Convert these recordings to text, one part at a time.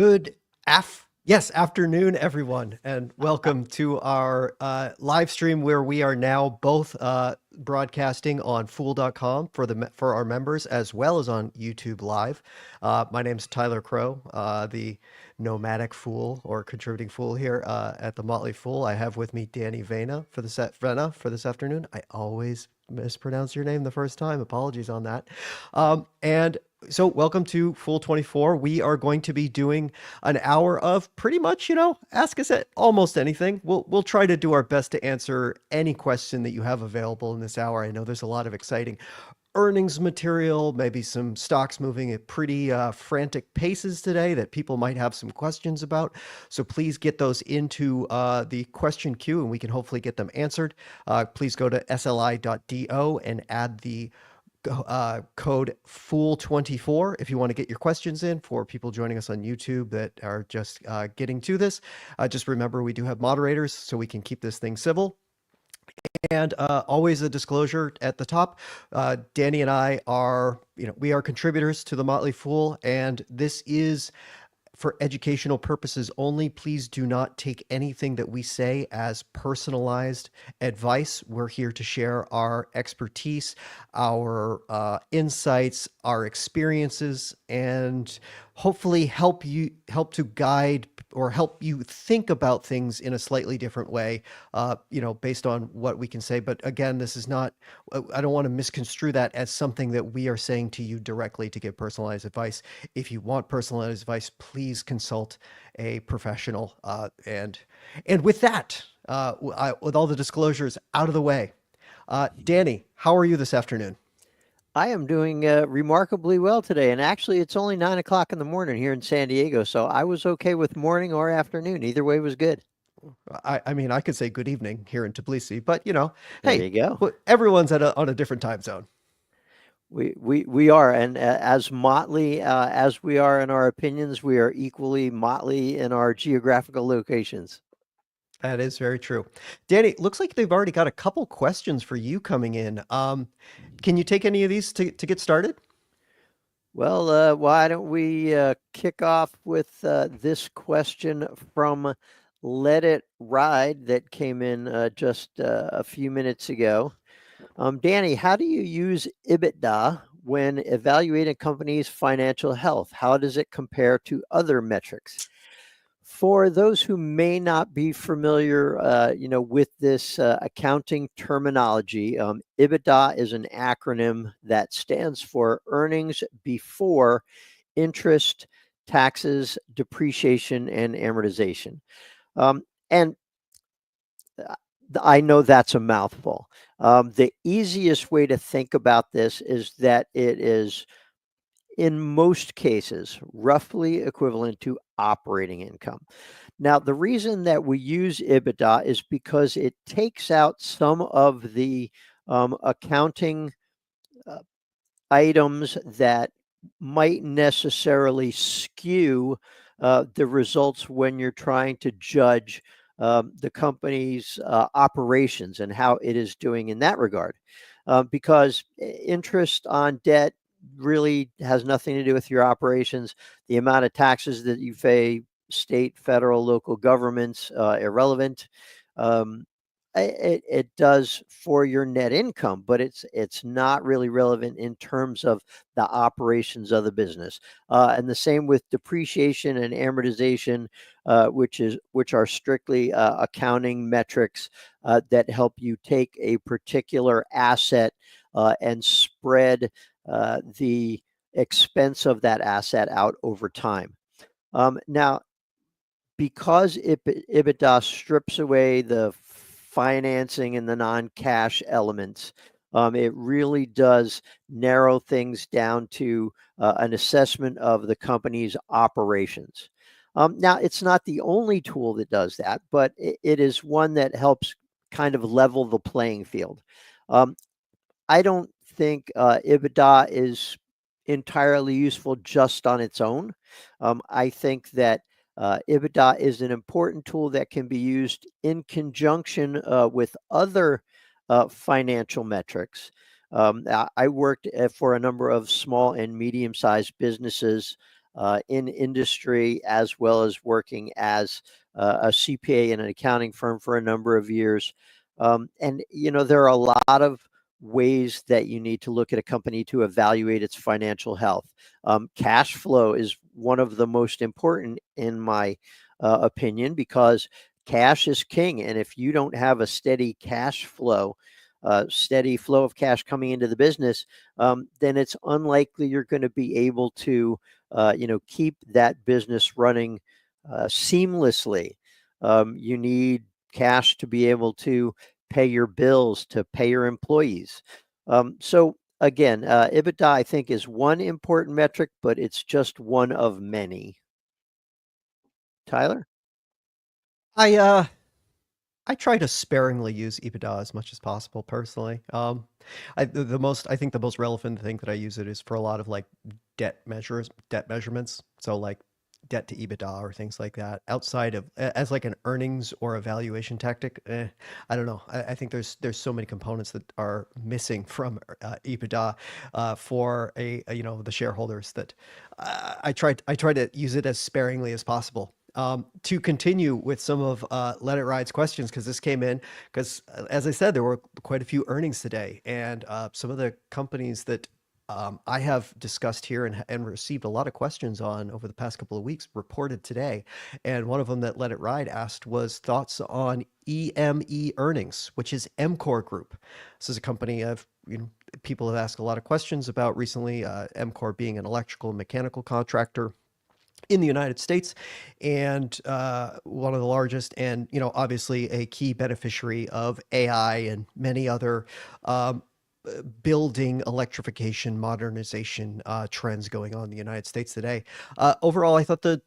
Good afternoon, everyone, and welcome to our live stream where we are now both broadcasting on Fool.com for our members as well as on YouTube Live. My name's Tyler Crow, the nomadic fool or contributing fool here at the Motley Fool. I have with me Danny Vena for this afternoon. I always mispronounce your name the first time. Apologies on that. And so welcome to Fool24. We are going to be doing an hour of pretty much, ask us at almost anything. We'll try to do our best to answer any question that you have available in this hour. I know there's a lot of exciting earnings material, maybe some stocks moving at pretty frantic paces today that people might have some questions about. So please get those into the question queue and we can hopefully get them answered. Please go to sli.do and add the code Fool24 if you want to get your questions in. For people joining us on YouTube that are just getting to this, just remember we do have moderators so we can keep this thing civil. And always a disclosure at the top. Danny and I are, we are contributors to the Motley Fool, and this is for educational purposes only. Please do not take anything that we say as personalized advice. We're here to share our expertise, our insights, our experiences, and hopefully help to guide or help you think about things in a slightly different way, based on what we can say. But again, this is not, I don't want to misconstrue that as something that we are saying to you directly to give personalized advice. If you want personalized advice, please consult a professional. And with that, with all the disclosures out of the way, Danny, how are you this afternoon? I am doing remarkably well today. And actually, it's only 9 o'clock in the morning here in San Diego. So I was okay with morning or afternoon. Either way was good. I mean, I could say good evening here in Tbilisi, but There hey, you go. everyone's on a different time zone. We are. And as motley as we are in our opinions, we are equally motley in our geographical locations. That is very true. Danny, looks like they've already got a couple questions for you coming in. Can you take any of these to get started? Well, why don't we kick off with this question from Let It Ride that came in just a few minutes ago. Danny, how do you use EBITDA when evaluating a company's financial health? How does it compare to other metrics? For those who may not be familiar, with this accounting terminology, EBITDA is an acronym that stands for earnings before interest, taxes, depreciation, and amortization. And I know that's a mouthful. The easiest way to think about this is that it is, in most cases, roughly equivalent to operating income. Now, the reason that we use EBITDA is because it takes out some of the accounting items that might necessarily skew the results when you're trying to judge the company's operations and how it is doing in that regard. Because interest on debt really has nothing to do with your operations. The amount of taxes that you pay, state, federal, local governments, irrelevant. It does for your net income, but it's not really relevant in terms of the operations of the business. And the same with depreciation and amortization, which are strictly accounting metrics that help you take a particular asset and spread the expense of that asset out over time. Now, because EBITDA strips away the financing and the non-cash elements, it really does narrow things down to an assessment of the company's operations. Now, it's not the only tool that does that, but it is one that helps kind of level the playing field. I don't think EBITDA is entirely useful just on its own. I think that EBITDA is an important tool that can be used in conjunction with other financial metrics. I worked for a number of small and medium-sized businesses in industry, as well as working as a CPA in an accounting firm for a number of years. And, there are a lot of ways that you need to look at a company to evaluate its financial health. Cash flow is one of the most important, in my opinion, because cash is king. And if you don't have a steady cash flow, steady flow of cash coming into the business, then it's unlikely you're going to be able to, keep that business running seamlessly. You need cash to be able to pay your bills, to pay your employees. So again, EBITDA, I think, is one important metric, but it's just one of many. Tyler? I try to sparingly use EBITDA as much as possible personally. I think the most relevant thing that I use it is for a lot of like debt measurements. So like debt to EBITDA or things like that. Outside of as like an earnings or a valuation tactic, I don't know. I think there's so many components that are missing from EBITDA for the shareholders that I try to use it as sparingly as possible. To continue with some of Let It Ride's questions, because this came in, because as I said, there were quite a few earnings today, and some of the companies that I have discussed here and received a lot of questions on over the past couple of weeks reported today. And one of them that Let It Ride asked was thoughts on EME earnings, which is MCore Group. This is a company people have asked a lot of questions about recently, MCore being an electrical and mechanical contractor in the United States, and one of the largest, and obviously a key beneficiary of AI and many other building electrification, modernization trends going on in the United States today. Overall, I thought the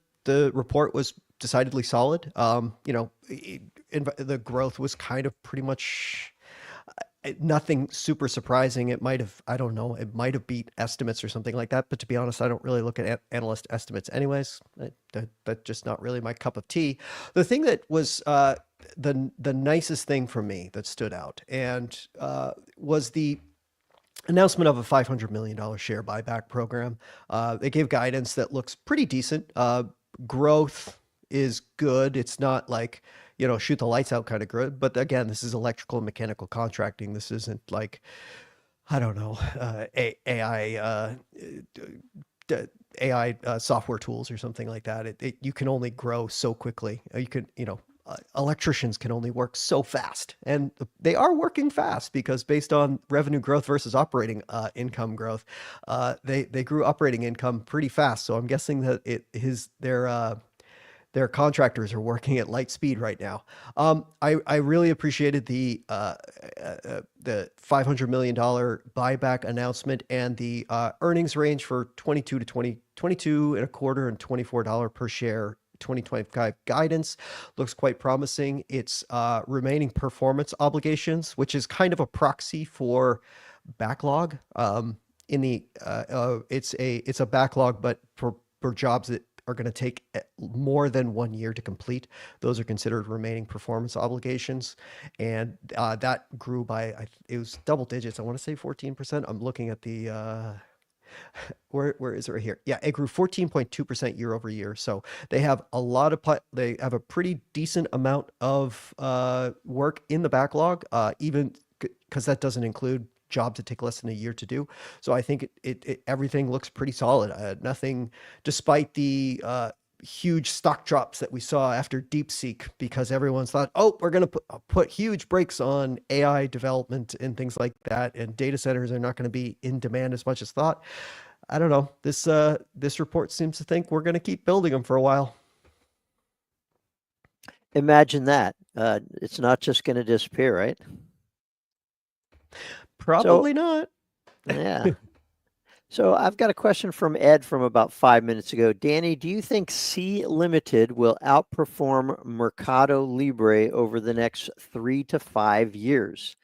report was decidedly solid. The growth was kind of pretty much nothing super surprising. It might have, I don't know, it might have beat estimates or something like that. But to be honest, I don't really look at analyst estimates anyways. That's just not really my cup of tea. The thing that was the nicest thing for me that stood out and was the announcement of a $500 million share buyback program. They gave guidance that looks pretty decent. Growth is good. It's not like, shoot the lights out kind of good. But again, this is electrical and mechanical contracting. This isn't like, I don't know, AI software tools or something like that. You can only grow so quickly. Electricians can only work so fast, and they are working fast because based on revenue growth versus operating income growth, they grew operating income pretty fast. So I'm guessing that their contractors are working at light speed right now. I really appreciated the $500 million buyback announcement and the earnings range for 22 and a quarter and $24 per share 2025 guidance looks quite promising. It's remaining performance obligations, which is kind of a proxy for backlog. It's a backlog, but for jobs that are going to take more than 1 year to complete, those are considered remaining performance obligations, and that grew by it was double digits. I want to say 14%. I'm looking at the where is it right here? Yeah, it grew 14.2% year over year. So they have they have a pretty decent amount of work in the backlog, even because that doesn't include jobs that take less than a year to do. So I think everything looks pretty solid. Nothing, despite the huge stock drops that we saw after DeepSeek, because everyone's thought, oh, we're going to put huge brakes on AI development and things like that, and data centers are not going to be in demand as much as thought. I don't know. This report seems to think we're going to keep building them for a while. Imagine that. It's not just going to disappear, right? Probably not. Yeah. So I've got a question from Ed from about 5 minutes ago. Danny, do you think C Limited will outperform MercadoLibre over the next 3 to 5 years?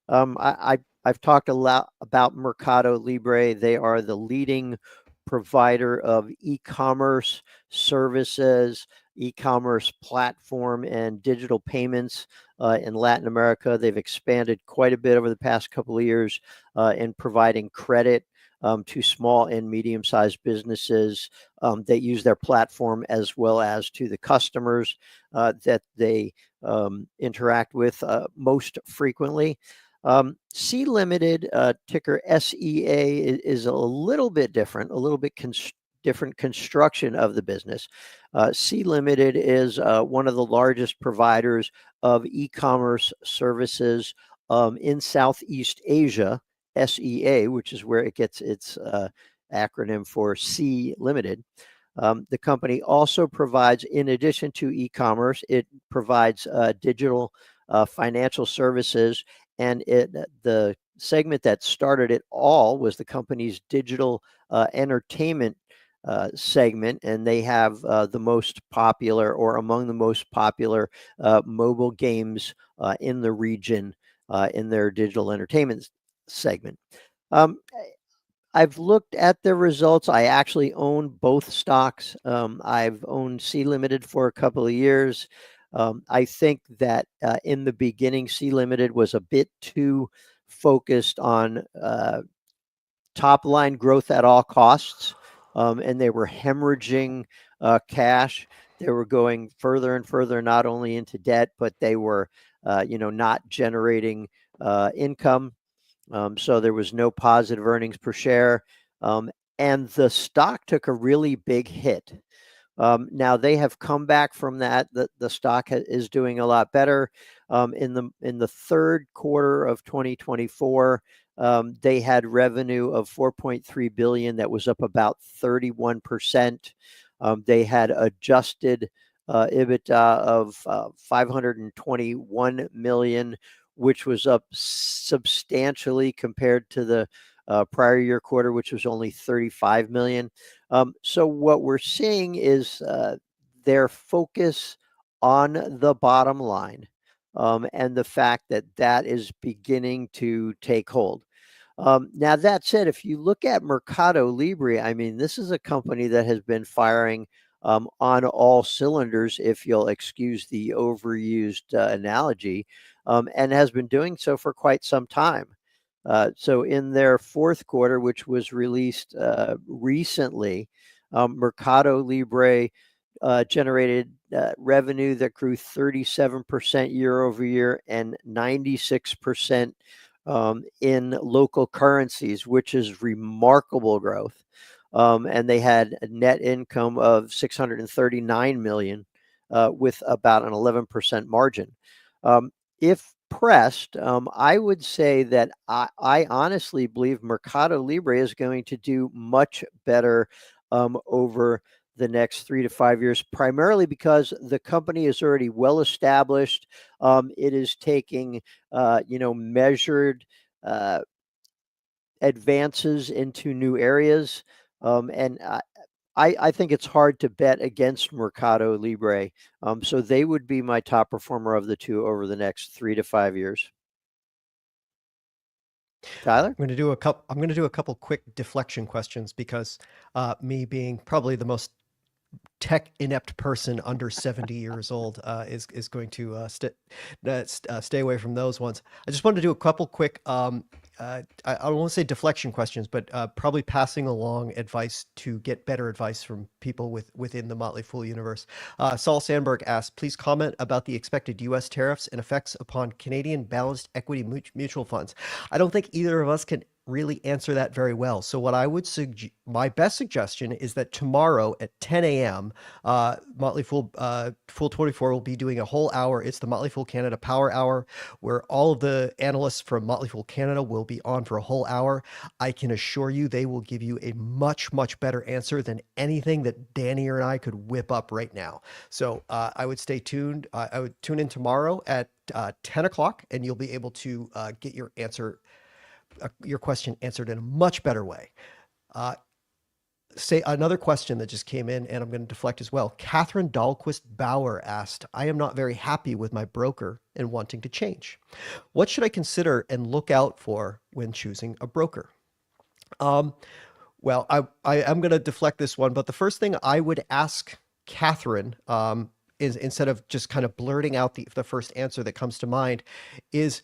I've talked a lot about MercadoLibre. They are the leading provider of e-commerce services, e-commerce platform, and digital payments in Latin America. They've expanded quite a bit over the past couple of years in providing credit to small and medium-sized businesses that use their platform, as well as to the customers that they interact with most frequently. C Limited, ticker SEA, is a little bit different, a little bit different construction of the business. C Limited is one of the largest providers of e-commerce services in Southeast Asia, SEA, which is where it gets its acronym for C Limited. The company also provides, in addition to e-commerce, it provides digital financial services, and the segment that started it all was the company's digital entertainment segment, and they have the most popular, or among the most popular, mobile games in the region in their digital entertainment segment. I've looked at their results. I actually own both stocks. I've owned C Limited for a couple of years. I think that in the beginning, C Limited was a bit too focused on top line growth at all costs, and they were hemorrhaging cash. They were going further and further, not only into debt, but they were, not generating income. So there was no positive earnings per share, and the stock took a really big hit. Now they have come back from that. The stock is doing a lot better. In the third quarter of 2024, they had revenue of 4.3 billion. That was up about 31%. They had adjusted EBITDA of 521 million, which was up substantially compared to the prior year quarter, which was only 35 million. So what we're seeing is their focus on the bottom line, and the fact that that is beginning to take hold. Now, that said, if you look at MercadoLibre, I mean, this is a company that has been firing on all cylinders, if you'll excuse the overused analogy, and has been doing so for quite some time. So in their fourth quarter, which was released recently, MercadoLibre generated revenue that grew 37% year over year and 96% in local currencies, which is remarkable growth. And they had a net income of 639 million with about an 11% margin. If pressed, I would say that I honestly believe MercadoLibre is going to do much better over the next 3 to 5 years, primarily because the company is already well established. It is taking, measured advances into new areas, and I think it's hard to bet against MercadoLibre. So they would be my top performer of the two over the next 3 to 5 years. Tyler? I'm going to do a couple quick deflection questions because me being probably the most tech inept person under 70 years old is going to stay away from those ones. I just wanted to do a couple quick I don't want to say deflection questions, but probably passing along advice to get better advice from people within the Motley Fool universe. Saul Sandberg asked, please comment about the expected U.S. tariffs and effects upon Canadian balanced equity mutual funds. I don't think either of us can really answer that very well. So what I would my best suggestion is that tomorrow at 10 a.m., Motley Fool Fool24 will be doing a whole hour. It's the Motley Fool Canada Power Hour, where all of the analysts from Motley Fool Canada will be on for a whole hour. I can assure you they will give you a much, much better answer than anything that Danny or I could whip up right now. So I would stay tuned. I would tune in tomorrow at 10 o'clock, and you'll be able to get your question answered in a much better way. Say another question that just came in, and I'm going to deflect as well. Catherine Dahlquist Bauer asked, I am not very happy with my broker and wanting to change. What should I consider and look out for when choosing a broker? Well, I am going to deflect this one, but the first thing I would ask Catherine is, instead of just kind of blurting out the first answer that comes to mind, is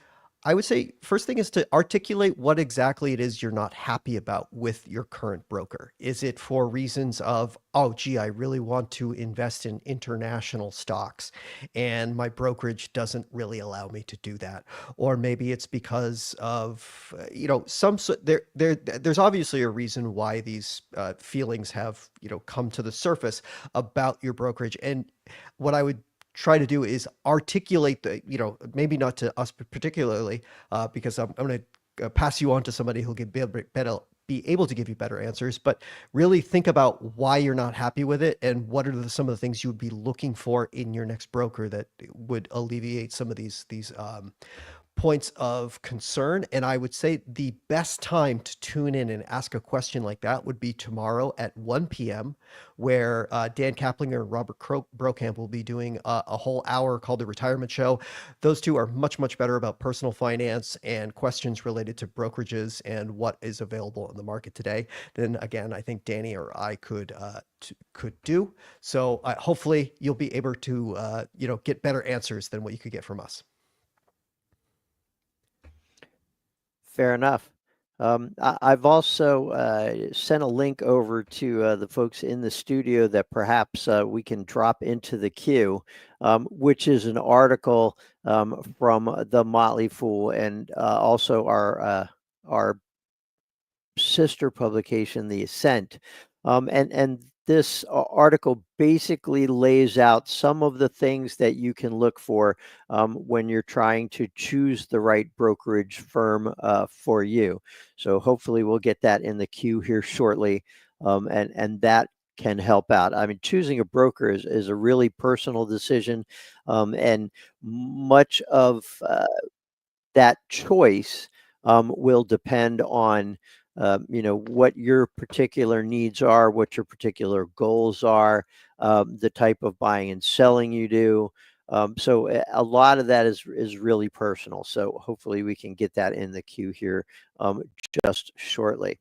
I would say first thing is to articulate what exactly it is you're not happy about with your current broker. Is it for reasons of, oh, gee, I really want to invest in international stocks and my brokerage doesn't really allow me to do that? Or maybe it's because of, there's obviously a reason why these feelings have, come to the surface about your brokerage. And what I would try to do is articulate maybe not to us particularly, because I'm going to pass you on to somebody who'll be able to give you better answers, but really think about why you're not happy with it and what are some of the things you would be looking for in your next broker that would alleviate some of these points of concern. And I would say the best time to tune in and ask a question like that would be tomorrow at 1 p.m., where Dan Kaplinger and Robert Brokamp will be doing a whole hour called The Retirement Show. Those two are much, much better about personal finance and questions related to brokerages and what is available in the market today than, again, I think Danny or I could do. So hopefully you'll be able to, get better answers than what you could get from us. Fair enough. I've also sent a link over to the folks in the studio that perhaps we can drop into the queue, which is an article from the Motley Fool and also our sister publication, The Ascent. And this article basically lays out some of the things that you can look for when you're trying to choose the right brokerage firm for you. So hopefully we'll get that in the queue here shortly, and that can help out. I mean, choosing a broker is a really personal decision, and much of that choice will depend on what your particular needs are, what your particular goals are, the type of buying and selling you do. So a lot of that is really personal. So hopefully we can get that in the queue here just shortly.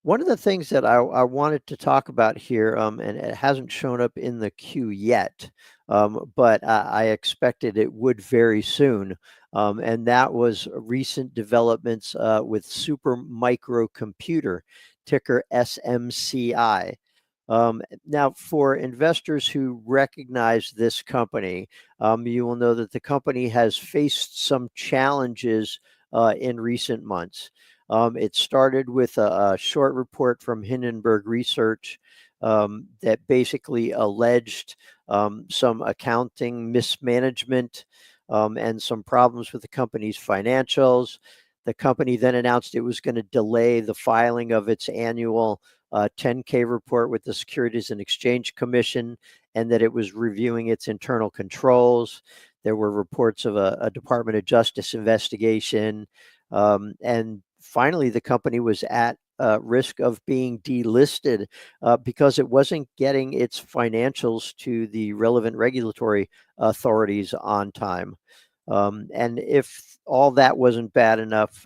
One of the things that I wanted to talk about here, and it hasn't shown up in the queue yet, but I expected it would very soon, and that was recent developments with Super Micro Computer, ticker SMCI. Now, for investors who recognize this company, you will know that the company has faced some challenges in recent months. It started with a short report from Hindenburg Research that basically alleged some accounting mismanagement and some problems with the company's financials. The company then announced it was going to delay the filing of its annual 10K report with the Securities and Exchange Commission, and that it was reviewing its internal controls. There were reports of a Department of Justice investigation, and finally, the company was at risk of being delisted because it wasn't getting its financials to the relevant regulatory authorities on time. And if all that wasn't bad enough,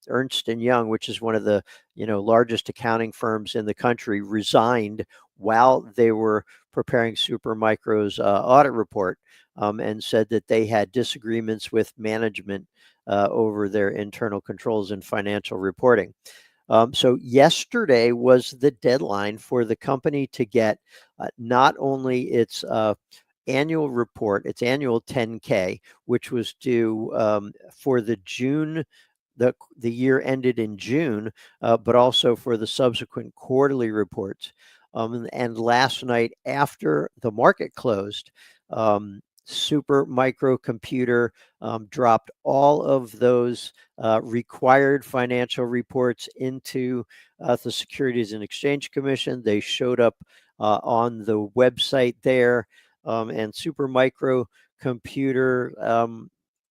Ernst & Young, which is one of the largest accounting firms in the country, resigned while they were preparing Supermicro's audit report, and said that they had disagreements with management over their internal controls and financial reporting. So yesterday was the deadline for the company to get not only its annual report, its annual 10K, which was due for the June, the year ended in June, but also for the subsequent quarterly reports. And last night, after the market closed, Super Micro Computer dropped all of those required financial reports into the Securities and Exchange Commission. They showed up on the website there, and Super Micro Computer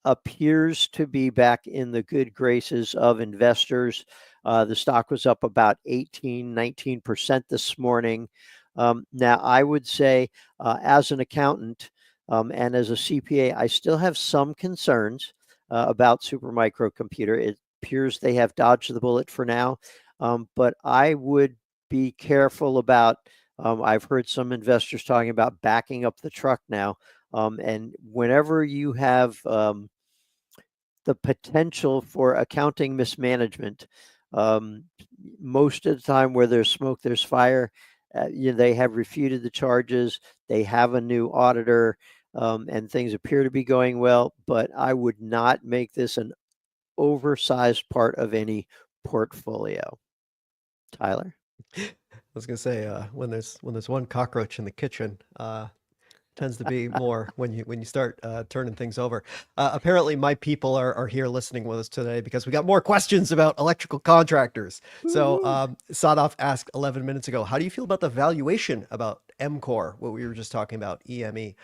appears to be back in the good graces of investors. The stock was up about 19% this morning. Now, I would say as an accountant, and as a CPA, I still have some concerns about Super Micro Computer. It appears they have dodged the bullet for now, but I would be careful about, I've heard some investors talking about backing up the truck now. And whenever you have the potential for accounting mismanagement. Most of the time where there's smoke, there's fire. They have refuted the charges. They have a new auditor, and things appear to be going well, but I would not make this an oversized part of any portfolio. Tyler? I was gonna say, when there's one cockroach in the kitchen, tends to be more when you start turning things over. Apparently, my people are here listening with us today because we got more questions about electrical contractors. So Sadaf asked 11 minutes ago, how do you feel about the valuation about MCore, what we were just talking about, EME?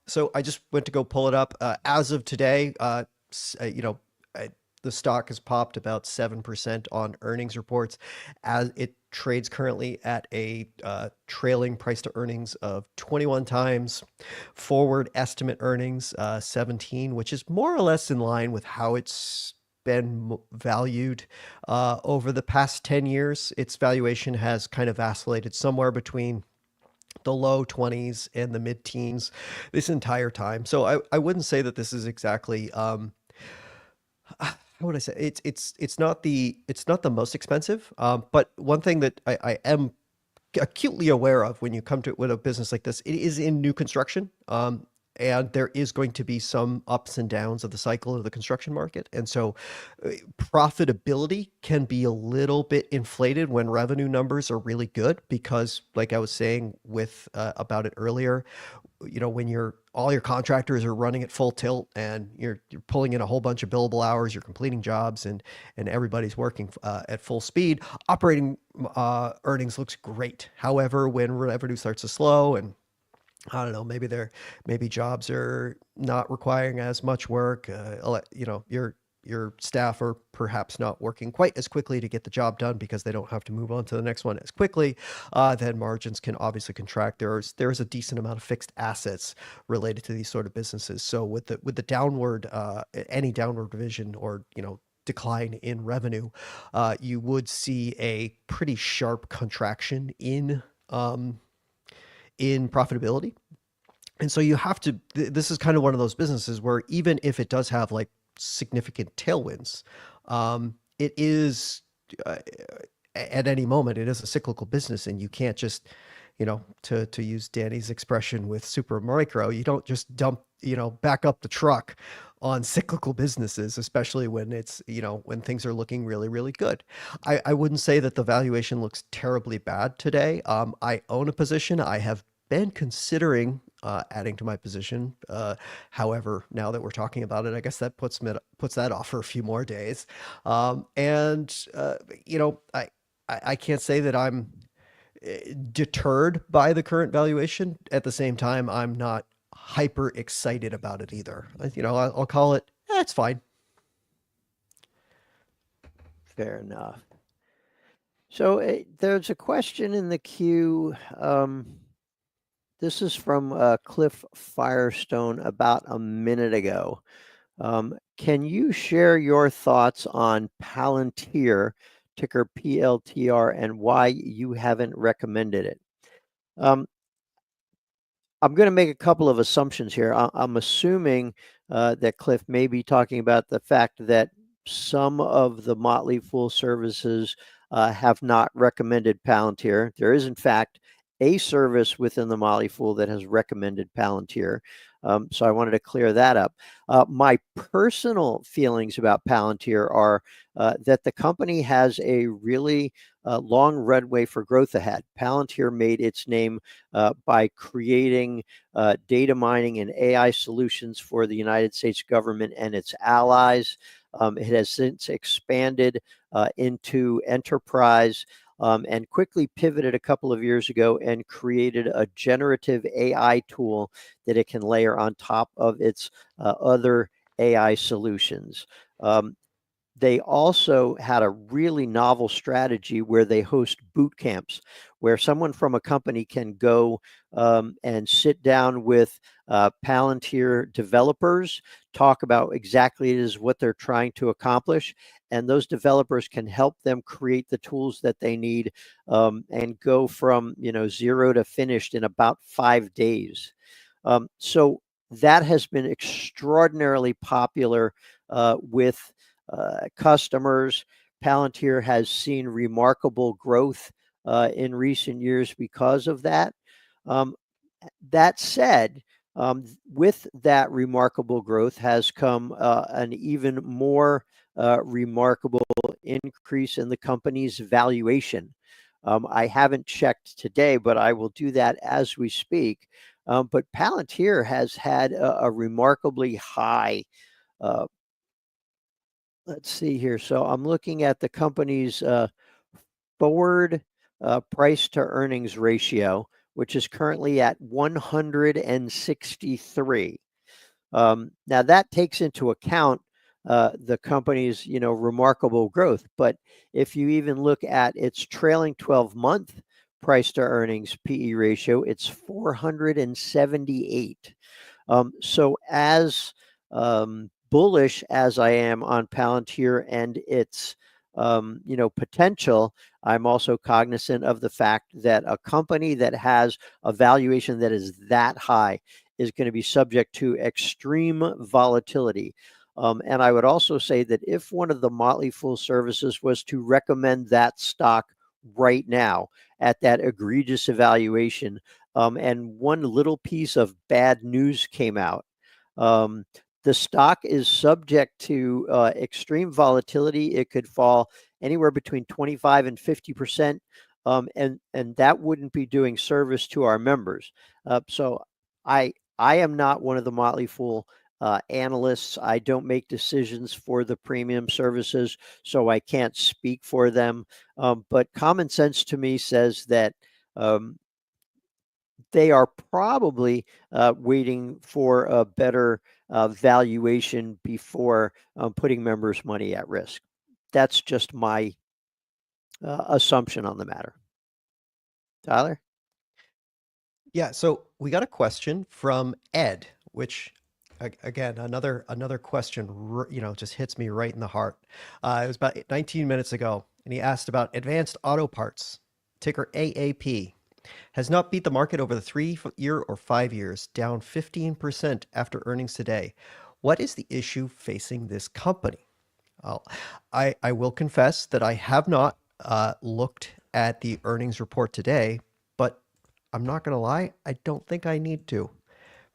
So I just went to go pull it up. As of today, the stock has popped about 7% on earnings reports, as it trades currently at a trailing price to earnings of 21 times, forward estimate earnings 17, which is more or less in line with how it's been valued over the past 10 years. Its valuation has kind of vacillated somewhere between the low 20s and the mid teens this entire time. So I wouldn't say that this is exactly how would I say, it's not the most expensive, but one thing that I am acutely aware of when you come to with a business like this, it is in new construction. And there is going to be some ups and downs of the cycle of the construction market. And so profitability can be a little bit inflated when revenue numbers are really good because, like I was saying with about it earlier, when all your contractors are running at full tilt and you're pulling in a whole bunch of billable hours, you're completing jobs, and everybody's working at full speed, operating earnings looks great. However, when revenue starts to slow and I don't know, maybe jobs are not requiring as much work, your staff are perhaps not working quite as quickly to get the job done because they don't have to move on to the next one as quickly, then margins can obviously contract. There's a decent amount of fixed assets related to these sort of businesses. So with the downward, any downward revision or, decline in revenue, you would see a pretty sharp contraction in profitability. And so you have to, this is kind of one of those businesses where even if it does have like significant tailwinds, it is at any moment, it is a cyclical business and you can't just, to use Danny's expression with super micro, you don't just dump, back up the truck on cyclical businesses, especially when it's, when things are looking really, really good. I wouldn't say that the valuation looks terribly bad today. I own a position. I have been considering adding to my position. However, now that we're talking about it, I guess that puts that off for a few more days. I can't say that I'm deterred by the current valuation. At the same time, I'm not hyper excited about it either. I'll call it, it's fine. Fair enough. So there's a question in the queue. This is from Cliff Firestone about a minute ago. Can you share your thoughts on Palantir, ticker PLTR, and why you haven't recommended it? I'm going to make a couple of assumptions here. I'm assuming that Cliff may be talking about the fact that some of the Motley Fool services have not recommended Palantir. There is, in fact, a service within the Motley Fool that has recommended Palantir. So I wanted to clear that up. My personal feelings about Palantir are that the company has a really long runway for growth ahead. Palantir made its name by creating data mining and AI solutions for the United States government and its allies. It has since expanded into enterprise and quickly pivoted a couple of years ago and created a generative AI tool that it can layer on top of its other AI solutions. They also had a really novel strategy where they host boot camps, where someone from a company can go and sit down with Palantir developers, talk about exactly it is what they're trying to accomplish, and those developers can help them create the tools that they need and go from 0 to finished in about 5 days. So that has been extraordinarily popular with customers. Palantir has seen remarkable growth in recent years because of that. That said, with that remarkable growth has come an even more remarkable increase in the company's valuation. I haven't checked today, but I will do that as we speak. But Palantir has had a remarkably high, let's see here. So I'm looking at the company's forward price to earnings ratio, which is currently at 163. Now that takes into account the company's remarkable growth. But if you even look at its trailing 12-month price to earnings PE ratio, it's 478. So as bullish as I am on Palantir and its potential, I'm also cognizant of the fact that a company that has a valuation that is that high is going to be subject to extreme volatility. And I would also say that if one of the Motley Fool services was to recommend that stock right now at that egregious evaluation, and one little piece of bad news came out, the stock is subject to extreme volatility. It could fall anywhere between 25 and 50%, and that wouldn't be doing service to our members. So I am not one of the Motley Fool analysts. I don't make decisions for the premium services, so I can't speak for them. But common sense to me says that they are probably waiting for a better valuation before putting members' money at risk. That's just my assumption on the matter. Tyler? Yeah, so we got a question from Ed, which again, another question, just hits me right in the heart. It was about 19 minutes ago, and he asked about advanced auto parts, ticker AAP. Has not beat the market over the 3-year or 5 years, down 15% after earnings today. What is the issue facing this company? Well, I will confess that I have not looked at the earnings report today, but I'm not going to lie, I don't think I need to,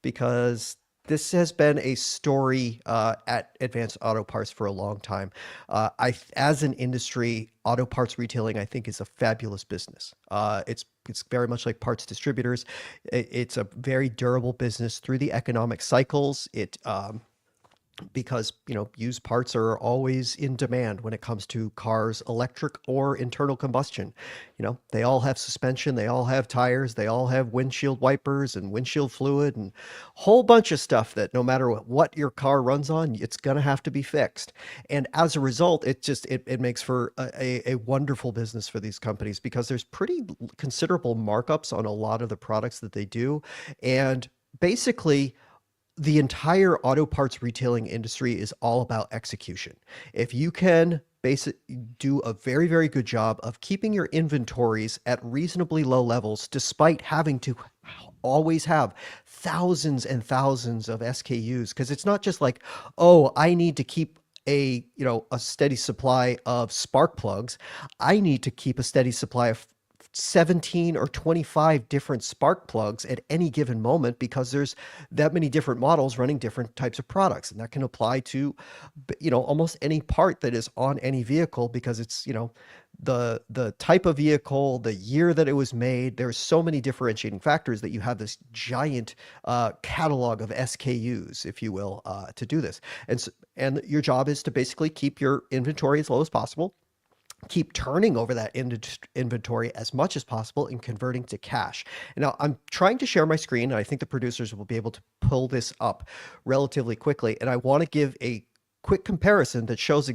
because this has been a story at Advanced Auto Parts for a long time. As an industry, auto parts retailing, I think, is a fabulous business. It's very much like parts distributors. It's a very durable business through the economic cycles. Because used parts are always in demand when it comes to cars, electric or internal combustion. They all have suspension, they all have tires, they all have windshield wipers and windshield fluid and a whole bunch of stuff that no matter what your car runs on, it's going to have to be fixed. And as a result, it makes for a wonderful business for these companies, because there's pretty considerable markups on a lot of the products that they do. And basically, the entire auto parts retailing industry is all about execution. If you can do a very, very good job of keeping your inventories at reasonably low levels, despite having to always have thousands and thousands of SKUs, because it's not just like, oh, I need to keep a steady supply of spark plugs. I need to keep a steady supply of 17 or 25 different spark plugs at any given moment, because there's that many different models running different types of products. And that can apply to, almost any part that is on any vehicle, because it's, the type of vehicle, the year that it was made. There's so many differentiating factors that you have this giant catalog of SKUs, if you will, to do this. And your job is to basically keep your inventory as low as possible, keep turning over that inventory as much as possible, and converting to cash. And now I'm trying to share my screen, and I think the producers will be able to pull this up relatively quickly. And I want to give a quick comparison that shows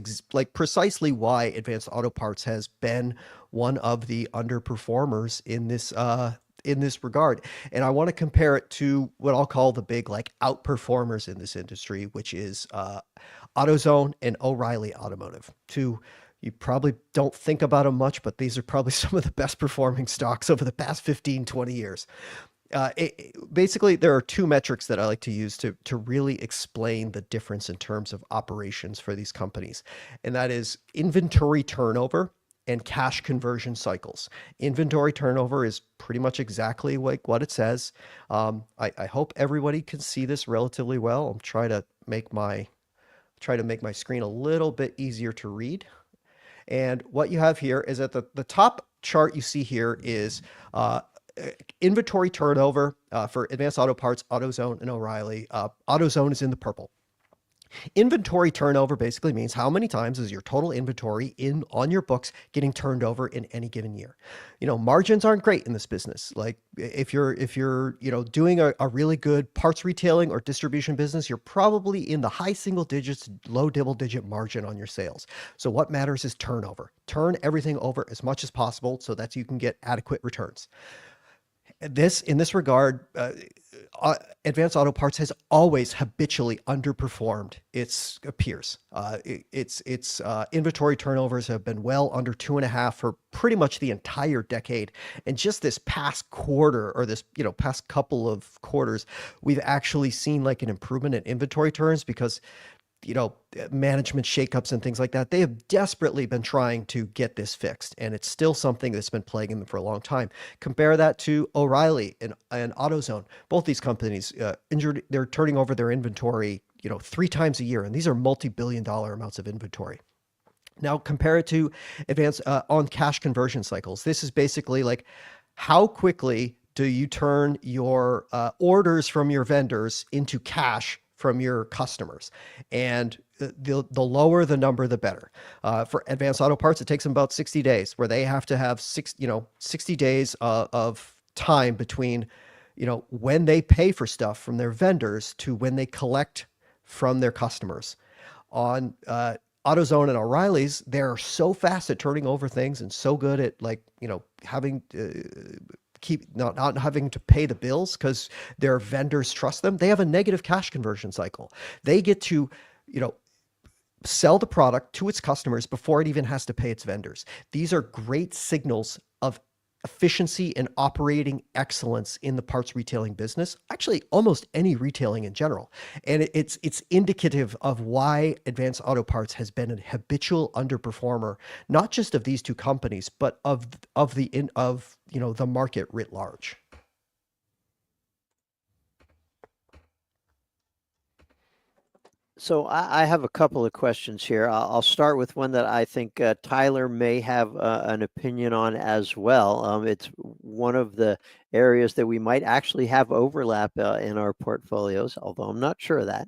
precisely why Advanced Auto Parts has been one of the underperformers in this regard. And I want to compare it to what I'll call the big outperformers in this industry, which is AutoZone and O'Reilly Automotive. You probably don't think about them much, but these are probably some of the best performing stocks over the past 15, 20 years. Basically, there are two metrics that I like to use to really explain the difference in terms of operations for these companies, and that is inventory turnover and cash conversion cycles. Inventory turnover is pretty much exactly like what it says. I hope everybody can see this relatively well. I'm try to make my screen a little bit easier to read. And what you have here is at the top chart you see here is inventory turnover for Advanced Auto Parts, AutoZone, and O'Reilly. AutoZone is in the purple. Inventory turnover basically means how many times is your total inventory on your books getting turned over in any given year. Margins aren't great in this business. Like if you're doing a really good parts retailing or distribution business, you're probably in the high single digits, low double digit margin on your sales. So what matters is turnover. Turn everything over as much as possible so that you can get adequate returns. In this regard, Advanced Auto Parts has always habitually underperformed its peers. Its inventory turnovers have been well under 2.5 for pretty much the entire decade. And just this past quarter, or this past couple of quarters, we've actually seen like an improvement in inventory turns because management shakeups and things like that. They have desperately been trying to get this fixed, and it's still something that's been plaguing them for a long time. Compare that to O'Reilly and AutoZone. Both these companies, they're turning over their inventory, 3 times a year, and these are multi-billion-dollar amounts of inventory. Now compare it to advanced on cash conversion cycles. This is basically like how quickly do you turn your orders from your vendors into cash from your customers, and the lower the number, the better. For Advanced Auto Parts, it takes them about 60 days, where they have to have 60 days of time between, when they pay for stuff from their vendors to when they collect from their customers. On AutoZone and O'Reilly's, they're so fast at turning over things and so good at having not having to pay the bills because their vendors trust them. They have a negative cash conversion cycle. They get to, sell the product to its customers before it even has to pay its vendors. These are great signals of efficiency and operating excellence in the parts retailing business, actually almost any retailing in general. And it's indicative of why Advanced Auto Parts has been a habitual underperformer, not just of these two companies, but of the market writ large. So I have a couple of questions here. I'll start with one that I think Tyler may have an opinion on as well. It's one of the areas that we might actually have overlap in our portfolios, although I'm not sure of that.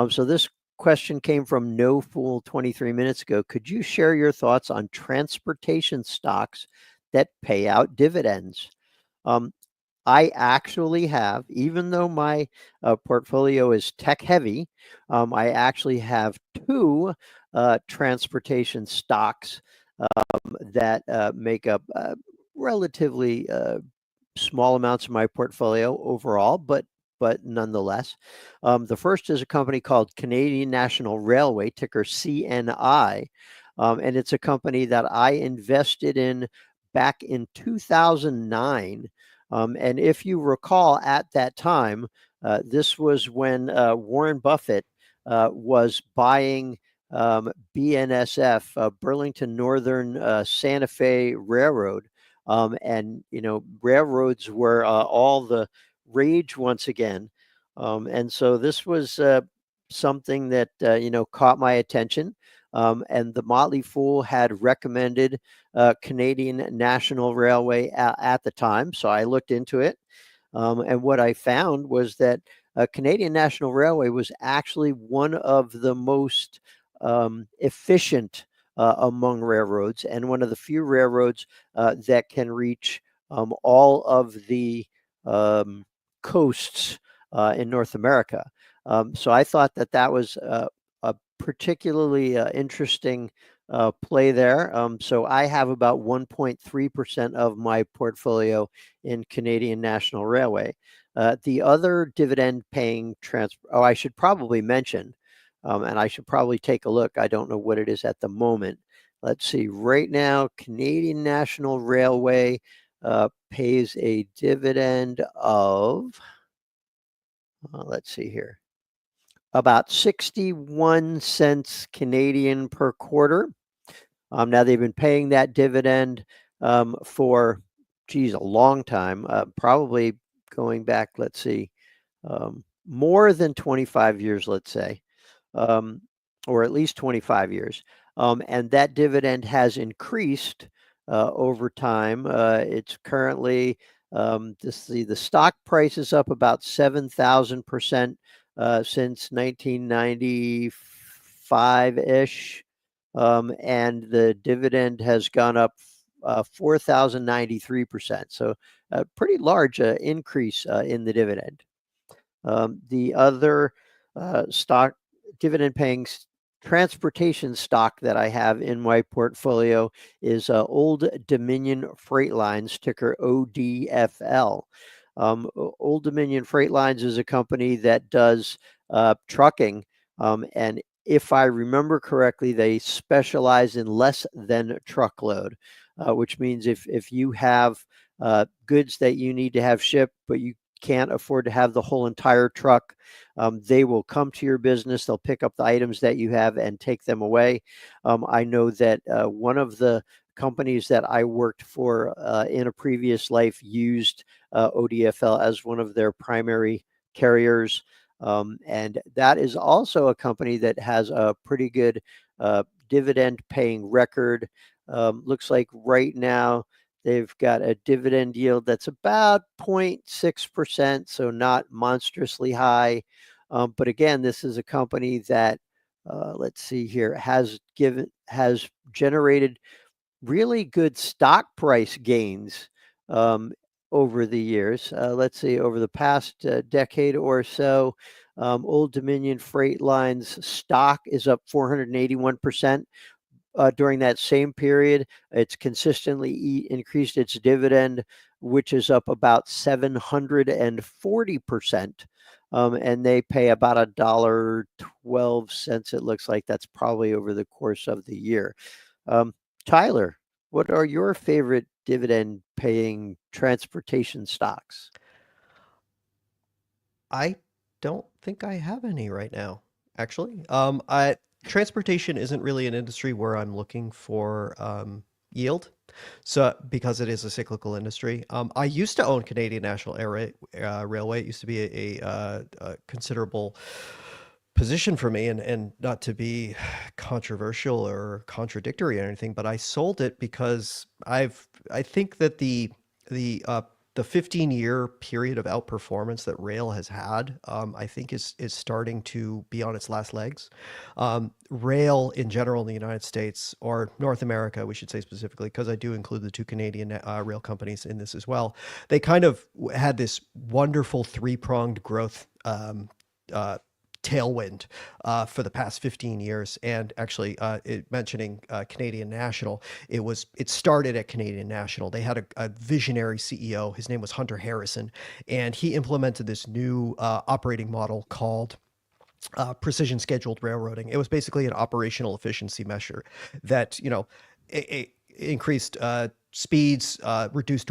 So this question came from No Fool 23 minutes ago. Could you share your thoughts on transportation stocks that pay out dividends? I actually have, even though my portfolio is tech heavy, I actually have two transportation stocks that make up relatively small amounts of my portfolio overall, but nonetheless. The first is a company called Canadian National Railway, ticker CNI, and it's a company that I invested in back in 2009. And if you recall, at that time, this was when Warren Buffett was buying BNSF, Burlington Northern Santa Fe Railroad. And, railroads were all the rage once again. And so this was something that, caught my attention. And the Motley Fool had recommended Canadian National Railway at the time. So I looked into it. And what I found was that Canadian National Railway was actually one of the most efficient among railroads, and one of the few railroads that can reach all of the coasts in North America. So I thought that was a particularly interesting play there. So I have about 1.3% of my portfolio in Canadian National Railway. The other dividend paying I should probably mention, and I should probably take a look. I don't know what it is at the moment. Let's see. Right now, Canadian National Railway pays a dividend of, let's see here, about 61 cents Canadian per quarter. Now they've been paying that dividend for, a long time, probably going back, let's see, more than 25 years, let's say, or at least 25 years. And that dividend has increased over time. It's currently, the stock price is up about 7,000% since 1995-ish. And the dividend has gone up 4,093%. So a pretty large increase in the dividend. The other stock dividend paying transportation stock that I have in my portfolio is Old Dominion Freight Lines, ticker ODFL. Old Dominion Freight Lines is a company that does trucking, and if I remember correctly, they specialize in less than truckload, which means if you have goods that you need to have shipped, but you can't afford to have the whole entire truck, they will come to your business. They'll pick up the items that you have and take them away. I know that one of the companies that I worked for in a previous life used ODFL as one of their primary carriers. And that is also a company that has a pretty good dividend paying record. Looks like right now they've got a dividend yield that's about 0.6%, so not monstrously high. But again, this is a company that, let's see here, has generated really good stock price gains over the years. Let's see, over the past decade or so, Old Dominion Freight Lines stock is up 481%. During that same period, it's consistently increased its dividend, which is up about 740%. And they pay about $1.12. It looks like that's probably over the course of the year. Tyler, what are your favorite dividend paying transportation stocks? I don't think I have any right now, actually. Transportation isn't really an industry where I'm looking for yield. So because it is a cyclical industry, I used to own Canadian National Railway. It used to be a considerable position for me, and not to be controversial or contradictory or anything, but I sold it because I think that the uh, the 15-year period of outperformance that rail has had, I think is starting to be on its last legs. Rail in general in the United States, or North America, we should say specifically, because I do include the two Canadian rail companies in this as well. They kind of had this wonderful three-pronged growth uh, tailwind for the past 15 years. And actually, mentioning Canadian National, it started at Canadian National. They had a visionary CEO. His name was Hunter Harrison, and he implemented this new operating model called precision scheduled railroading. It was basically an operational efficiency measure that, it increased speeds, reduced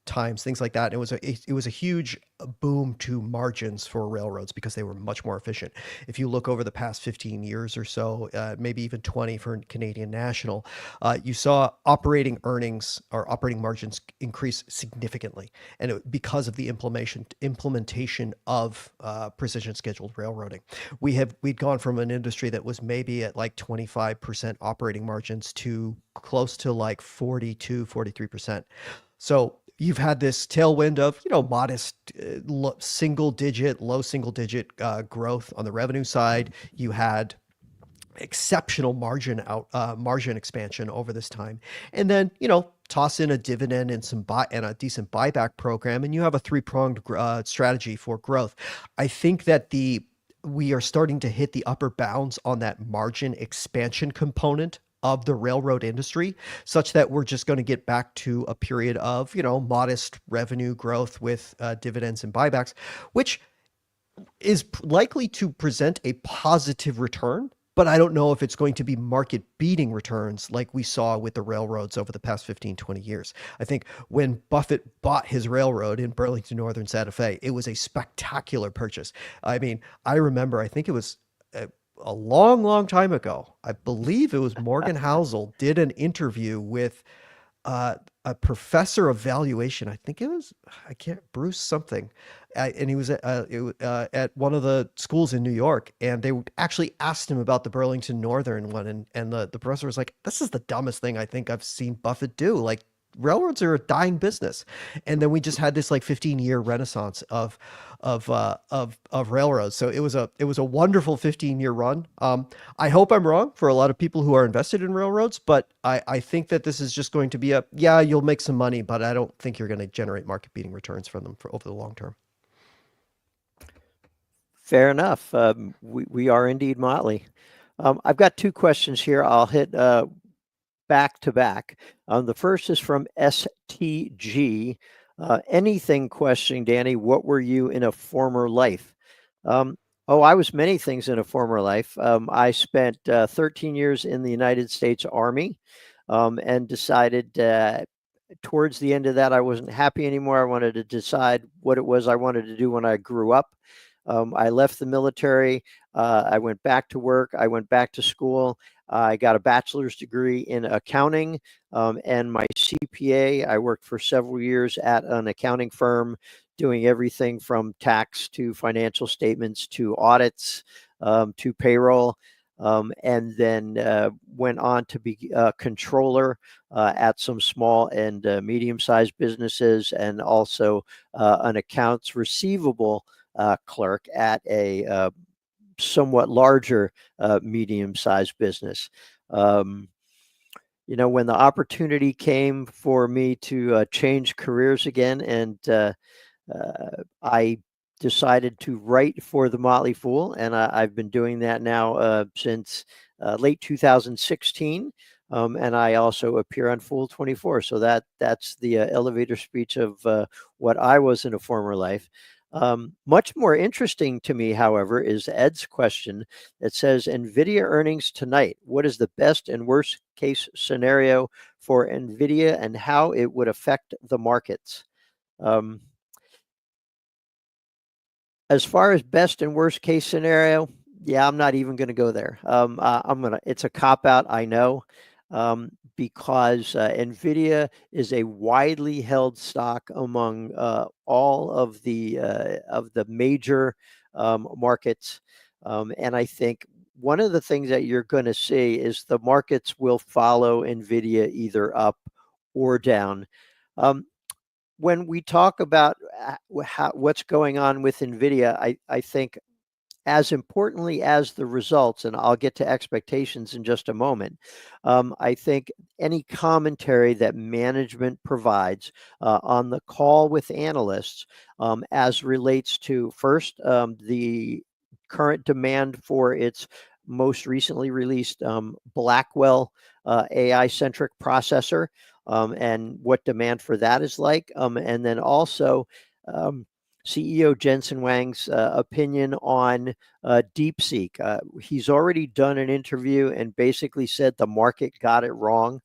times, things like that. And it was a huge boom to margins for railroads because they were much more efficient. If you look over the past 15 years or so, maybe even 20 for Canadian National, you saw operating earnings or operating margins increase significantly, and because of the implementation of precision scheduled railroading. We'd gone from an industry that was maybe at like 25% operating margins to close to like 42, 43%. So you've had this tailwind of, modest low single digit growth on the revenue side. You had exceptional margin expansion over this time, and then toss in a dividend and a decent buyback program, and you have a three-pronged strategy for growth. I think that we are starting to hit the upper bounds on that margin expansion component of the railroad industry, such that we're just going to get back to a period of modest revenue growth with dividends and buybacks, which is likely to present a positive return, but I don't know if it's going to be market beating returns like we saw with the railroads over the past 15, 20 years. I think when Buffett bought his railroad in Burlington Northern Santa Fe, it was a spectacular purchase. I mean, I remember, I think it was a long, long time ago. I believe it was Morgan Housel did an interview with a professor of valuation. I think it was, I can't, Bruce something. And he was at one of the schools in New York. And they actually asked him about the Burlington Northern one. And the professor was like, this is the dumbest thing I think I've seen Buffett do. Like, railroads are a dying business. And then we just had this like 15-year renaissance of railroads. So it was a wonderful 15-year run. I hope I'm wrong for a lot of people who are invested in railroads, but I think that this is just going to be yeah, you'll make some money, but I don't think you're going to generate market beating returns from them for over the long term. Fair enough. We are indeed Motley. I've got two questions here. I'll hit back to back. The first is from STG. Anything questioning, Danny, what were you in a former life? I was many things in a former life. I spent 13 years in the United States Army and decided towards the end of that, I wasn't happy anymore. I wanted to decide what it was I wanted to do when I grew up. I left the military. I went back to work. I went back to school. I got a bachelor's degree in accounting and my CPA. I worked for several years at an accounting firm doing everything from tax to financial statements to audits to payroll. And then went on to be a controller at some small and medium-sized businesses, and also an accounts receivable clerk at a somewhat larger medium-sized business. When the opportunity came for me to change careers again, and I decided to write for the Motley Fool, and I've been doing that now since late 2016. And I also appear on Fool24. So that's the elevator speech of what I was in a former life. Much more interesting to me, however, is Ed's question that says, Nvidia earnings tonight. What is the best and worst case scenario for Nvidia and how it would affect the markets? As far as best and worst case scenario, yeah, I'm not even going to go there. It's a cop out, I know, because Nvidia is a widely held stock among all of the major markets, and I think one of the things that you're going to see is the markets will follow Nvidia either up or down. When we talk about what's going on with Nvidia, I think as importantly as the results, and I'll get to expectations in just a moment, I think any commentary that management provides on the call with analysts as relates to first the current demand for its most recently released Blackwell AI-centric processor, and what demand for that is like. And then also CEO Jensen Huang's opinion on DeepSeek. He's already done an interview and basically said the market got it wrong.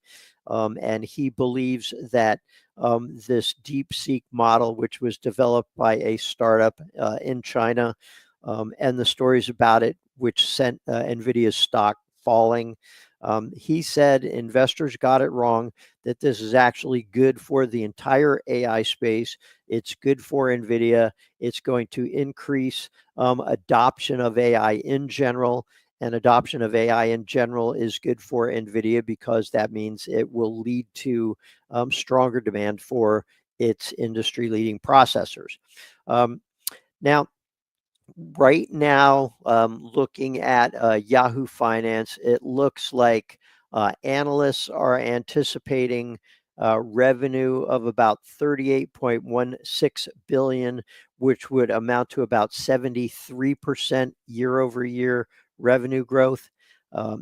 And he believes that this DeepSeek model, which was developed by a startup in China, and the stories about it, which sent Nvidia's stock falling, he said investors got it wrong, that this is actually good for the entire AI space. It's good for Nvidia. It's going to increase adoption of AI in general. And adoption of AI in general is good for Nvidia because that means it will lead to stronger demand for its industry-leading processors. Now, right now, looking at Yahoo Finance, it looks like analysts are anticipating revenue of about 38.16 billion, which would amount to about 73% year-over-year revenue growth.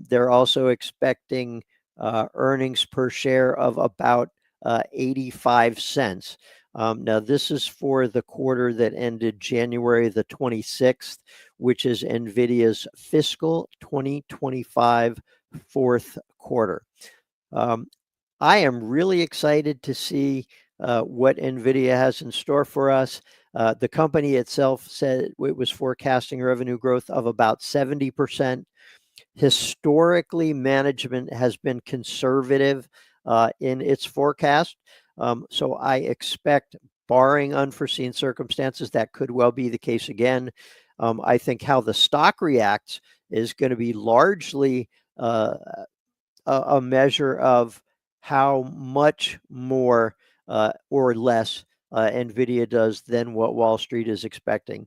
They're also expecting earnings per share of about 85 cents. Now, this is for the quarter that ended January the 26th, which is Nvidia's fiscal 2025 fourth quarter. I am really excited to see what Nvidia has in store for us. The company itself said it was forecasting revenue growth of about 70%. Historically, management has been conservative in its forecast. So I expect, barring unforeseen circumstances, that could well be the case again. I think how the stock reacts is going to be largely a measure of how much more or less Nvidia does than what Wall Street is expecting.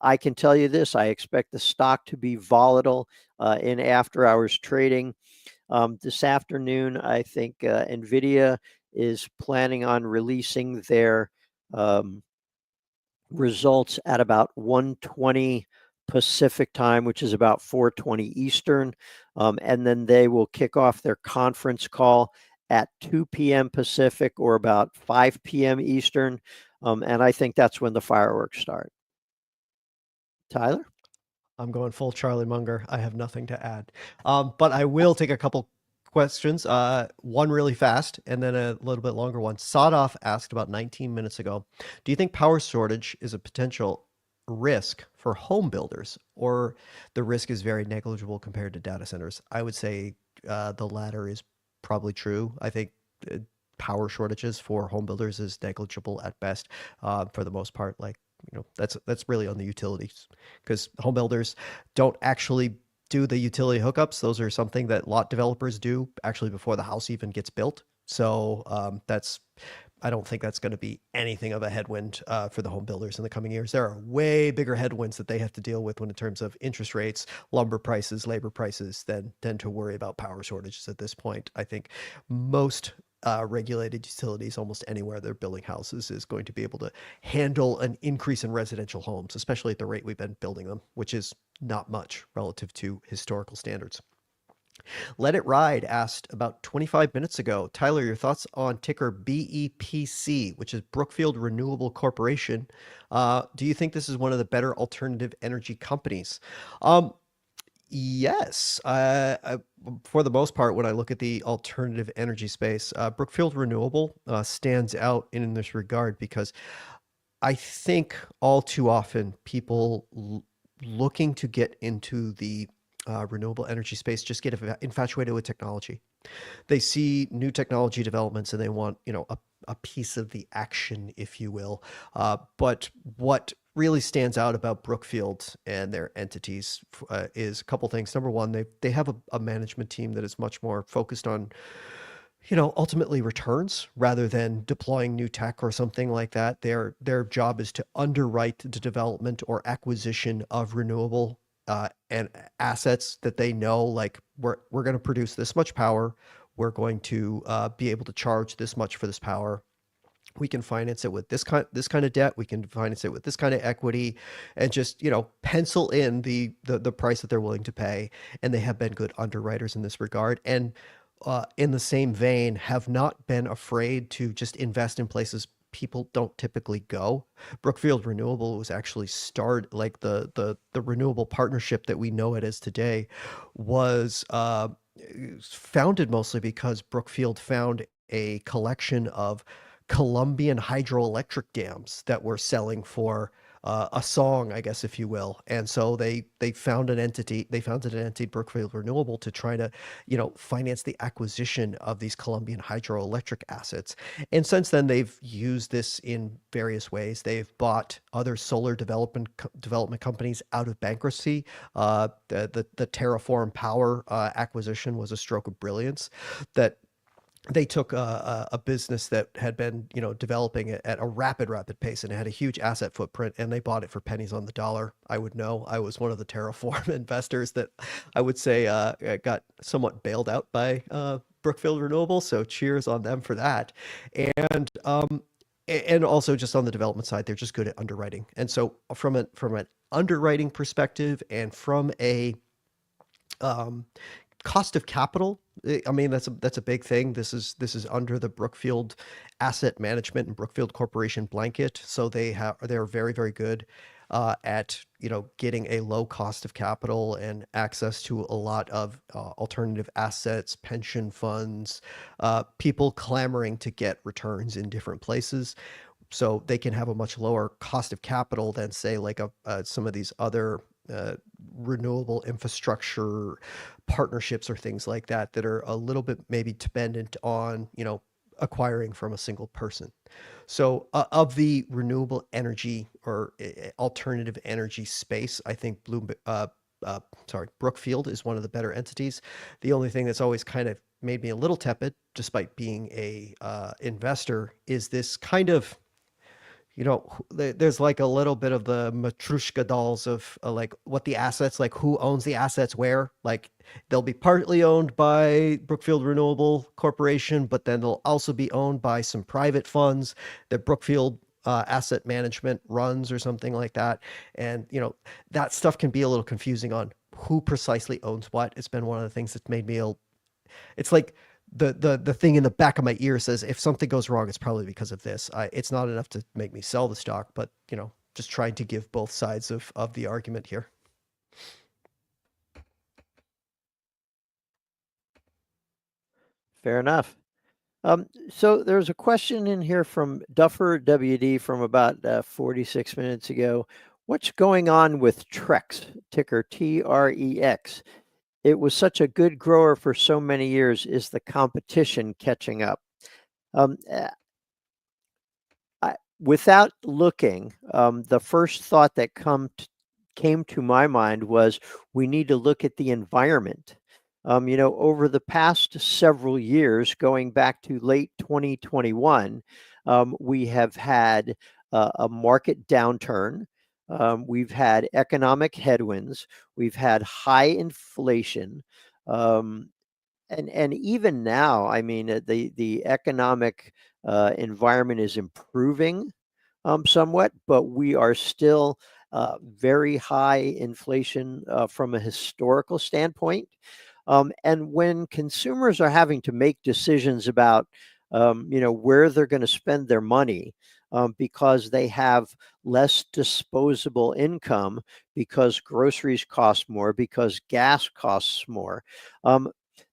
I can tell you this, I expect the stock to be volatile in after hours trading. This afternoon, I think Nvidia is planning on releasing their results at about 1:20 Pacific time, which is about 4:20 Eastern. And then they will kick off their conference call at 2 p.m. Pacific or about 5 p.m. Eastern. And I think that's when the fireworks start. Tyler? I'm going full Charlie Munger. I have nothing to add. But I will take a couple questions. One really fast and then a little bit longer one. Sadoff asked about 19 minutes ago, do you think power shortage is a potential risk for home builders, or the risk is very negligible compared to data centers? I would say the latter is probably true. I think power shortages for home builders is negligible at best, for the most part. Like, that's really on the utilities, because home builders don't actually do the utility hookups. Those are something that lot developers do actually before the house even gets built. So I don't think that's going to be anything of a headwind for the home builders in the coming years. There are way bigger headwinds that they have to deal with when in terms of interest rates, lumber prices, labor prices, than to worry about power shortages at this point. I think most regulated utilities, almost anywhere they're building houses, is going to be able to handle an increase in residential homes, especially at the rate we've been building them, which is not much relative to historical standards. Let It Ride asked about 25 minutes ago, Tyler, your thoughts on ticker BEPC, which is Brookfield Renewable Corporation. Do you think this is one of the better alternative energy companies? Yes. For the most part, when I look at the alternative energy space, Brookfield Renewable stands out in this regard, because I think all too often people looking to get into the renewable energy space just get infatuated with technology. They see new technology developments and they want, a piece of the action, if you will. But what really stands out about Brookfield and their entities is a couple things. Number one, they have a management team that is much more focused on, ultimately returns rather than deploying new tech or something like that. Their job is to underwrite the development or acquisition of renewable and assets that they know, like, we're going to produce this much power. We're going to be able to charge this much for this power. We can finance it with this kind of debt. We can finance it with this kind of equity, and just, pencil in the price that they're willing to pay. And they have been good underwriters in this regard. And in the same vein, have not been afraid to just invest in places people don't typically go. Brookfield Renewable was actually like the renewable partnership that we know it as today was founded mostly because Brookfield found a collection of Colombian hydroelectric dams that were selling for a song, I guess, if you will. And so they founded an entity, Brookfield Renewable, to try to, finance the acquisition of these Colombian hydroelectric assets. And since then, they've used this in various ways. They've bought other solar development companies out of bankruptcy. The Terraform Power acquisition was a stroke of brilliance. That they took a business that had been, developing at a rapid pace, and it had a huge asset footprint, and they bought it for pennies on the dollar. I would know. I was one of the Terraform investors that I would say got somewhat bailed out by Brookfield Renewable. So cheers on them for that. And also just on the development side, they're just good at underwriting. And so from an underwriting perspective and from a cost of capital, I mean, that's a big thing. This is under the Brookfield Asset Management and Brookfield Corporation blanket, so they're very, very good. at getting a low cost of capital and access to a lot of alternative assets, pension funds, people clamoring to get returns in different places. So they can have a much lower cost of capital than, say, like some of these other renewable infrastructure partnerships or things like that that are a little bit maybe dependent on acquiring from a single person. So of the renewable energy or alternative energy space, I think Brookfield is one of the better entities. The only thing that's always kind of made me a little tepid, despite being a investor, is this kind of there's like a little bit of the Matryoshka dolls of like what the assets, like who owns the assets where. Like they'll be partly owned by Brookfield Renewable Corporation, but then they'll also be owned by some private funds that Brookfield Asset Management runs or something like that. And, that stuff can be a little confusing on who precisely owns what. It's been one of the things that's made me it's like the thing in the back of my ear says if something goes wrong, it's probably because of this. It's not enough to make me sell the stock, but just trying to give both sides of the argument here. Fair enough. So there's a question in here from Duffer WD from about 46 minutes ago. What's going on with Trex, ticker TREX? It was such a good grower for so many years. Is the competition catching up? Without looking, the first thought that came to my mind was we need to look at the environment. Over the past several years, going back to late 2021, we have had a market downturn. We've had economic headwinds. We've had high inflation. And even now, I mean, the economic environment is improving somewhat, but we are still very high inflation from a historical standpoint. And when consumers are having to make decisions about, where they're going to spend their money, because they have less disposable income, because groceries cost more, because gas costs more,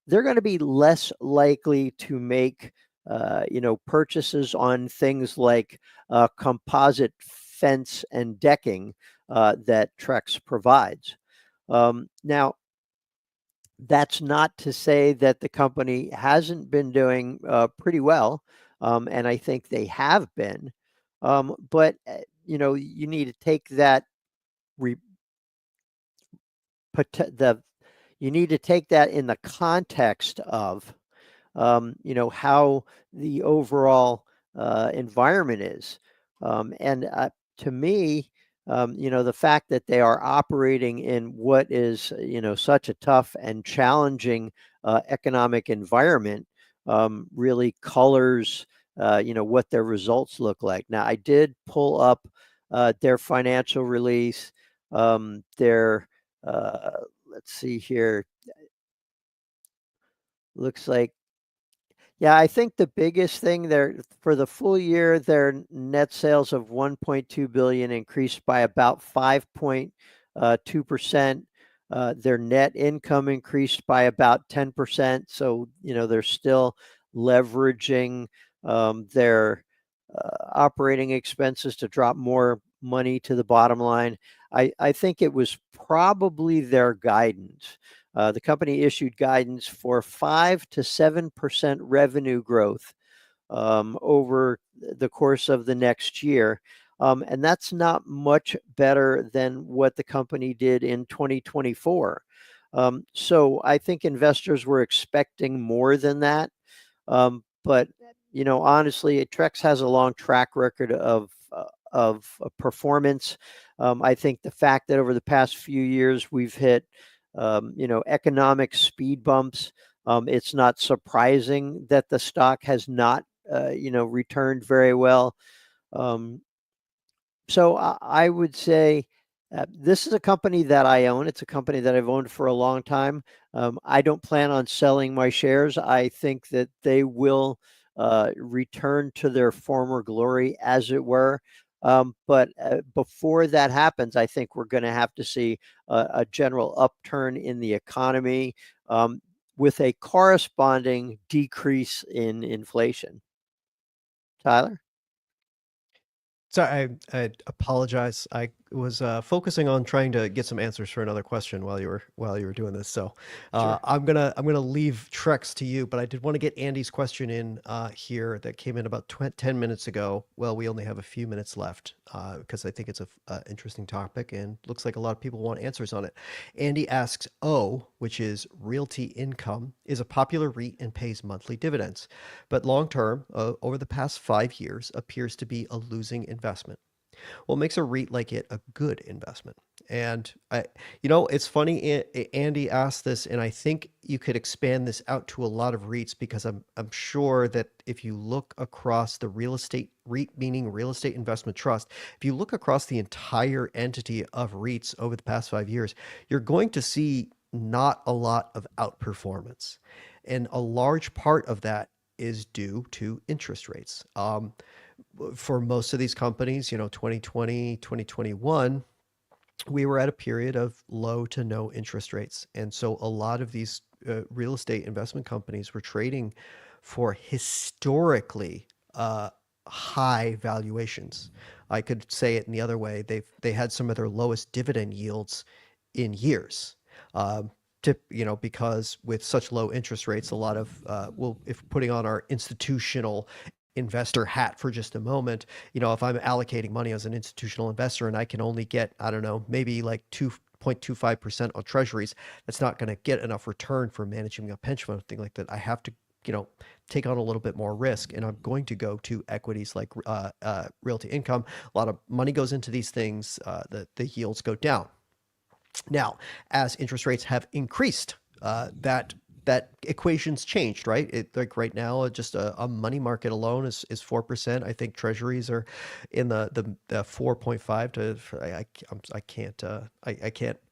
they're going to be less likely to make, purchases on things like composite fence and decking that Trex provides. Now, that's not to say that the company hasn't been doing pretty well, and I think they have been. But you need to take that you need to take that in the context of how the overall environment is. And to me, the fact that they are operating in what is, such a tough and challenging economic environment really colors, what their results look like. Now, I did pull up their financial release, let's see here. Looks like, yeah, I think the biggest thing there for the full year, their net sales of 1.2 billion increased by about 5.2%. Their net income increased by about 10%. So, they're still leveraging their operating expenses to drop more money to the bottom line. I think it was probably their guidance. The company issued guidance for 5 to 7% revenue growth over the course of the next year. And that's not much better than what the company did in 2024. So I think investors were expecting more than that. But, honestly, Trex has a long track record of performance. I think the fact that over the past few years we've hit economic speed bumps, it's not surprising that the stock has not returned very well. So I would say this is a company that I own. It's a company that I've owned for a long time. I don't plan on selling my shares. I think that they will return to their former glory, as it were. But before that happens, I think we're going to have to see a general upturn in the economy with a corresponding decrease in inflation. Tyler? Sorry, I apologize. I was focusing on trying to get some answers for another question while you were doing this. So Sure. I'm gonna leave Trex to you, but I did want to get Andy's question in here that came in about 10 minutes ago. Well, we only have a few minutes left because I think it's a interesting topic and looks like a lot of people want answers on it. Andy asks, which is Realty Income, is a popular REIT and pays monthly dividends, but long term, over the past 5 years, appears to be a losing investment. What makes a REIT like it a good investment? And it's funny. Andy asked this, and I think you could expand this out to a lot of REITs because I'm sure that if you look across the real estate REIT, meaning real estate investment trust, if you look across the entire entity of REITs over the past 5 years, you're going to see not a lot of outperformance, and a large part of that is due to interest rates. For most of these companies, 2020, 2021, we were at a period of low to no interest rates. And so a lot of these real estate investment companies were trading for historically high valuations. I could say it in the other way. They had some of their lowest dividend yields in years. Because with such low interest rates, a lot of if putting on our institutional investor hat for just a moment, if I'm allocating money as an institutional investor and I can only get, I don't know, maybe like 2.25% on treasuries, that's not going to get enough return for managing a pension fund, thing like that. I have to, take on a little bit more risk, and I'm going to go to equities like Realty Income. A lot of money goes into these things. The yields go down. Now, as interest rates have increased, that equation's changed, right? Like right now, just a money market alone is 4%. I think treasuries are in the 4.5 to.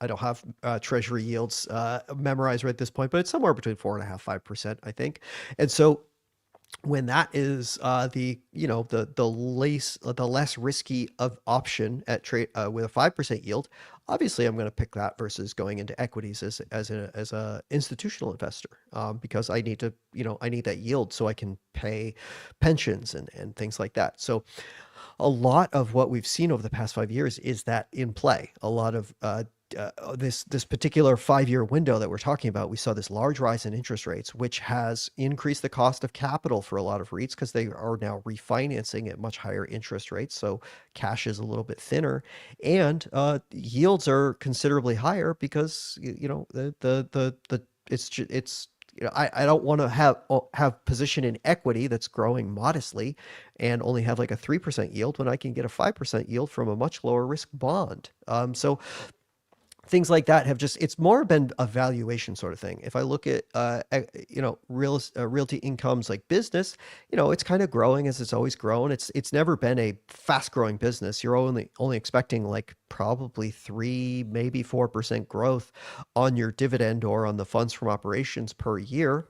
I don't have treasury yields memorized right at this point, but it's somewhere between 4.5-5%, I think. And so when that is the less risky of option at trade with a 5% yield, obviously I'm going to pick that versus going into equities as a institutional investor, because I need to I need that yield so I can pay pensions and things like that. So a lot of what we've seen over the past 5 years is that in play. A lot of this particular 5-year window that we're talking about, we saw this large rise in interest rates, which has increased the cost of capital for a lot of REITs because they are now refinancing at much higher interest rates. So cash is a little bit thinner, and yields are considerably higher because it's I don't want to have position in equity that's growing modestly and only have like a 3% yield when I can get a 5% yield from a much lower risk bond. So things like that have it's more been a valuation sort of thing. If I look at Realty Income's like business, it's kind of growing as it's always grown. It's never been a fast growing business. You're only expecting like probably 3, maybe 4% growth on your dividend or on the funds from operations per year.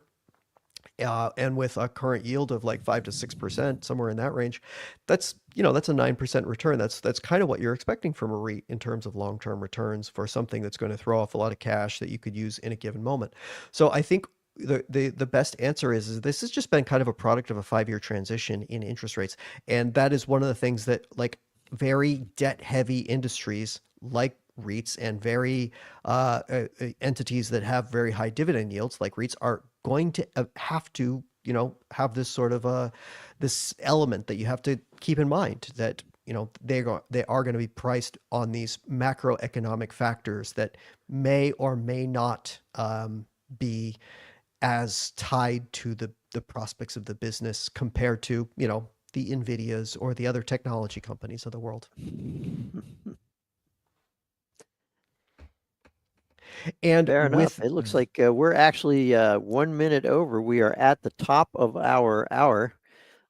And with a current yield of like 5 to 6%, somewhere in that range, that's a 9% return. That's kind of what you're expecting from a REIT in terms of long-term returns for something that's going to throw off a lot of cash that you could use in a given moment. So I think the best answer is this has just been kind of a product of a 5-year transition in interest rates, and that is one of the things that like very debt-heavy industries like REITs and very entities that have very high dividend yields like REITs are going to have to have this sort of this element that you have to keep in mind, that they are going to be priced on these macroeconomic factors that may or may not be as tied to the prospects of the business compared to the Nvidias or the other technology companies of the world. And Fair enough. with It looks like we're actually 1 minute over. We are at the top of our hour.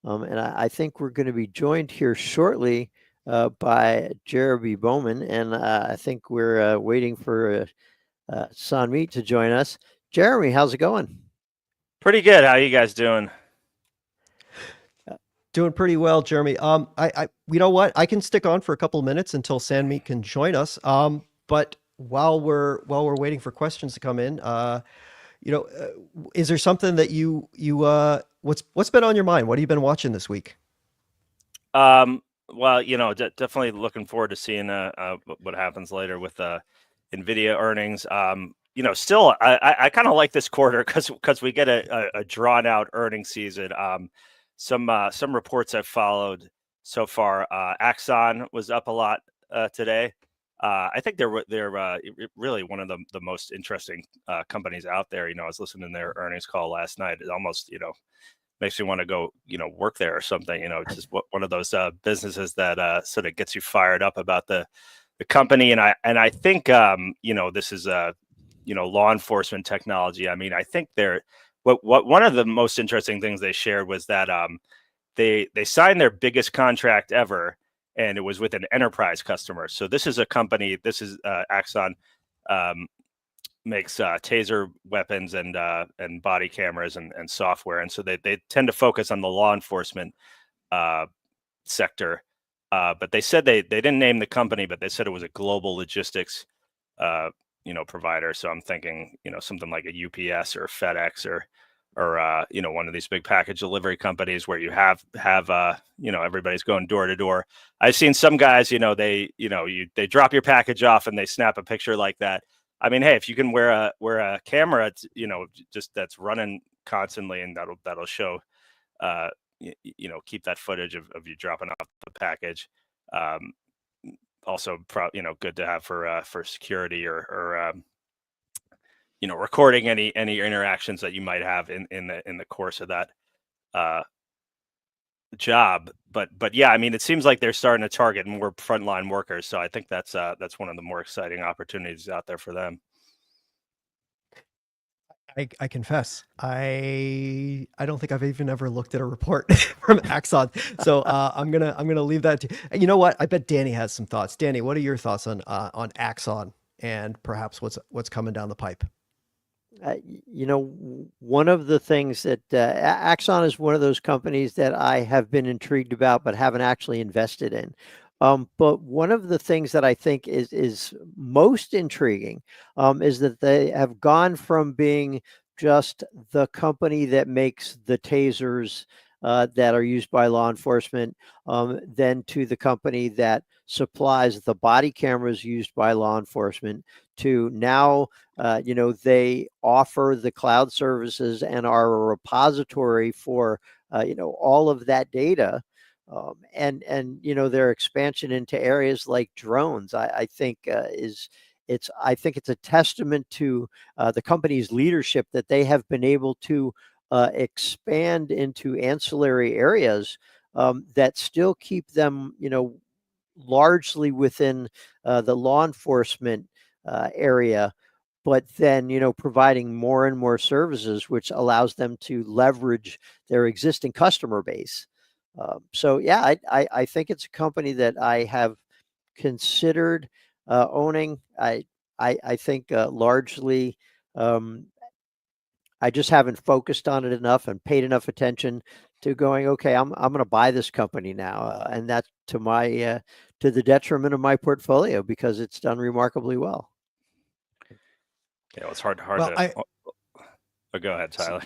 And I think we're going to be joined here shortly by Jeremy Bowman. And I think we're waiting for Sanmeet to join us. Jeremy, how's it going? Pretty good. How you guys doing? Doing pretty well, Jeremy. You know what? I can stick on for a couple of minutes until Sanmeet can join us. But while we're waiting for questions to come in, is there something that what's been on your mind? What have you been watching this week? Well, definitely looking forward to seeing what happens later with Nvidia earnings. Still, I kind of like this quarter because we get a drawn out earnings season. Some reports I've followed so far. Axon was up a lot today. I think they're really one of the most interesting companies out there. I was listening to their earnings call last night. It almost makes me want to go work there or something. It's just one of those businesses that sort of gets you fired up about the company. And I think this is law enforcement technology. I mean, I think what one of the most interesting things they shared was that they signed their biggest contract ever, and it was with an enterprise customer. So this is a company. This is Axon. Makes taser weapons and body cameras and software, and so they tend to focus on the law enforcement sector. But they said they didn't name the company, but they said it was a global logistics provider. So I'm thinking something like a UPS or FedEx or one of these big package delivery companies where you have everybody's going door to door. I've seen some guys they drop your package off and they snap a picture like that. I mean, hey, if you can wear a camera, just that's running constantly, and that'll show, keep that footage of you dropping off the package. Also, good to have for security or recording any interactions that you might have in the course of that job. But yeah, I mean, it seems like they're starting to target more frontline workers. So I think that's one of the more exciting opportunities out there for them. I confess, I don't think I've even ever looked at a report from Axon. So I'm gonna leave that to you. Know what? I bet Danny has some thoughts. Danny, what are your thoughts on Axon and perhaps what's coming down the pipe? One of the things that Axon is one of those companies that I have been intrigued about, but haven't actually invested in. But one of the things that I think is most intriguing is that they have gone from being just the company that makes the tasers that are used by law enforcement, then to the company that supplies the body cameras used by law enforcement, to now they offer the cloud services and are a repository for all of that data, and their expansion into areas like drones. I think it's a testament to the company's leadership that they have been able to expand into ancillary areas that still keep them largely within the law enforcement area, but then providing more and more services, which allows them to leverage their existing customer base. So yeah, I think it's a company that I have considered owning. I think largely I just haven't focused on it enough and paid enough attention to going, okay, I'm going to buy this company now, and that's to the detriment of my portfolio because it's done remarkably well. Yeah, it's hard Well, to. Go ahead, Tyler.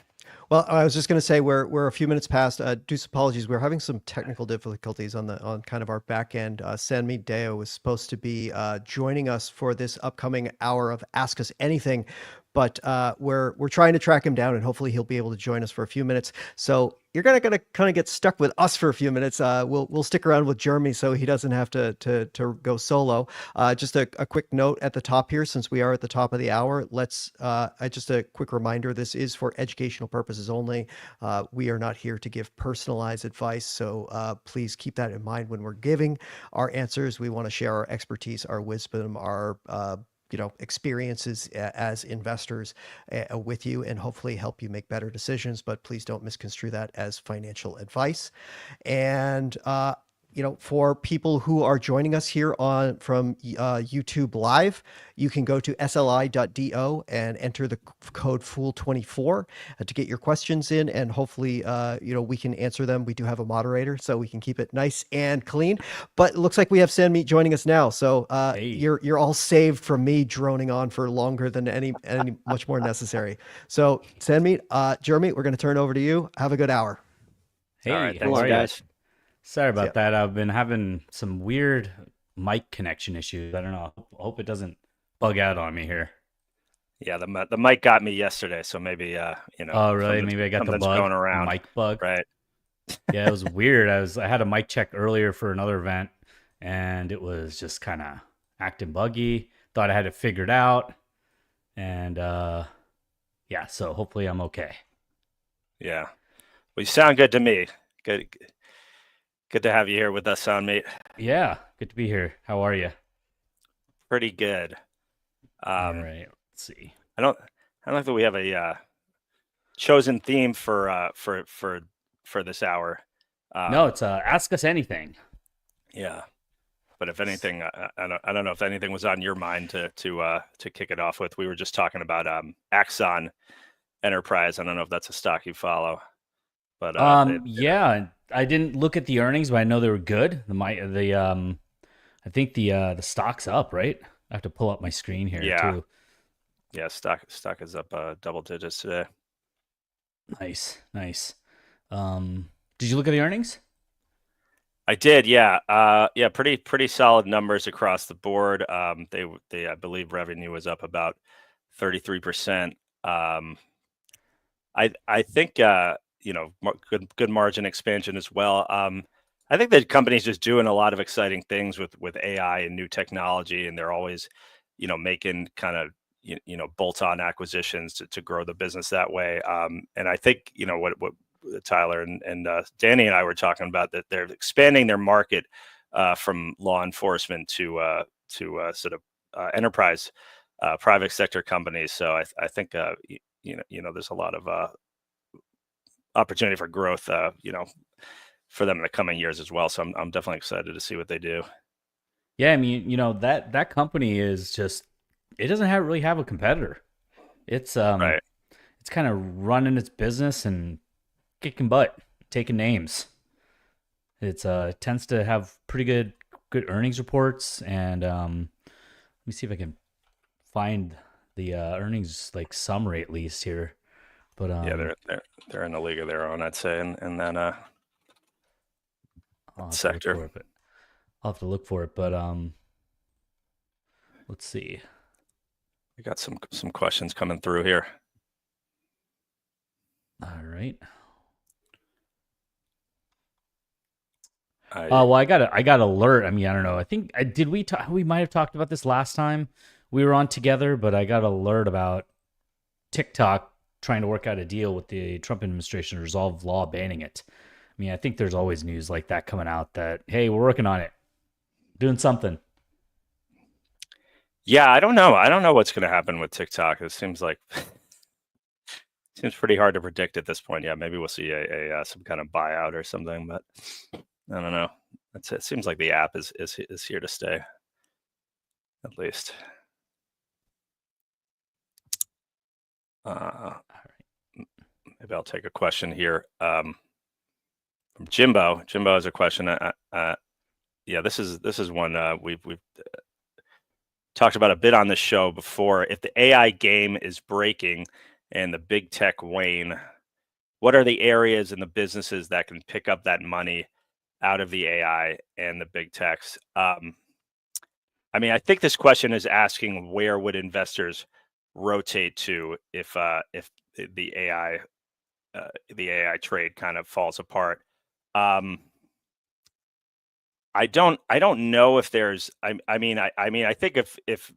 Well, I was just going to say we're a few minutes past. Deuce apologies. We're having some technical difficulties on kind of our back end. Sanmeet Deo was supposed to be joining us for this upcoming hour of Ask Us Anything, but we're trying to track him down, and hopefully he'll be able to join us for a few minutes. So you're gonna kind of get stuck with us for a few minutes. We'll stick around with Jeremy so he doesn't have to go solo. Just a quick note at the top here, since we are at the top of the hour. Let's just a quick reminder: this is for educational purposes only. We are not here to give personalized advice, so please keep that in mind when we're giving our answers. We want to share our expertise, our wisdom, our experiences as investors with you, and hopefully help you make better decisions. But please don't misconstrue that as financial advice. And for people who are joining us here from YouTube Live, you can go to sli.do and enter the code Fool24 to get your questions in, and hopefully, we can answer them. We do have a moderator, so we can keep it nice and clean. But it looks like we have Sanmeet joining us now, so Hey. you're all saved from me droning on for longer than any much more necessary. So Sanmeet, Jeremy, we're going to turn over to you. Have a good hour. Hey, All right, how thanks, are you? guys. Sorry Yeah. about that. I've been having some weird mic connection issues. I don't know. I hope it doesn't bug out on me here. Yeah, the mic got me yesterday, so maybe Oh, really? Maybe I got the something's bug, going the around. mic bug. Right. Yeah, it was weird. I had a mic check earlier for another event, and it was just kind of acting buggy. Thought I had it figured out, and yeah. So hopefully I'm okay. Yeah. Well, you sound good to me. Good to have you here with us, mate. Yeah, good to be here. How are you? Pretty good. All right. Let's see. I don't know that we have a chosen theme for this hour. No, it's ask us anything. Yeah. But if anything, I don't know if anything was on your mind to kick it off with. We were just talking about Axon Enterprise. I don't know if that's a stock you follow, but yeah, I didn't look at the earnings, but I know they were good. I think the stock's up, right? I have to pull up my screen here too. Yeah, stock is up double digits today. Nice. Did you look at the earnings? I did, yeah. Pretty solid numbers across the board. They I believe revenue was up about 33%. I think good margin expansion as well. I think the company's just doing a lot of exciting things with AI and new technology, and they're always making kind of bolt-on acquisitions to grow the business that way. And I think what Tyler and Danny and I were talking about, that they're expanding their market from law enforcement to sort of enterprise private sector companies. So I think there's a lot of opportunity for growth for them in the coming years as well. So I'm definitely excited to see what they do. Yeah, I mean, that company is just, it doesn't really have a competitor. It's Right. It's kind of running its business and kicking butt, taking names. It's tends to have pretty good earnings reports, and let me see if I can find the earnings summary at least here. But yeah, they're in a league of their own, I'd say, and then sector. I'll have to look for it, but let's see. We got some questions coming through here. All right. Well, I got alert. I mean, I don't know. I think we might have talked about this last time we were on together, but I got alert about TikTok trying to work out a deal with the Trump administration to resolve law banning it. I mean, I think there's always news like that coming out that, hey, we're working on it, doing something. Yeah, I don't know what's going to happen with TikTok. It seems pretty hard to predict at this point. Yeah, maybe we'll see a some kind of buyout or something, but I don't know. It seems like the app is here to stay, at least. All right. Maybe I'll take a question here from Jimbo. Jimbo has a question. Yeah, this is one we've talked about a bit on the show before. If the AI game is breaking and the big tech wane, what are the areas in the businesses that can pick up that money out of the AI and the big techs? I mean, I think this question is asking, where would investors rotate to if the AI trade kind of falls apart? I don't know if there's. I mean, I think if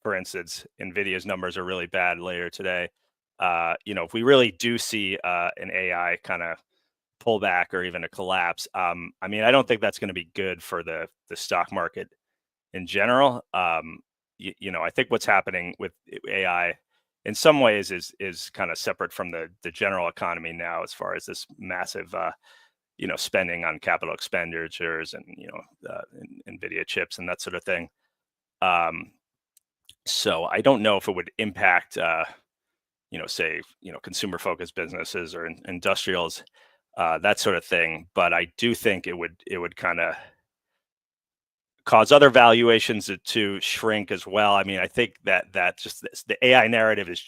for instance, Nvidia's numbers are really bad later today. If we really do see an AI kind of pullback or even a collapse, I mean, I don't think that's going to be good for the stock market in general. I think what's happening with AI in some ways is kind of separate from the general economy now, as far as this massive spending on capital expenditures and Nvidia chips and that sort of thing. So I don't know if it would impact say consumer focused businesses or industrials, that sort of thing. But I do think it would kind of cause other valuations to shrink as well. I mean, I think that just the AI narrative is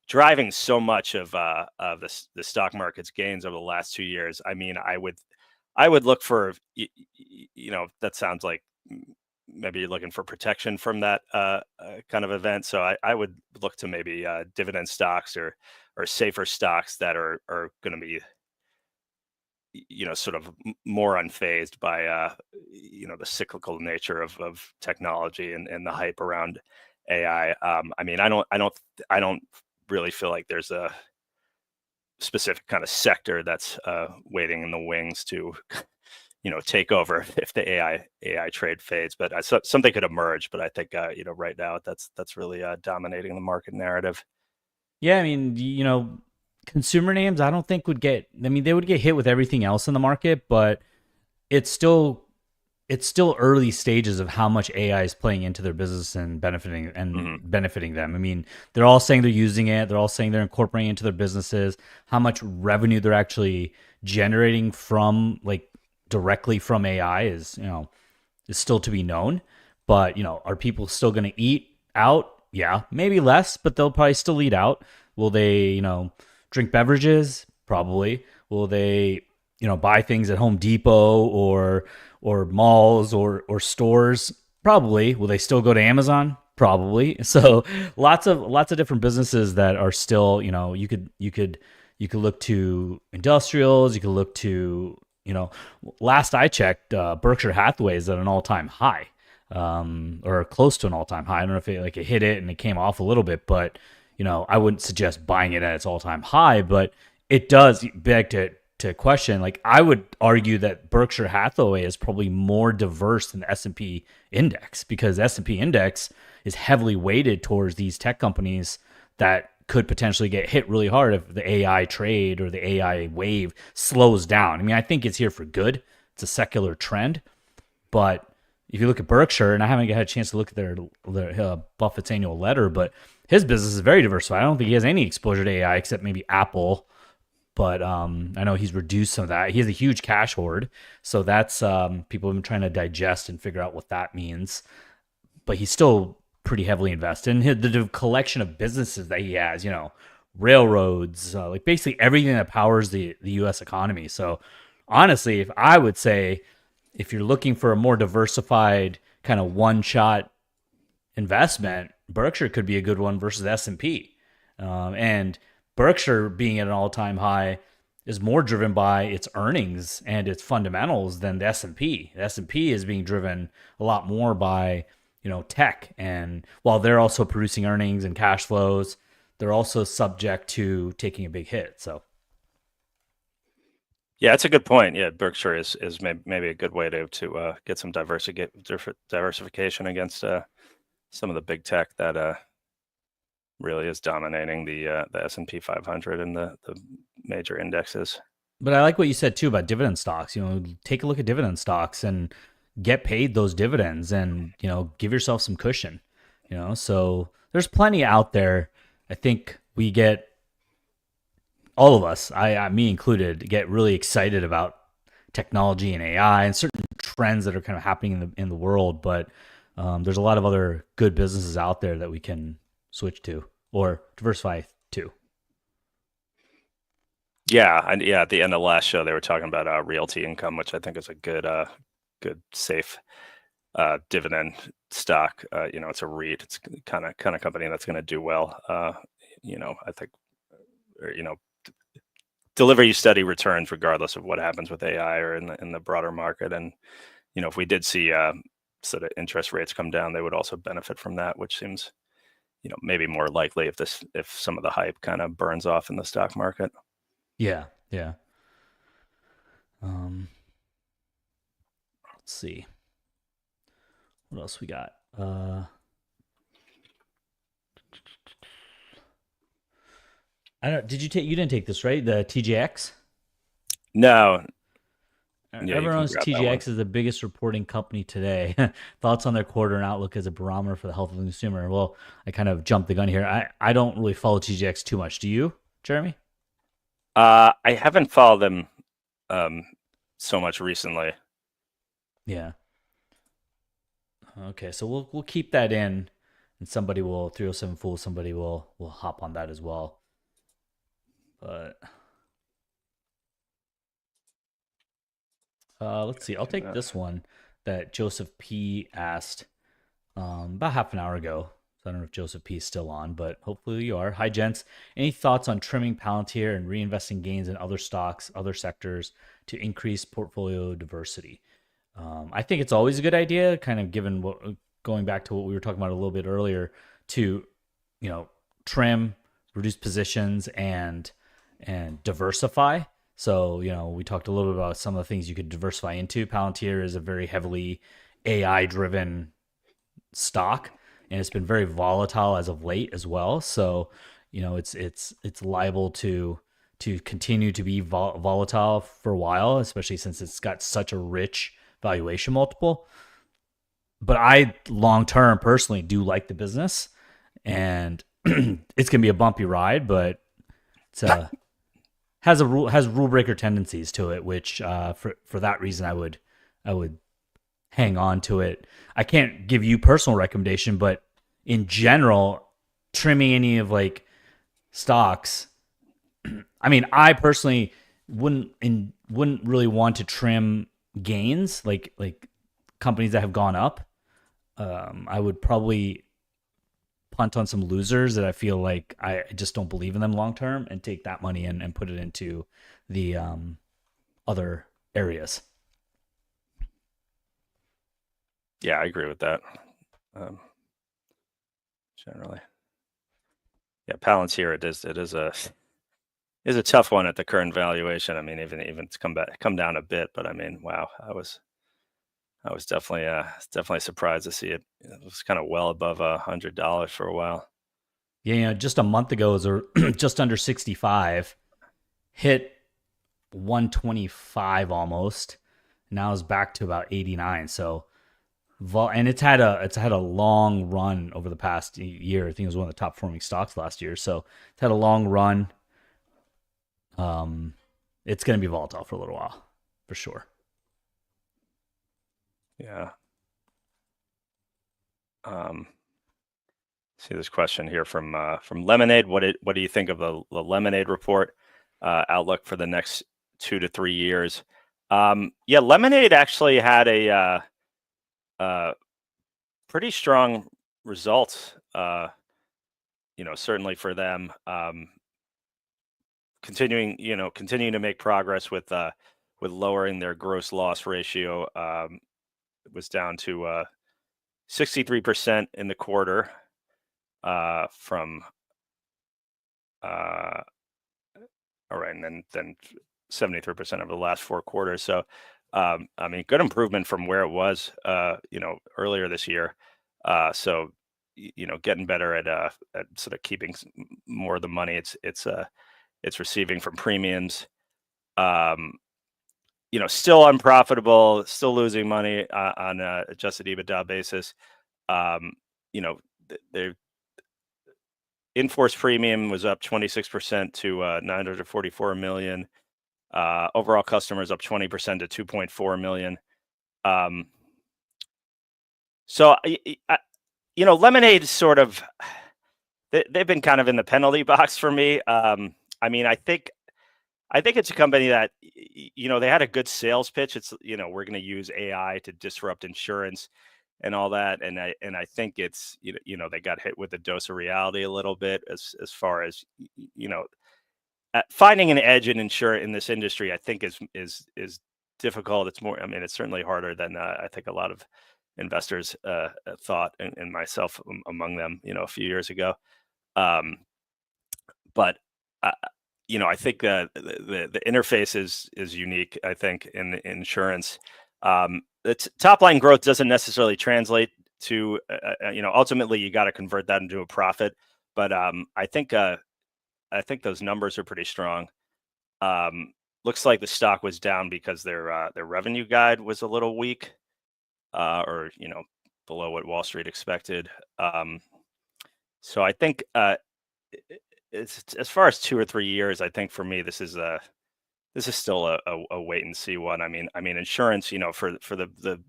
driving so much of the stock market's gains over the last 2 years. I mean, I would look for that sounds like maybe you're looking for protection from that kind of event. So I would look to maybe dividend stocks or safer stocks that are going to be sort of more unfazed by the cyclical nature of technology and the hype around AI. I mean, I don't really feel like there's a specific kind of sector that's waiting in the wings to take over if the AI trade fades. But something could emerge. But I think right now that's really dominating the market narrative. Yeah, I mean, consumer names I don't think would get. I mean, they would get hit with everything else in the market, but it's still early stages of how much AI is playing into their business and benefiting them. I mean, they're all saying they're using it. They're all saying they're incorporating it into their businesses. How much revenue they're actually generating from directly from AI is still to be known. But are people still going to eat out? Yeah, maybe less, but they'll probably still eat out. Will they drink beverages? Probably. Will they buy things at Home Depot or malls or stores? Probably. Will they still go to Amazon? Probably. So lots of different businesses that are still, you could look to industrials, you could look to, last I checked, Berkshire Hathaway is at an all-time high, or close to an all-time high. I don't know if it hit it and it came off a little bit, but I wouldn't suggest buying it at its all-time high, but it does beg to question. I would argue that Berkshire Hathaway is probably more diverse than the S&P index, because the S&P index is heavily weighted towards these tech companies that could potentially get hit really hard if the AI trade or the AI wave slows down. I mean, I think it's here for good. It's a secular trend. But if you look at Berkshire, and I haven't had a chance to look at their Buffett's annual letter, but his business is very diversified. I don't think he has any exposure to AI except maybe Apple. But I know he's reduced some of that. He has a huge cash hoard. So that's people have been trying to digest and figure out what that means. But he's still pretty heavily invested in the collection of businesses that he has, railroads, basically everything that powers the U.S. economy. So honestly, if I would say, if you're looking for a more diversified kind of one-shot investment, Berkshire could be a good one versus S&P. And Berkshire being at an all-time high is more driven by its earnings and its fundamentals than the S&P. The S&P is being driven a lot more by tech, and while they're also producing earnings and cash flows, they're also subject to taking a big hit. So yeah, that's a good point. Yeah, Berkshire is maybe a good way to get some diversification against some of the big tech that really is dominating the S&P 500 and the major indexes. But I like what you said too about dividend stocks. Take a look at dividend stocks and get paid those dividends, and give yourself some cushion. So there's plenty out there. I think we get, all of us, me included, get really excited about technology and AI and certain trends that are kind of happening in the world. But there's a lot of other good businesses out there that we can switch to or diversify to. Yeah, and at the end of last show, they were talking about Realty Income, which I think is a good safe dividend stock. It's a REIT. It's kind of company that's going to do well. I think, deliver you steady returns regardless of what happens with AI or in the broader market. And if we did see sort of interest rates come down, they would also benefit from that, which seems maybe more likely if some of the hype kind of burns off in the stock market. Yeah. Let's see. What else we got? I don't. You didn't take this, right? The TJX? No, Yeah, you Everyone can knows grab that one. TJX is the biggest reporting company today. Thoughts on their quarter and outlook as a barometer for the health of the consumer? Well, I kind of jumped the gun here. I don't really follow TJX too much. Do you, Jeremy? I haven't followed them so much recently. Yeah. Okay, so we'll keep that in, and somebody will 307 Fool. Somebody will hop on that as well. But let's see. I'll take this one that Joseph P asked about half an hour ago. So I don't know if Joseph P is still on, but hopefully you are. Hi, gents. Any thoughts on trimming Palantir and reinvesting gains in other stocks, other sectors to increase portfolio diversity? I think it's always a good idea, kind of given what, going back to what we were talking about a little bit earlier, to trim, reduce positions, and diversify. So we talked a little bit about some of the things you could diversify into. Palantir is a very heavily AI driven stock, and it's been very volatile as of late as well. So it's liable to continue to be volatile for a while, especially since it's got such a rich valuation multiple. But I long term personally do like the business, and it's gonna be a bumpy ride, but it's has rule breaker tendencies to it, which for that reason I would hang on to it. I can't give you personal recommendation, but in general, trimming any of like stocks, I mean, I personally wouldn't really want to trim gains like companies that have gone up. I would probably punt on some losers that I feel like I just don't believe in them long term, and take that money and put it into the other areas. Yeah, I agree with that. Generally, yeah, Palantir is a tough one at the current valuation. I mean, even it's come down a bit, but I mean, wow, I was definitely surprised to see it. It was kind of well above $100 for a while. Yeah, just a month ago, it was just under 65, hit 125 almost. Now it's back to about 89. So, and it's had a long run over the past year. I think it was one of the top performing stocks last year. So it's had a long run. It's going to be volatile for a little while, for sure. Yeah. See this question here from Lemonade. What do you think of the Lemonade report outlook for the next 2 to 3 years? Yeah, Lemonade actually had a pretty strong results. Certainly for them, continuing to make progress with lowering their gross loss ratio. It was down to 63% in the quarter from all right, and then 73% over the last 4 quarters. So I mean, good improvement from where it was earlier this year. So getting better at sort of keeping more of the money it's receiving from premiums. Still unprofitable, still losing money on a adjusted EBITDA basis. Their in-force premium was up 26% to $944 million. Overall customers up 20% to 2.4 million. So Lemonade is sort of, they've been kind of in the penalty box for me. I mean, I think it's a company that, they had a good sales pitch. It's, we're going to use AI to disrupt insurance and all that. And I think it's, they got hit with a dose of reality a little bit as far as, finding an edge in this industry, I think is difficult. It's more, I mean, it's certainly harder than I think a lot of investors thought, and myself among them, a few years ago. But I think the interface is unique. I think in insurance, the top line growth doesn't necessarily translate to ultimately you got to convert that into a profit. But I think those numbers are pretty strong. looks like the stock was down because their revenue guide was a little weak, or below what Wall Street expected. So I think it's as far as 2 or 3 years. I think for me this is still a wait and see one. I mean insurance, for the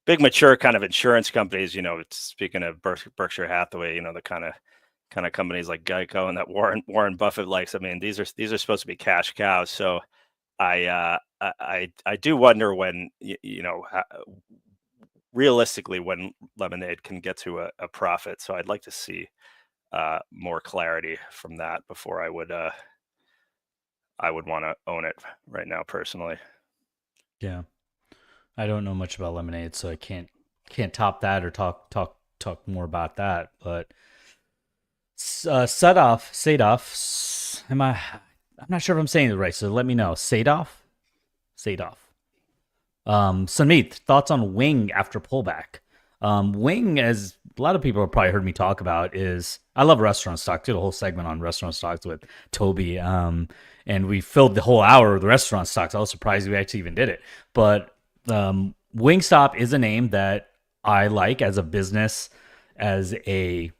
big mature kind of insurance companies, speaking of Berkshire Hathaway, the kind of companies like Geico and that Warren Buffett likes. I mean, these are supposed to be cash cows. So I do wonder when realistically when Lemonade can get to a profit. So I'd like to see more clarity from that before I would want to own it right now personally. Yeah. I don't know much about Lemonade, so I can't top that or talk more about that. But Sadaf, I'm not sure if I'm saying it right, so let me know. Sadaf. Samit, thoughts on Wing after pullback? Wing, as a lot of people have probably heard me talk about, is I love restaurant stocks. Did a whole segment on restaurant stocks with Toby, and we filled the whole hour with restaurant stocks. I was surprised we actually even did it, but Wingstop is a name that I like as a business, as a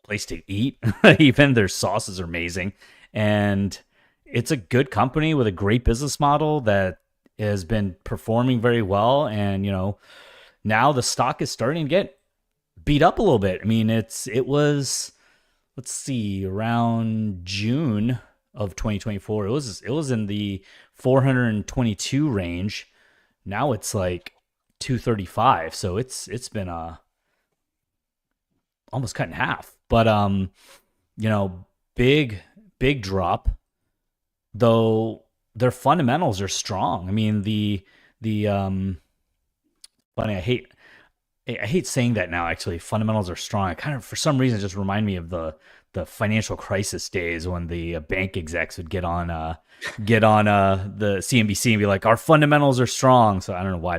place to eat. Even their sauces are amazing, and it's a good company with a great business model that has been performing very well. And now the stock is starting to get beat up a little bit. I mean, it was, let's see, around June of 2024. It was in the 422 range. Now it's like 235. So it's been almost cut in half. But big drop. Though their fundamentals are strong. I mean, funny, I hate saying that now, actually. Fundamentals are strong. I kind of, for some reason, just remind me of the financial crisis days when the bank execs would get on the CNBC and be like, our fundamentals are strong. So I don't know why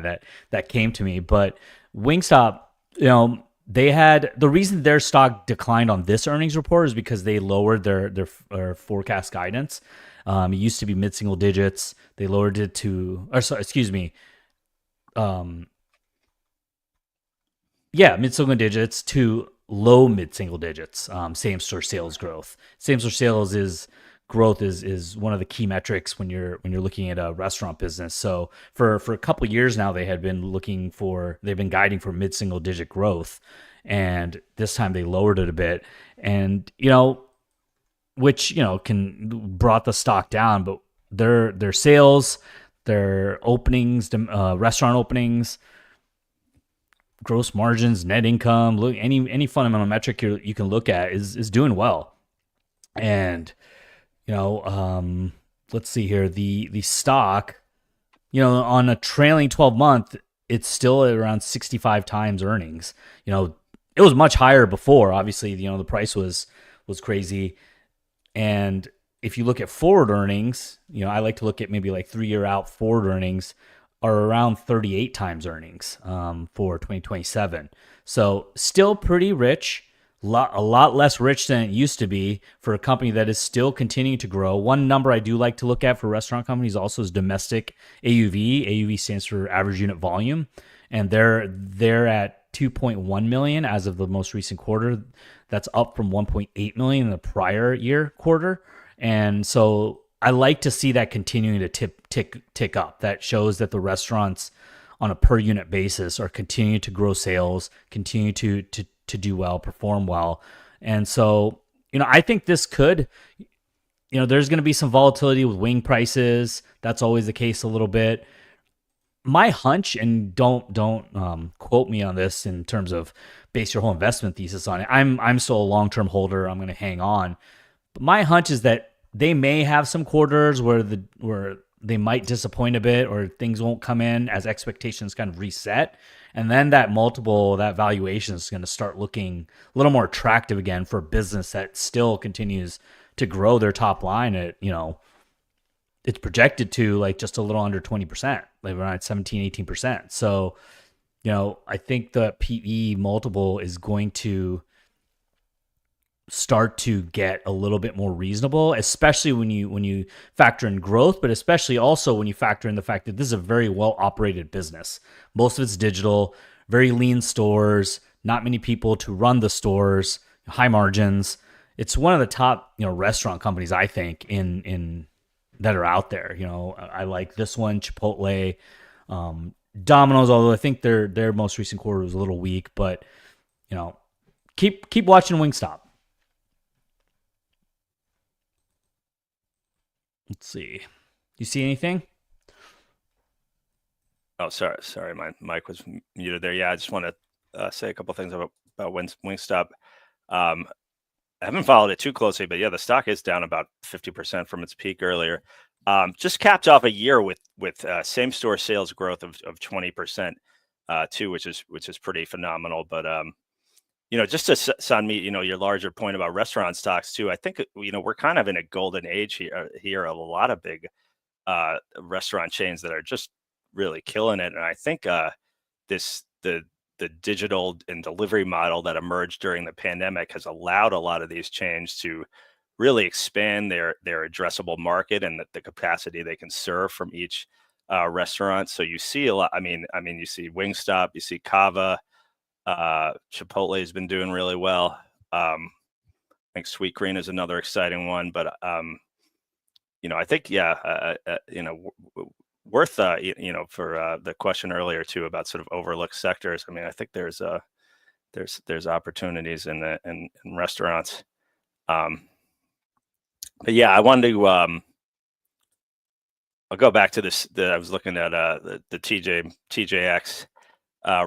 that came to me. But Wingstop, they had, the reason their stock declined on this earnings report is because they lowered their forecast guidance. It used to be mid-single digits. They lowered it to, mid-single digits to low mid-single digits. Same-store sales growth. Same-store sales growth is one of the key metrics when you're looking at a restaurant business. So for a couple of years now, they've been guiding for mid-single digit growth, and this time they lowered it a bit, and which brought the stock down. But their sales, their openings, restaurant openings, gross margins, net income, look, any fundamental metric you can look at is doing well. And let's see here, the stock, on a trailing 12-month, it's still at around 65 times earnings. It was much higher before. Obviously, the price was crazy. And if you look at forward earnings, I like to look at maybe like 3-year out forward earnings are around 38 times earnings for 2027. So still pretty rich, a lot less rich than it used to be for a company that is still continuing to grow. One number I do like to look at for restaurant companies also is domestic AUV. AUV stands for average unit volume, and they're at 2.1 million as of the most recent quarter. That's up from 1.8 million in the prior year quarter. And so I like to see that continuing to tick up. That shows that the restaurants on a per unit basis are continuing to grow sales, continue to do well, perform well. And so, I think this could, there's going to be some volatility with wing prices. That's always the case a little bit. My hunch, and don't quote me on this in terms of base your whole investment thesis on it. I'm still a long-term holder. I'm going to hang on. But my hunch is that they may have some quarters where they might disappoint a bit, or things won't come in as expectations kind of reset. And then that multiple, that valuation is going to start looking a little more attractive again for a business that still continues to grow their top line at, it's projected to like just a little under 20%, like around 17, 18%. So, I think the PE multiple is going to start to get a little bit more reasonable, especially when you factor in growth, but especially also when you factor in the fact that this is a very well operated business. Most of it's digital, very lean stores, not many people to run the stores, high margins. It's one of the top, restaurant companies, I think, in that are out there. I like this one, Chipotle, Domino's, although I think their most recent quarter was a little weak, but keep watching Wingstop. Let's see. You see anything? Oh, sorry, my mic was muted there. Yeah, I just want to say a couple things about Wingstop. I haven't followed it too closely, but yeah, the stock is down about 50% from its peak earlier. Just capped off a year with same store sales growth of 20% too, which is pretty phenomenal. But just to Sanmeet, your larger point about restaurant stocks too, I think we're kind of in a golden age here of a lot of big restaurant chains that are just really killing it. And I think the digital and delivery model that emerged during the pandemic has allowed a lot of these chains to really expand their addressable market and the capacity they can serve from each restaurant. So you see a lot. I mean, you see Wingstop, you see Cava, Chipotle has been doing really well. I think Sweet Green is another exciting one, but I think worth for the question earlier too about sort of overlooked sectors. I mean, I think there's opportunities in restaurants. But yeah, I wanted to I'll go back to this. I was looking at the TJX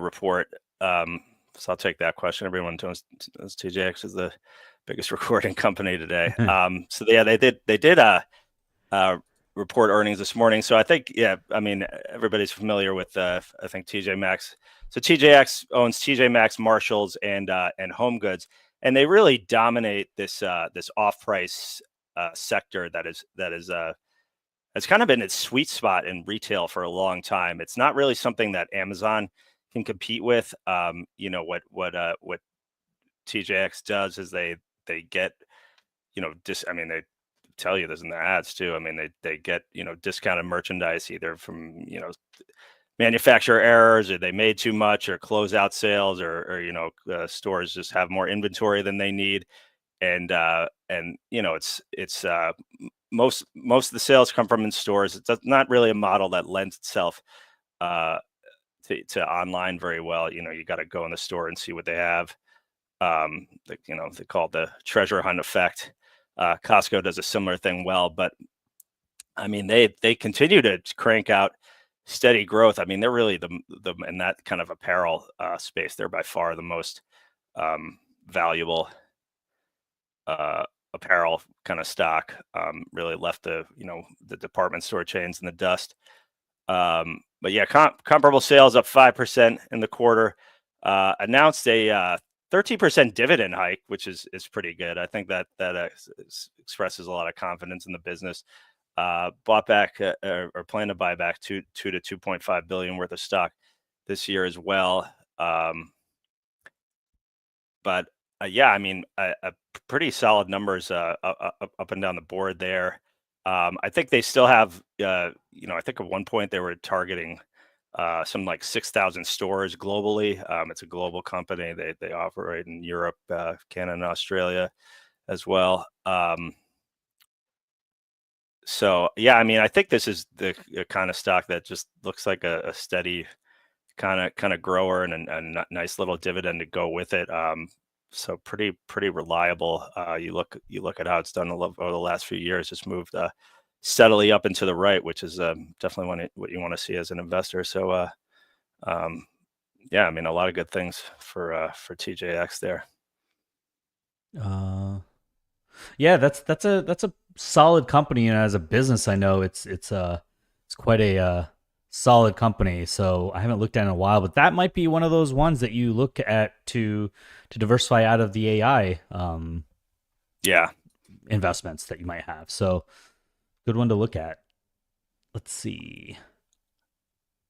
report. So I'll take that question. Everyone knows TJX is the biggest recording company today. So yeah, they did report earnings this morning. So I think, everybody's familiar with I think TJ Maxx. So TJX owns TJ Maxx, Marshalls, and Home Goods, and they really dominate this off-price sector that has kind of been its sweet spot in retail for a long time. It's not really something that Amazon can compete with. What TJX does is they get they tell you this in the ads too. I mean, they get discounted merchandise either from manufacturer errors, or they made too much, or closeout sales, or stores just have more inventory than they need, and it's most of the sales come from in stores. It's not really a model that lends itself to online very well. You got to go in the store and see what they have. They call it the treasure hunt effect. Costco does a similar thing well, but I mean, they continue to crank out steady growth. I mean, they're really the in that kind of apparel space. They're by far the most valuable apparel kind of stock. Really left the department store chains in the dust. But yeah, comparable sales up 5% in the quarter. Announced a 13% dividend hike, which is pretty good. I think that expresses a lot of confidence in the business. Bought back or plan to buy back $2 to $2.5 billion worth of stock this year as well. But yeah, I mean, a pretty solid numbers up and down the board there. I think they still have, I think at one point they were targeting some like 6,000 stores globally. It's a global company. They operate in Europe, Canada, and Australia as well. So yeah, I mean, I think this is the kind of stock that just looks like a steady kind of grower and a nice little dividend to go with it. So pretty reliable. You look at how it's done over the last few years. It's moved steadily up and to the right, which is definitely what you want to see as an investor. So yeah, I mean, a lot of good things for TJX there. Yeah, that's a solid company, and as a business, I know it's quite a solid company. So I haven't looked at it in a while, but that might be one of those ones that you look at to diversify out of the AI investments that you might have. So good one to look at. Let's see.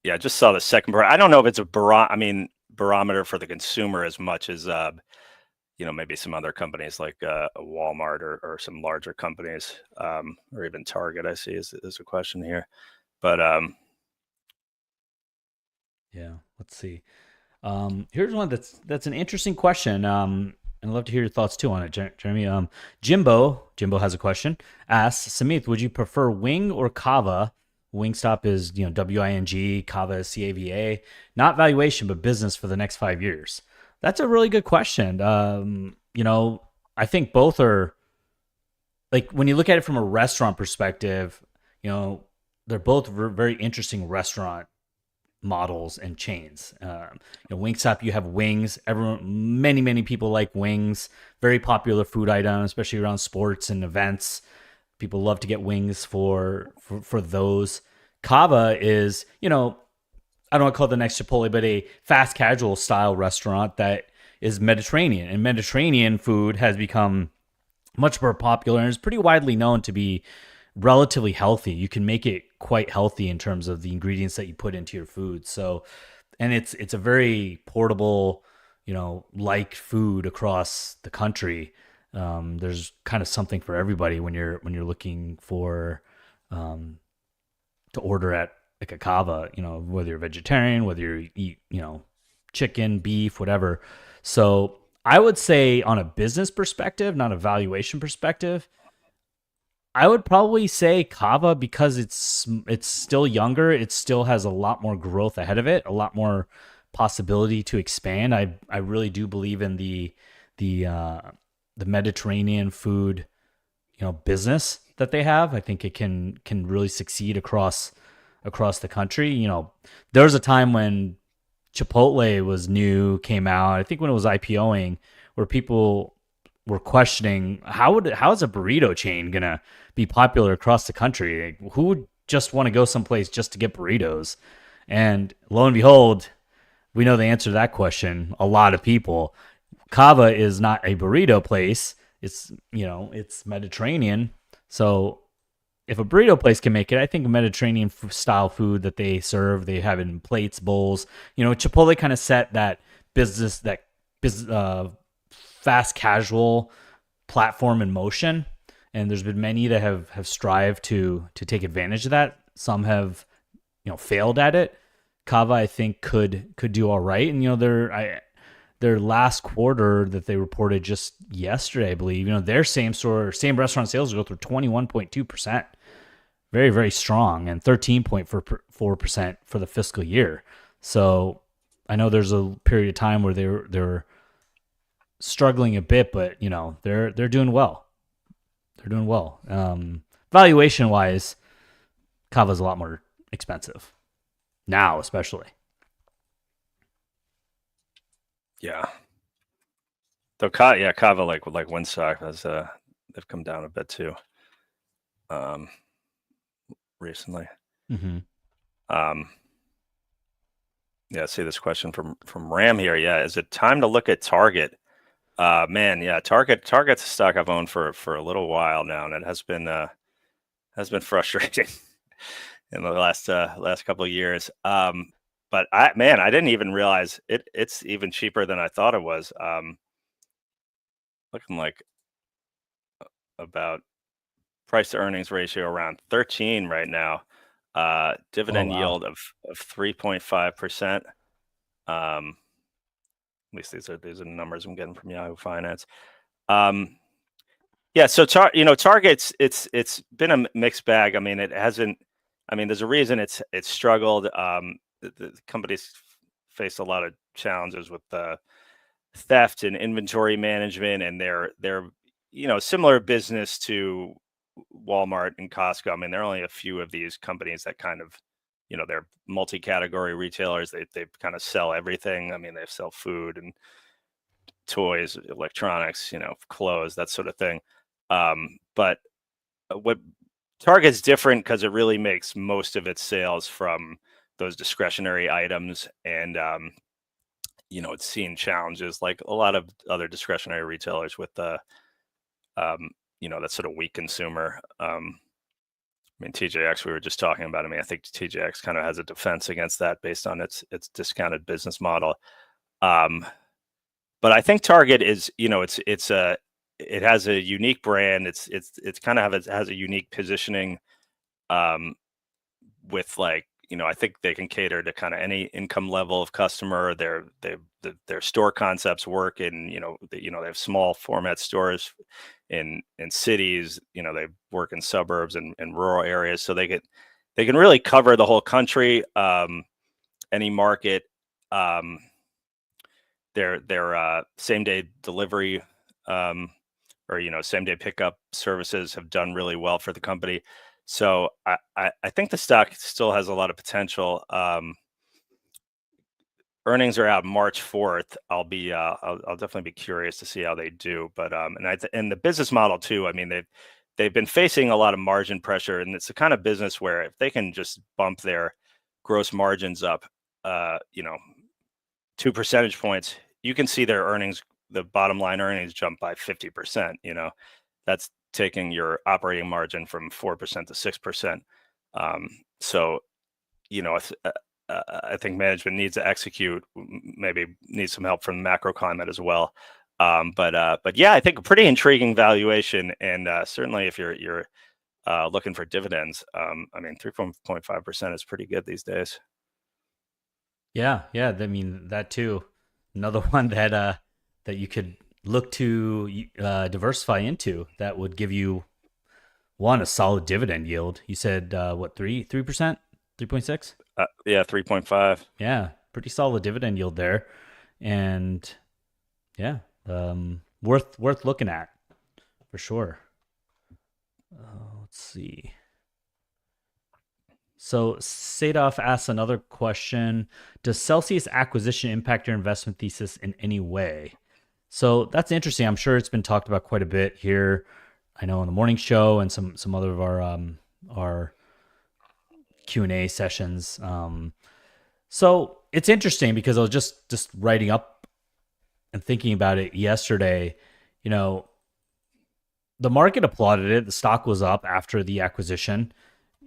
Yeah, I just saw the second part. I don't know if it's a barometer for the consumer as much as maybe some other companies like a Walmart or some larger companies, or even Target, I see is a question here. But Yeah, let's see. Here's one that's an interesting question. And I'd love to hear your thoughts too on it, Jeremy. Jimbo has a question. Asks, Samith, would you prefer Wing or Cava? Wingstop is WING, Cava is CAVA. Not valuation, but business for the next 5 years. That's a really good question. I think both are, like, when you look at it from a restaurant perspective, they're both very interesting restaurant models and chains. Wingstop, you have wings. Many people like wings. Very popular food item, especially around sports and events. People love to get wings for those. Cava is, I don't want to call it the next Chipotle, but a fast casual style restaurant that is Mediterranean. And Mediterranean food has become much more popular and is pretty widely known to be relatively healthy. You can make it quite healthy in terms of the ingredients that you put into your food. So, and it's a very portable, like food across the country. There's kind of something for everybody when you're looking for to order at like a Cava, whether you're vegetarian, whether you eat, chicken, beef, whatever. So I would say on a business perspective, not a valuation perspective, I would probably say Cava because it's still younger. It still has a lot more growth ahead of it, a lot more possibility to expand. I really do believe in the Mediterranean food, business that they have. I think it can really succeed across the country. There was a time when Chipotle was new, came out. I think when it was IPOing, where people were questioning how is a burrito chain gonna be popular across the country? Like, who would just want to go someplace just to get burritos? And lo and behold, we know the answer to that question. A lot of people. Cava is not a burrito place. It's it's Mediterranean. So if a burrito place can make it, I think Mediterranean style food that they serve, they have it in plates, bowls. Chipotle kind of set that business fast casual platform in motion, and there's been many that have strived to take advantage of that. Some have failed at it. Cava, I think, could do all right, and their last quarter that they reported just yesterday, I believe, their same restaurant sales go through 21.2%, very, very strong, and 13.4% for the fiscal year. So I know there's a period of time where they're struggling a bit, but they're doing well. They're doing well. Valuation wise, Cava's a lot more expensive now, especially. yeah, though Cava like Wingstop has they've come down a bit too, recently. Mm-hmm. Yeah, I see this question from Ram here. Yeah, is it time to look at Target? Man, yeah, Target's a stock I've owned for a little while now, and it has been frustrating in the last couple of years. But I didn't even realize it's even cheaper than I thought it was. Looking like about price to earnings ratio around 13 right now. Dividend yield of 3.5%. At least these are the numbers I'm getting from Yahoo Finance. Yeah, so Target's it's been a mixed bag. I mean, it hasn't. I mean, there's a reason it's struggled. The company's faced a lot of challenges with theft and inventory management, and they're similar business to Walmart and Costco. I mean, there are only a few of these companies that kind of, they're multi-category retailers. They kind of sell everything. I mean, they sell food and toys, electronics, clothes, that sort of thing. But what Target's different because it really makes most of its sales from those discretionary items, and it's seen challenges like a lot of other discretionary retailers with the that sort of weak consumer. I mean, TJX, we were just talking about. I mean, I think TJX kind of has a defense against that based on its discounted business model. But but I think Target is, it has a unique brand. It's kind of has a unique positioning, with like, I think they can cater to kind of any income level of customer. Their store concepts work in, they have small format stores in cities. They work in suburbs and rural areas, so they can really cover the whole country, any market. Their same day delivery, or same day pickup services have done really well for the company. So I think the stock still has a lot of potential. Earnings are out March 4th. I'll definitely be curious to see how they do. But and the business model too. I mean, they've been facing a lot of margin pressure, and it's the kind of business where if they can just bump their gross margins up, 2 percentage points, you can see their earnings, the bottom line earnings, jump by 50%. That's taking your operating margin from 4% to 6%. So, I think management needs to execute, maybe needs some help from the macro climate as well. But yeah, I think a pretty intriguing valuation. And certainly if you're looking for dividends, 3.5% is pretty good these days. Yeah. I mean, that too. Another one that you could look to diversify into that would give you a solid dividend yield. You said 3%, 3.6? Yeah, 3.5. Yeah, pretty solid dividend yield there, and yeah, worth looking at for sure. Let's see. So Sadov asks another question: does Celsius acquisition impact your investment thesis in any way? So that's interesting. I'm sure it's been talked about quite a bit here. I know on the morning show and some other of our Q&A sessions. So it's interesting because I was just writing up and thinking about it yesterday. The market applauded it. The stock was up after the acquisition.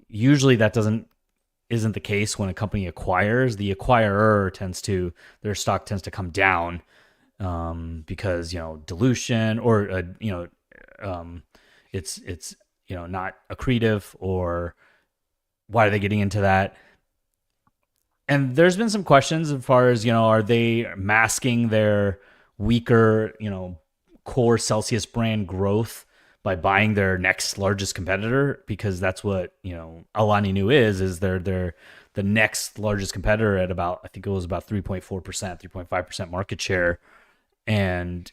Usually that isn't the case when a company acquires. The acquirer their stock tends to come down because dilution or it's not accretive, or why are they getting into that? And there's been some questions as far as are they masking their weaker core Celsius brand growth by buying their next largest competitor, because that's what Alani Nu is they're the next largest competitor at about, I think it was about 3.4%, 3.5% market share. And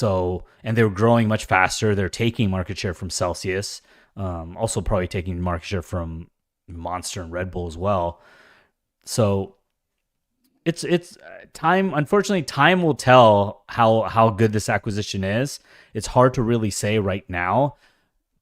they were growing much faster. They're taking market share from Celsius, also probably taking market share from Monster and Red Bull as well. So it's time. Unfortunately, time will tell how good this acquisition is. It's hard to really say right now,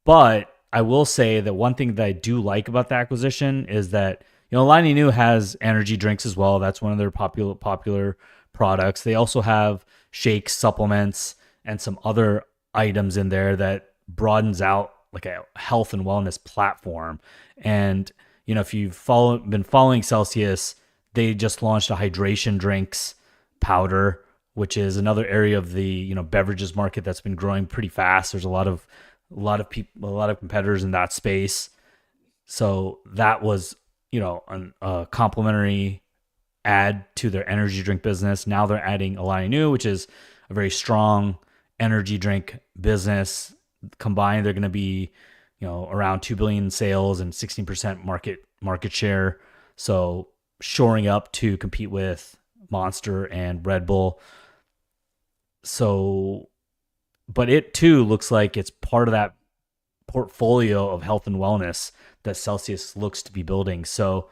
but I will say that one thing that I do like about the acquisition is that Alani Nu has energy drinks as well. That's one of their popular products. They also have shakes, supplements, and some other items in there that broadens out like a health and wellness platform. And if you've been following Celsius, they just launched a hydration drinks powder, which is another area of the beverages market that's been growing pretty fast. There's a lot of people, a lot of competitors in that space. So that was a complementary add to their energy drink business. Now they're adding Alani Nu, which is a very strong energy drink business. Combined, they're going to be around $2 billion in sales and 16% market share. So shoring up to compete with Monster and Red Bull. So, but it too looks like it's part of that portfolio of health and wellness that Celsius looks to be building. So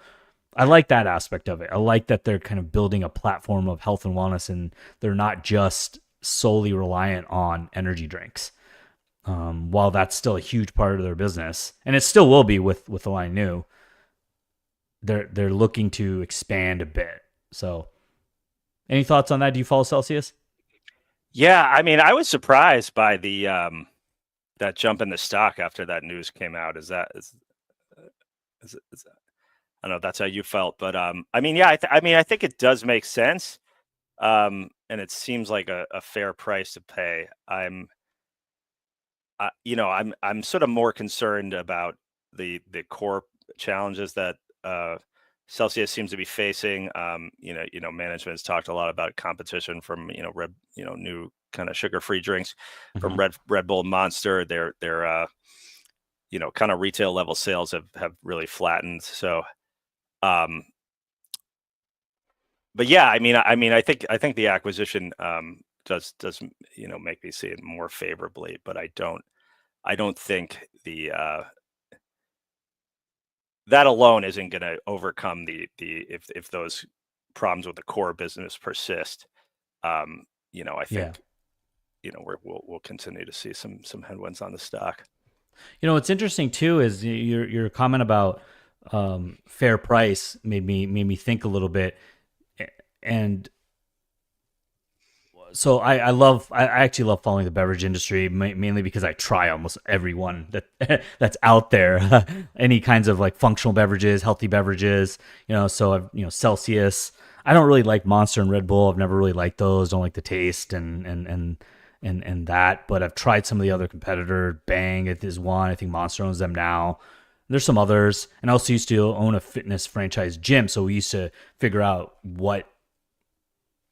I like that aspect of it. I like that they're kind of building a platform of health and wellness, and they're not just solely reliant on energy drinks. While that's still a huge part of their business, and it still will be with Alani Nu, they're looking to expand a bit. So, any thoughts on that? Do you follow Celsius? Yeah, I was surprised by the that jump in the stock after that news came out. Is that I don't know if that's how you felt, but I think it does make sense. and it seems like a fair price to pay. I'm sort of more concerned about the core challenges that Celsius seems to be facing. Management has talked a lot about competition from new kind of sugar-free drinks from Red Bull, Monster. Their kind of retail level sales have really flattened. So, but yeah, I think the acquisition does make me see it more favorably, but I don't think that alone isn't going to overcome if those problems with the core business persist. I think we'll continue to see some headwinds on the stock. What's interesting too is your comment about fair price made me think a little bit, and so I actually love following the beverage industry, mainly because I try almost every one that's out there. Any kinds of like functional beverages, healthy beverages, so I've, Celsius. I don't really like Monster and Red Bull. I've never really liked those. Don't like the taste and that, but I've tried some of the other competitor. Bang is one. I think Monster owns them now. There's some others, and I also used to own a fitness franchise gym, so we used to figure out what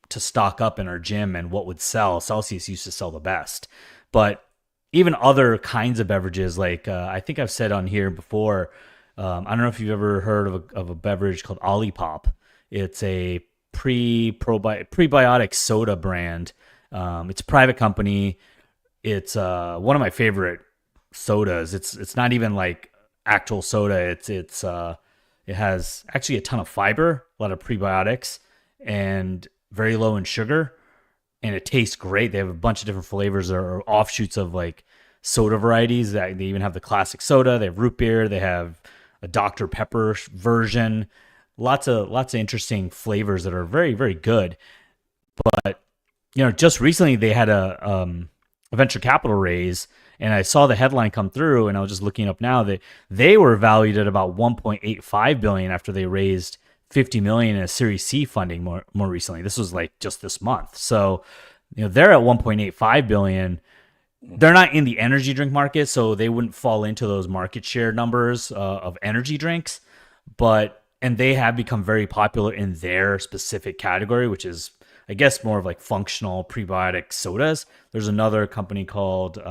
to stock up in our gym and what would sell. Celsius used to sell the best, but even other kinds of beverages, like I think I've said on here before, I don't know if you've ever heard of a beverage called Olipop. It's a prebiotic soda brand. It's a private company. It's one of my favorite sodas. It's not even like actual soda. It has actually a ton of fiber, a lot of prebiotics, and very low in sugar, and it tastes great. They have a bunch of different flavors or offshoots of like soda varieties. That they even have the classic soda. They have root beer. They have a Dr. Pepper version. Lots of interesting flavors that are very, very good. But just recently they had a venture capital raise, and I saw the headline come through, and I was just looking up now that they were valued at about 1.85 billion after they raised 50 million in a Series C funding more recently. This was like just this month. So, they're at 1.85 billion. They're not in the energy drink market, so they wouldn't fall into those market share numbers of energy drinks. And they have become very popular in their specific category, which is, I guess, more of like functional prebiotic sodas. There's another company called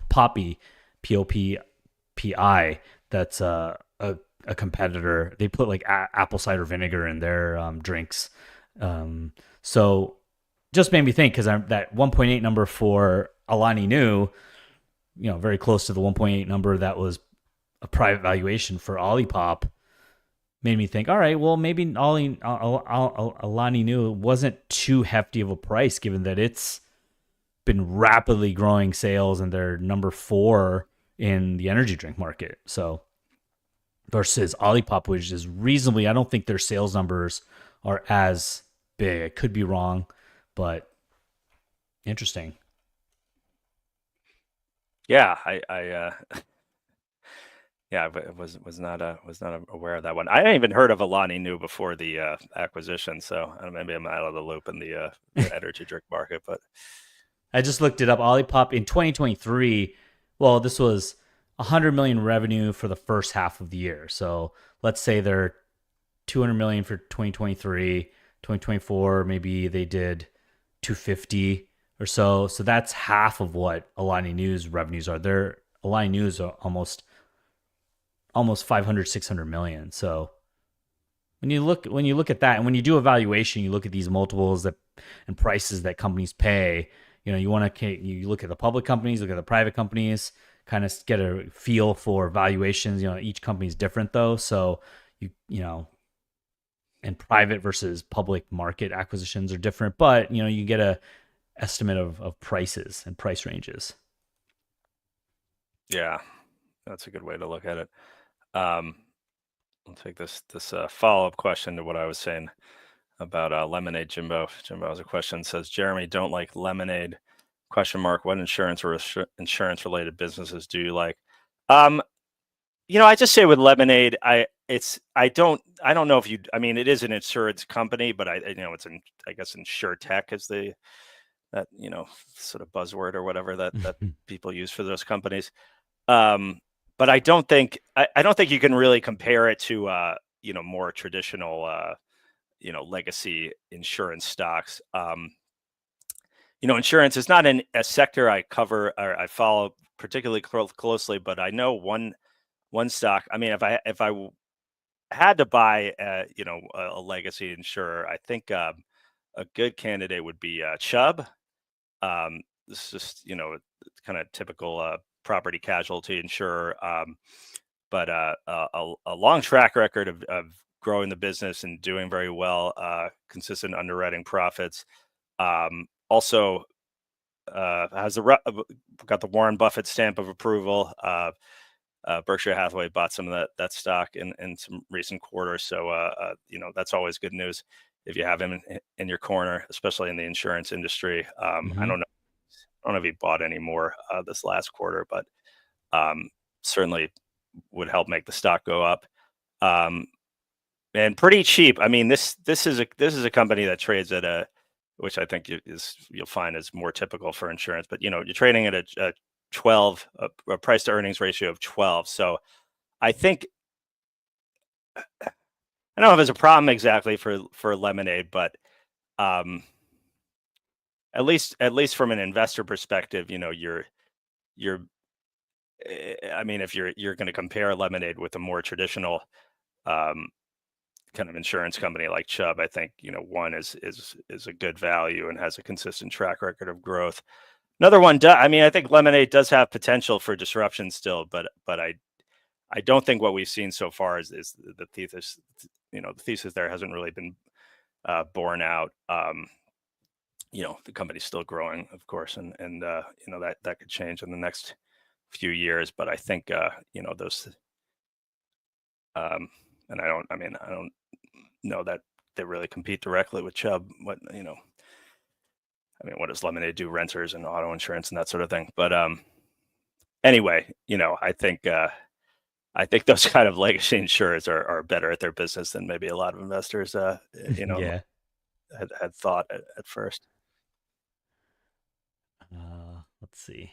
Poppy, Poppi, that's a competitor. They put like apple cider vinegar in their drinks. So just made me think, because that 1.8 number for Alani Nu, very close to the 1.8 number that was a private valuation for Olipop, made me think, all right, well, maybe Alani Nu wasn't too hefty of a price, given that it's been rapidly growing sales and they're number 4 in the energy drink market. So versus Olipop, which is reasonably, I don't think their sales numbers are as big. I could be wrong, but interesting. Yeah, I was not aware of that one. I hadn't even heard of Alani Nu before the acquisition, so maybe I'm out of the loop in the energy drink market. But I just looked it up. Olipop in 2023. Well, this was 100 million revenue for the first half of the year. So let's say they're 200 million for 2023, 2024. Maybe they did 250 or so. So that's half of what Alani Nu's revenues are. Their Alani Nu's are almost 500, 600 million. So when you look at that, and when you do a valuation, you look at these multiples and prices that companies pay. You look at the public companies, look at the private companies, kind of get a feel for valuations. Each company is different though. So and private versus public market acquisitions are different, but you get a estimate of prices and price ranges. Yeah, that's a good way to look at it. I'll take this follow-up question to what I was saying about lemonade. Jimbo has a question. Says, Jeremy, don't like lemonade? ? What insurance or insurance related businesses do you like? I just say with lemonade, I don't know if you. I mean, it is an insurance company, but it's I guess insure tech is that sort of buzzword or whatever that people use for those companies. But I don't think you can really compare it to more traditional legacy insurance stocks. Insurance is not a sector I cover or I follow particularly closely, but I know one stock. I mean, if I had to buy a legacy insurer, I think a good candidate would be Chubb. This is just kind of typical property casualty insurer, but a long track record of growing the business and doing very well, consistent underwriting profits. Also has got the Warren Buffett stamp of approval. Berkshire Hathaway bought some of that stock in some recent quarters, so that's always good news if you have him in your corner, especially in the insurance industry. I don't know if he bought any more this last quarter, but certainly would help make the stock go up. And pretty cheap. I mean, this is a company that trades at which I think you'll find is more typical for insurance. But you're trading at a 12, a price to earnings ratio of 12. So I think I don't know if it's a problem exactly for Lemonade, but at least from an investor perspective, you're I mean, if you're going to compare Lemonade with a more traditional kind of insurance company like Chubb, I think one is a good value and has a consistent track record of growth. Another one, I mean, I think Lemonade does have potential for disruption still, but I don't think what we've seen so far is the thesis. The thesis there hasn't really been borne out. The company's still growing, of course, and that could change in the next few years. But I think those. And I don't know that they really compete directly with Chubb. What does Lemonade do? Renters and auto insurance and that sort of thing. But anyway, I think those kind of legacy insurers are better at their business than maybe a lot of investors Yeah. had thought at first. Let's see.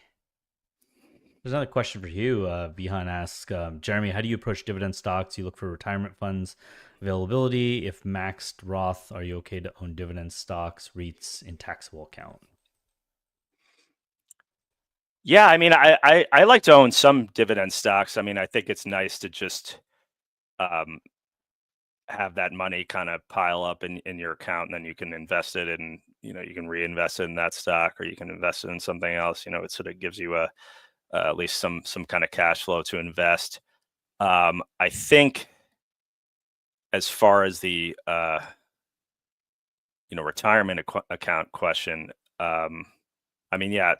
There's another question for you. Bihan asks, Jeremy, how do you approach dividend stocks? You look for retirement funds availability. If maxed Roth, are you okay to own dividend stocks, REITs in taxable account? Yeah, I mean, I like to own some dividend stocks. I mean, I think it's nice to just have that money kind of pile up in your account, and then you can invest it in, you can reinvest it in that stock, or you can invest it in something else. It sort of gives you at least some kind of cash flow to invest. I think as far as the retirement account question, I mean, yeah,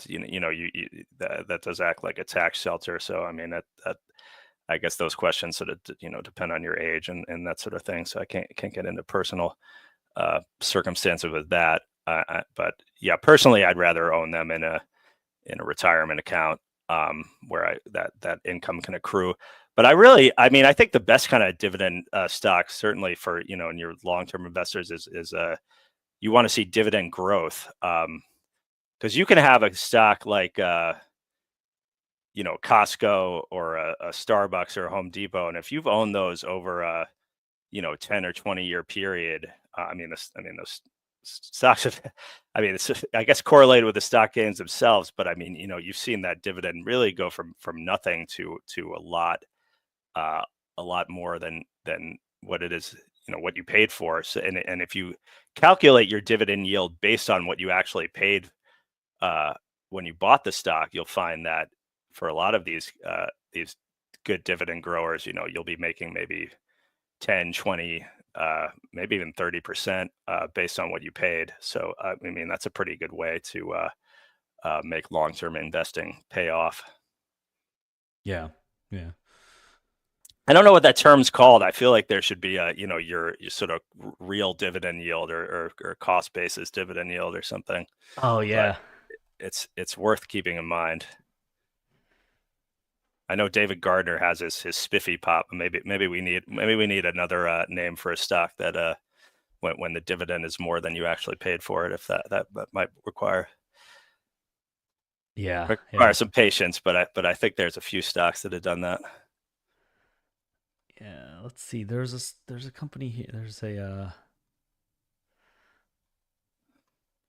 that does act like a tax shelter. So I mean, that I guess those questions sort of depend on your age and that sort of thing. So I can't get into personal circumstances with that. But yeah, personally, I'd rather own them in a retirement account where that income can accrue. But I think the best kind of dividend stocks, certainly for in your long-term investors, is you want to see dividend growth, because you can have a stock like Costco or a Starbucks or a Home Depot, and if you've owned those over a 10 or 20 year period, those stocks have, it's I guess correlated with the stock gains themselves, but you've seen that dividend really go from nothing to a lot more than what it is, what you paid for. So and if you calculate your dividend yield based on what you actually paid when you bought the stock, you'll find that for a lot of these good dividend growers, you'll be making maybe 10, 20, maybe even 30% based on what you paid. So that's a pretty good way to make long-term investing pay off. Yeah. I don't know what that term's called. I feel like there should be a your sort of real dividend yield or cost basis dividend yield or something. Oh yeah, but it's worth keeping in mind. I know David Gardner has his spiffy pop. Maybe we need another name for a stock that when the dividend is more than you actually paid for it, if that might require some patience. But I think there's a few stocks that have done that. Yeah, let's see. There's a company here. There's a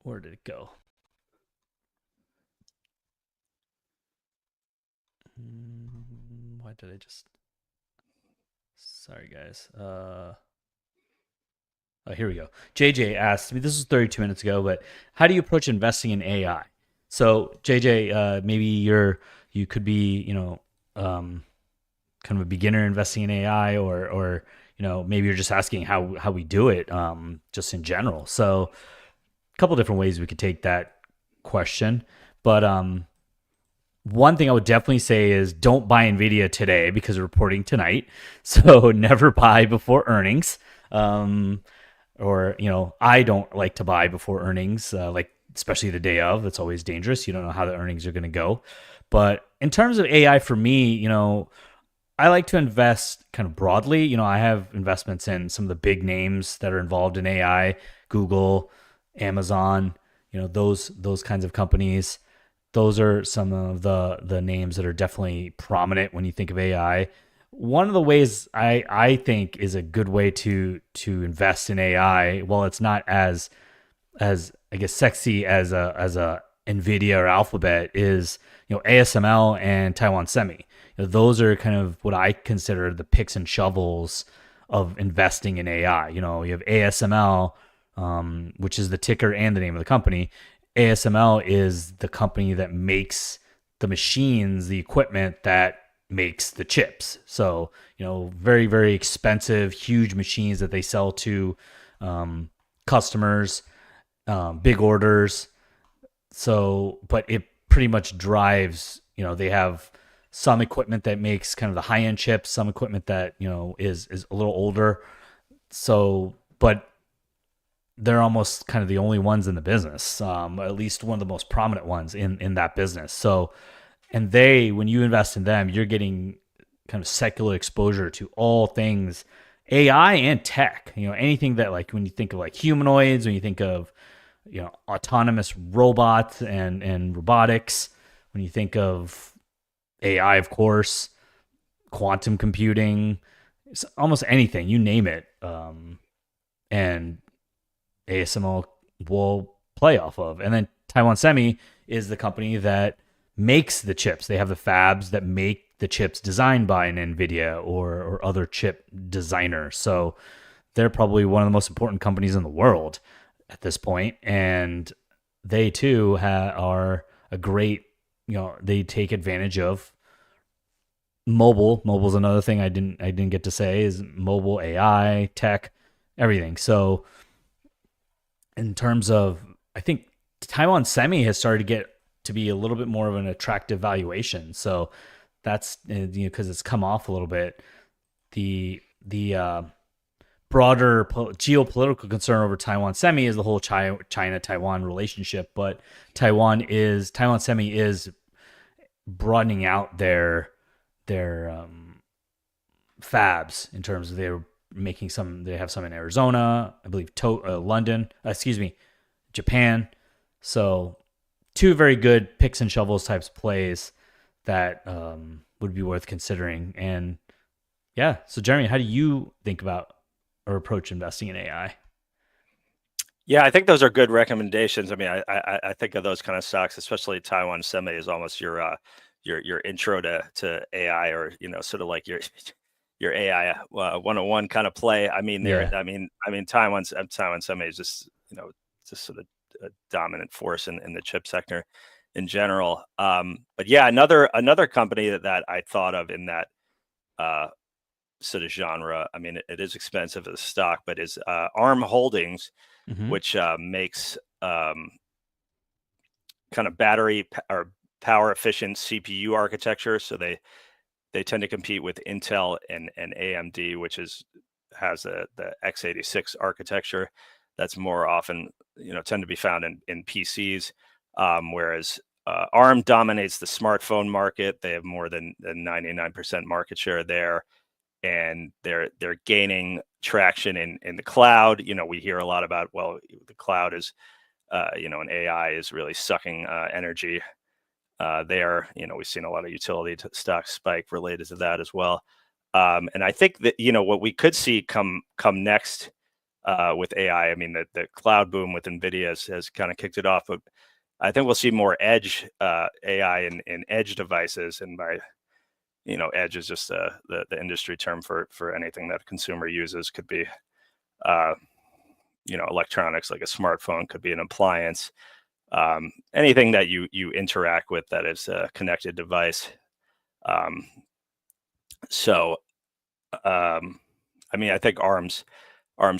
where did it go? Why did I just? Sorry, guys. Oh, here we go. JJ asked me. This was 32 minutes ago, but how do you approach investing in AI? So JJ, maybe you could be kind of a beginner investing in AI, or maybe you're just asking how we do it just in general. So a couple different ways we could take that question, but one thing I would definitely say is don't buy Nvidia today because they're reporting tonight. So never buy before earnings. Or I don't like to buy before earnings, like especially the day of. It's always dangerous. You don't know how the earnings are going to go. But in terms of AI for me, I like to invest kind of broadly. I have investments in some of the big names that are involved in AI, Google, Amazon, those kinds of companies. Those are some of the names that are definitely prominent when you think of AI. One of the ways I think is a good way to invest in AI, while it's not as I guess sexy as a Nvidia or Alphabet, is ASML and Taiwan Semi. Those are kind of what I consider the picks and shovels of investing in AI. You have ASML, which is the ticker and the name of the company. ASML is the company that makes the machines, the equipment that makes the chips. So, very, very expensive, huge machines that they sell to customers, big orders. So, but it pretty much drives, they have some equipment that makes kind of the high-end chips, some equipment that, is a little older. So, but they're almost kind of the only ones in the business, at least one of the most prominent ones in that business. So, and when you invest in them, you're getting kind of secular exposure to all things AI and tech. Anything that, like, when you think of like humanoids, when you think of autonomous robots and robotics, when you think of AI, of course, quantum computing, almost anything, you name it, and ASML will play off of. And then Taiwan Semi is the company that makes the chips. They have the fabs that make the chips designed by an Nvidia or other chip designer. So they're probably one of the most important companies in the world at this point. And they too are a great, they take advantage of mobile. Mobile's another thing I didn't get to say, is mobile AI, tech, everything. So in terms of, I think Taiwan Semi has started to get to be a little bit more of an attractive valuation. So that's because it's come off a little bit. The broader geopolitical concern over Taiwan Semi is the whole China-Taiwan relationship, but Taiwan Semi is broadening out their fabs in terms of they're making some. They have some in Arizona, I believe, Japan. So two very good picks and shovels types plays that would be worth considering. And yeah, so Jeremy, how do you think about or approach investing in AI? Yeah, I think those are good recommendations. I mean, I think of those kind of stocks, especially Taiwan Semi, is almost your intro to AI, or sort of like your AI 101 kind of play. I mean, Taiwan Semi is just just sort of a dominant force in the chip sector in general. But yeah, another company that I thought of in that sort of genre. I mean, it is expensive as a stock, but is ARM Holdings, which makes kind of battery or power efficient CPU architecture. So they tend to compete with Intel and AMD, which has the x86 architecture that's more often tend to be found in PCs, whereas ARM dominates the smartphone market. They have more than 99% market share there, and they're gaining traction in the cloud. We hear a lot about, well, the cloud is, and AI is really sucking energy there. We've seen a lot of utility stocks spike related to that as well. And I think that what we could see come next with AI. I mean, the cloud boom with Nvidia has kind of kicked it off, but I think we'll see more edge AI in edge devices. And by edge is just the industry term for anything that a consumer uses. Could be electronics, like a smartphone, could be an appliance, anything that you interact with that is a connected device. I think ARM's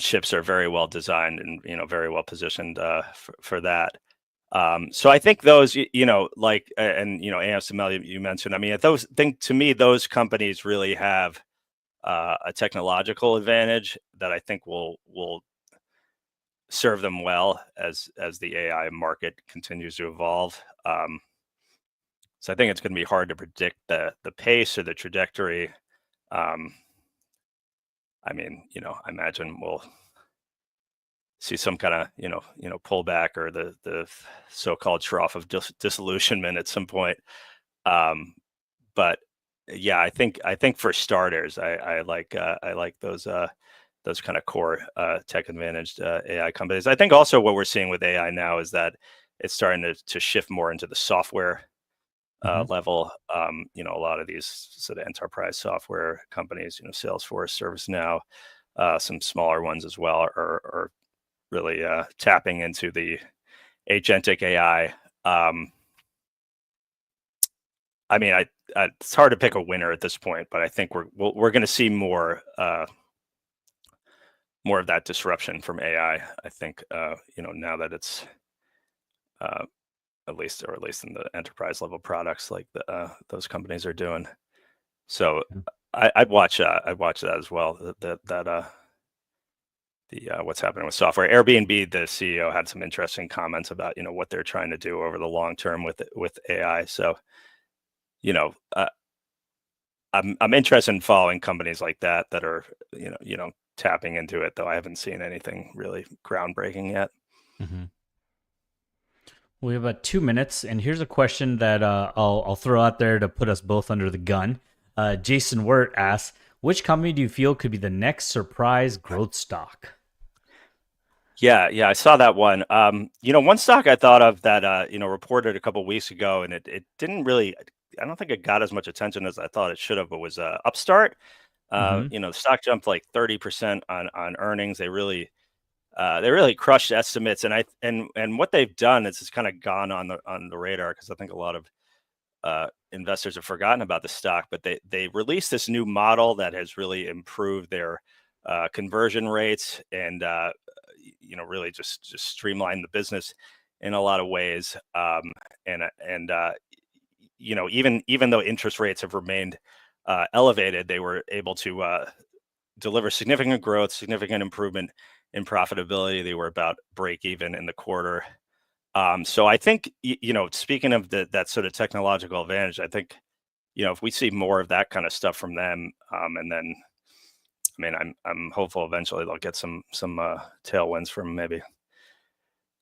chips are very well designed and very well positioned for that. So I think those, ASML you mentioned. I mean, to me, those companies really have a technological advantage that I think will serve them well as the AI market continues to evolve. So I think it's going to be hard to predict the pace or the trajectory. I imagine we'll see some kind of pullback or the so-called trough of disillusionment at some point. But yeah, I think for starters, I like those kind of core tech advantaged AI companies. I think also what we're seeing with AI now is that it's starting to shift more into the software level. A lot of these sort of enterprise software companies, Salesforce, ServiceNow, some smaller ones as well, are really tapping into the agentic AI. It's hard to pick a winner at this point, but I think we're going to see more of that disruption from AI. I think now that it's at least in the enterprise level products like those companies are doing. So I'd watch that as well. What's happening with software. Airbnb, the CEO, had some interesting comments about what they're trying to do over the long term with AI. So I'm interested in following companies like that are tapping into it, though I haven't seen anything really groundbreaking yet. Mm-hmm. We have about 2 minutes, and here's a question that I'll throw out there to put us both under the gun. Jason Wirt asks, which company do you feel could be the next surprise growth stock? Yeah, I saw that one. One stock I thought of that reported a couple weeks ago, and it didn't really. I don't think it got as much attention as I thought it should have. But was Upstart. The stock jumped like 30% on earnings. They really crushed estimates, and what they've done is it's kind of gone on the radar because I think a lot of investors have forgotten about the stock. But they released this new model that has really improved their conversion rates and really just streamlined the business in a lot of ways. Even though interest rates have remained elevated, they were able to deliver significant growth, significant improvement in profitability. They were about break even in the quarter. So I think, speaking of that sort of technological advantage, I think, if we see more of that kind of stuff from them, and then, I'm hopeful eventually they'll get some tailwinds from maybe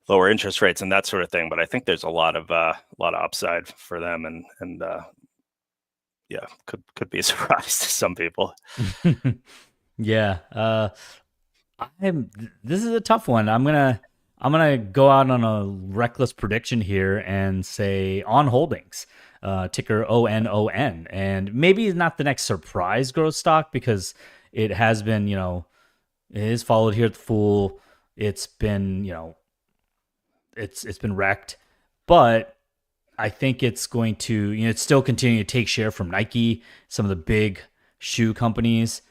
lower interest rates and that sort of thing. But I think there's a lot of upside for them, and could be a surprise to some people. Yeah. This is a tough one. I'm gonna go out on a reckless prediction here and say On Holdings, ticker ONON, and maybe it's not the next surprise growth stock because it has been, it is followed here at the Fool. It's been, it's been wrecked, but I think it's going to, it's still continuing to take share from Nike, some of the big shoe companies.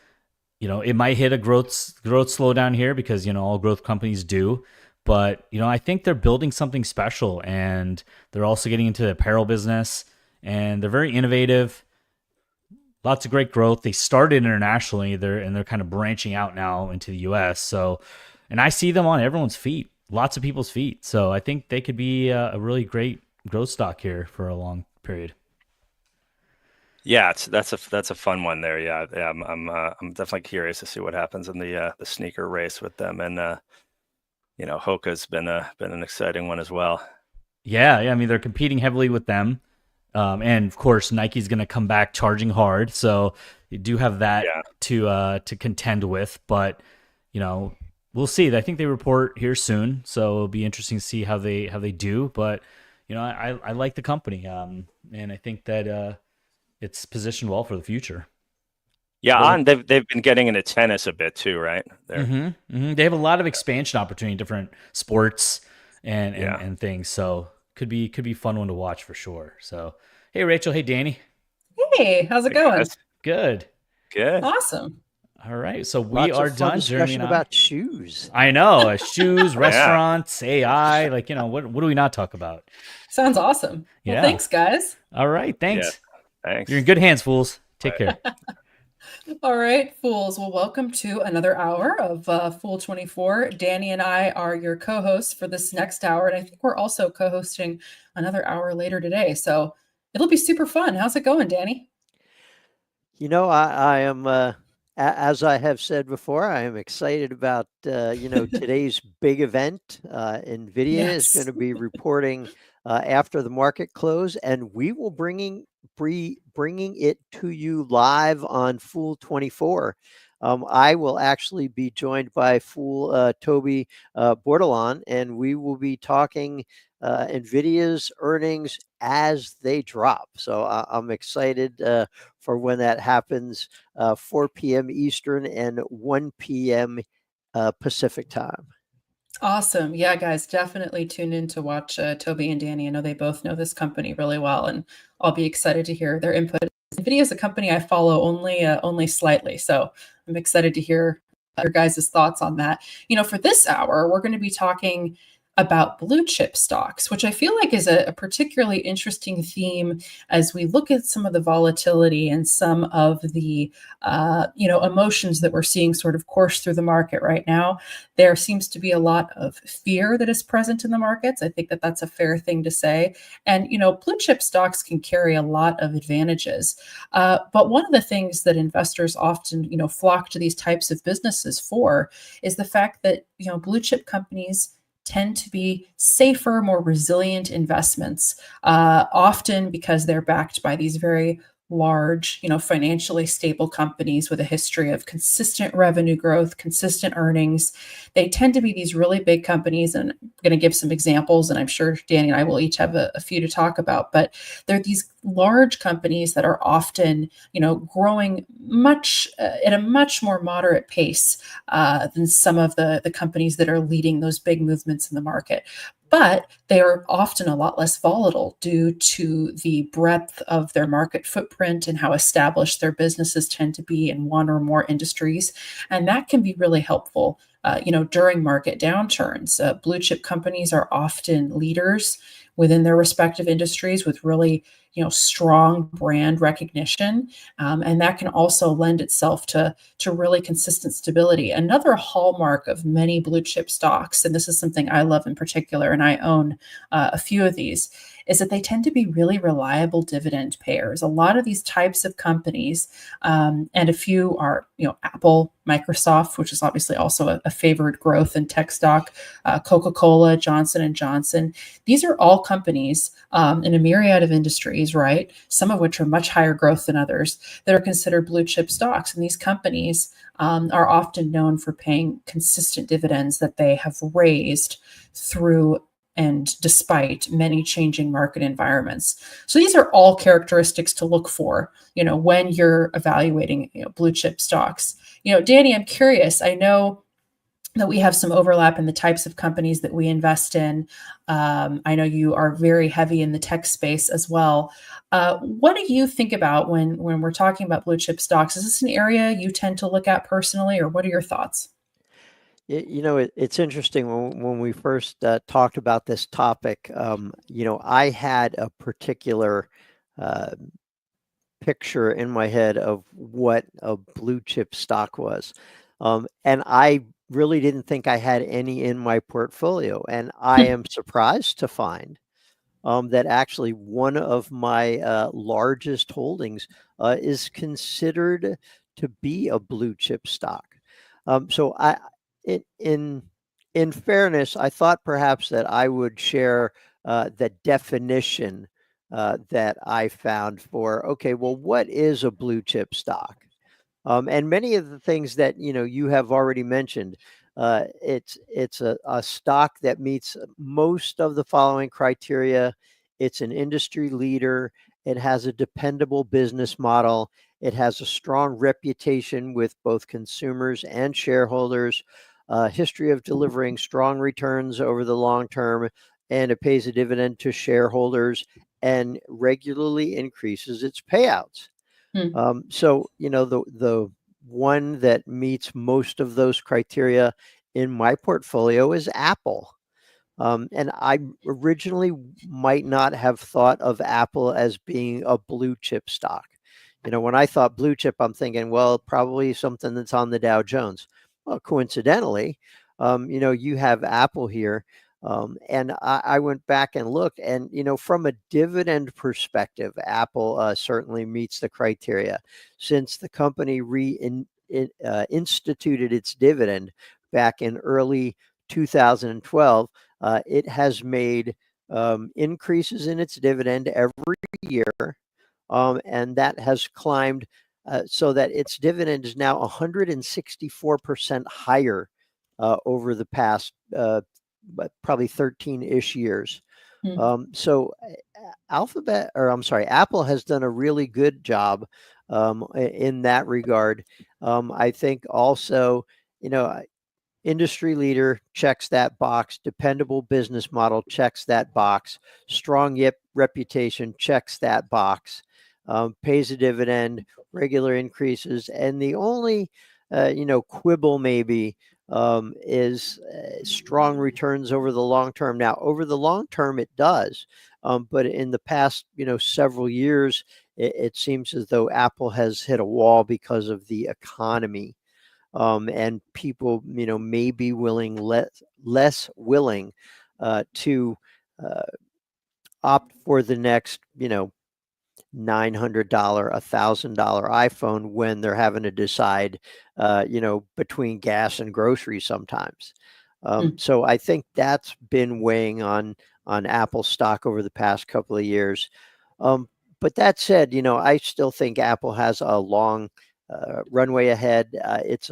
It might hit a growth slowdown here because, all growth companies do. But, I think they're building something special, and they're also getting into the apparel business, and they're very innovative. Lots of great growth. They started internationally, they're kind of branching out now into the US. So, and I see them on everyone's feet, lots of people's feet. So I think they could be a really great growth stock here for a long period. Yeah, that's a fun one there. Yeah, I'm definitely curious to see what happens in the sneaker race with them, and Hoka's been an exciting one as well. Yeah, I mean they're competing heavily with them, and of course Nike's going to come back charging hard, so you do have that to contend with. But we'll see. I think they report here soon, so it'll be interesting to see how they do. But I like the company, and I think that it's positioned well for the future. Yeah, and they've been getting into tennis a bit too, right? They have a lot of expansion opportunity in different sports and things. So could be a fun one to watch for sure. So hey Rachel, hey Danny. Hey, how's it going? Guys. Good. Awesome. All right, so we Lots are of fun done. discussion about shoes. I know, shoes, restaurants, AI. Like what do we not talk about? Sounds awesome. Well, thanks, guys. All right, thanks. Yeah, thanks. You're in good hands, fools. Take care. All right, fools. Well, welcome to another hour of Fool24. Danny and I are your co-hosts for this next hour, and I think we're also co-hosting another hour later today. So it'll be super fun. How's it going, Danny? I am, as I have said before, I am excited about today's big event. Nvidia is going to be reporting after the market close, and we will bringing it to you live on Fool24. I will actually be joined by Fool Toby Bordelon, and we will be talking Nvidia's earnings as they drop. So I'm excited for when that happens, 4 p.m. Eastern and 1 p.m. Pacific time. Awesome. Yeah, guys, definitely tune in to watch Toby and Danny. I know they both know this company really well, and I'll be excited to hear their input. Nvidia is a company I follow only slightly, so I'm excited to hear your guys' thoughts on that. For this hour, we're going to be talking about blue chip stocks, which I feel like is a particularly interesting theme as we look at some of the volatility and some of the emotions that we're seeing sort of course through the market right now. There seems to be a lot of fear that is present in the markets. I think that that's a fair thing to say. And blue chip stocks can carry a lot of advantages. But one of the things that investors often flock to these types of businesses for is the fact that blue chip companies tend to be safer, more resilient investments, often because they're backed by these very large, financially stable companies with a history of consistent revenue growth, consistent earnings. They tend to be these really big companies, and I'm going to give some examples, and I'm sure Danny and I will each have a few to talk about, but they're these large companies that are often, growing much at a much more moderate pace than some of the companies that are leading those big movements in the market. But they are often a lot less volatile due to the breadth of their market footprint and how established their businesses tend to be in one or more industries. And that can be really helpful, during market downturns. Blue chip companies are often leaders within their respective industries with really, strong brand recognition. And that can also lend itself to really consistent stability. Another hallmark of many blue chip stocks, and this is something I love in particular, and I own a few of these, is that they tend to be really reliable dividend payers. A lot of these types of companies, and a few are, Apple, Microsoft, which is obviously also a favored growth and tech stock, Coca-Cola, Johnson & Johnson. These are all companies in a myriad of industries, right? Some of which are much higher growth than others that are considered blue chip stocks. And these companies are often known for paying consistent dividends that they have raised through and despite many changing market environments. So these are all characteristics to look for, when you're evaluating, blue chip stocks. Danny, I'm curious. I know that we have some overlap in the types of companies that we invest in. I know you are very heavy in the tech space as well. What do you think about when we're talking about blue chip stocks? Is this an area you tend to look at personally, or what are your thoughts? It's interesting when we first talked about this topic. I had a particular picture in my head of what a blue chip stock was, and I really didn't think I had any in my portfolio. And I am surprised to find that actually one of my largest holdings is considered to be a blue chip stock. So in fairness, I thought perhaps that I would share the definition that I found for, okay, well, what is a blue chip stock? And many of the things that you have already mentioned, it's a stock that meets most of the following criteria. It's an industry leader. It has a dependable business model. It has a strong reputation with both consumers and shareholders, a history of delivering strong returns over the long term, and it pays a dividend to shareholders and regularly increases its payouts. So, the one that meets most of those criteria in my portfolio is Apple. And I originally might not have thought of Apple as being a blue chip stock. When I thought blue chip, I'm thinking, well, probably something that's on the Dow Jones. Well, coincidentally, you have Apple here. And I went back and looked, and from a dividend perspective, Apple certainly meets the criteria. Since the company instituted its dividend back in early 2012, it has made increases in its dividend every year, and that has climbed so that its dividend is now 164% higher over the past probably 13-ish years. So Apple has done a really good job in that regard. I think also, industry leader checks that box, dependable business model checks that box, strong reputation checks that box, pays a dividend, regular increases, and the only quibble maybe is strong returns over the long term. Now, over the long term, it does, but in the past, several years, it seems as though Apple has hit a wall because of the economy, and people, may be less willing to opt for the next, $900, $1,000 iPhone when they're having to decide, between gas and groceries sometimes. So I think that's been weighing on Apple stock over the past couple of years. But that said, I still think Apple has a long runway ahead. It's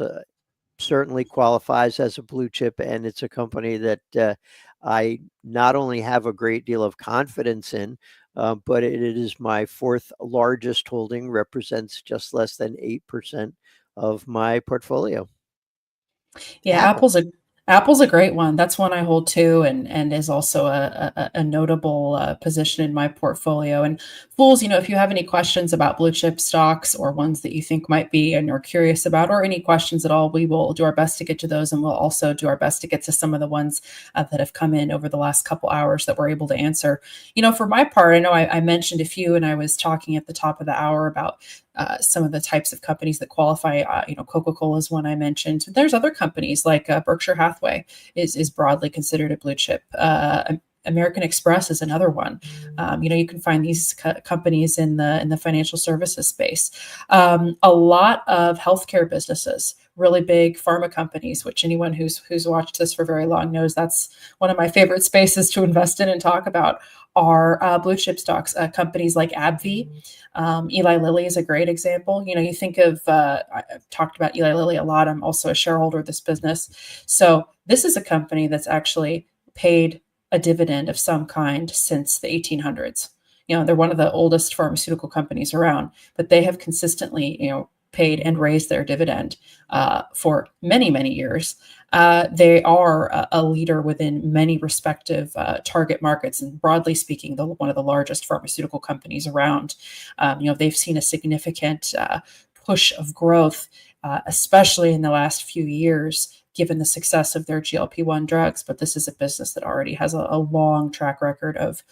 certainly qualifies as a blue chip, and it's a company that I not only have a great deal of confidence in, but it is my fourth largest holding, represents just less than 8% of my portfolio. Yeah, Apple. Apple's a great one. That's one I hold too, and is also a notable position in my portfolio. And Fools, if you have any questions about blue chip stocks or ones that you think might be and you're curious about, or any questions at all, we will do our best to get to those, and we'll also do our best to get to some of the ones that have come in over the last couple hours that we're able to answer. For my part, I know I mentioned a few, and I was talking at the top of the hour about some of the types of companies that qualify. Coca-Cola is one I mentioned. There's other companies like Berkshire Hathaway is broadly considered a blue chip. American Express is another one. You can find these companies in the financial services space. A lot of healthcare businesses, really big pharma companies, which anyone who's watched this for very long knows that's one of my favorite spaces to invest in and talk about, are blue chip stocks. Companies like AbbVie, Eli Lilly is a great example. You think of, I've talked about Eli Lilly a lot. I'm also a shareholder of this business. So this is a company that's actually paid a dividend of some kind since the 1800s. They're one of the oldest pharmaceutical companies around, but they have consistently, paid and raised their dividend for many, many years. They are a leader within many respective target markets, and broadly speaking, one of the largest pharmaceutical companies around. They've seen a significant push of growth, especially in the last few years, given the success of their GLP-1 drugs, but this is a business that already has a long track record of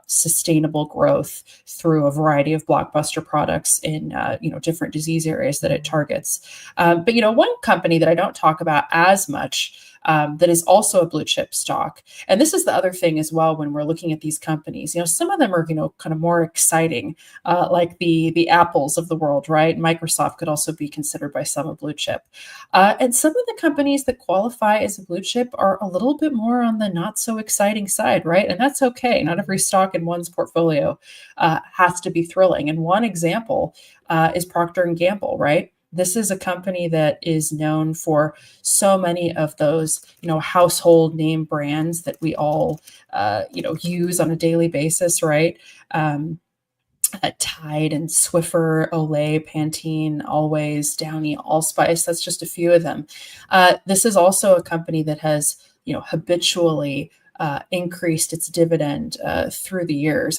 sustainable growth through a variety of blockbuster products in different disease areas that it targets. But one company that I don't talk about as much that is also a blue chip stock. And this is the other thing as well when we're looking at these companies. Some of them are kind of more exciting, like the Apples of the world, right? Microsoft could also be considered by some a blue chip. And some of the companies that qualify as a blue chip are a little bit more on the not so exciting side, right? And that's okay. Not every stock in one's portfolio has to be thrilling. And one example is Procter & Gamble, right? This is a company that is known for so many of those, household name brands that we all, use on a daily basis, right? Tide and Swiffer, Olay, Pantene, Always, Downy, Allspice. That's just a few of them. This is also a company that has, habitually increased its dividend through the years.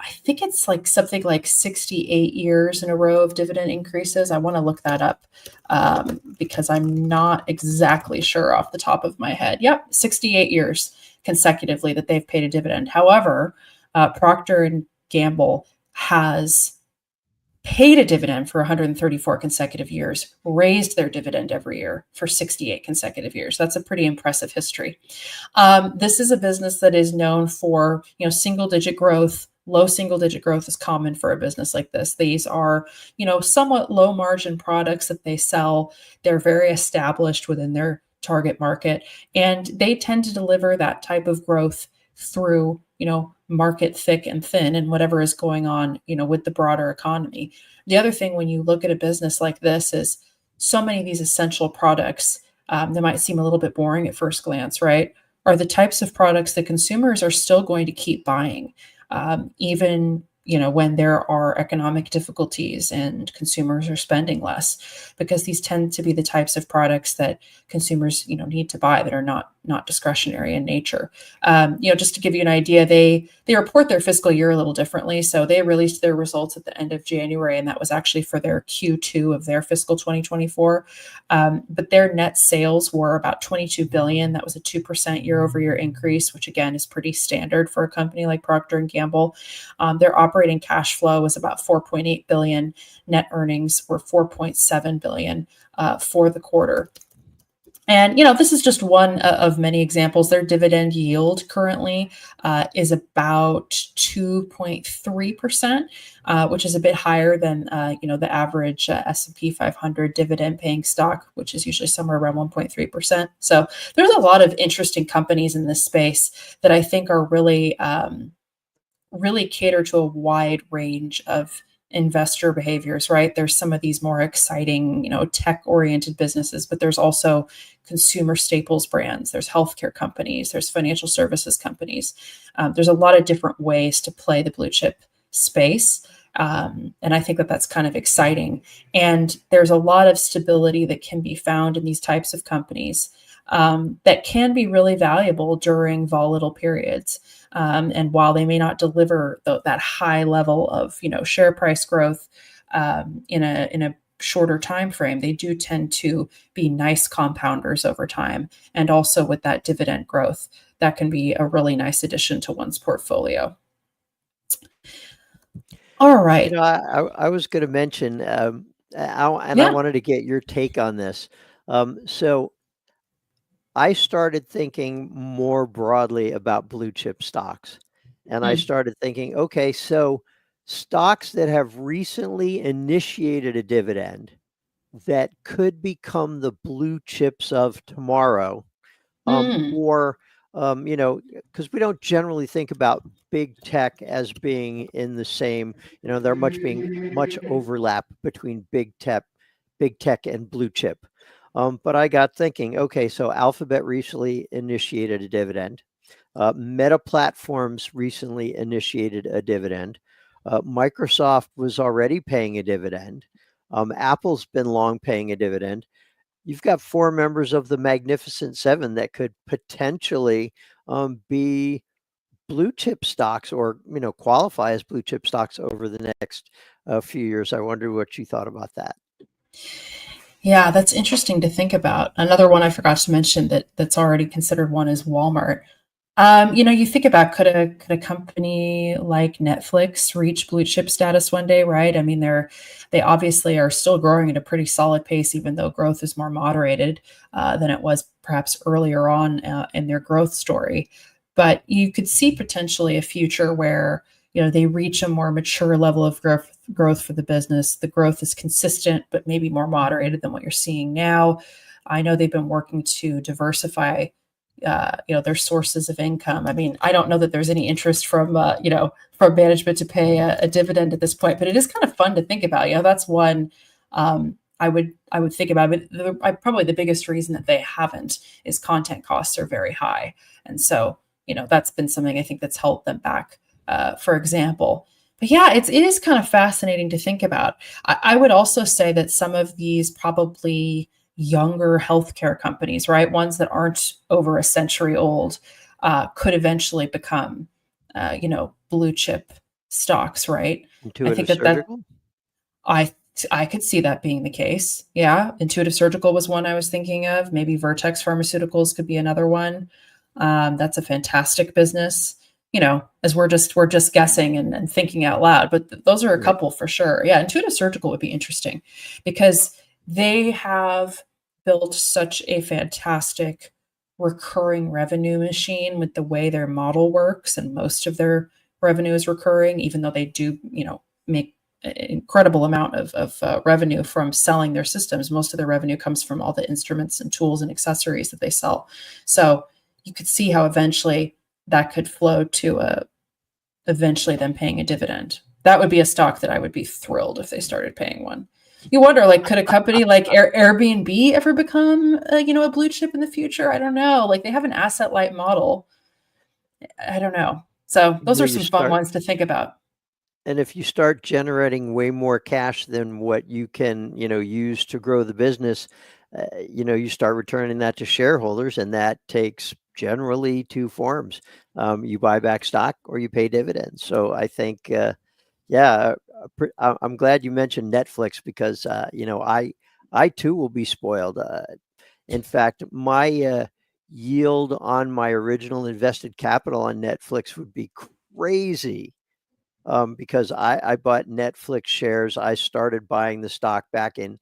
I think it's like something like 68 years in a row of dividend increases. I want to look that up because I'm not exactly sure off the top of my head. Yep, 68 years consecutively that they've paid a dividend. However, Procter & Gamble has paid a dividend for 134 consecutive years, raised their dividend every year for 68 consecutive years. That's a pretty impressive history. This is a business that is known for, single-digit growth. Low single-digit growth is common for a business like this. These are, somewhat low-margin products that they sell. They're very established within their target market, and they tend to deliver that type of growth through, market thick and thin and whatever is going on, with the broader economy. The other thing when you look at a business like this is so many of these essential products that might seem a little bit boring at first glance, right, are the types of products that consumers are still going to keep buying, even when there are economic difficulties and consumers are spending less, because these tend to be the types of products that consumers need to buy that are not discretionary in nature. Just to give you an idea, they report their fiscal year a little differently. So they released their results at the end of January, and that was actually for their Q2 of their fiscal 2024. But their net sales were about $22 billion. That was a 2% year-over-year increase, which again is pretty standard for a company like Procter & Gamble. Their operating cash flow was about $4.8 billion. Net earnings were $4.7 billion for the quarter. And, this is just one of many examples. Their dividend yield currently is about 2.3%, which is a bit higher than, the average S&P 500 dividend paying stock, which is usually somewhere around 1.3%. So there's a lot of interesting companies in this space that I think are really, really cater to a wide range of investor behaviors, right? There's some of these more exciting, tech-oriented businesses, but there's also consumer staples brands, there's healthcare companies, there's financial services companies. There's a lot of different ways to play the blue chip space. And I think that that's kind of exciting. And there's a lot of stability that can be found in these types of companies that can be really valuable during volatile periods. And while they may not deliver that high level of, share price growth in a shorter time frame, they do tend to be nice compounders over time. And also with that dividend growth, that can be a really nice addition to one's portfolio. All right. I was going to mention, I wanted to get your take on this. So I started thinking more broadly about blue chip stocks. And I started thinking, okay, so stocks that have recently initiated a dividend that could become the blue chips of tomorrow, or, because we don't generally think about big tech as being in the same, there being much overlap between big tech and blue chip. But I got thinking, okay, so Alphabet recently initiated a dividend. Meta Platforms recently initiated a dividend. Microsoft was already paying a dividend. Apple's been long paying a dividend. You've got 4 members of the Magnificent Seven that could potentially be blue chip stocks, or qualify as blue chip stocks over the next few years. I wonder what you thought about that. Yeah, that's interesting to think about. Another one I forgot to mention that's already considered one is Walmart. You think about could a company like Netflix reach blue chip status one day, right? I mean, they obviously are still growing at a pretty solid pace, even though growth is more moderated than it was perhaps earlier on in their growth story. But you could see potentially a future where they reach a more mature level of growth for the business. The growth is consistent, but maybe more moderated than what you're seeing now. I know they've been working to diversify their sources of income. I mean, I don't know that there's any interest from management to pay a dividend at this point, but it is kind of fun to think about. That's one I would think about. But probably the biggest reason that they haven't is content costs are very high, and so that's been something I think that's held them back, for example. But yeah, it is kind of fascinating to think about. I would also say that some of these probably younger healthcare companies, right? Ones that aren't over a century old, could eventually become, blue chip stocks, right? I Intuitive think that Surgical? I I could see that being the case. Yeah, Intuitive Surgical was one I was thinking of. Maybe Vertex Pharmaceuticals could be another one. That's a fantastic business. As we're just guessing and thinking out loud, but those are a Right. couple for sure. Yeah, Intuitive Surgical would be interesting because they have built such a fantastic recurring revenue machine with the way their model works, and most of their revenue is recurring, even though they do, make an incredible amount of revenue from selling their systems. Most of their revenue comes from all the instruments and tools and accessories that they sell. So you could see how eventually that could flow to eventually them paying a dividend. That would be a stock that I would be thrilled if they started paying one. You wonder, like, could a company like Airbnb ever become, a blue chip in the future? I don't know. Like, they have an asset light model. I don't know. So those Yeah, are you some fun start, ones to think about. and if you start generating way more cash than what you can, use to grow the business, you start returning that to shareholders, and that takes generally two forms. You buy back stock or you pay dividends. So I think, yeah, I'm glad you mentioned Netflix because, I too will be spoiled. In fact, my yield on my original invested capital on Netflix would be crazy, because I bought Netflix shares. I started buying the stock back in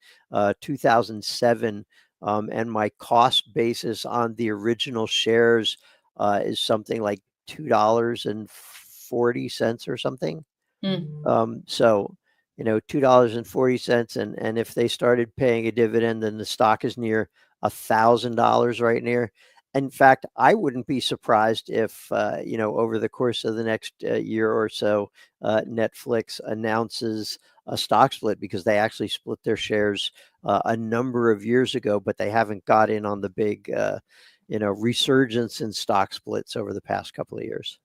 2007, and my cost basis on the original shares is something like $2.40 or something. Mm. So, $2.40, and if they started paying a dividend, then the stock is near $1,000 right near. In fact, I wouldn't be surprised if, over the course of the next year or so, Netflix announces a stock split, because they actually split their shares a number of years ago, but they haven't got in on the big, resurgence in stock splits over the past couple of years.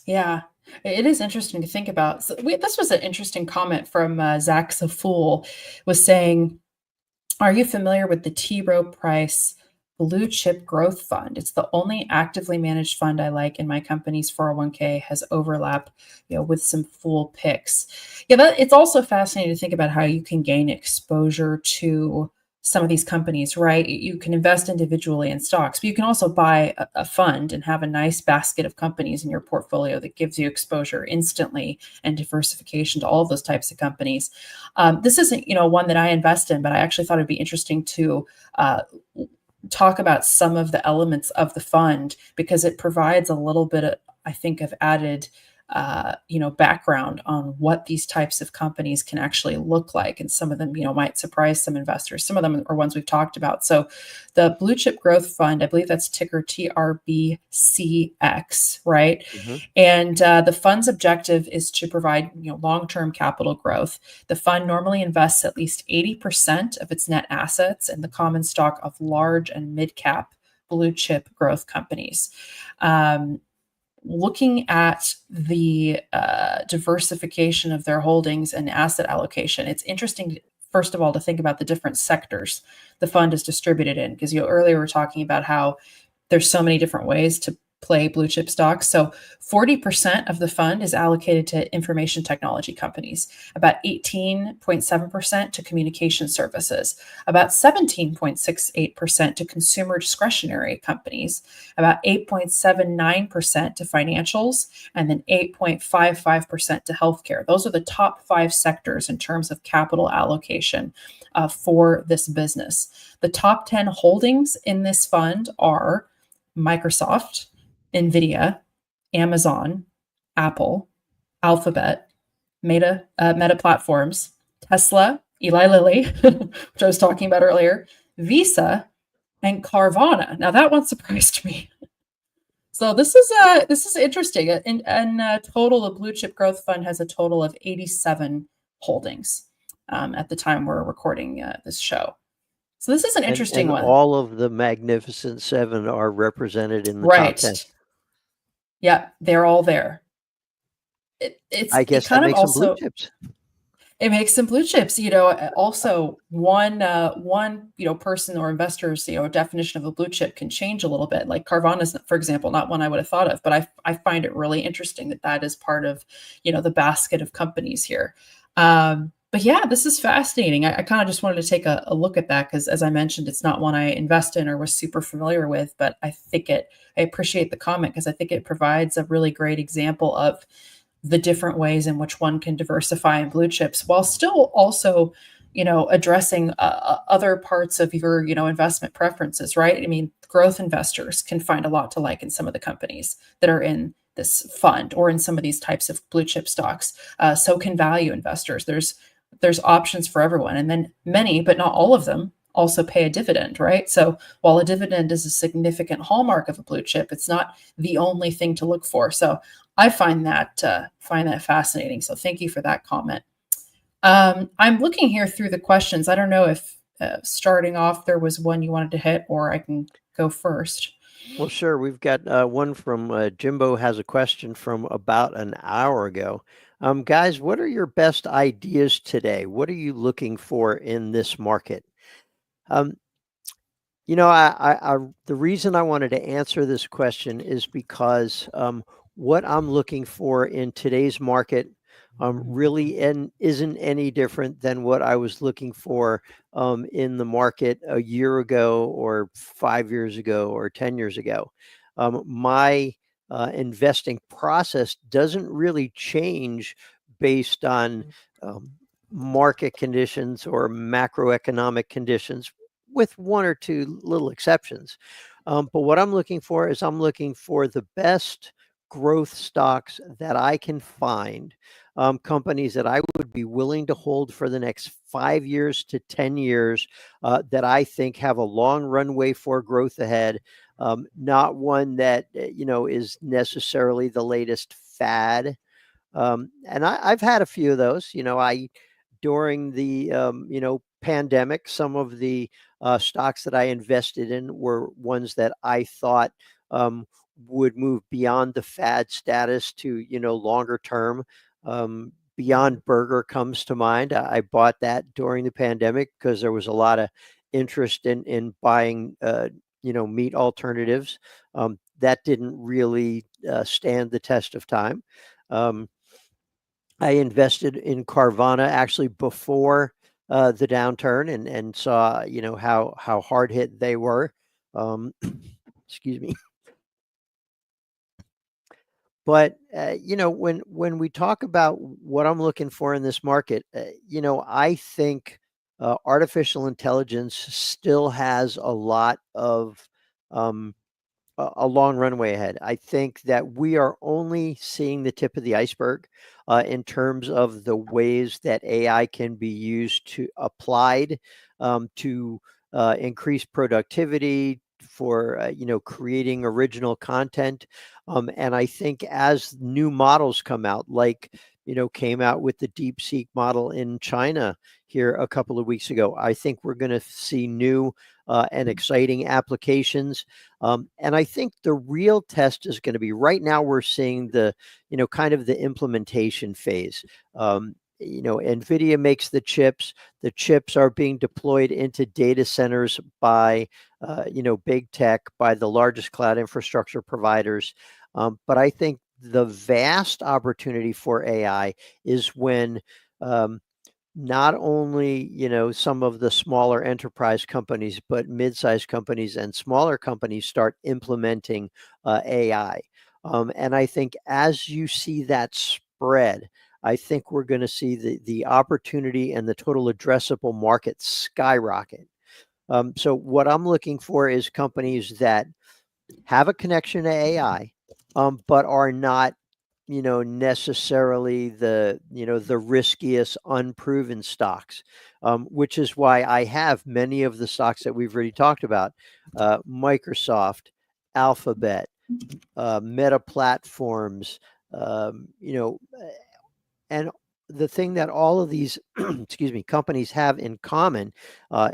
Yeah, it is interesting to think about. So this was an interesting comment from Zach Fool, was saying, are you familiar with the T. Rowe Price Blue Chip Growth Fund? It's the only actively managed fund I like, and my company's 401k has overlap, with some Fool picks. Yeah, it's also fascinating to think about how you can gain exposure to some of these companies, right? You can invest individually in stocks, but you can also buy a fund and have a nice basket of companies in your portfolio that gives you exposure instantly and diversification to all of those types of companies. This isn't, one that I invest in, but I actually thought it'd be interesting to talk about some of the elements of the fund, because it provides a little bit of, I think, of added, background on what these types of companies can actually look like. And some of them, might surprise some investors. Some of them are ones we've talked about. So the Blue Chip Growth Fund, I believe that's ticker TRBCX, right? Mm-hmm. And the fund's objective is to provide, long-term capital growth. The fund normally invests at least 80% of its net assets in the common stock of large and mid-cap blue chip growth companies. Looking at the diversification of their holdings and asset allocation, it's interesting, first of all, to think about the different sectors the fund is distributed in, because earlier we were talking about how there's so many different ways to play blue chip stocks. So 40% of the fund is allocated to information technology companies, about 18.7% to communication services, about 17.68% to consumer discretionary companies, about 8.79% to financials, and then 8.55% to healthcare. Those are the top 5 sectors in terms of capital allocation for this business. The top 10 holdings in this fund are Microsoft, Nvidia, Amazon, Apple, Alphabet, Meta Platforms, Tesla, Eli Lilly, which I was talking about earlier, Visa, and Carvana. Now that one surprised me. So this is interesting. In total, the Blue Chip Growth Fund has a total of 87 holdings at the time we're recording this show. So this is an interesting one. All of the Magnificent Seven are represented in the Right. top 10. Yeah, they're all there. I guess that makes some blue chips. It makes some blue chips. Also one person or investors, definition of a blue chip can change a little bit. Like Carvana's, for example, not one I would have thought of, but I find it really interesting that is part of, the basket of companies here. But yeah, this is fascinating. I kind of just wanted to take a look at that because, as I mentioned, it's not one I invest in or was super familiar with, but I appreciate the comment because I think it provides a really great example of the different ways in which one can diversify in blue chips while still also, addressing other parts of your, investment preferences, right? I mean, growth investors can find a lot to like in some of the companies that are in this fund or in some of these types of blue chip stocks. So can value investors. There's options for everyone. And then many, but not all of them, also pay a dividend, right? So while a dividend is a significant hallmark of a blue chip, it's not the only thing to look for. So I find that fascinating. So thank you for that comment. I'm looking here through the questions. I don't know if starting off there was one you wanted to hit, or I can go first. Well, sure. We've got one from Jimbo has a question from about an hour ago. Guys, what are your best ideas today? What are you looking for in this market? The reason I wanted to answer this question is because what I'm looking for in today's market really isn't any different than what I was looking for in the market a year ago or 5 years ago or 10 years ago. My investing process doesn't really change based on market conditions or macroeconomic conditions, with one or two little exceptions. But what I'm looking for is the best growth stocks that I can find, companies that I would be willing to hold for the next 5 years to 10 years, that I think have a long runway for growth ahead, not one that is necessarily the latest fad. And I've had a few of those. During the pandemic, some of the stocks that I invested in were ones that I thought would move beyond the fad status to longer term. Beyond Burger comes to mind. I bought that during the pandemic because there was a lot of interest in buying meat alternatives. That didn't really stand the test of time. I invested in Carvana actually before the downturn and saw how hard hit they were. Excuse me. But when we talk about what I'm looking for in this market, I think artificial intelligence still has a lot of a long runway ahead. I think that we are only seeing the tip of the iceberg in terms of the ways that AI can be used to applied to increase productivity, for creating original content. And I think as new models come out, like came out with the DeepSeek model in China here a couple of weeks ago, I think we're going to see new and exciting applications. And I think the real test is going to be, right now we're seeing the kind of the implementation phase. Nvidia makes the chips are being deployed into data centers by big tech, by the largest cloud infrastructure providers. But I think the vast opportunity for AI is when not only some of the smaller enterprise companies, but mid-sized companies and smaller companies start implementing AI. And I think as you see that spread, I think we're going to see the opportunity and the total addressable market skyrocket. So what I'm looking for is companies that have a connection to AI, but are not necessarily the riskiest unproven stocks, which is why I have many of the stocks that we've already talked about, Microsoft, Alphabet, Meta Platforms, and the thing that all of these companies have in common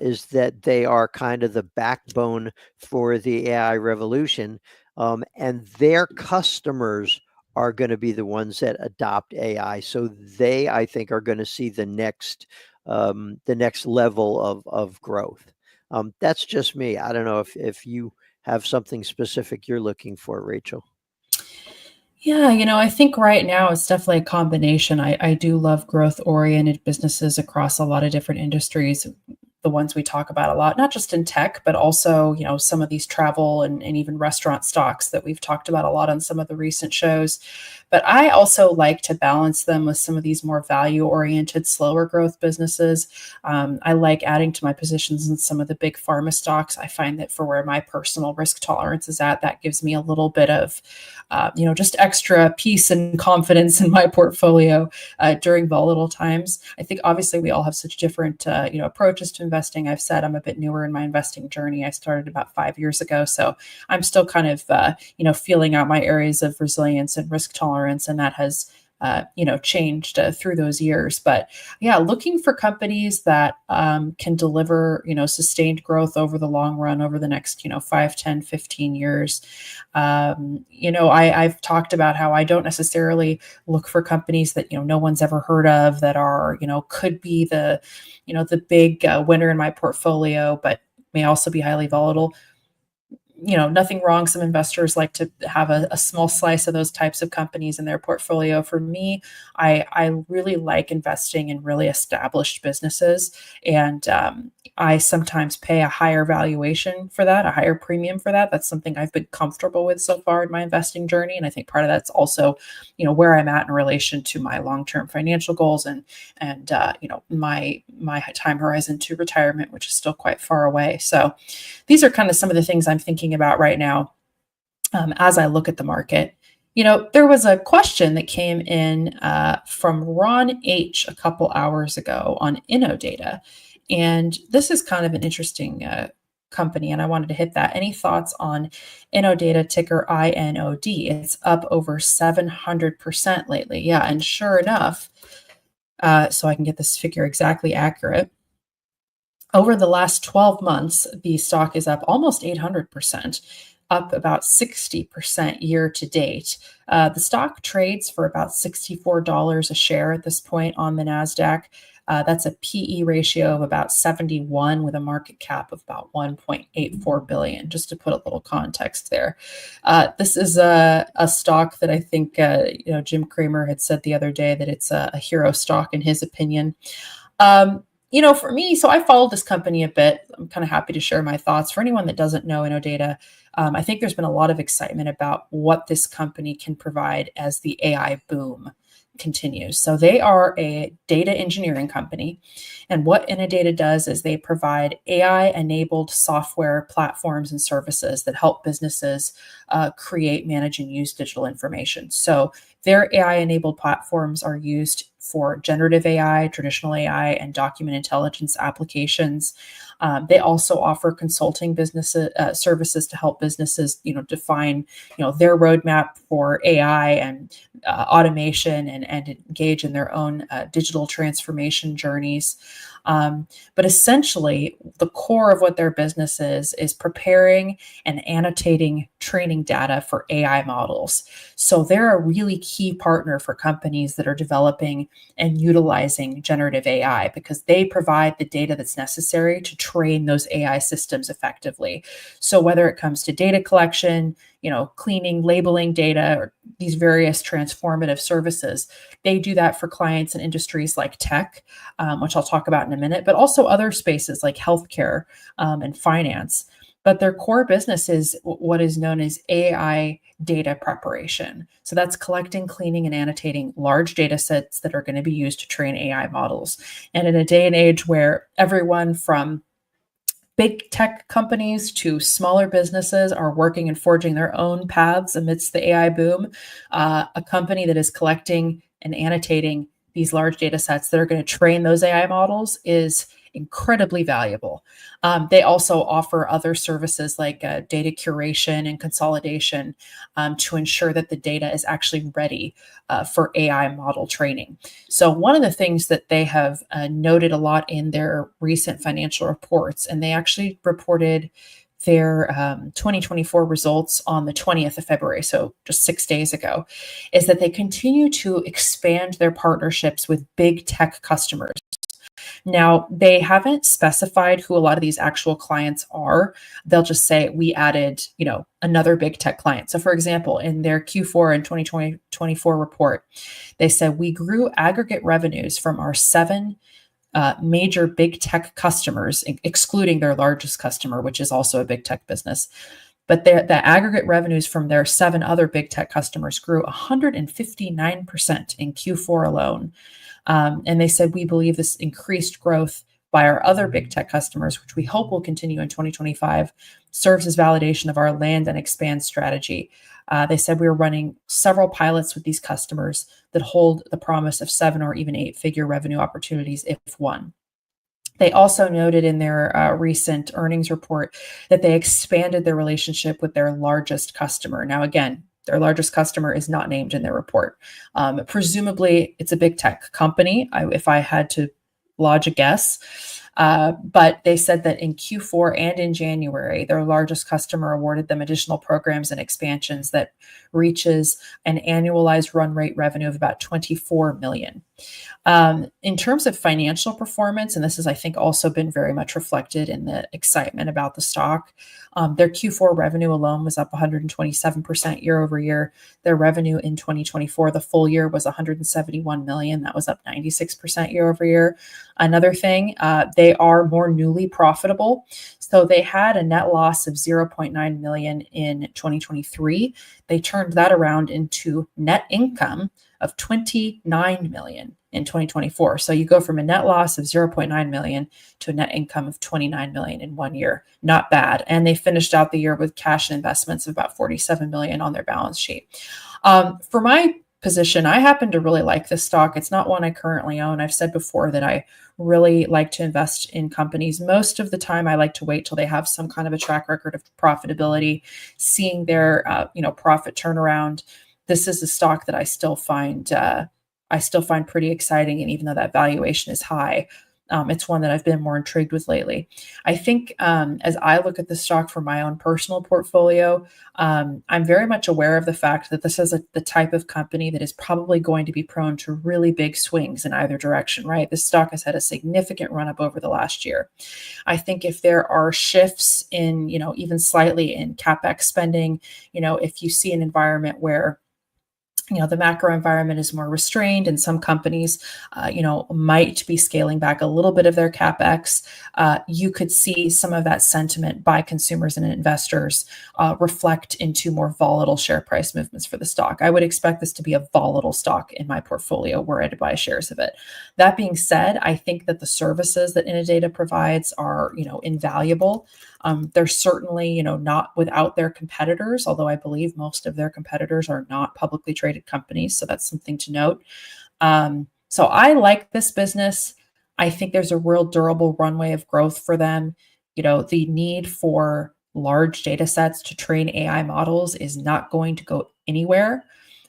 is that they are kind of the backbone for the AI revolution, and their customers are going to be the ones that adopt AI. So they, I think, are going to see the next level of growth. That's just me. I don't know if you have something specific you're looking for, Rachel. Yeah, I think right now it's definitely a combination. I do love growth-oriented businesses across a lot of different industries, the ones we talk about a lot, not just in tech, but also, some of these travel and even restaurant stocks that we've talked about a lot on some of the recent shows. But I also like to balance them with some of these more value-oriented, slower growth businesses. I like adding to my positions in some of the big pharma stocks. I find that for where my personal risk tolerance is at, that gives me a little bit of, just extra peace and confidence in my portfolio during volatile times. I think obviously we all have such different, approaches to investing. I've said I'm a bit newer in my investing journey. I started about 5 years ago, so I'm still kind of, feeling out my areas of resilience and risk tolerance, and that has changed through those years. But yeah, looking for companies that can deliver, sustained growth over the long run, over the next, 5, 10, 15 years. I've talked about how I don't necessarily look for companies that, no one's ever heard of, that are, could be the big winner in my portfolio, but may also be highly volatile. Nothing wrong. Some investors like to have a small slice of those types of companies in their portfolio. For me, I really like investing in really established businesses. And I sometimes pay a higher valuation for that, a higher premium for that. That's something I've been comfortable with so far in my investing journey. And I think part of that's also, where I'm at in relation to my long-term financial goals and my time horizon to retirement, which is still quite far away. So these are kind of some of the things I'm thinking about right now as I look at the market. There was a question that came in from Ron H. a couple hours ago on Innodata. And this is kind of an interesting company, and I wanted to hit that. Any thoughts on Innodata, ticker INOD? It's up over 700% lately. Yeah, and sure enough, so I can get this figure exactly accurate, over the last 12 months, the stock is up almost 800%, up about 60% year to date. The stock trades for about $64 a share at this point on the NASDAQ. That's a PE ratio of about 71 with a market cap of about 1.84 billion, just to put a little context there. This is a stock that I think, Jim Cramer had said the other day that it's a hero stock in his opinion. For me, so I followed this company a bit. I'm kind of happy to share my thoughts. For anyone that doesn't know Innodata, I think there's been a lot of excitement about what this company can provide as the AI boom continues. So they are a data engineering company. And what Innodata does is they provide AI-enabled software platforms and services that help businesses create, manage, and use digital information. So their AI-enabled platforms are used for generative AI, traditional AI, and document intelligence applications. They also offer consulting business services to help businesses, define, their roadmap for AI and automation and engage in their own digital transformation journeys. But essentially, the core of what their business is preparing and annotating training data for AI models. So they're a really key partner for companies that are developing and utilizing generative AI because they provide the data that's necessary to train those AI systems effectively. So whether it comes to data collection, cleaning, labeling data, or these various transformative services, they do that for clients in industries like tech, which I'll talk about in a minute, but also other spaces like healthcare and finance. But their core business is what is known as AI data preparation. So that's collecting, cleaning, and annotating large data sets that are going to be used to train AI models. And in a day and age where everyone from big tech companies to smaller businesses are working and forging their own paths amidst the AI boom, a company that is collecting and annotating these large data sets that are going to train those AI models is incredibly valuable. They also offer other services like data curation and consolidation to ensure that the data is actually ready for AI model training. So one of the things that they have noted a lot in their recent financial reports, and they actually reported their 2024 results on the 20th of February, so just 6 days ago, is that they continue to expand their partnerships with big tech customers. Now, they haven't specified who a lot of these actual clients are. They'll just say, we added, another big tech client. So for example, in their Q4 and 2024 report, they said we grew aggregate revenues from our 7 major big tech customers, excluding their largest customer, which is also a big tech business. But the aggregate revenues from their 7 other big tech customers grew 159% in Q4 alone. And they said, we believe this increased growth by our other big tech customers, which we hope will continue in 2025, serves as validation of our land and expand strategy. They said we were running several pilots with these customers that hold the promise of 7 or even 8-figure revenue opportunities if won. They also noted in their recent earnings report that they expanded their relationship with their largest customer. Now, again, their largest customer is not named in their report. Presumably, it's a big tech company, if I had to lodge a guess. But they said that in Q4 and in January, their largest customer awarded them additional programs and expansions that reaches an annualized run rate revenue of about $24 million. In terms of financial performance, and this has, I think, also been very much reflected in the excitement about the stock, their Q4 revenue alone was up 127% year over year. Their revenue in 2024, the full year, was $171 million. That was up 96% year over year. Another thing, they are more newly profitable. So they had a net loss of $0.9 million in 2023. They turned that around into net income of $29 million in 2024. So you go from a net loss of $0.9 million to a net income of $29 million in 1 year. Not bad. And they finished out the year with cash and investments of about $47 million on their balance sheet. For my position, I happen to really like this stock. It's not one I currently own. I've said before that I really like to invest in companies. Most of the time, I like to wait till they have some kind of a track record of profitability, seeing their profit turnaround. This is a stock that I still find pretty exciting, and even though that valuation is high, it's one that I've been more intrigued with lately. I think as I look at the stock for my own personal portfolio, I'm very much aware of the fact that this is the type of company that is probably going to be prone to really big swings in either direction, right? This stock has had a significant run up over the last year. I think if there are shifts in, even slightly in CapEx spending, if you see an environment where the macro environment is more restrained and some companies, might be scaling back a little bit of their CapEx. You could see some of that sentiment by consumers and investors reflect into more volatile share price movements for the stock. I would expect this to be a volatile stock in my portfolio were I to buy shares of it. That being said, I think that the services that Innodata provides are, invaluable. They're certainly, not without their competitors, although I believe most of their competitors are not publicly traded companies. So that's something to note. So I like this business. I think there's a real durable runway of growth for them. The need for large data sets to train AI models is not going to go anywhere.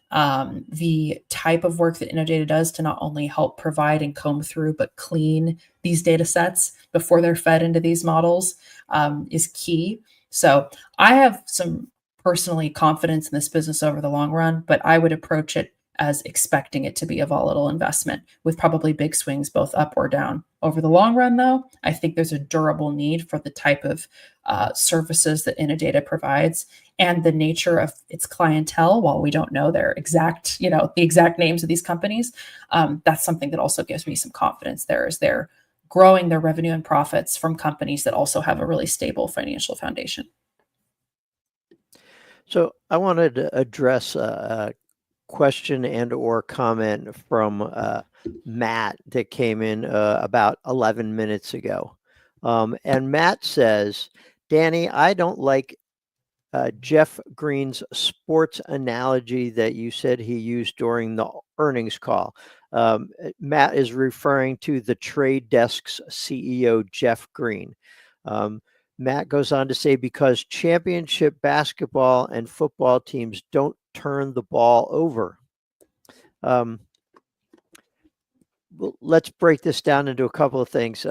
The type of work that Innodata does to not only help provide and comb through, but clean these data sets before they're fed into these models is key. So I have some personally confidence in this business over the long run, but I would approach it as expecting it to be a volatile investment with probably big swings both up or down. Over the long run, though, I think there's a durable need for the type of services that Innodata provides and the nature of its clientele. While we don't know their exact, the exact names of these companies, that's something that also gives me some confidence there as they're growing their revenue and profits from companies that also have a really stable financial foundation. So I wanted to address a question and or comment from Matt that came in about 11 minutes ago. And Matt says, Danny, I don't like Jeff Green's sports analogy that you said he used during the earnings call. Matt is referring to the Trade Desk's CEO, Jeff Green. Matt goes on to say, because championship basketball and football teams don't turn the ball over. Well, let's break this down into a couple of things.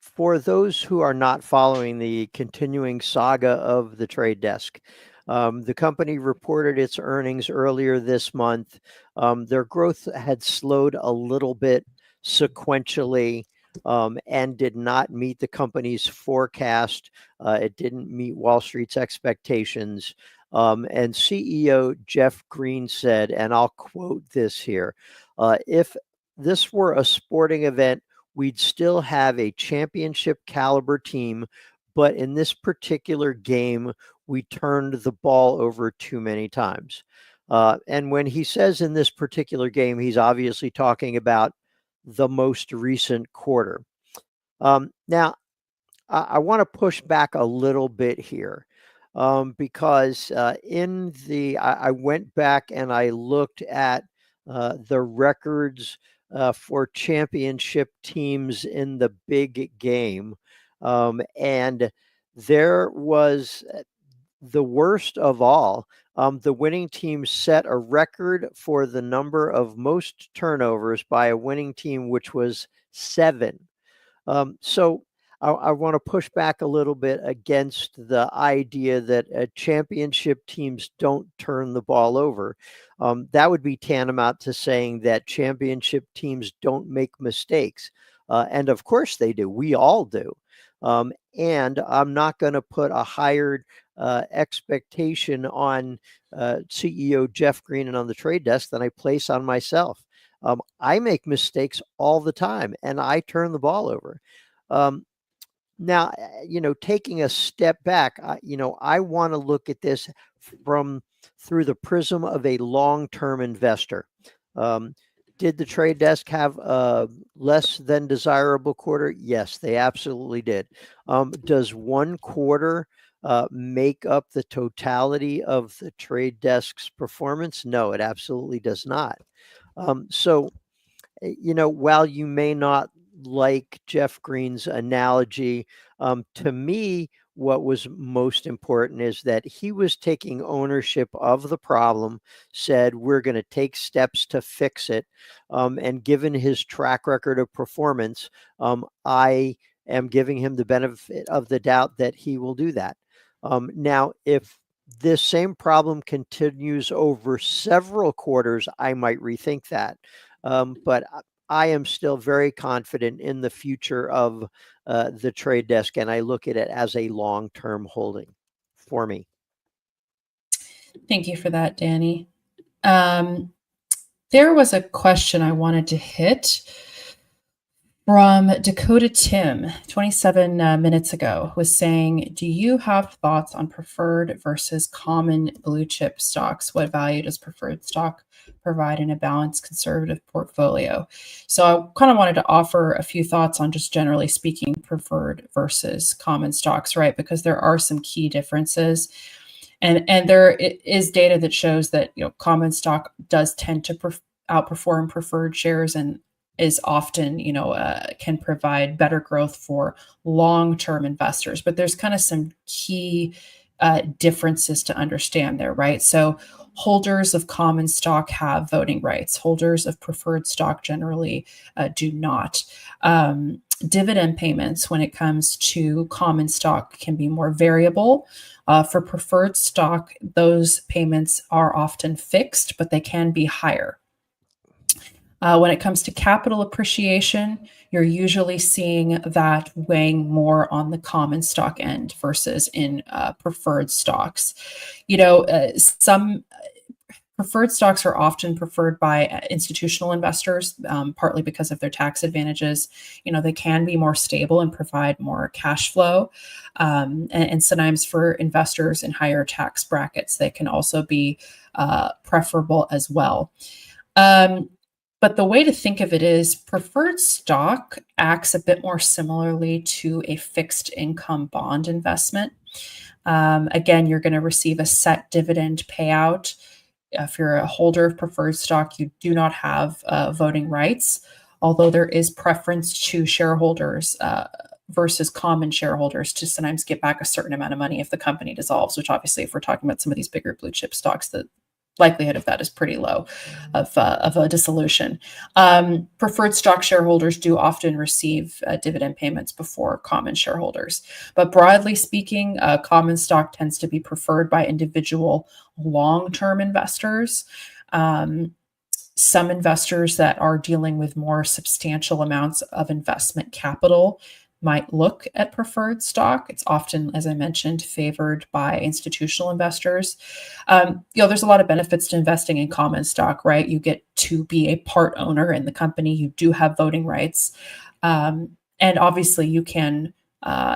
For those who are not following the continuing saga of the Trade Desk, the company reported its earnings earlier this month. Their growth had slowed a little bit sequentially and did not meet the company's forecast. It didn't meet Wall Street's expectations. And CEO Jeff Green said, and I'll quote this here, if this were a sporting event, we'd still have a championship caliber team, but in this particular game, we turned the ball over too many times. And when he says in this particular game, he's obviously talking about the most recent quarter. Now, I want to push back a little bit here because I went back and I looked at the records for championship teams in the big game. And there was the worst of all. The winning team set a record for the number of most turnovers by a winning team, which was 7. So I want to push back a little bit against the idea that championship teams don't turn the ball over. That would be tantamount to saying that championship teams don't make mistakes. And of course they do. We all do. And I'm not going to put a higher expectation on CEO Jeff Green and on the Trade Desk than I place on myself. I make mistakes all the time and I turn the ball over. Now, taking a step back, I want to look at this through the prism of a long-term investor. Did the Trade Desk have a less than desirable quarter? Yes, they absolutely did. Does one quarter make up the totality of the Trade Desk's performance? No, it absolutely does not. So, while you may not like Jeff Green's analogy, to me, what was most important is that he was taking ownership of the problem, said we're going to take steps to fix it. And given his track record of performance, I am giving him the benefit of the doubt that he will do that. Now, if this same problem continues over several quarters, I might rethink that. But I am still very confident in the future of the Trade Desk, and I look at it as a long-term holding for me. Thank you for that, Danny. There was a question I wanted to hit from Dakota Tim, 27 minutes ago, was saying, do you have thoughts on preferred versus common blue chip stocks? What value does preferred stock provide in a balanced conservative portfolio? So I kind of wanted to offer a few thoughts on just generally speaking preferred versus common stocks, right? Because there are some key differences. And there is data that shows that common stock does tend to outperform preferred shares and is often, can provide better growth for long-term investors. But there's kind of some key differences to understand there, right? So holders of common stock have voting rights. Holders of preferred stock generally do not. Dividend payments, when it comes to common stock, can be more variable. For preferred stock, those payments are often fixed, but they can be higher. When it comes to capital appreciation, you're usually seeing that weighing more on the common stock end versus in preferred stocks. Some preferred stocks are often preferred by institutional investors, partly because of their tax advantages. They can be more stable and provide more cash flow. And sometimes for investors in higher tax brackets, they can also be preferable as well. But the way to think of it is preferred stock acts a bit more similarly to a fixed income bond investment. Again, you're going to receive a set dividend payout. If you're a holder of preferred stock, you do not have voting rights, although there is preference to shareholders versus common shareholders to sometimes get back a certain amount of money if the company dissolves, which obviously, if we're talking about some of these bigger blue chip stocks, the likelihood of that is pretty low of a dissolution. Preferred stock shareholders do often receive dividend payments before common shareholders. But broadly speaking, common stock tends to be preferred by individual long-term investors. Some investors that are dealing with more substantial amounts of investment capital might look at preferred stock. It's often, as I mentioned, favored by institutional investors. There's a lot of benefits to investing in common stock, right? You get to be a part owner in the company. You do have voting rights. And obviously you can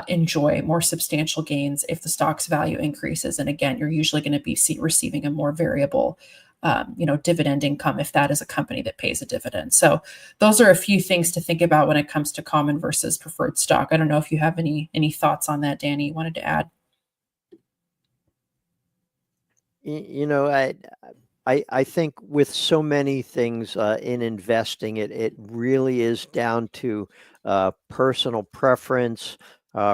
enjoy more substantial gains if the stock's value increases. And again, you're usually going to be receiving a more variable dividend income if that is a company that pays a dividend. So those are a few things to think about when it comes to common versus preferred stock. I don't know if you have any thoughts on that, Danny, you wanted to add. I think with so many things in investing, it really is down to personal preference,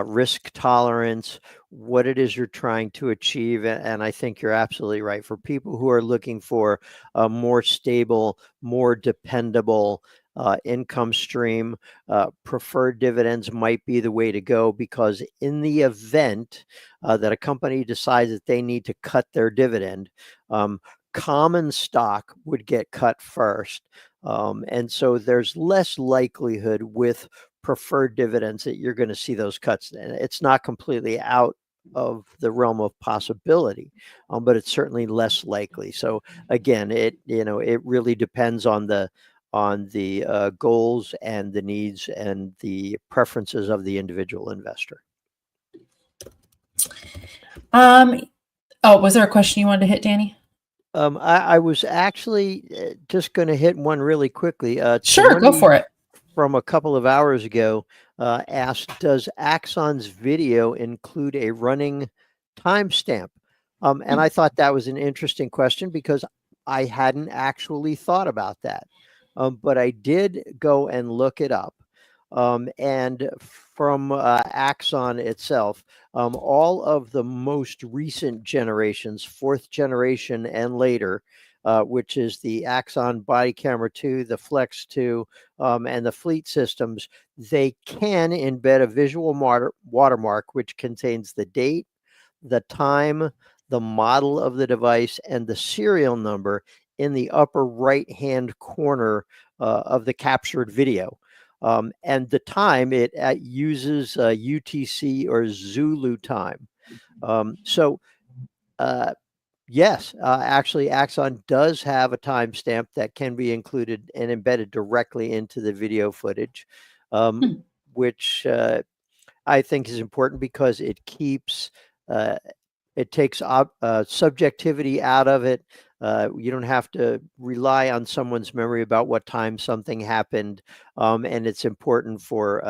risk tolerance, what it is you're trying to achieve. And I think you're absolutely right. For people who are looking for a more stable, more dependable income stream, preferred dividends might be the way to go, because in the event that a company decides that they need to cut their dividend, common stock would get cut first. And so there's less likelihood with preferred dividends that you're going to see those cuts. And it's not completely out of the realm of possibility, but it's certainly less likely. So again, it really depends on the goals and the needs and the preferences of the individual investor. Was there a question you wanted to hit, Danny? I was actually just going to hit one really quickly. Sure, go for it. From a couple of hours ago, asked, does Axon's video include a running timestamp? And I thought that was an interesting question because I hadn't actually thought about that. But I did go and look it up. And from Axon itself, all of the most recent generations, 4th generation and later, which is the Axon Body Camera 2, the Flex 2, and the Fleet systems, they can embed a visual watermark, which contains the date, the time, the model of the device, and the serial number in the upper right-hand corner of the captured video. And the time, it uses UTC or Zulu time. Yes, actually, Axon does have a timestamp that can be included and embedded directly into the video footage, which I think is important because it keeps, it takes subjectivity out of it. You don't have to rely on someone's memory about what time something happened, and it's important for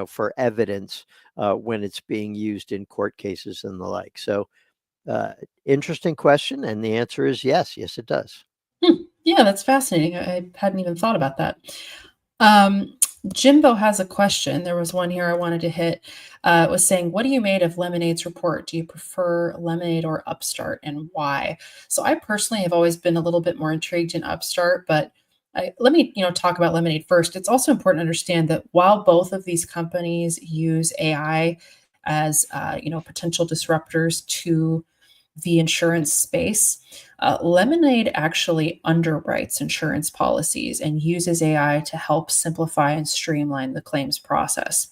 for evidence when it's being used in court cases and the like. So, interesting question, and the answer is yes, it does. Yeah, that's fascinating. I hadn't even thought about that. Jimbo has a question. There was one here I wanted to hit. It was saying, what do you made of Lemonade's report? Do you prefer Lemonade or Upstart, and why? So I personally have always been a little bit more intrigued in Upstart, but let me talk about Lemonade first. It's also important to understand that while both of these companies use AI as potential disruptors to the insurance space, Lemonade actually underwrites insurance policies and uses AI to help simplify and streamline the claims process.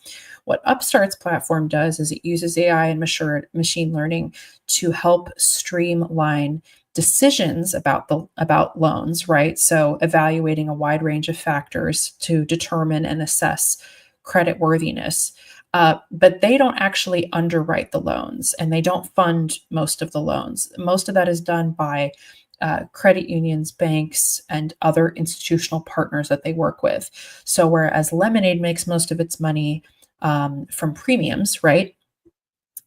What Upstart's platform does is it uses AI and machine learning to help streamline decisions about loans, right? So evaluating a wide range of factors to determine and assess credit worthiness. But they don't actually underwrite the loans, and they don't fund most of the loans. Most of that is done by credit unions, banks, and other institutional partners that they work with. So whereas Lemonade makes most of its money from premiums, right?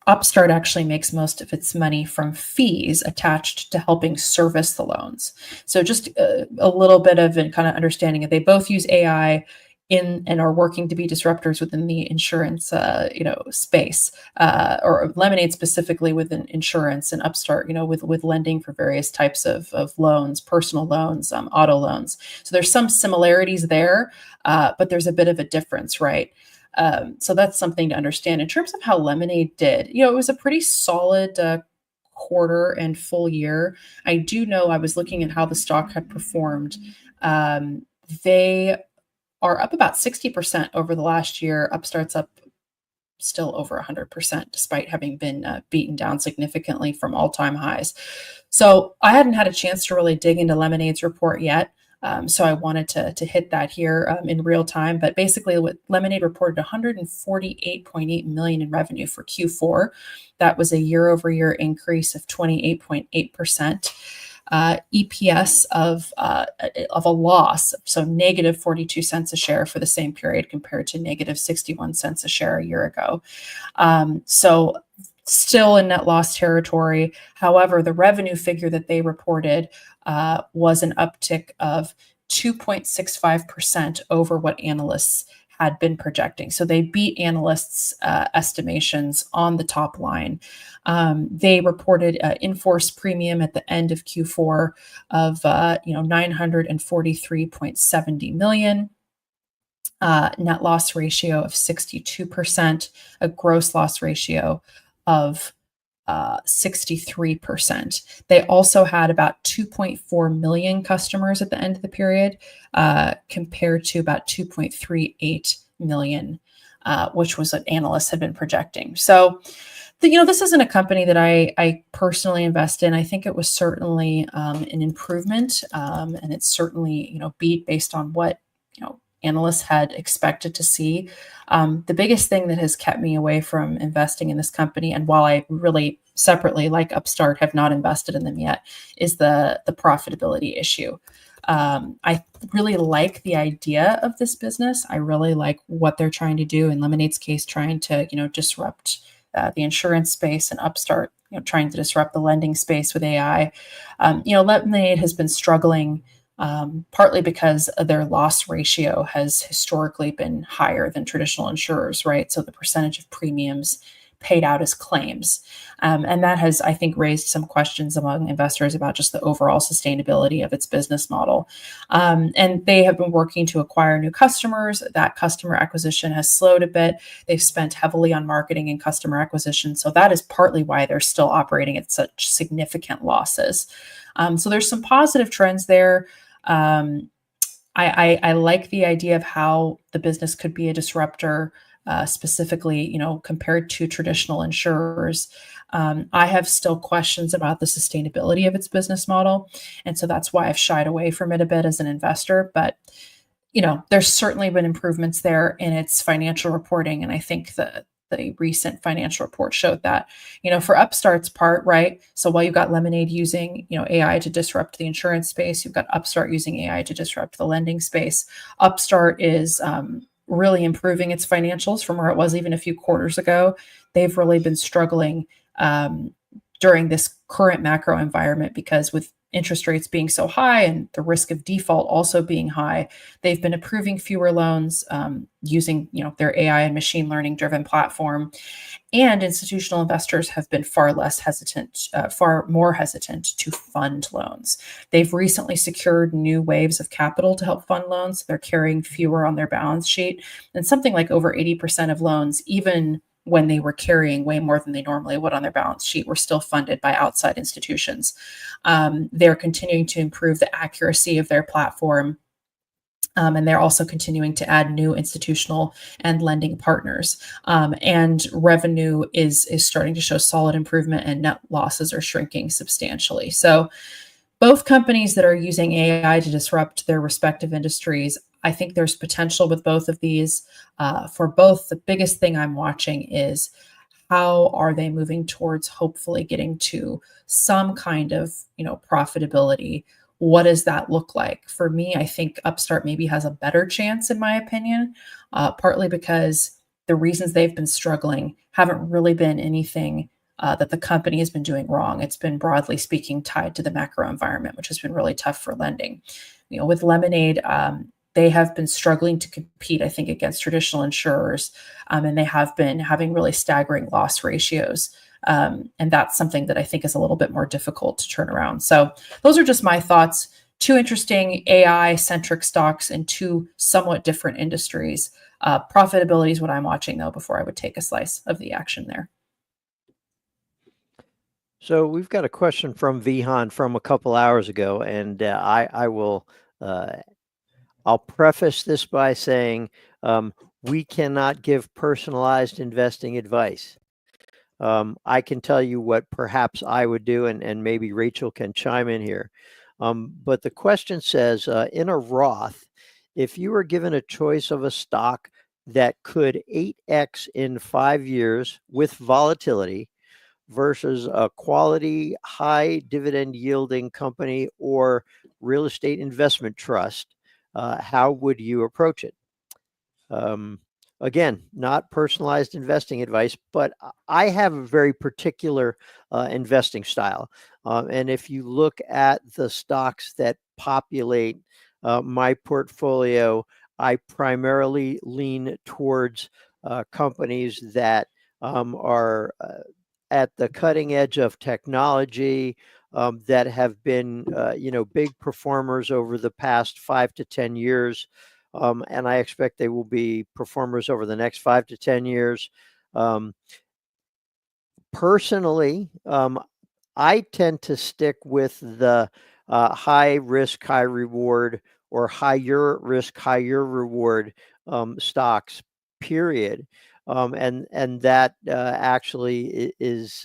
Upstart actually makes most of its money from fees attached to helping service the loans. So just a little bit of a kind of understanding that they both use AI and are working to be disruptors within the insurance, space, or Lemonade specifically within insurance, and Upstart, with lending for various types of loans, personal loans, auto loans. So there's some similarities there, but there's a bit of a difference, right? So that's something to understand. In terms of how Lemonade did, it was a pretty solid quarter and full year. I do know I was looking at how the stock had performed. They are up about 60% over the last year. Upstart's up still over 100%, despite having been beaten down significantly from all-time highs. So I hadn't had a chance to really dig into Lemonade's report yet. So I wanted to hit that here in real time. But basically, what Lemonade reported 148.8 million in revenue for Q4. That was a year-over-year increase of 28.8%. EPS of a loss, so negative 42 cents a share for the same period compared to negative 61 cents a share a year ago. So still in net loss territory. However, the revenue figure that they reported was an uptick of 2.65% over what analysts had been projecting. So they beat analysts' estimations on the top line. They reported in-force premium at the end of Q4 of 943.70 million. Net loss ratio of 62%, a gross loss ratio of 63%. They also had about 2.4 million customers at the end of the period, compared to about 2.38 million, which was what analysts had been projecting. So, this isn't a company that I personally invest in. I think it was certainly an improvement, and it's certainly beat based on what analysts had expected to see. The biggest thing that has kept me away from investing in this company, and while I really separately, like Upstart, have not invested in them yet, is the profitability issue. I really like the idea of this business. I really like what they're trying to do. In Lemonade's case, trying to disrupt the insurance space, and Upstart trying to disrupt the lending space with AI. Lemonade has been struggling. Partly because their loss ratio has historically been higher than traditional insurers, right? So the percentage of premiums paid out as claims. And that has, I think, raised some questions among investors about just the overall sustainability of its business model. And they have been working to acquire new customers. That customer acquisition has slowed a bit. They've spent heavily on marketing and customer acquisition. So that is partly why they're still operating at such significant losses. So there's some positive trends there. I like the idea of how the business could be a disruptor, specifically, compared to traditional insurers. I have still questions about the sustainability of its business model. And so that's why I've shied away from it a bit as an investor. But, there's certainly been improvements there in its financial reporting. And I think the recent financial report showed that, for Upstart's part, right? So while you've got Lemonade using, AI to disrupt the insurance space, you've got Upstart using AI to disrupt the lending space. Upstart is really improving its financials from where it was even a few quarters ago. They've really been struggling during this current macro environment because with interest rates being so high and the risk of default also being high, they've been approving fewer loans using their AI and machine learning driven platform. And institutional investors have been far more hesitant to fund loans. They've recently secured new waves of capital to help fund loans. They're carrying fewer on their balance sheet, and something like over 80% of loans, even when they were carrying way more than they normally would on their balance sheet, were still funded by outside institutions. They're continuing to improve the accuracy of their platform. And they're also continuing to add new institutional and lending partners. And revenue is starting to show solid improvement, and net losses are shrinking substantially. So both companies that are using AI to disrupt their respective industries, I think there's potential with both of these. For both, the biggest thing I'm watching is how are they moving towards hopefully getting to some kind of profitability. What does that look like? For me, I think Upstart maybe has a better chance, in my opinion, partly because the reasons they've been struggling haven't really been anything that the company has been doing wrong. It's been, broadly speaking, tied to the macro environment, which has been really tough for lending. With Lemonade, they have been struggling to compete, I think, against traditional insurers, and they have been having really staggering loss ratios. And that's something that I think is a little bit more difficult to turn around. So those are just my thoughts. Two interesting AI-centric stocks in two somewhat different industries. Profitability is what I'm watching, though, before I would take a slice of the action there. So we've got a question from Vihan from a couple hours ago, and I will I'll preface this by saying we cannot give personalized investing advice. I can tell you what perhaps I would do, and maybe Rachel can chime in here. But the question says, in a Roth, if you were given a choice of a stock that could 8x in 5 years with volatility versus a quality, high dividend yielding company or real estate investment trust, how would you approach it? Again, not personalized investing advice, but I have a very particular investing style. And if you look at the stocks that populate my portfolio, I primarily lean towards companies that are at the cutting edge of technology, that have been, big performers over the past 5 to 10 years. And I expect they will be performers over the next 5 to 10 years. Personally, I tend to stick with the high risk, high reward, or higher risk, higher reward stocks, period. And that actually is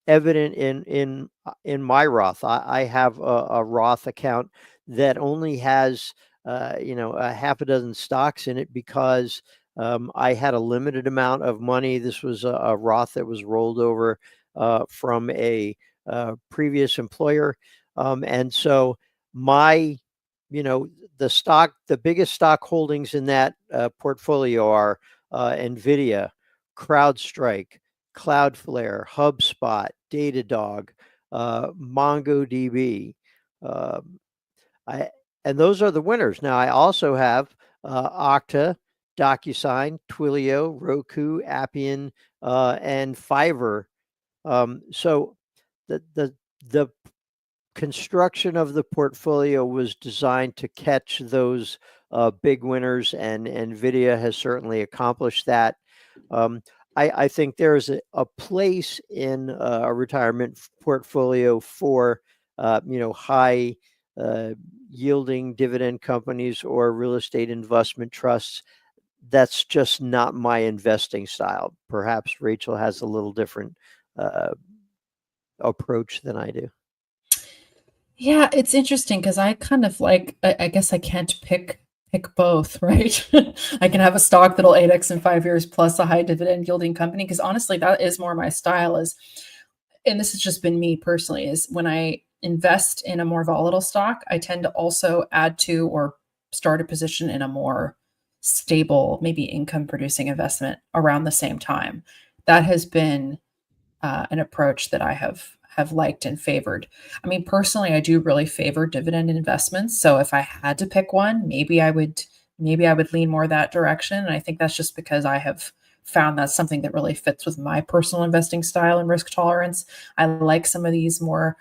evident in my Roth. I have a Roth account that only has a half a dozen stocks in it because I had a limited amount of money. This was a Roth that was rolled over from a previous employer, and so the biggest stock holdings in that portfolio are Nvidia, CrowdStrike, Cloudflare, HubSpot, Datadog, MongoDB. And those are the winners. Now, I also have Okta, DocuSign, Twilio, Roku, Appian, and Fiverr. So the construction of the portfolio was designed to catch those big winners, and Nvidia has certainly accomplished that. I think there is a place in a retirement portfolio for high yielding dividend companies or real estate investment trusts. That's just not my investing style. Perhaps Rachel has a little different approach than I do. Yeah, it's interesting because I kind of I guess I can't pick both, right? I can have a stock that'll 8x in 5 years plus a high dividend yielding company, because honestly, that is more my style. And this has just been me personally, is when I invest in a more volatile stock, I tend to also add to or start a position in a more stable, maybe income producing investment around the same time. That has been an approach that I have have liked and favored. I mean, personally, I do really favor dividend investments. So if I had to pick one, maybe I would lean more that direction. And I think that's just because I have found that's something that really fits with my personal investing style and risk tolerance. I like some of these more,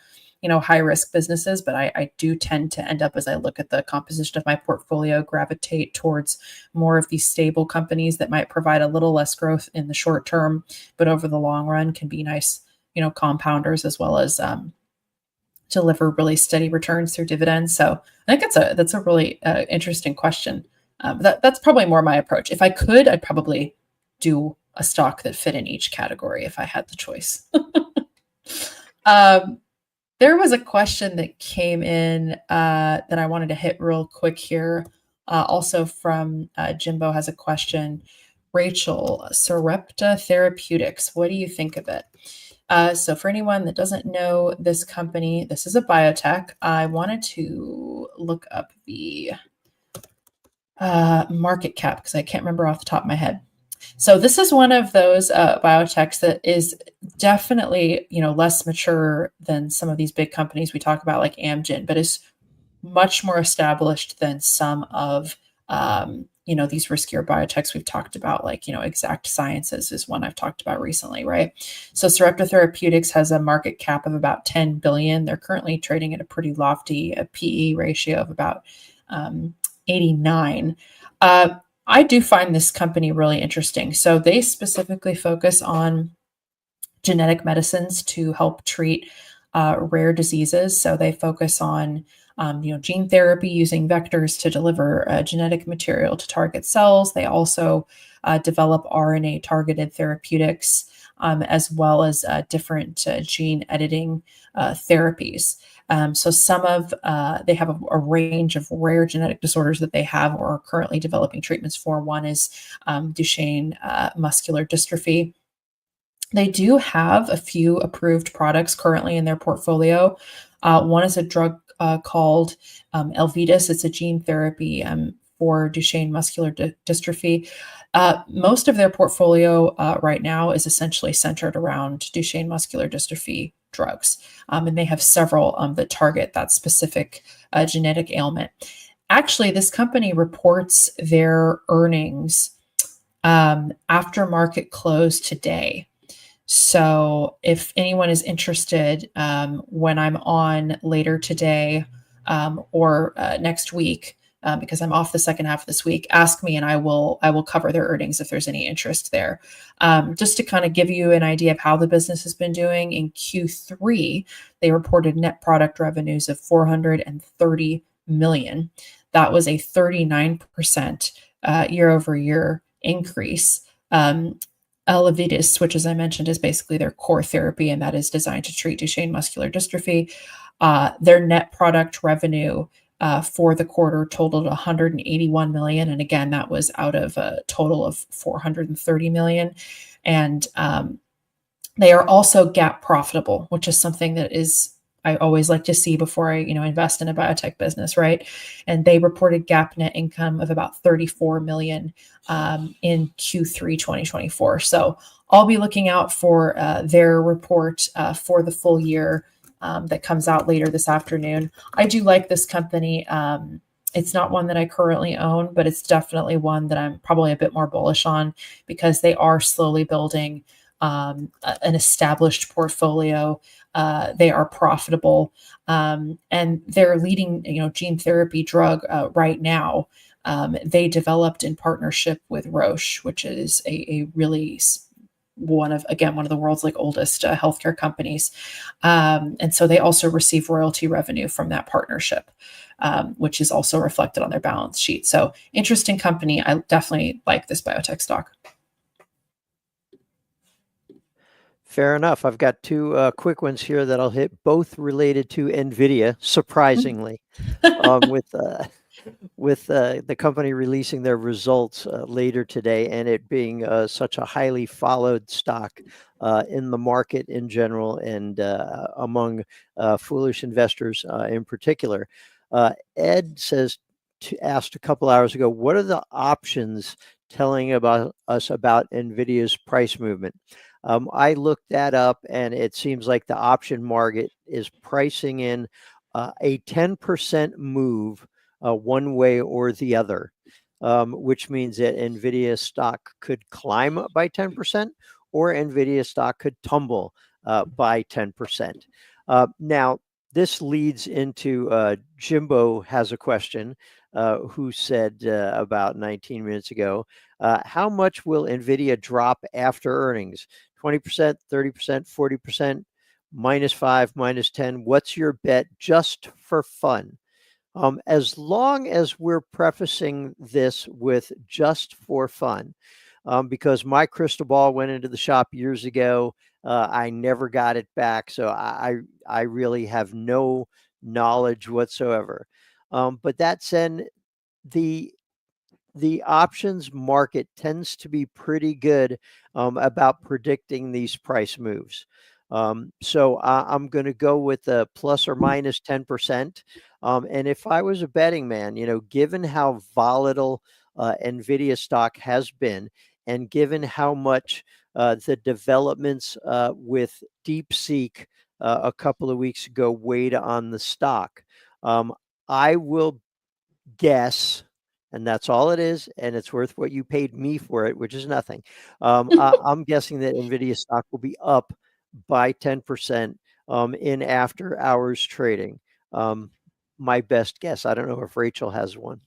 high risk businesses, but I do tend to end up, as I look at the composition of my portfolio, gravitate towards more of these stable companies that might provide a little less growth in the short term, but over the long run can be nice, compounders, as well as deliver really steady returns through dividends. So I think that's a really interesting question. That's probably more my approach. If I could, I'd probably do a stock that fit in each category if I had the choice. There was a question that came in that I wanted to hit real quick here. Also from Jimbo has a question. Rachel, Sarepta Therapeutics, what do you think of it? So for anyone that doesn't know this company, this is a biotech. I wanted to look up the market cap because I can't remember off the top of my head. So this is one of those biotechs that is definitely, less mature than some of these big companies we talk about like Amgen, but is much more established than some of, these riskier biotechs we've talked about, like, Exact Sciences is one I've talked about recently, right? So Sarepta Therapeutics has a market cap of about 10 billion. They're currently trading at a pretty lofty PE ratio of about 89. I do find this company really interesting. So they specifically focus on genetic medicines to help treat rare diseases. So they focus on gene therapy using vectors to deliver genetic material to target cells. They also develop RNA targeted therapeutics, as well as different gene editing therapies. So they have a range of rare genetic disorders that they have or are currently developing treatments for. One is Duchenne muscular dystrophy. They do have a few approved products currently in their portfolio. One is a drug called Elvidis. It's a gene therapy for Duchenne muscular dystrophy. Most of their portfolio right now is essentially centered around Duchenne muscular dystrophy drugs. And they have several that target that specific genetic ailment. Actually, this company reports their earnings after market close today. So if anyone is interested, when I'm on later today or next week, because I'm off the second half of this week, ask me and I will cover their earnings if there's any interest there. Just to kind of give you an idea of how the business has been doing, in Q3, they reported net product revenues of 430 million. That was a 39% year over year increase. Elvidis, which, as I mentioned, is basically their core therapy, and that is designed to treat Duchenne muscular dystrophy. Their net product revenue for the quarter totaled 181 million. And again, that was out of a total of 430 million. And they are also GAAP profitable, which is something that I always like to see before I, invest in a biotech business, right? And they reported GAAP net income of about 34 million in Q3 2024. So I'll be looking out for their report for the full year that comes out later this afternoon. I do like this company. It's not one that I currently own, but it's definitely one that I'm probably a bit more bullish on because they are slowly building an established portfolio. They are profitable, and their leading, gene therapy drug right now, they developed in partnership with Roche, which is a really one of the world's oldest healthcare companies. And so they also receive royalty revenue from that partnership, which is also reflected on their balance sheet. So interesting company. I definitely like this biotech stock. Fair enough. I've got two quick ones here that I'll hit, both related to Nvidia, surprisingly, with the company releasing their results later today, and it being such a highly followed stock in the market in general and among foolish investors in particular. Ed asked a couple hours ago, what are the options telling us about Nvidia's price movement? I looked that up, and it seems like the option market is pricing in a 10% move one way or the other, which means that Nvidia stock could climb by 10% or Nvidia stock could tumble by 10%. Now, this leads into Jimbo has a question, who said about 19 minutes ago, how much will Nvidia drop after earnings? 20%, 30%, 40%, -5, -10. What's your bet, just for fun? As long as we're prefacing this with just for fun, because my crystal ball went into the shop years ago. I never got it back, so I really have no knowledge whatsoever. But that said, the options market tends to be pretty good about predicting these price moves. So I'm going to go with a plus or minus 10%. And if I was a betting man, given how volatile Nvidia stock has been, and given how much the developments with DeepSeek a couple of weeks ago weighed on the stock, I will guess, and that's all it is, and it's worth what you paid me for it, which is nothing. I'm guessing that Nvidia stock will be up by 10% in after hours trading. My best guess. I don't know if Rachel has one.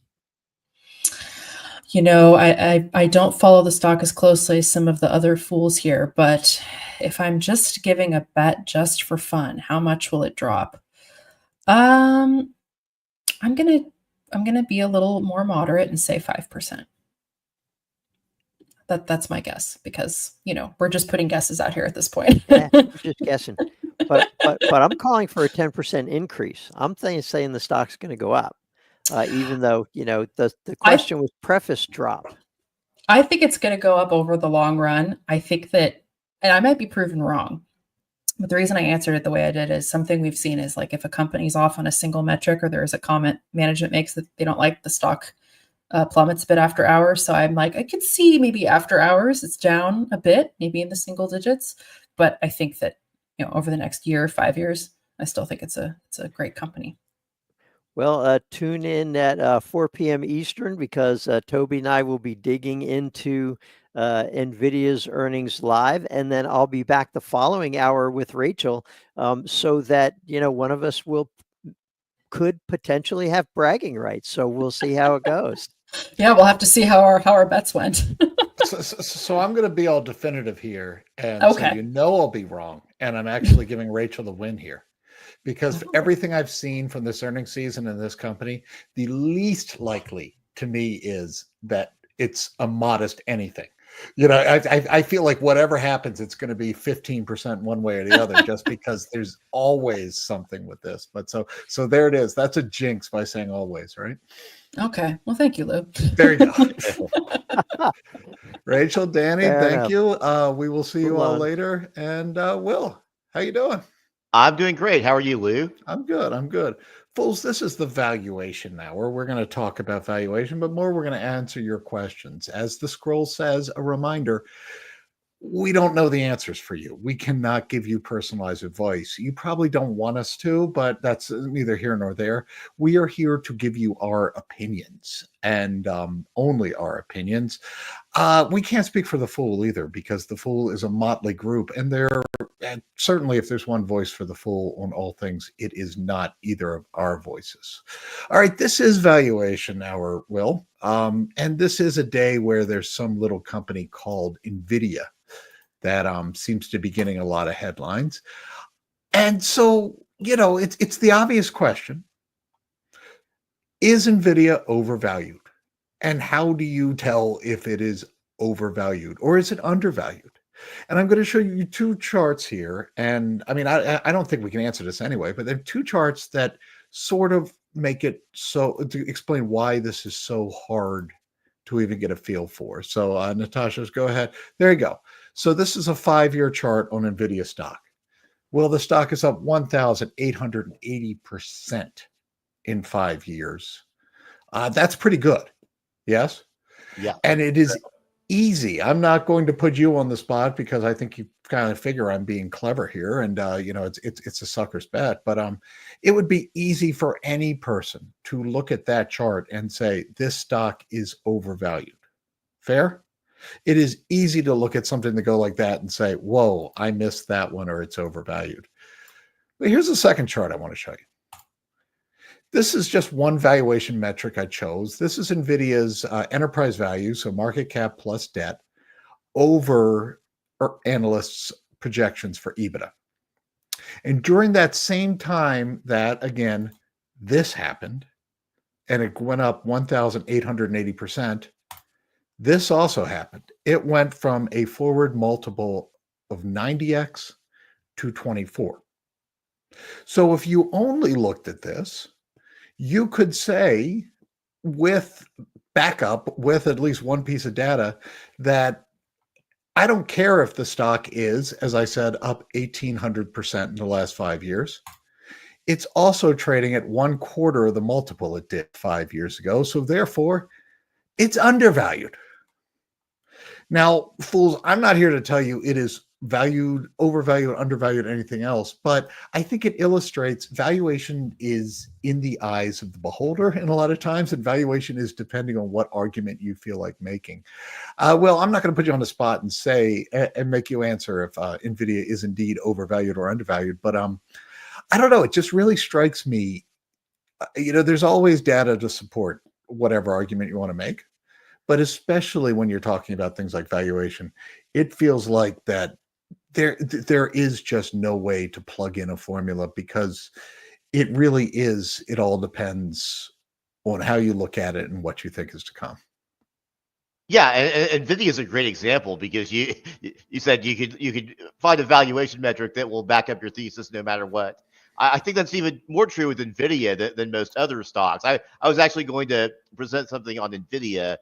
I don't follow the stock as closely as some of the other fools here, but if I'm just giving a bet just for fun, how much will it drop? I'm gonna be a little more moderate and say 5%. That's my guess, because we're just putting guesses out here at this point. Yeah, we're just guessing. But I'm calling for a 10% increase. I'm saying the stock's going to go up. Even though, the question was preface drop. I think it's going to go up over the long run. I think that, and I might be proven wrong, but the reason I answered it the way I did is something we've seen is, like, if a company's off on a single metric, or there's a comment management makes that they don't like, the stock plummets a bit after hours. So I'm like, I could see maybe after hours it's down a bit, maybe in the single digits. But I think that, over the next year, 5 years, I still think it's a great company. Well, tune in at 4 p.m. Eastern, because Toby and I will be digging into Nvidia's earnings live, and then I'll be back the following hour with Rachel, so that one of us could potentially have bragging rights. So we'll see how it goes. Yeah, we'll have to see how our bets went. So I'm going to be all definitive here, and Okay. so I'll be wrong, and I'm actually giving Rachel the win here. Because everything I've seen from this earnings season in this company, the least likely to me is that it's a modest anything. I feel like whatever happens, it's going to be 15% one way or the other, just because there's always something with this. But so there it is. That's a jinx by saying always, right? Okay. Well, thank you, Lou. There you go. Rachel, Danny, thank you. We will see you all later. And Will, how you doing? I'm doing great. How are you, Lou? I'm good. Fools, this is the valuation hour. We're going to talk about valuation, but more, we're going to answer your questions. As the scroll says, a reminder, we don't know the answers for you. We cannot give you personalized advice. You probably don't want us to, but that's neither here nor there. We are here to give you our opinions, and only our opinions. We can't speak for the Fool either, because the Fool is a motley group, and certainly if there's one voice for the Fool on all things, it is not either of our voices. All right, this is valuation hour, Will. And this is a day where there's some little company called Nvidia that seems to be getting a lot of headlines. And so, it's the obvious question. Is Nvidia overvalued? And how do you tell if it is overvalued, or is it undervalued? And I'm going to show you two charts here. And I mean, I don't think we can answer this anyway, but there are two charts that sort of make it so, to explain why this is so hard to even get a feel for. So Natasha, go ahead. There you go. So this is a 5-year chart on Nvidia stock. Well, the stock is up 1,880% in 5 years. That's pretty good. Yes? Yeah. And it is easy. I'm not going to put you on the spot, because I think you've kind of figure I'm being clever here, and it's a sucker's bet. But it would be easy for any person to look at that chart and say this stock is overvalued. Fair? It is easy to look at something to go like that and say, whoa, I missed that one, or it's overvalued. But here's the second chart I want to show you. This is just one valuation metric I chose. This is Nvidia's enterprise value, so market cap plus debt, over analysts' projections for EBITDA. And during that same time that, again, this happened, and it went up 1,880%, this also happened. It went from a forward multiple of 90x to 24. So if you only looked at this, you could say, with backup, with at least one piece of data, that I don't care if the stock is, as I said, up 1,800% in the last 5 years. It's also trading at 1/4 of the multiple it did 5 years ago. So therefore, it's undervalued. Now, fools, I'm not here to tell you it is valued, overvalued, undervalued, anything else, but I think it illustrates valuation is in the eyes of the beholder, and a lot of times, and valuation is depending on what argument you feel like making. Well, I'm not going to put you on the spot and say and make you answer if Nvidia is indeed overvalued or undervalued, but I don't know. It just really strikes me. There's always data to support whatever argument you want to make, but especially when you're talking about things like valuation, it feels like that there is just no way to plug in a formula, because it really is, it all depends on how you look at it and what you think is to come. Yeah, and Nvidia is a great example, because you said you could find a valuation metric that will back up your thesis no matter what. I think that's even more true with Nvidia than most other stocks. I was actually going to present something on Nvidia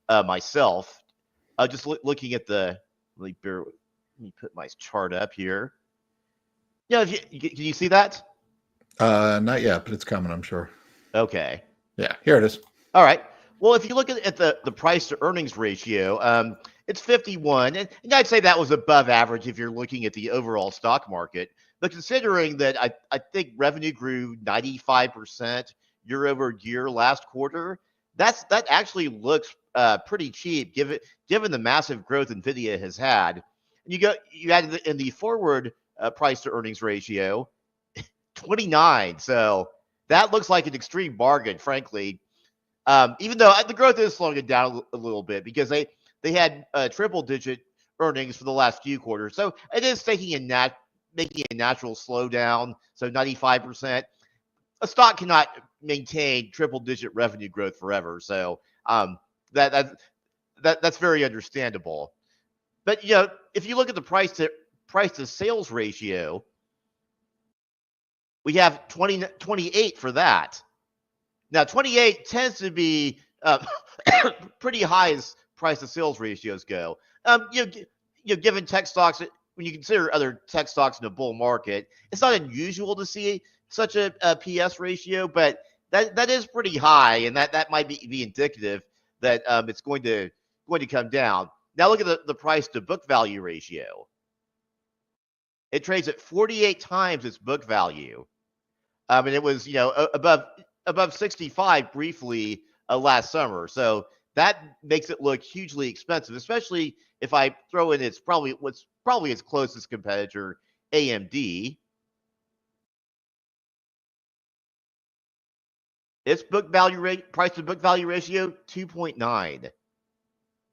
myself. Just looking at let me put my chart up here. Yeah, can you see that? Not yet, but it's coming, I'm sure. Okay. Yeah, here it is. All right. Well, if you look at the price to earnings ratio, it's 51. And I'd say that was above average if you're looking at the overall stock market. But considering that I think revenue grew 95% year over year last quarter, that actually looks pretty cheap given the massive growth Nvidia has had. And you add in the forward price to earnings ratio, 29. So that looks like an extreme bargain, frankly. Even though the growth is slowing it down a little bit, because they had triple digit earnings for the last few quarters. So it is making a natural slowdown. So 95%. A stock cannot maintain triple digit revenue growth forever. So that's very understandable. But if you look at the price to sales ratio, we have 28 for that. Now, 28 tends to be pretty high as price to sales ratios go. Given tech stocks, when you consider other tech stocks in a bull market, it's not unusual to see such a PS ratio, but that is pretty high, and that might be indicative that it's going to come down. Now look at the price to book value ratio. It trades at 48 times its book value, and it was above 65 briefly last summer. So that makes it look hugely expensive, especially if I throw in what's probably its closest competitor, AMD. Its book value price to book value ratio 2.9.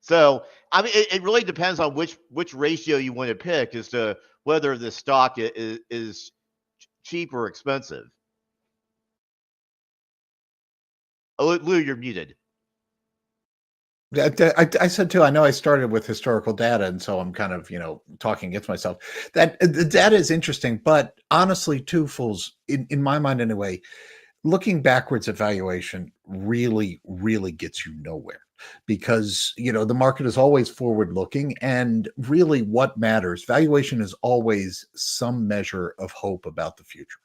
So I mean, it really depends on which ratio you want to pick as to whether the stock is cheap or expensive. Oh, Lou, you're muted. I said too, I know I started with historical data, and so I'm kind of, talking against myself. That the data is interesting, but honestly, too, fools, in my mind anyway, looking backwards at valuation really, really gets you nowhere, because, the market is always forward looking, and really what matters, valuation is always some measure of hope about the future,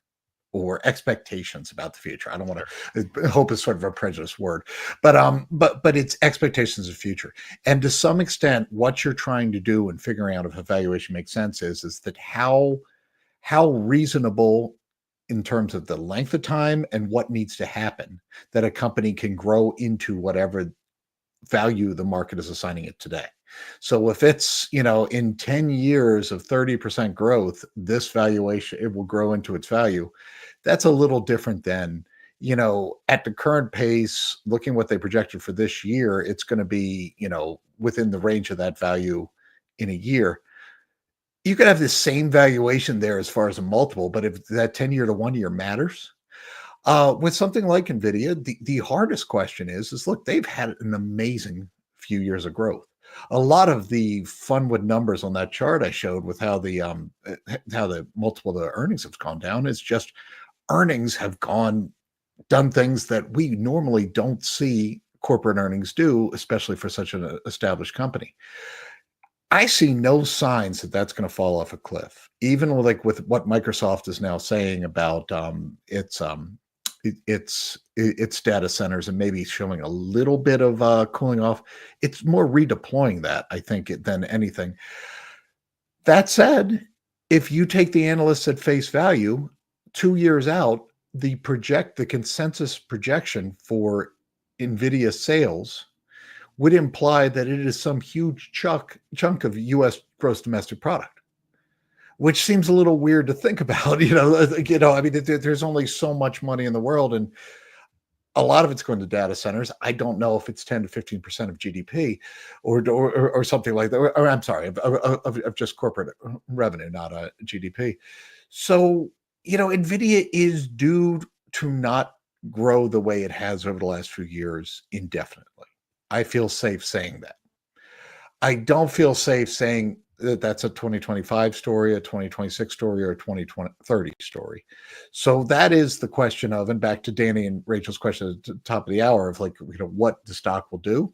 or expectations about the future. I don't want to, hope is sort of a prejudiced word, but it's expectations of the future. And to some extent, what you're trying to do in figuring out if a valuation makes sense is that how reasonable in terms of the length of time and what needs to happen that a company can grow into whatever value the market is assigning it today. So if it's, in 10 years of 30% growth, this valuation, it will grow into its value. That's a little different than, at the current pace, looking what they projected for this year, it's going to be, within the range of that value in a year. You could have the same valuation there as far as a multiple, but if that 10-year to 1 year matters, with something like Nvidia, the hardest question is look, they've had an amazing few years of growth. A lot of the fun with numbers on that chart I showed with how the multiple of the earnings have gone down is just earnings have done things that we normally don't see corporate earnings do, especially for such an established company. I see no signs that that's going to fall off a cliff, even with what Microsoft is now saying about its data centers and maybe showing a little bit of cooling off. It's more redeploying that, I think, than anything. That said, if you take the analysts at face value, 2 years out, the consensus projection for Nvidia sales would imply that it is some huge chunk of U.S. gross domestic product, which seems a little weird to think about. I mean, there's only so much money in the world, and a lot of it's going to data centers. I don't know if it's 10 to 15% of GDP, or something like that. Or I'm sorry, of just corporate revenue, not a GDP. So Nvidia is due to not grow the way it has over the last few years indefinitely. I feel safe saying that. I don't feel safe saying that that's a 2025 story, a 2026 story, or a 2030 story. So that is the question of, and back to Danny and Rachel's question at the top of the hour of what the stock will do,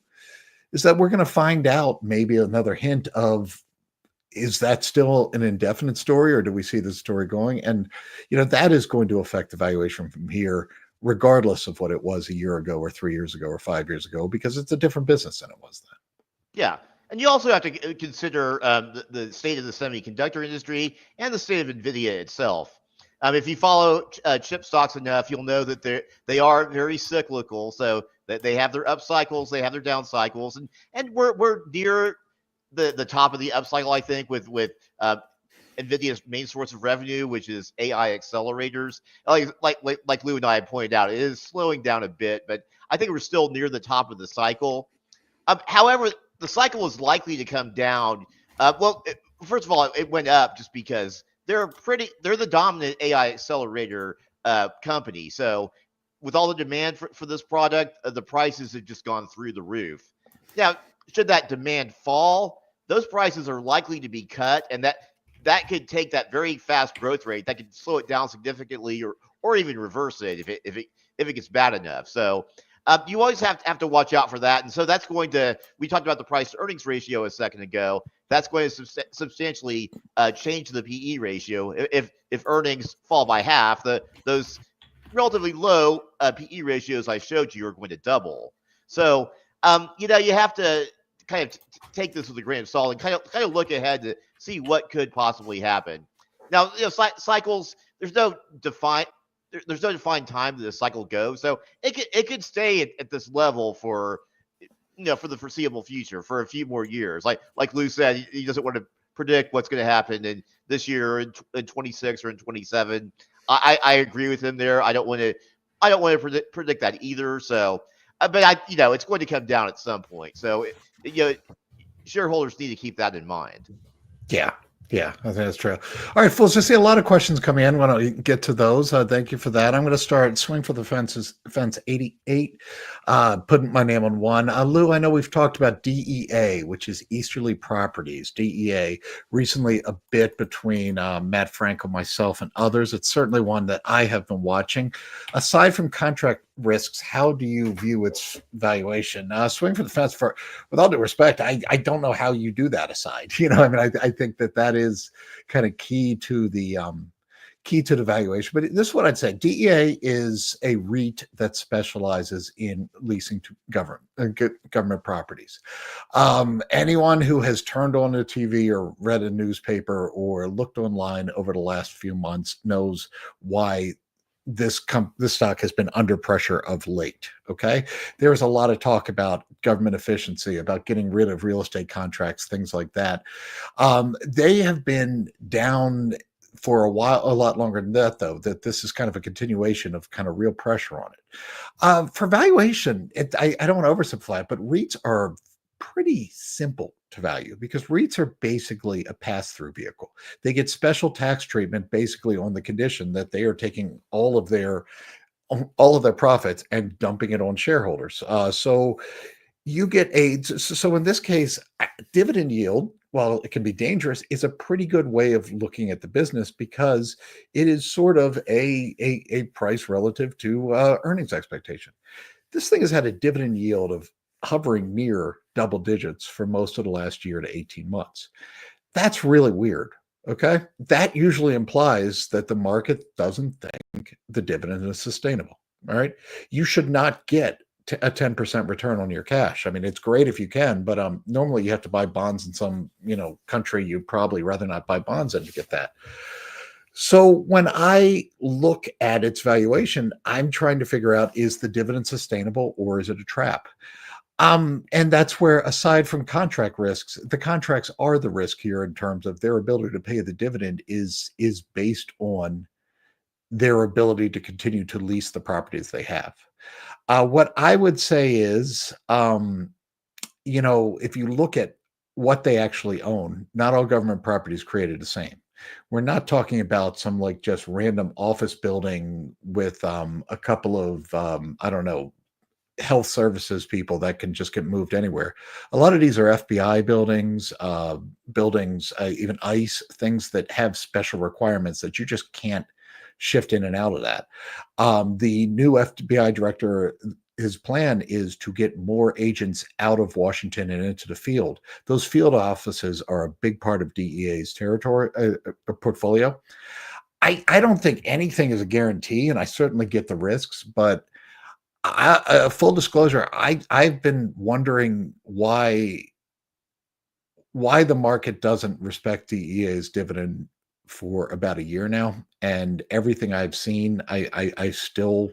is that we're going to find out maybe another hint of, is that still an indefinite story, or do we see the story going? And, that is going to affect the valuation from here, regardless of what it was a year ago or 3 years ago or 5 years ago, because it's a different business than it was then. Yeah. And you also have to consider the state of the semiconductor industry and the state of Nvidia itself. If you follow chip stocks enough, you'll know that they are very cyclical. So that they have their up cycles, they have their down cycles, and we're near the top of the up cycle, I think, with Nvidia's main source of revenue, which is AI accelerators. Like Lou and I had pointed out, it is slowing down a bit, but I think we're still near the top of the cycle. However, the cycle is likely to come down. First of all, it went up just because they're the dominant AI accelerator company. So with all the demand for this product, the prices have just gone through the roof. Now, should that demand fall, those prices are likely to be cut, and that could take that very fast growth rate, that could slow it down significantly, or even reverse it if it gets bad enough. So you always have to watch out for that. And so that's going to, we talked about the price to earnings ratio a second ago. That's going to substantially change the PE ratio. If earnings fall by half, those relatively low PE ratios I showed you are going to double. So you have to kind of take this with a grain of salt and kind of look ahead to see what could possibly happen. Now, cycles, there's no defined time that the cycle goes, so it could stay at this level for the foreseeable future, for a few more years. Like Lou said, he doesn't want to predict what's going to happen in this year, in 26 or in 27. I agree with him there. I don't want to predict that either. So, but it's going to come down at some point. So, shareholders need to keep that in mind. Yeah, I think that's true. All right, folks, I see a lot of questions coming in. Why don't we get to those? Thank you for that. I'm going to start Swing for the Fence 88, putting my name on one. Lou, I know we've talked about DEA, which is Easterly Properties. DEA, recently a bit between Matt Franco, myself, and others. It's certainly one that I have been watching. Aside from contract risks, how do you view its valuation? Swing for the Fence, with all due respect, I don't know how you do that aside. I think that is kind of key to the key to the valuation. But this is what I'd say. DEA is a REIT that specializes in leasing to government properties. Anyone who has turned on the TV or read a newspaper or looked online over the last few months knows why this stock has been under pressure of late. Okay, there's a lot of talk about government efficiency, about getting rid of real estate contracts, things like that. They have been down for a while, a lot longer than that, though, that this is kind of a continuation of kind of real pressure on it. For valuation, I don't want to oversimplify it, but REITs are pretty simple to value because REITs are basically a pass-through vehicle. They get special tax treatment basically on the condition that they are taking all of their profits and dumping it on shareholders. So you get so in this case, dividend yield, while it can be dangerous, is a pretty good way of looking at the business because it is sort of a price relative to earnings expectation. This thing has had a dividend yield of hovering near double digits for most of the last year to 18 months. That's really weird. Okay. That usually implies that the market doesn't think the dividend is sustainable. All right. You should not get a 10% return on your cash. I mean, it's great if you can, but normally you have to buy bonds in some, country. You'd probably rather not buy bonds than to get that. So when I look at its valuation, I'm trying to figure out, is the dividend sustainable or is it a trap? And that's where, aside from contract risks, the contracts are the risk here in terms of their ability to pay the dividend is based on their ability to continue to lease the properties they have. What I would say is, if you look at what they actually own, not all government properties created the same. We're not talking about some like just random office building with a couple of, health services people that can just get moved anywhere. A lot of these are FBI buildings, even ICE, things that have special requirements that you just can't shift in and out of that. The new FBI director, his plan is to get more agents out of Washington and into the field. Those field offices are a big part of DEA's territory portfolio. I don't think anything is a guarantee, and I certainly get the risks, but full disclosure, I've been wondering why the market doesn't respect DEA's dividend for about a year now, and everything I've seen, I still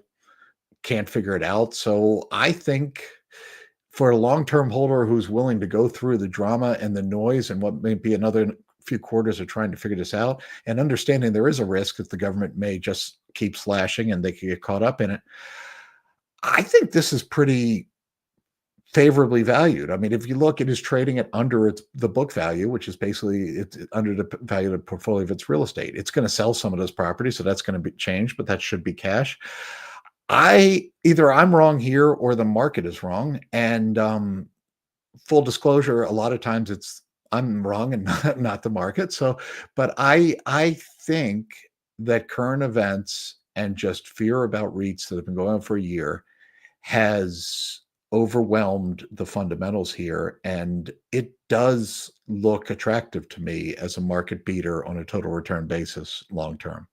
can't figure it out. So I think for a long-term holder who's willing to go through the drama and the noise and what may be another few quarters of trying to figure this out, and understanding there is a risk that the government may just keep slashing and they could get caught up in it, I think this is pretty favorably valued. I mean, if you look, it is trading at under the book value, which is basically it's under the value of the portfolio of its real estate. It's going to sell some of those properties, so that's going to be changed, but that should be cash. Either I'm wrong here or the market is wrong. And full disclosure, a lot of times I'm wrong and not the market. So, but I think that current events and just fear about REITs that have been going on for a year has overwhelmed the fundamentals here, and it does look attractive to me as a market beater on a total return basis long term.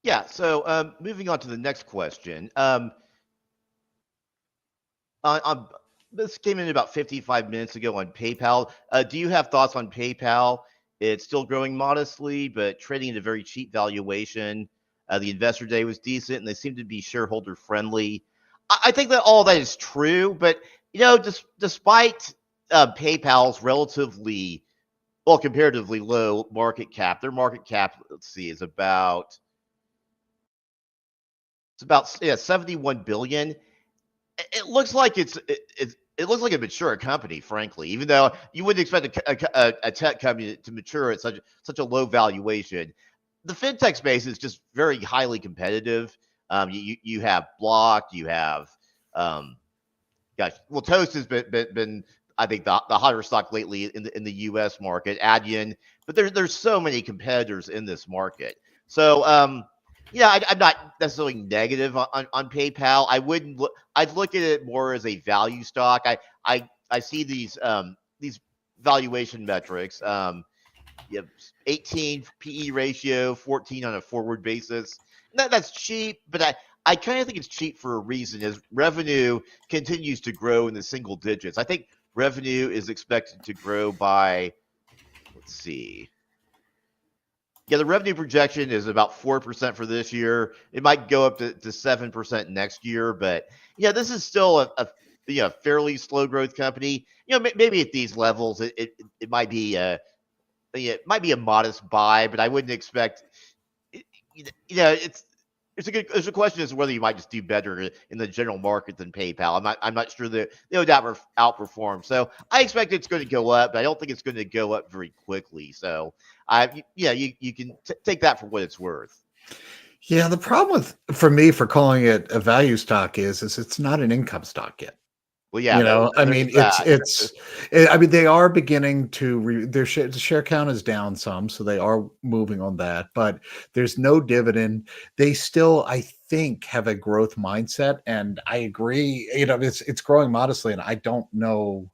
Yeah. So moving on to the next question. This came in about 55 minutes ago on PayPal. Do you have thoughts on PayPal? It's still growing modestly, but trading at a very cheap valuation. The investor day was decent, and they seem to be shareholder friendly. I think that all that is true, but despite PayPal's comparatively low market cap, their market cap, is about 71 billion. It looks like it looks like a mature company, frankly, even though you wouldn't expect a tech company to mature at such a low valuation. The fintech space is just very highly competitive. You have Block, you have Toast has been I think the hotter stock lately in the U.S. market, Adyen, but there's so many competitors in this market. So I'm not necessarily negative on PayPal. I'd look at it more as a value stock. I see these valuation metrics. You have 18 PE ratio, 14 on a forward basis. That's cheap, but I kind of think it's cheap for a reason. As revenue continues to grow in the single digits, I think revenue is expected to grow by, let's see. Yeah, the revenue projection is about 4% for this year. It might go up to 7% next year, but yeah, this is still a fairly slow growth company. Maybe at these levels, it might be it might be a modest buy, but I wouldn't expect. It's a question as to whether you might just do better in the general market than PayPal. I'm not sure that they'll outperform. So I expect it's going to go up, but I don't think it's going to go up very quickly. So you can take that for what it's worth. Yeah, the problem for me for calling it a value stock is it's not an income stock yet. Well, yeah, I there's mean, that. I mean, they are beginning to the share count is down some, so they are moving on that, but there's no dividend. They still, I think, have a growth mindset, and I agree. It's growing modestly, and I don't know.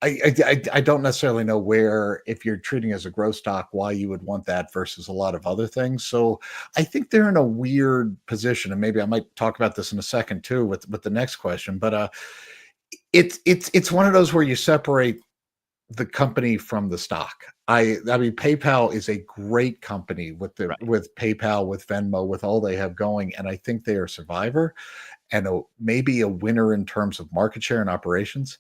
I don't necessarily know where, if you're treating as a growth stock, why you would want that versus a lot of other things. So I think they're in a weird position, and maybe I might talk about this in a second too with the next question. But it's one of those where you separate the company from the stock. I mean, PayPal is a great company with Right. with PayPal, with Venmo, with all they have going, and I think they are a survivor and maybe a winner in terms of market share and operations.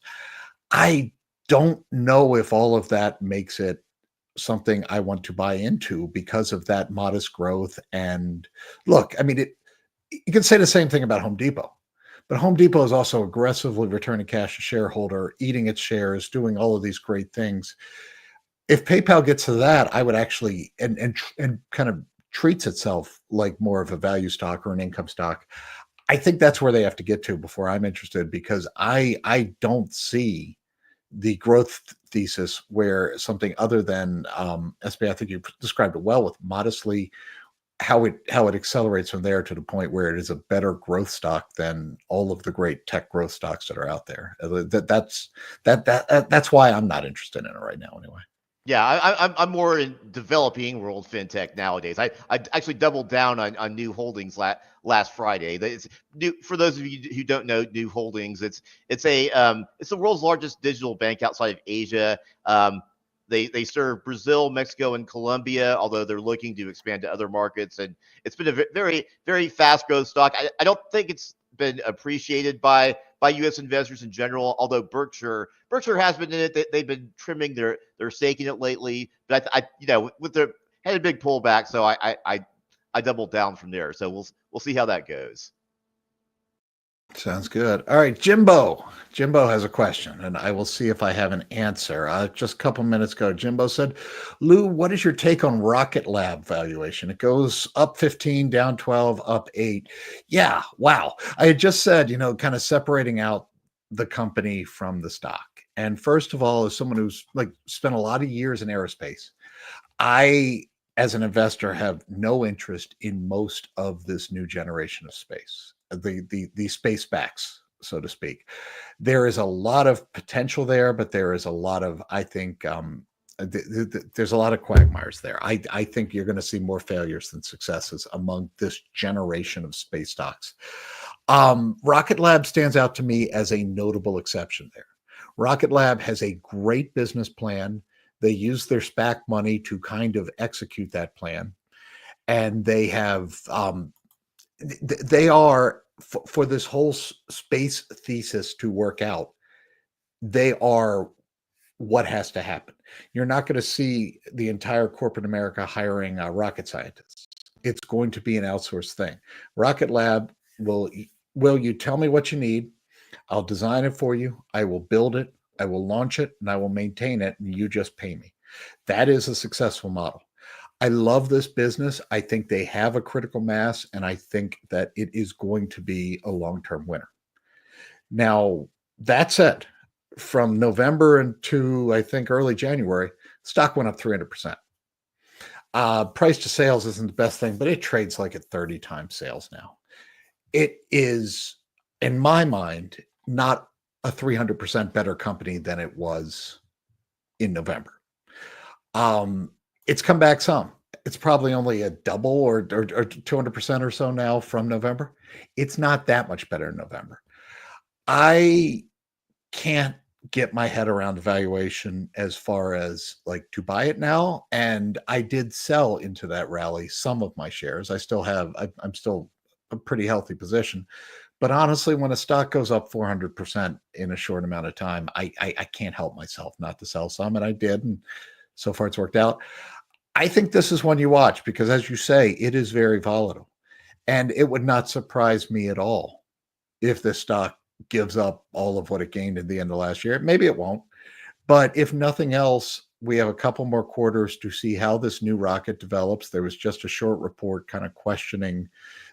I don't know if all of that makes it something I want to buy into because of that modest growth. And look, I mean, you can say the same thing about Home Depot, but Home Depot is also aggressively returning cash to shareholder, eating its shares, doing all of these great things. If PayPal gets to that, I would actually and kind of treats itself like more of a value stock or an income stock. I think that's where they have to get to before I'm interested, because I don't see the growth thesis where something other than SB, I think you described it well, with modestly how it accelerates from there to the point where it is a better growth stock than all of the great tech growth stocks that are out there. That's why I'm not interested in it right now anyway. Yeah, I'm more in developing world fintech nowadays. I actually doubled down on New Holdings last Friday. It's new for those of you who don't know New Holdings. It's the world's largest digital bank outside of Asia. They serve Brazil, Mexico, and Colombia, although they're looking to expand to other markets. And it's been a very, very fast growth stock. I don't think it's been appreciated by U.S. investors in general. Although Berkshire has been in it. They've been trimming their stake in it lately. But with their had a big pullback, so I doubled down from there. So we'll see how that goes. Sounds good. All right, Jimbo. Jimbo has a question, and I will see if I have an answer. Just a couple minutes ago, Jimbo said, Lou, what is your take on Rocket Lab valuation? It goes up 15, down 12, up 8. Yeah, wow. I had just said, kind of separating out the company from the stock. And first of all, as someone who's spent a lot of years in aerospace, I, as an investor, have no interest in most of this new generation of space. The space backs, so to speak. There is a lot of potential there, but there is a lot of, I think, there's a lot of quagmires there. I think you're going to see more failures than successes among this generation of space stocks. Rocket Lab stands out to me as a notable exception there. Rocket Lab has a great business plan. They use their SPAC money to kind of execute that plan. And they have they are, for this whole space thesis to work out, they are what has to happen. You're not going to see the entire corporate America hiring rocket scientists. It's going to be an outsourced thing. Rocket Lab will you tell me what you need? I'll design it for you. I will build it. I will launch it, and I will maintain it, and you just pay me. That is a successful model. I love this business. I think they have a critical mass, and I think that it is going to be a long-term winner. Now, that said, from November into, I think, early January, stock went up 300%. Price to sales isn't the best thing, but it trades like at 30 times sales now. It is, in my mind, not a 300% better company than it was in November. It's come back some. It's probably only a double or 200% or so now from November. It's not that much better in November. I can't get my head around the valuation as far as like to buy it now. And I did sell into that rally some of my shares. I still have, I'm still a pretty healthy position. But honestly, when a stock goes up 400% in a short amount of time, I can't help myself not to sell some. And I did. And so far it's worked out. I think this is one you watch because, as you say, it is very volatile. And it would not surprise me at all if this stock gives up all of what it gained at the end of last year. Maybe it won't. But if nothing else, we have a couple more quarters to see how this new rocket develops. There was just a short report kind of questioning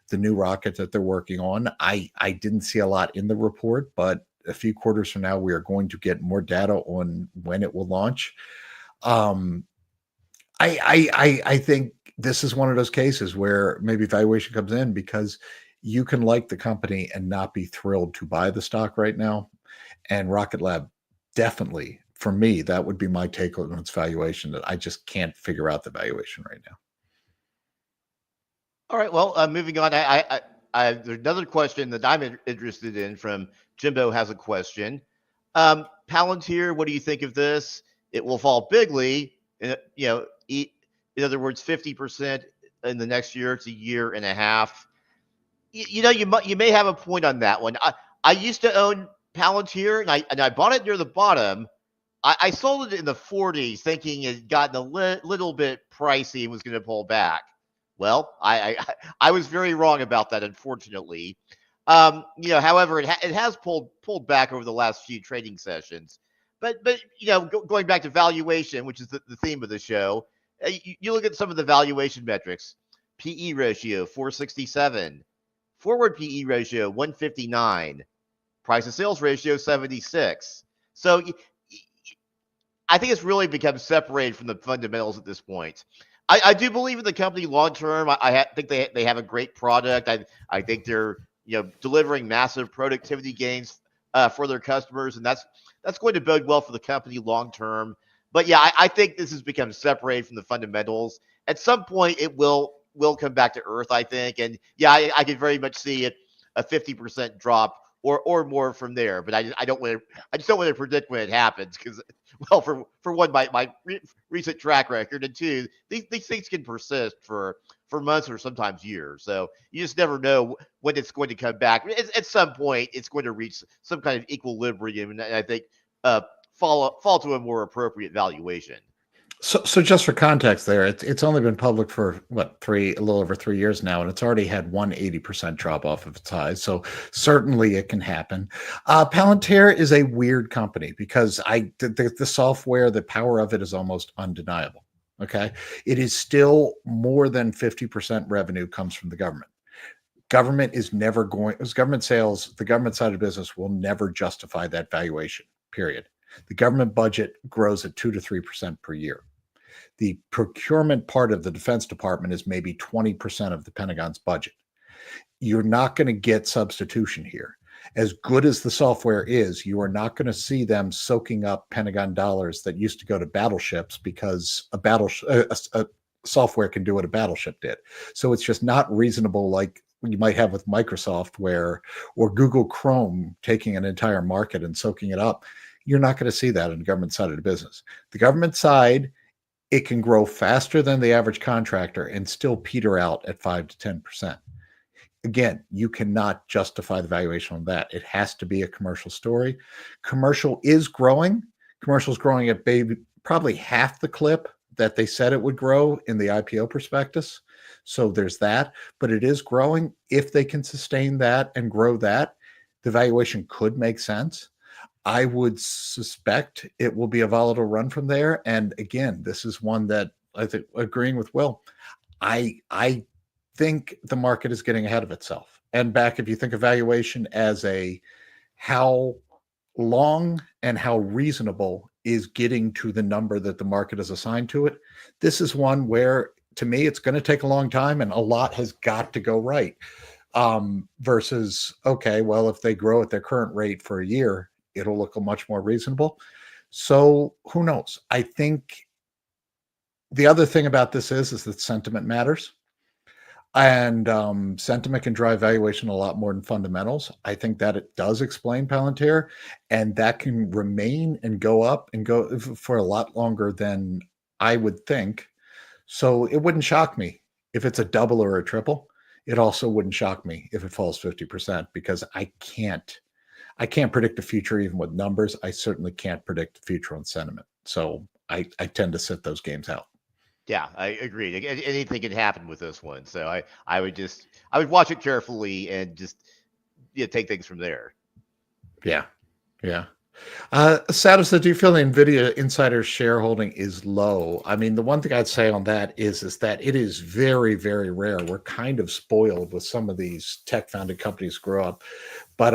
the new rocket that they're working on. I didn't see a lot in the report, but a few quarters from now, we are going to get more data on when it will launch. I think this is one of those cases where maybe valuation comes in because you can like the company and not be thrilled to buy the stock right now. And Rocket Lab, definitely, for me, that would be my take on its valuation, that I just can't figure out the valuation right now. All right. Well, moving on. There's another question that I'm interested in from Jimbo. Has a question. Palantir, what do you think of this? It will fall bigly. In other words, 50% in the next year. It's a year and a half. You may have a point on that one. I used to own Palantir, and I bought it near the bottom. I sold it in the 40s, thinking it had gotten a little bit pricey and was going to pull back. Well, I was very wrong about that, unfortunately. However, it has pulled back over the last few trading sessions. But going back to valuation, which is the theme of the show, you look at some of the valuation metrics. PE ratio 467, forward PE ratio 159, price to sales ratio 76. So I think it's really become separated from the fundamentals at this point. I do believe in the company long term. I think they have a great product. I think they're delivering massive productivity gains for their customers, and that's going to bode well for the company long term. But yeah, I think this has become separated from the fundamentals. At some point, it will come back to earth, I think. And yeah, I could very much see it a 50% drop or more from there. But I just don't want to predict when it happens because, well, for one, my recent track record, and two, these things can persist for months or sometimes years. So you just never know when it's going to come back. At some point, it's going to reach some kind of equilibrium, and I think fall to a more appropriate valuation. So just for context there, it's only been public for a little over 3 years now, and it's already had 180% drop off of its highs. So certainly it can happen. Palantir is a weird company because the software, the power of it is almost undeniable. Okay. It is still more than 50% revenue comes from the government. Government is never going, as government sales, the government side of business will never justify that valuation, period. The government budget grows at 2 to 3% per year. The procurement part of the Defense Department is maybe 20% of the Pentagon's budget. You're not going to get substitution here. As good as the software is, you are not going to see them soaking up Pentagon dollars that used to go to battleships because a software can do what a battleship did. So it's just not reasonable like you might have with Microsoft or Google Chrome taking an entire market and soaking it up. You're not going to see that on the government side of the business. The government side, it can grow faster than the average contractor and still peter out at 5 to 10%. Again, you cannot justify the valuation on that. It has to be a commercial story. Commercial is growing. Commercial is growing at probably half the clip that they said it would grow in the IPO prospectus. So there's that, but it is growing. If they can sustain that and grow that, the valuation could make sense. I would suspect it will be a volatile run from there. And again, this is one that I think, agreeing with Will, I think the market is getting ahead of itself. And back, if you think of valuation as how long and how reasonable is getting to the number that the market is assigned to it, this is one where, to me, it's going to take a long time and a lot has got to go right. Versus, okay, well, if they grow at their current rate for a year, it'll look much more reasonable. So who knows? I think The other thing about this is that sentiment matters. And sentiment can drive valuation a lot more than fundamentals. I think that it does explain Palantir, and that can remain and go up and go for a lot longer than I would think. So it wouldn't shock me if it's a double or a triple. It also wouldn't shock me if it falls 50%, because I can't predict the future even with numbers. I certainly can't predict the future on sentiment. So I tend to sit those games out. Yeah, I agree. Anything can happen with this one, so I would watch it carefully and just take things from there. Yeah. Status, do you feel the Nvidia insider shareholding is low? I mean, the one thing I'd say on that is that it is very, very rare. We're kind of spoiled with some of these tech-founded companies grow up, but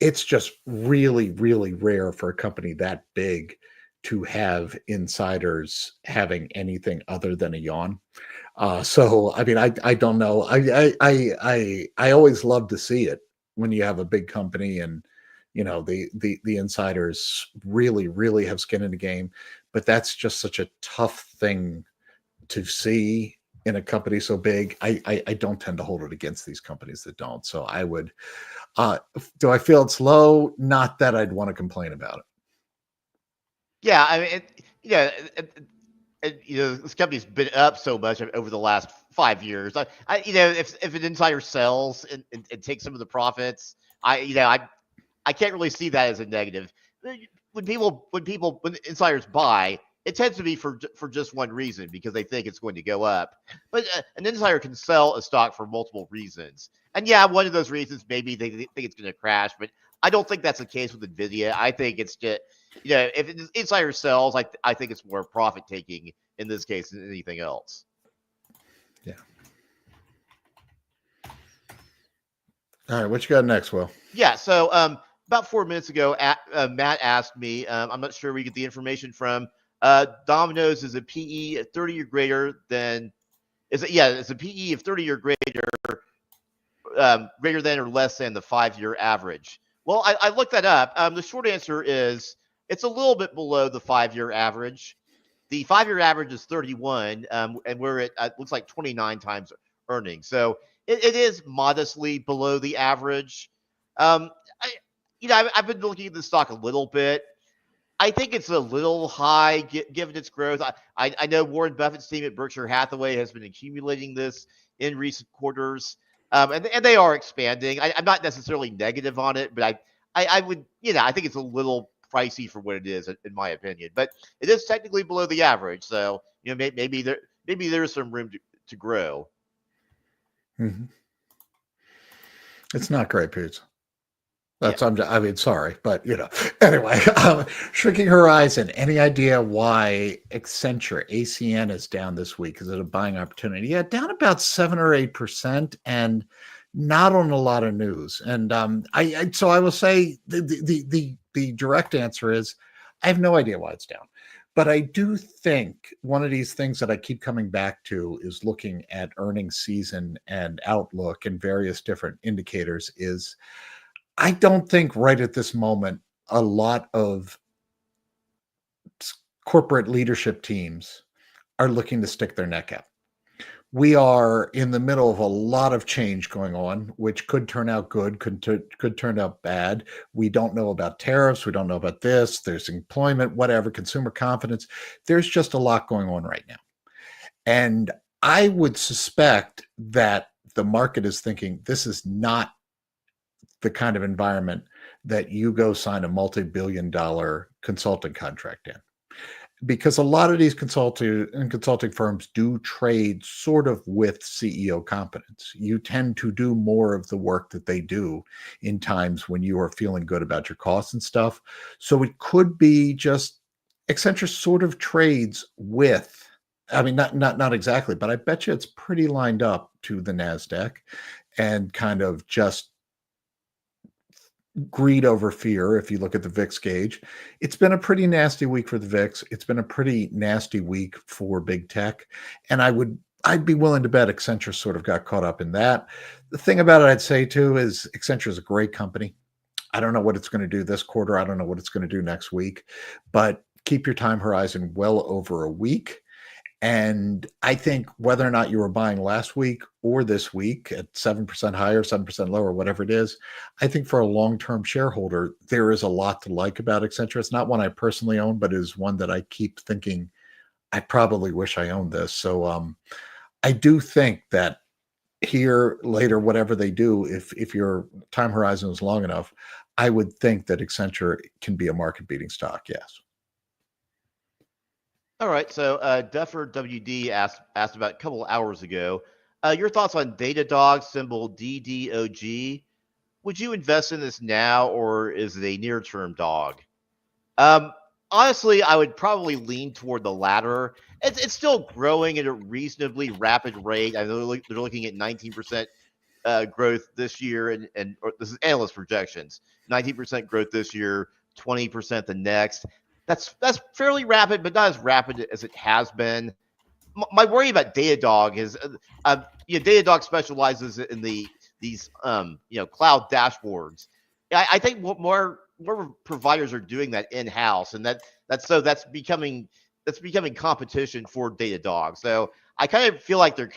it's just really, really rare for a company that big to have insiders having anything other than a yawn. So I mean, I don't know. I always love to see it when you have a big company and the insiders really, really have skin in the game. But that's just such a tough thing to see in a company so big. I don't tend to hold it against these companies that don't. So I would. Do I feel it's low? Not that I'd want to complain about it. Yeah, I mean, this company's been up so much over the last 5 years. If an insider sells and takes some of the profits, I can't really see that as a negative. When insiders buy, it tends to be for just one reason, because they think it's going to go up. But an insider can sell a stock for multiple reasons. And yeah, one of those reasons, maybe they think it's going to crash, but I don't think that's the case with Nvidia. I think it's just, if an insider sells, I think it's more profit taking in this case than anything else. Yeah. All right, what you got next, Will? Yeah, so about 4 minutes ago, Matt asked me, I'm not sure where we get the information from. Domino's is a PE 30 or greater than, it's a PE of 30 or greater than or less than the 5-year average. Well, I looked that up. The short answer is it's a little bit below the 5-year average. The 5-year average is 31, and we're at looks like 29 times earnings. So it is modestly below the average. I've been looking at the stock a little bit. I think it's a little high given its growth. I know Warren Buffett's team at Berkshire Hathaway has been accumulating this in recent quarters, and they are expanding. I'm not necessarily negative on it, but I would, I think it's a little pricey for what it is, in my opinion. But it is technically below the average, so maybe there's some room to grow. Mm-hmm. It's not great, Pete. Sorry, but anyway, Shrinking Horizon. Any idea why Accenture, ACN, is down this week? Is it a buying opportunity? Yeah, down about 7 or 8%, and not on a lot of news. And so I will say the direct answer is I have no idea why it's down. But I do think one of these things that I keep coming back to is looking at earnings season and outlook and various different indicators is I don't think right at this moment a lot of corporate leadership teams are looking to stick their neck out. We are in the middle of a lot of change going on, which could turn out good, could turn out bad. We don't know about tariffs. We don't know about this. There's employment, whatever, consumer confidence. There's just a lot going on right now. And I would suspect that the market is thinking this is not the kind of environment that you go sign a multi-billion-dollar consulting contract in. Because a lot of these consulting firms do trade sort of with CEO competence. You tend to do more of the work that they do in times when you are feeling good about your costs and stuff. So it could be just Accenture sort of trades with, I mean, not exactly, but I bet you it's pretty lined up to the NASDAQ and kind of just greed over fear. If you look at the VIX gauge, it's been a pretty nasty week for the VIX. It's been a pretty nasty week for big tech. And I'd be willing to bet Accenture sort of got caught up in that. The thing about it I'd say too is Accenture is a great company. I don't know what it's going to do this quarter. I don't know what it's going to do next week, but keep your time horizon well over a week. And I think whether or not you were buying last week or this week at 7% higher, 7% lower, whatever it is, I think for a long-term shareholder, there is a lot to like about Accenture. It's not one I personally own, but is one that I keep thinking, I probably wish I owned this. So I do think that here, later, whatever they do, if your time horizon is long enough, I would think that Accenture can be a market-beating stock, yes. All right. So Duffer WD asked about a couple hours ago. Your thoughts on Datadog, symbol DDOG? Would you invest in this now, or is it a near-term dog? Honestly, I would probably lean toward the latter. It's still growing at a reasonably rapid rate. I know they're looking at 19% growth this year, or this is analyst projections. 19% growth this year, 20% the next. That's fairly rapid, but not as rapid as it has been. My worry about Datadog is, Datadog specializes in these cloud dashboards. I think more providers are doing that in house, and that's becoming competition for Datadog. So I kind of feel like they're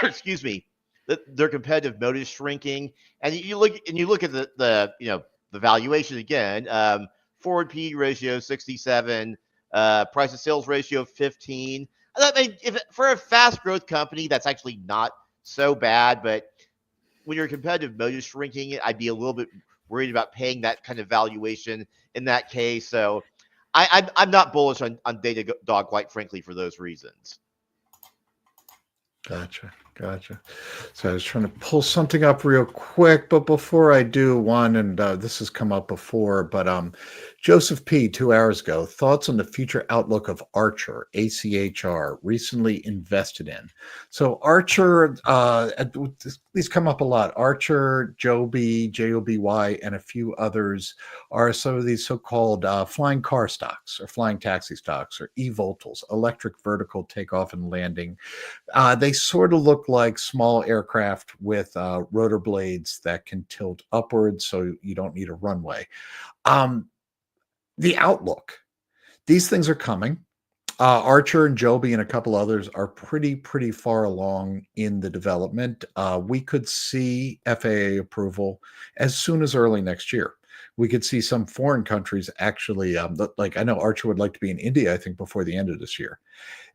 excuse me, their competitive mode is shrinking. And you look at the valuation again. Forward PE ratio 67, price to sales ratio 15. I mean, for a fast growth company, that's actually not so bad. But when your competitive mode is shrinking, I'd be a little bit worried about paying that kind of valuation in that case. So I'm not bullish on Datadog, quite frankly, for those reasons. Gotcha. So I was trying to pull something up real quick, but before I do, and this has come up before, but Joseph P. 2 hours ago, thoughts on the future outlook of Archer, ACHR, recently invested in. So Archer, these come up a lot. Archer, Joby, JOBY, and a few others are some of these so-called flying car stocks or flying taxi stocks or eVTOLs, electric vertical takeoff and landing. They sort of look like small aircraft with rotor blades that can tilt upwards, so you don't need a runway. The outlook, these things are coming. Archer and Joby and a couple others are pretty far along in the development. We could see FAA approval as soon as early next year. We could see some foreign countries actually, like I know Archer would like to be in India, I think, before the end of this year.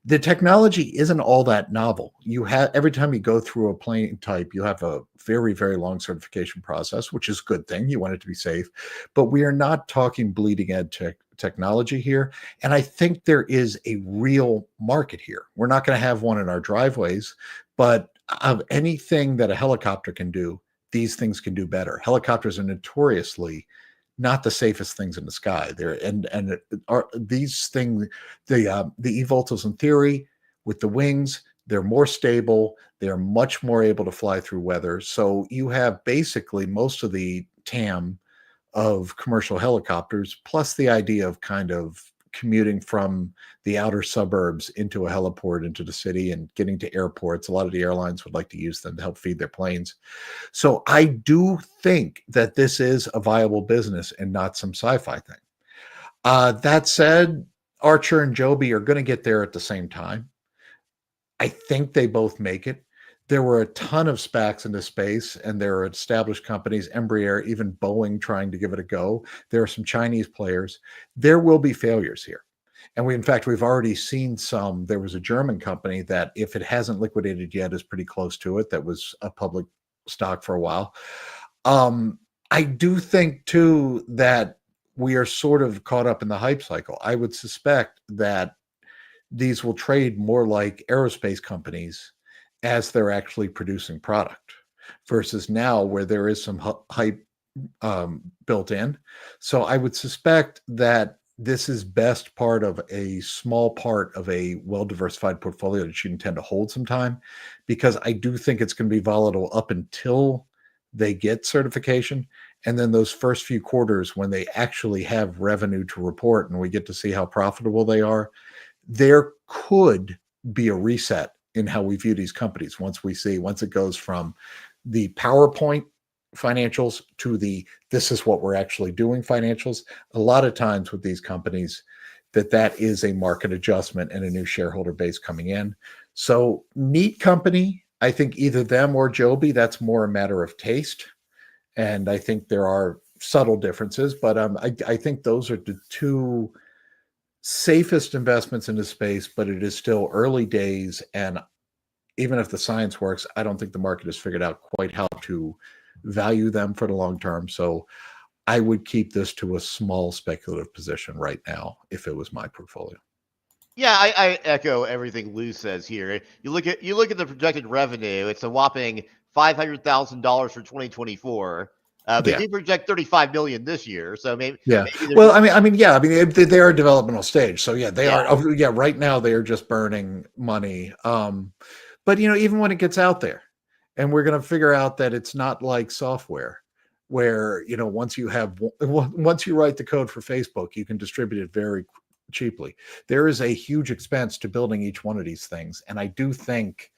The technology isn't all that novel. You have, every time you go through a plane type, you have a very long certification process, which is a good thing. You want it to be safe, but we are not talking bleeding edge technology here. And I think there is a real market here. We're not going to have one in our driveways, but of anything that a helicopter can do, these things can do better. Helicopters are notoriously not the safest things in the sky. These things, the eVTOLs in theory with the wings, they're more stable. They're much more able to fly through weather. So you have basically most of the TAM of commercial helicopters, plus the idea of kind of commuting from the outer suburbs into a heliport into the city and getting to airports. A lot of the airlines would like to use them to help feed their planes. So I do think that this is a viable business and not some sci-fi thing. That said, Archer and Joby are going to get there at the same time. I think they both make it. There were a ton of SPACs into space, and there are established companies, Embraer, even Boeing trying to give it a go. There are some Chinese players. There will be failures here. And we've already seen some. There was a German company that, if it hasn't liquidated yet, is pretty close to it. That was a public stock for a while. I do think, too, that we are sort of caught up in the hype cycle. I would suspect that these will trade more like aerospace companies as they're actually producing product, versus now where there is some hype built in. So I would suspect that this is best part of a small part of a well-diversified portfolio that you intend to hold some time, because I do think it's going to be volatile up until they get certification. And then those first few quarters, when they actually have revenue to report and we get to see how profitable they are, there could be a reset in how we view these companies once it goes from the PowerPoint financials to the this is what we're actually doing financials. A lot of times with these companies, that is a market adjustment and a new shareholder base coming in. So neat company. I think either them or Joby, that's more a matter of taste. And I think there are subtle differences, but I think those are the two safest investments in the space, but it is still early days. And even if the science works, I don't think the market has figured out quite how to value them for the long term. So I would keep this to a small speculative position right now if it was my portfolio. Yeah, I echo everything Lou says here. You look at the projected revenue; it's a whopping $500,000 for 2024. They Yeah. do project 35 million this year, so maybe Yeah. maybe Well, yeah. I mean, they are a developmental stage, so yeah, they Yeah. are. Oh, yeah. Right now, they are just burning money. But even when it gets out there, and we're going to figure out that it's not like software, where once you write the code for Facebook, you can distribute it very cheaply. There is a huge expense to building each one of these things, and I do think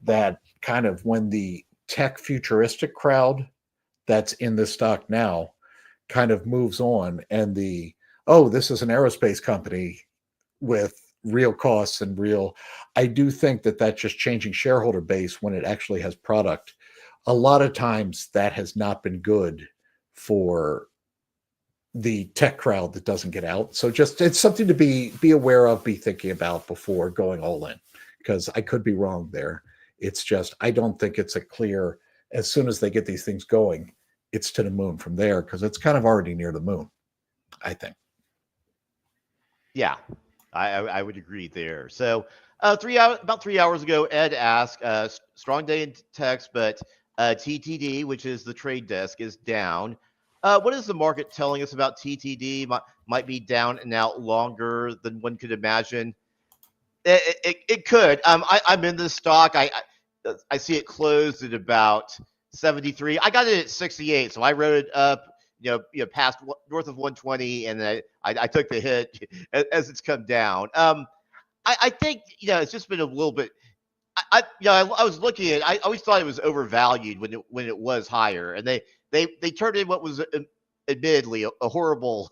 that kind of when the tech futuristic crowd that's in this stock now kind of moves on, and this is an aerospace company with real costs and I do think that that's just changing shareholder base when it actually has product. A lot of times that has not been good for the tech crowd that doesn't get out. So just it's something to be aware of, be thinking about before going all in, because I could be wrong there. It's just I don't think it's a clear, as soon as they get these things going, it's to the moon from there, because it's kind of already near the moon, I think. Yeah, I would agree there. So about 3 hours ago, Ed asked, strong day in text, but TTD, which is the trade desk, is down. What is the market telling us about TTD? Might be down and out longer than one could imagine. It could. I'm in this stock. I see it closed at about 73. I got it at 68, so I wrote it up. Past north of 120, and then I took the hit as it's come down. I think it's just been a little bit. I was looking at. I always thought it was overvalued when it was higher, and they turned in what was admittedly a horrible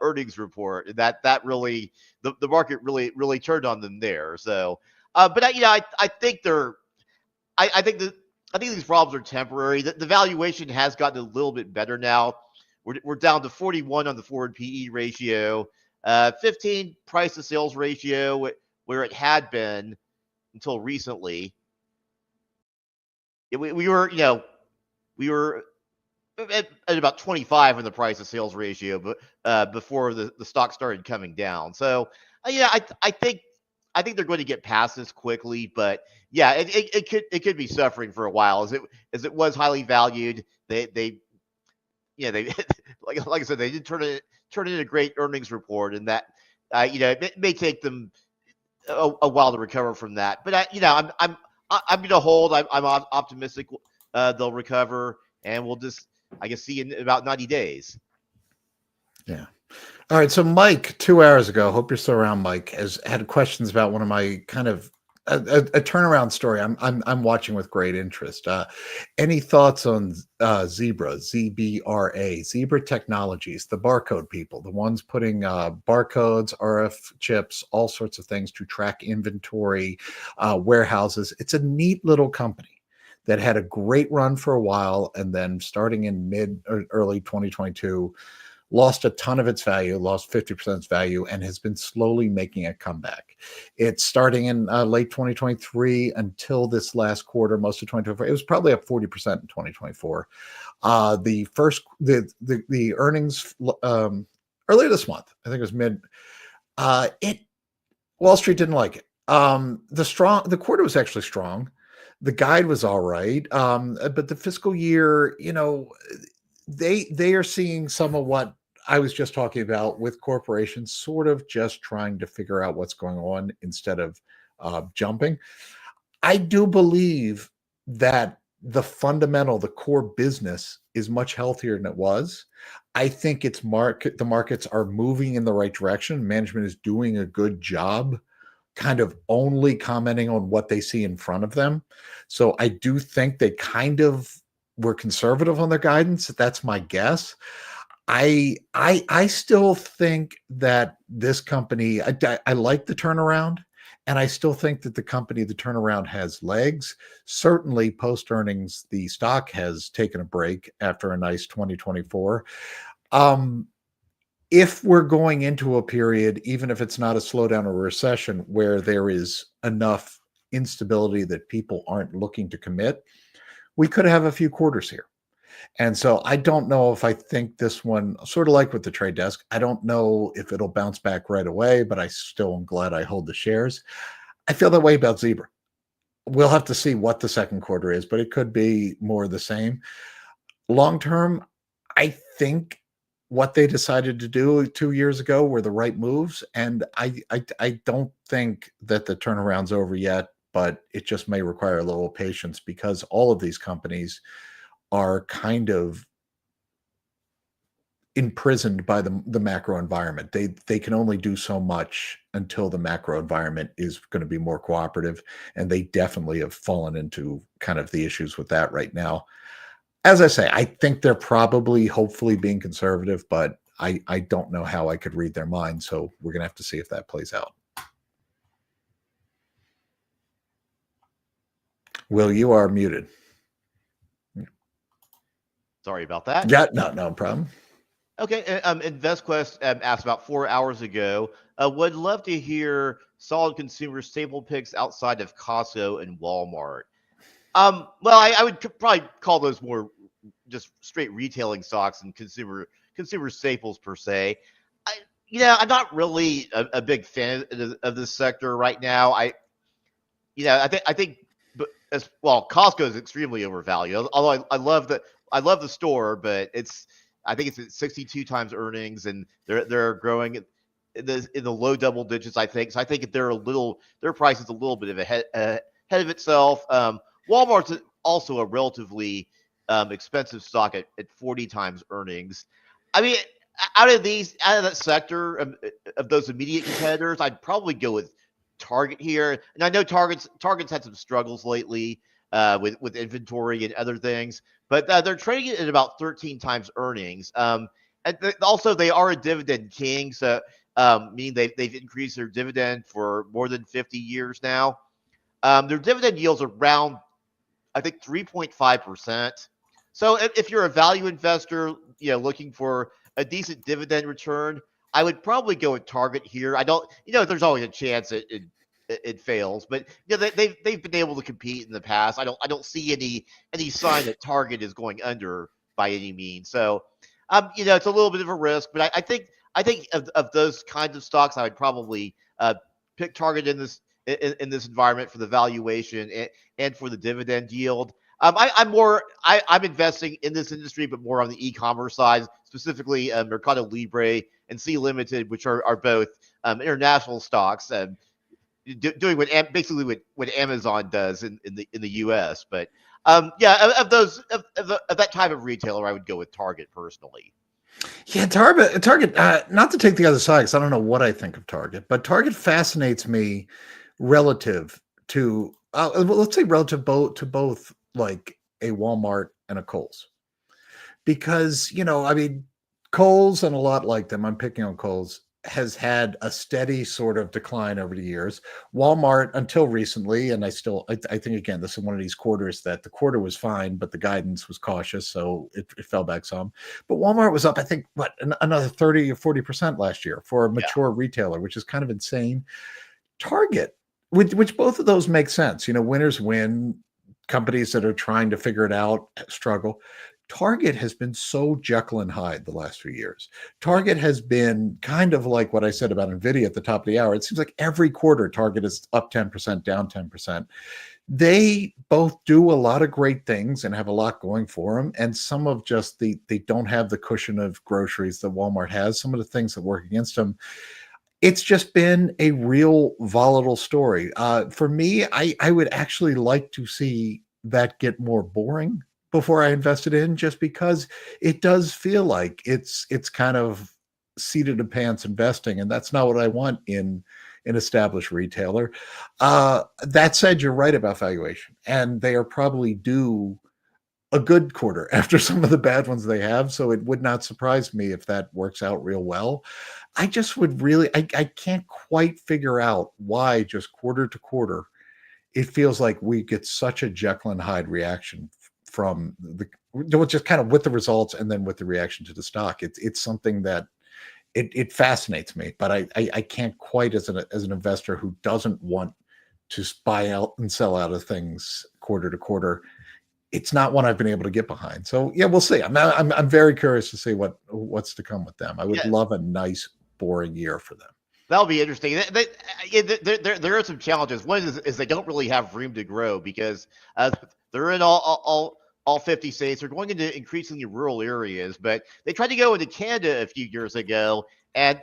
earnings report, and that really the market really turned on them there. So, but I think they're. I think these problems are temporary. The valuation has gotten a little bit better now. We're down to 41 on the forward PE ratio, 15 price to sales ratio, where it had been until recently. We were at about 25 in the price to sales ratio, but before the stock started coming down. So I think they're going to get past this quickly, but yeah, it could be suffering for a while as it was highly valued. They like I said, they did turn in a great earnings report, and that it may take them a while to recover from that. But I'm going to hold. I'm optimistic they'll recover, and we'll just see in about 90 days. Yeah. All right. So Mike, 2 hours ago, hope you're still around. Mike has had questions about one of my kind of a turnaround story. I'm watching with great interest. Any thoughts on Zebra, ZBRA, Zebra Technologies, the barcode people, the ones putting barcodes, RF chips, all sorts of things to track inventory, warehouses. It's a neat little company that had a great run for a while, and then starting in mid or early 2022, lost a ton of its value, lost 50% of its value, and has been slowly making a comeback. It's starting in late 2023 until this last quarter, most of 2024. It was probably up 40% in 2024. The earnings earlier this month, I think it was mid. Wall Street didn't like it. The quarter was actually strong. The guide was all right, but the fiscal year, they are seeing some of what I was just talking about with corporations sort of just trying to figure out what's going on instead of jumping. I do believe that the core business is much healthier than it was. I think the markets are moving in the right direction. Management is doing a good job kind of only commenting on what they see in front of them. So I do think they kind of were conservative on their guidance. That's my guess. I still think that this company, I like the turnaround, and I still think that the turnaround has legs. Certainly, post earnings, the stock has taken a break after a nice 2024. If we're going into a period, even if it's not a slowdown or a recession, where there is enough instability that people aren't looking to commit, we could have a few quarters here. And so I don't know if I think this one, sort of like with the trade desk, I don't know if it'll bounce back right away, but I still am glad I hold the shares. I feel that way about Zebra. We'll have to see what the second quarter is, but it could be more of the same. Long term, I think what they decided to do 2 years ago were the right moves. And I don't think that the turnaround's over yet, but it just may require a little patience because all of these companies are kind of imprisoned by the macro environment. They can only do so much until the macro environment is going to be more cooperative, and they definitely have fallen into kind of the issues with that right now. As I say, I think they're probably hopefully being conservative, but I don't know how I could read their mind, so we're going to have to see if that plays out. Will, you are muted. Sorry about that. Yeah, no problem. Okay, InvestQuest asked about 4 hours ago. Would love to hear solid consumer staple picks outside of Costco and Walmart. Well, I would probably call those more just straight retailing stocks and consumer staples per se. I'm not really a big fan of this sector right now. I think, but as well, Costco is extremely overvalued. Although I love the store, but I think it's at 62 times earnings, and they're growing in the low double digits. I think so. I think their price is a little bit of ahead of itself. Walmart's also a relatively expensive stock at 40 times earnings. I mean, out of that sector of those immediate competitors, I'd probably go with Target here. And I know Target's had some struggles lately with inventory and other things, but they're trading at about 13 times earnings. And also they are a dividend king, so meaning they've increased their dividend for more than 50 years now. Their dividend yields around, I think, 3.5%. So if you're a value investor, looking for a decent dividend return, I would probably go with Target here. I don't, there's always a chance it fails, but they've been able to compete in the past. I don't see any sign that Target is going under by any means. So, it's a little bit of a risk, but I think of those kinds of stocks, I would probably pick Target in this environment for the valuation and for the dividend yield. I'm investing in this industry, but more on the e-commerce side, specifically MercadoLibre and C Limited, which are both international stocks, doing what Amazon does in the U.S. But of that type of retailer, I would go with Target personally. Yeah, Target. Not to take the other side, because I don't know what I think of Target, but Target fascinates me relative to, let's say, relative to both like a Walmart and a Kohl's, because I mean, Kohl's, and a lot like them, I'm picking on Kohl's, has had a steady sort of decline over the years. Walmart, until recently, and I think, again, this is one of these quarters that the quarter was fine, but the guidance was cautious, so it fell back some. But Walmart was up, I think, another 30 or 40% last year for a mature retailer, which is kind of insane. Target, which both of those make sense. Winners win. Companies that are trying to figure it out struggle. Target has been so Jekyll and Hyde the last few years. Target has been kind of like what I said about Nvidia at the top of the hour. It seems like every quarter Target is up 10%, down 10%. They both do a lot of great things and have a lot going for them. And some of just they don't have the cushion of groceries that Walmart has. Some of the things that work against them. It's just been a real volatile story. For me, I would actually like to see that get more boring before I invested in, just because it does feel like it's kind of seat of the pants investing, and that's not what I want in an established retailer. That said, you're right about valuation, and they are probably due a good quarter after some of the bad ones they have. So it would not surprise me if that works out real well. I just would really, I can't quite figure out why just quarter to quarter, it feels like we get such a Jekyll and Hyde reaction from just kind of with the results and then with the reaction to the stock. It's something that it fascinates me, but I can't quite as an investor who doesn't want to buy out and sell out of things quarter to quarter. It's not one I've been able to get behind. So yeah, we'll see. I'm very curious to see what's to come with them. I would love a nice boring year for them. That'll be interesting. There are some challenges. One is they don't really have room to grow because they're in all 50 states. They're going into increasingly rural areas, but they tried to go into Canada a few years ago, and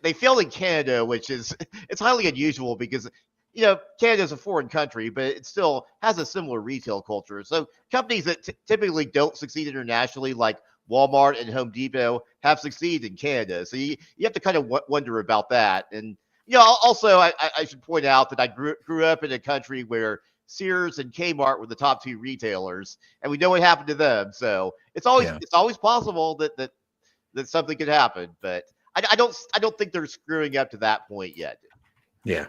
they failed in Canada, which is it's highly unusual because Canada is a foreign country, but it still has a similar retail culture. So companies that typically don't succeed internationally, like Walmart and Home Depot, have succeeded in Canada. So you have to kind of wonder about that. And also I should point out that I grew up in a country where Sears and Kmart were the top two retailers, and we know what happened to them. So it's always possible that something could happen, but I don't think they're screwing up to that point yet. Yeah.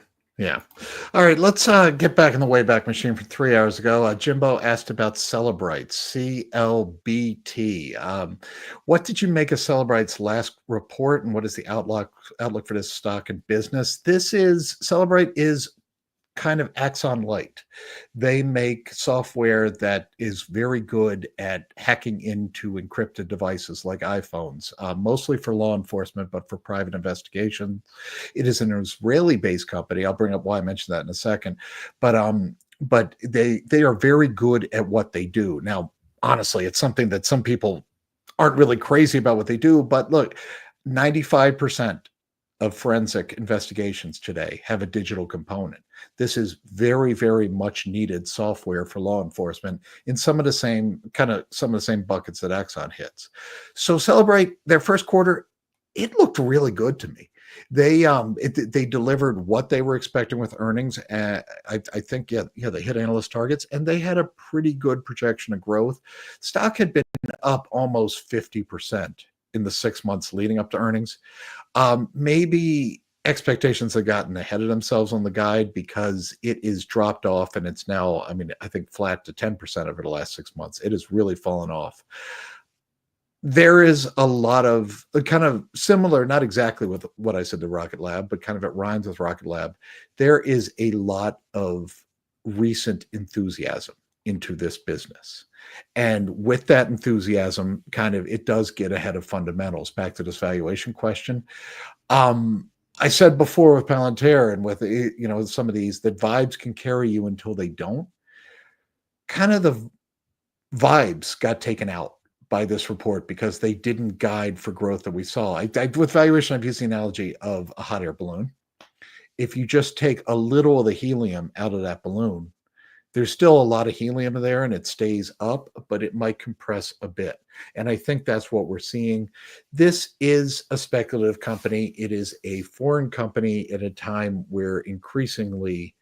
All right, let's get back in the Wayback Machine from 3 hours ago. Jimbo asked about Cellebrite, CLBT. What did you make of Cellebrite's last report, and what is the outlook for this stock and business? Cellebrite is kind of Axon Light. They make software that is very good at hacking into encrypted devices like iPhones, mostly for law enforcement, but for private investigation. It is an Israeli-based company. I'll bring up why I mentioned that in a second. But they are very good at what they do. Now, honestly, it's something that some people aren't really crazy about what they do. But look, 95% of forensic investigations today have a digital component. This is very, very much needed software for law enforcement in some of the same buckets that Axon hits. So Cellebrite, their first quarter, it looked really good to me. They delivered what they were expecting with earnings. I think they hit analyst targets, and they had a pretty good projection of growth. Stock had been up almost 50% in the 6 months leading up to earnings. Maybe expectations have gotten ahead of themselves on the guide because it is dropped off, and it's now, I think flat to 10% over the last 6 months. It has really fallen off. There is a lot of kind of similar, not exactly with what I said to Rocket Lab, but kind of it rhymes with Rocket Lab. There is a lot of recent enthusiasm into this business. And with that enthusiasm, it does get ahead of fundamentals. Back to this valuation question. I said before with Palantir and with some of these, that vibes can carry you until they don't. Kind of the vibes got taken out by this report because they didn't guide for growth that we saw. With valuation, I've used the analogy of a hot air balloon. If you just take a little of the helium out of that balloon, there's still a lot of helium there and it stays up, but it might compress a bit. And I think that's what we're seeing. This is a speculative company. It is a foreign company at a time where increasingly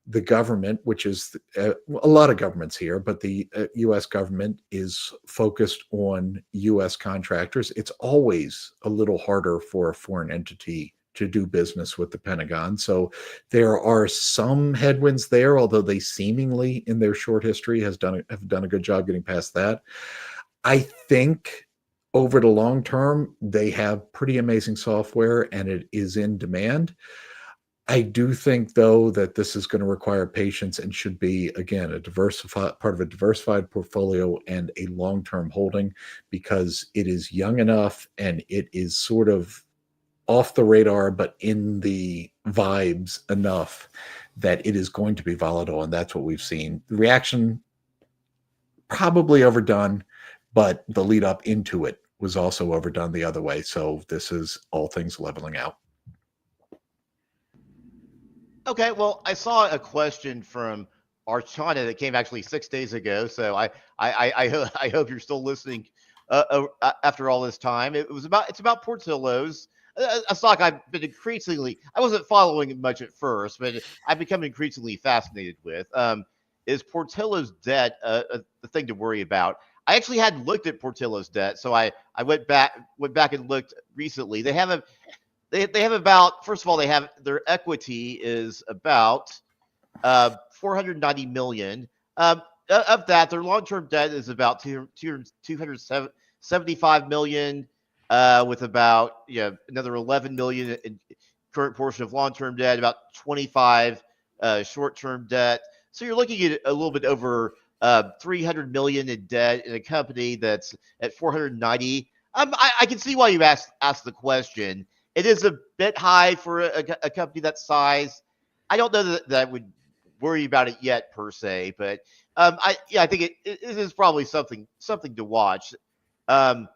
the government, which is a lot of governments here, but the U.S. government is focused on U.S. contractors. It's always a little harder for a foreign entity to do business with the Pentagon. So there are some headwinds there, although they seemingly in their short history have done a good job getting past that. I think over the long term, they have pretty amazing software and it is in demand. I do think, though, that this is going to require patience and should be, again, a diversified part of a diversified portfolio and a long-term holding, because it is young enough and it is sort of off the radar, but in the vibes enough that it is going to be volatile. And that's what we've seen. The reaction probably overdone, but the lead up into it was also overdone the other way. So this is all things leveling out. Okay, well, I saw a question from China that came actually 6 days ago. So I hope you're still listening after all this time. It's about Portillo's, a stock I've been I wasn't following it much at first, but I've become increasingly fascinated with. is Portillo's debt the thing to worry about? I actually hadn't looked at Portillo's debt, so I went back and looked recently. They have about, first of all, they have their equity is about 490 million. Of that, their long-term debt is about 275 million, with about another 11 million in current portion of long-term debt, about 25 short-term debt. So you're looking at a little bit over 300 million in debt in a company that's at 490. I can see why you asked the question. It is a bit high for a company that size. I don't know that I would worry about it yet per se, but I think it is probably something to watch. Their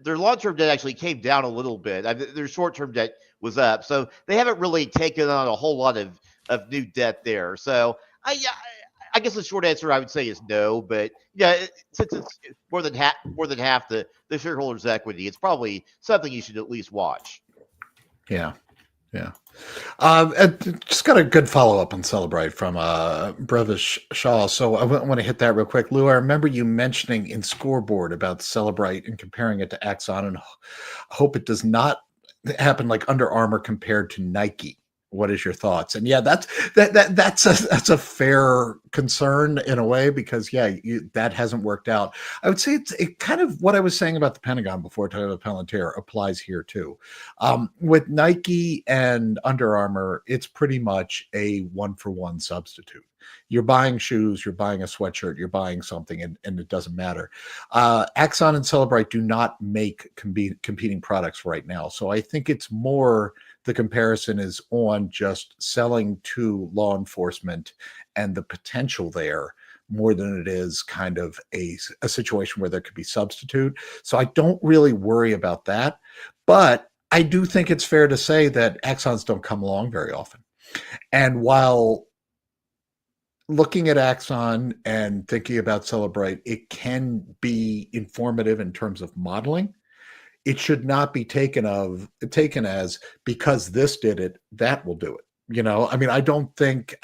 long-term debt actually came down a little bit. Their short-term debt was up, so they haven't really taken on a whole lot of new debt there. So I guess the short answer I would say is no, but since it's more than half the shareholders' equity, it's probably something you should at least watch. Yeah. And just got a good follow-up on Cellebrite from Brevis Shaw. So I want to hit that real quick. Lou, I remember you mentioning in Scoreboard about Cellebrite and comparing it to Axon, and hope it does not happen like Under Armour compared to Nike. What is your thoughts? And that's a fair concern in a way, because that hasn't worked out. I would say it kind of what I was saying about the Pentagon before, talking about Palantir, applies here too. With Nike and Under Armour, it's pretty much a 1-for-1 substitute. You're buying shoes, you're buying a sweatshirt, you're buying something, and it doesn't matter. Axon and Cellebrite do not make competing products right now. So I think it's more the comparison is on just selling to law enforcement and the potential there, more than it is kind of a situation where there could be substitute. So I don't really worry about that. But I do think it's fair to say that Axons don't come along very often. And while looking at Axon and thinking about Cellebrite, it can be informative in terms of modeling. It should not be taken as because this did it, that will do it. I don't think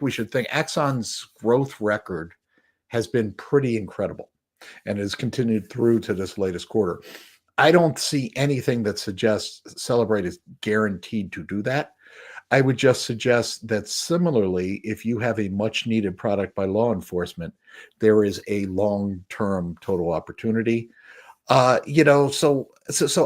we should think Axon's growth record has been pretty incredible and has continued through to this latest quarter. I don't see anything that suggests Cellebrite is guaranteed to do that. I would just suggest that similarly, if you have a much needed product by law enforcement, there is a long-term total opportunity. So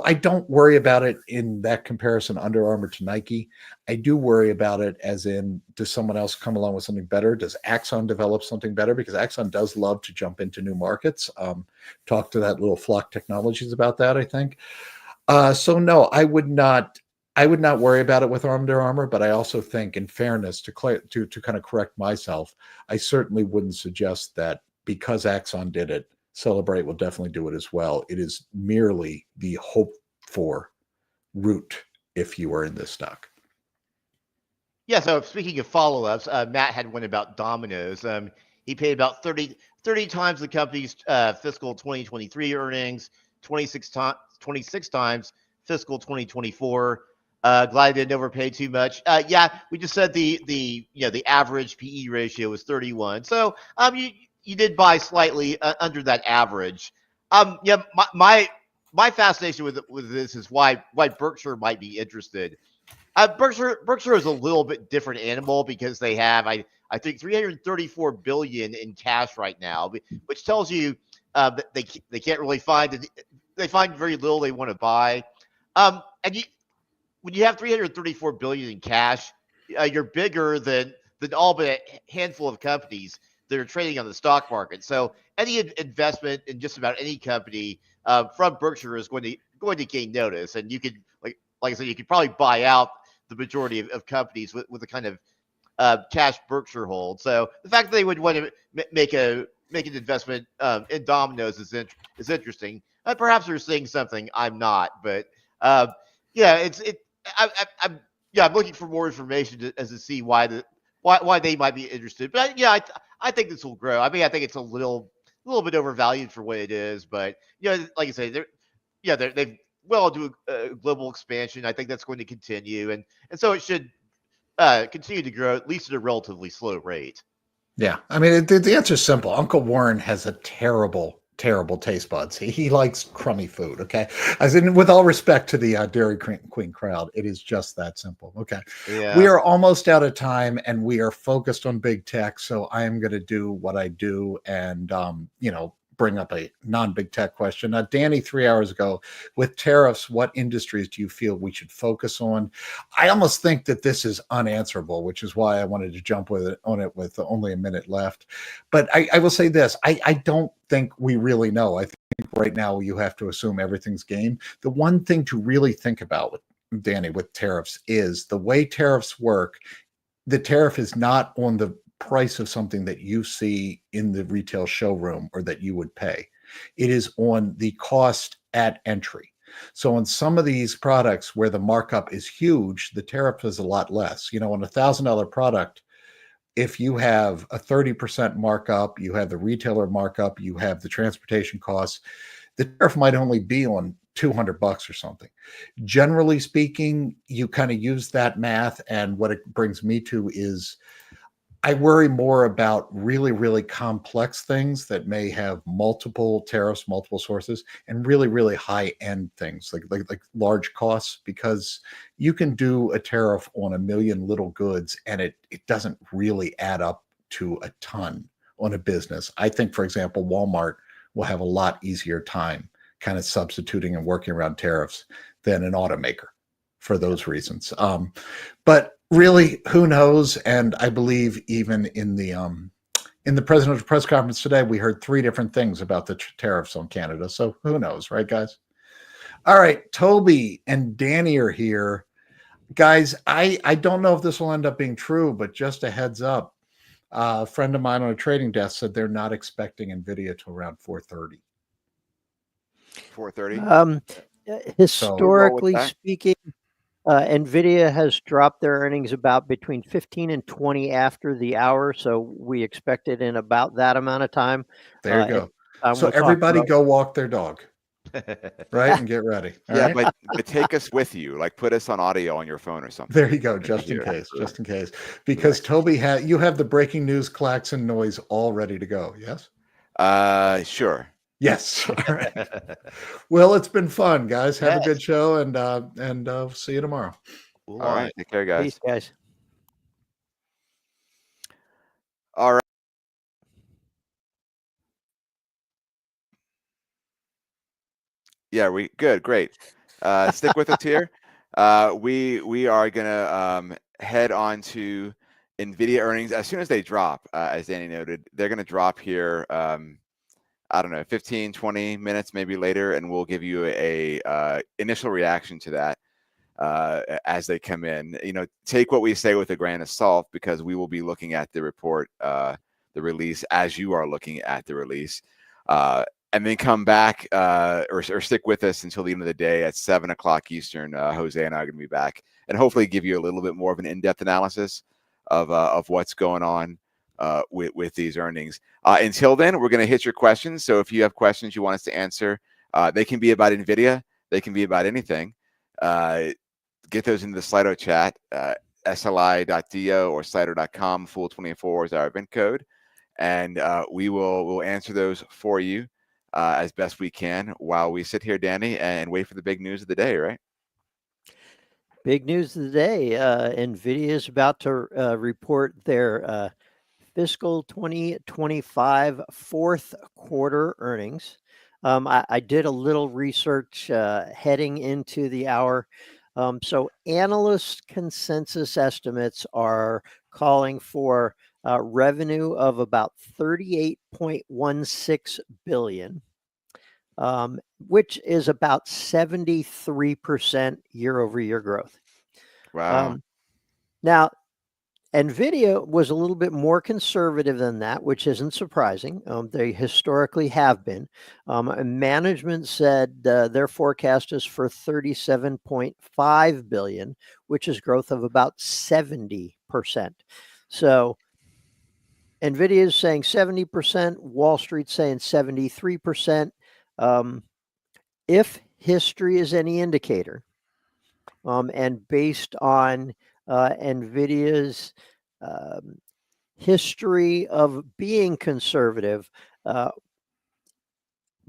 I don't worry about it in that comparison, Under Armour to Nike. I do worry about it as in, does someone else come along with something better? Does Axon develop something better? Because Axon does love to jump into new markets. Talk to that little Flock Technologies about that, I think. So no, I would not worry about it with Under Armour, but I also think, in fairness, to kind of correct myself, I certainly wouldn't suggest that because Axon did it, Cellebrite will definitely do it as well. It is merely the hope for route if you are in this stock. Yeah, so speaking of follow-ups, Matt had one about Domino's. He paid about 30 times the company's fiscal 2023 earnings, 26 times fiscal 2024. Glad I didn't overpay too much. We just said the average PE ratio was 31. So you did buy slightly under that average. My fascination with this is why Berkshire might be interested. Berkshire is a little bit different animal because they have I think 334 billion in cash right now, which tells you that they can't really find very little they want to buy. When you have 334 billion in cash, you're bigger than all but a handful of companies that are trading on the stock market. So any investment in just about any company from Berkshire is going to gain notice, and you could like I said, you could probably buy out the majority of companies with the kind of cash Berkshire holds. So the fact that they would want to make an investment in Domino's is interesting. Perhaps they're seeing something I'm not, but I'm looking for more information to see why they might be interested. But I think this will grow. I mean, I think it's a little bit overvalued for what it is, but like I say, they've well into a global expansion. I think that's going to continue, and so it should continue to grow, at least at a relatively slow rate. Yeah, I mean, the answer is simple. Uncle Warren has a terrible, terrible taste buds. He likes crummy food. Okay, as in, with all respect to the Dairy Queen crowd, it is just that simple. Okay, we Yeah. are almost out of time, and we are focused on big tech. So I am going to do what I do, and bring up a non-big tech question. Now, Danny, 3 hours ago, with tariffs, what industries do you feel we should focus on? I almost think that this is unanswerable, which is why I wanted to jump on it with only a minute left. But I will say this: I don't think we really know. I think right now you have to assume everything's game. The one thing to really think about with Danny with tariffs is the way tariffs work. The tariff is not on the price of something that you see in the retail showroom or that you would pay. It is on the cost at entry. So on some of these products where the markup is huge, the tariff is a lot less. On a $1,000 product, if you have a 30% markup, you have the retailer markup, you have the transportation costs, the tariff might only be on $200 or something. Generally speaking, you kind of use that math, and what it brings me to is I worry more about really, really complex things that may have multiple tariffs, multiple sources, and really, really high end things like large costs, because you can do a tariff on a million little goods and it doesn't really add up to a ton on a business. I think, for example, Walmart will have a lot easier time kind of substituting and working around tariffs than an automaker for those reasons. But really, who knows? And I believe even in the presidential press conference today, we heard 3 different things about the tariffs on Canada. So who knows, right, guys? All right, Toby and Danny are here. Guys, I don't know if this will end up being true, but just a heads up. A friend of mine on a trading desk said they're not expecting Nvidia till around 4:30. 4:30. Historically that. speaking, Nvidia has dropped their earnings about between 15 and 20 after the hour, so we expect it in about that amount of time. There you go. So we'll talk everybody about- go walk their dog, right? And get ready. All Yeah, right? but take us with you. Like put us on audio on your phone or something. There you go, just in case. Because Toby you have the breaking news klaxon noise all ready to go. Yes? Sure. Yes. All right. Well, it's been fun, guys. Have Yes. a good show, and see you tomorrow. All right. Take care, guys. Peace, guys. All right. Yeah, great. Stick with us here. We are gonna head on to Nvidia earnings as soon as they drop. As Danny noted, they're gonna drop here. I don't know, 15, 20 minutes maybe later, and we'll give you a initial reaction to that as they come in. Take what we say with a grain of salt, because we will be looking at the report, the release, as you are looking at the release. And then come back or stick with us until the end of the day at 7 o'clock Eastern. Jose and I are going to be back and hopefully give you a little bit more of an in-depth analysis of what's going on with these earnings. Until then, we're going to hit your questions. So if you have questions you want us to answer, they can be about NVIDIA. They can be about anything. Get those into the Slido chat, sli.do or slido.com. Fool24 is our event code. And we'll answer those for you as best we can while we sit here, Danny, and wait for the big news of the day, right? Big news of the day. Nvidia is about to report their fiscal 2025 fourth quarter earnings. I did a little research heading into the hour. So analyst consensus estimates are calling for revenue of about 38.16 billion, which is about 73% year-over-year growth. Wow. Now, Nvidia was a little bit more conservative than that, which isn't surprising. They historically have been. Management said their forecast is for 37.5 billion, which is growth of about 70%. So Nvidia is saying 70%, Wall Street's saying 73%. If history is any indicator, and based on Nvidia's history of being conservative,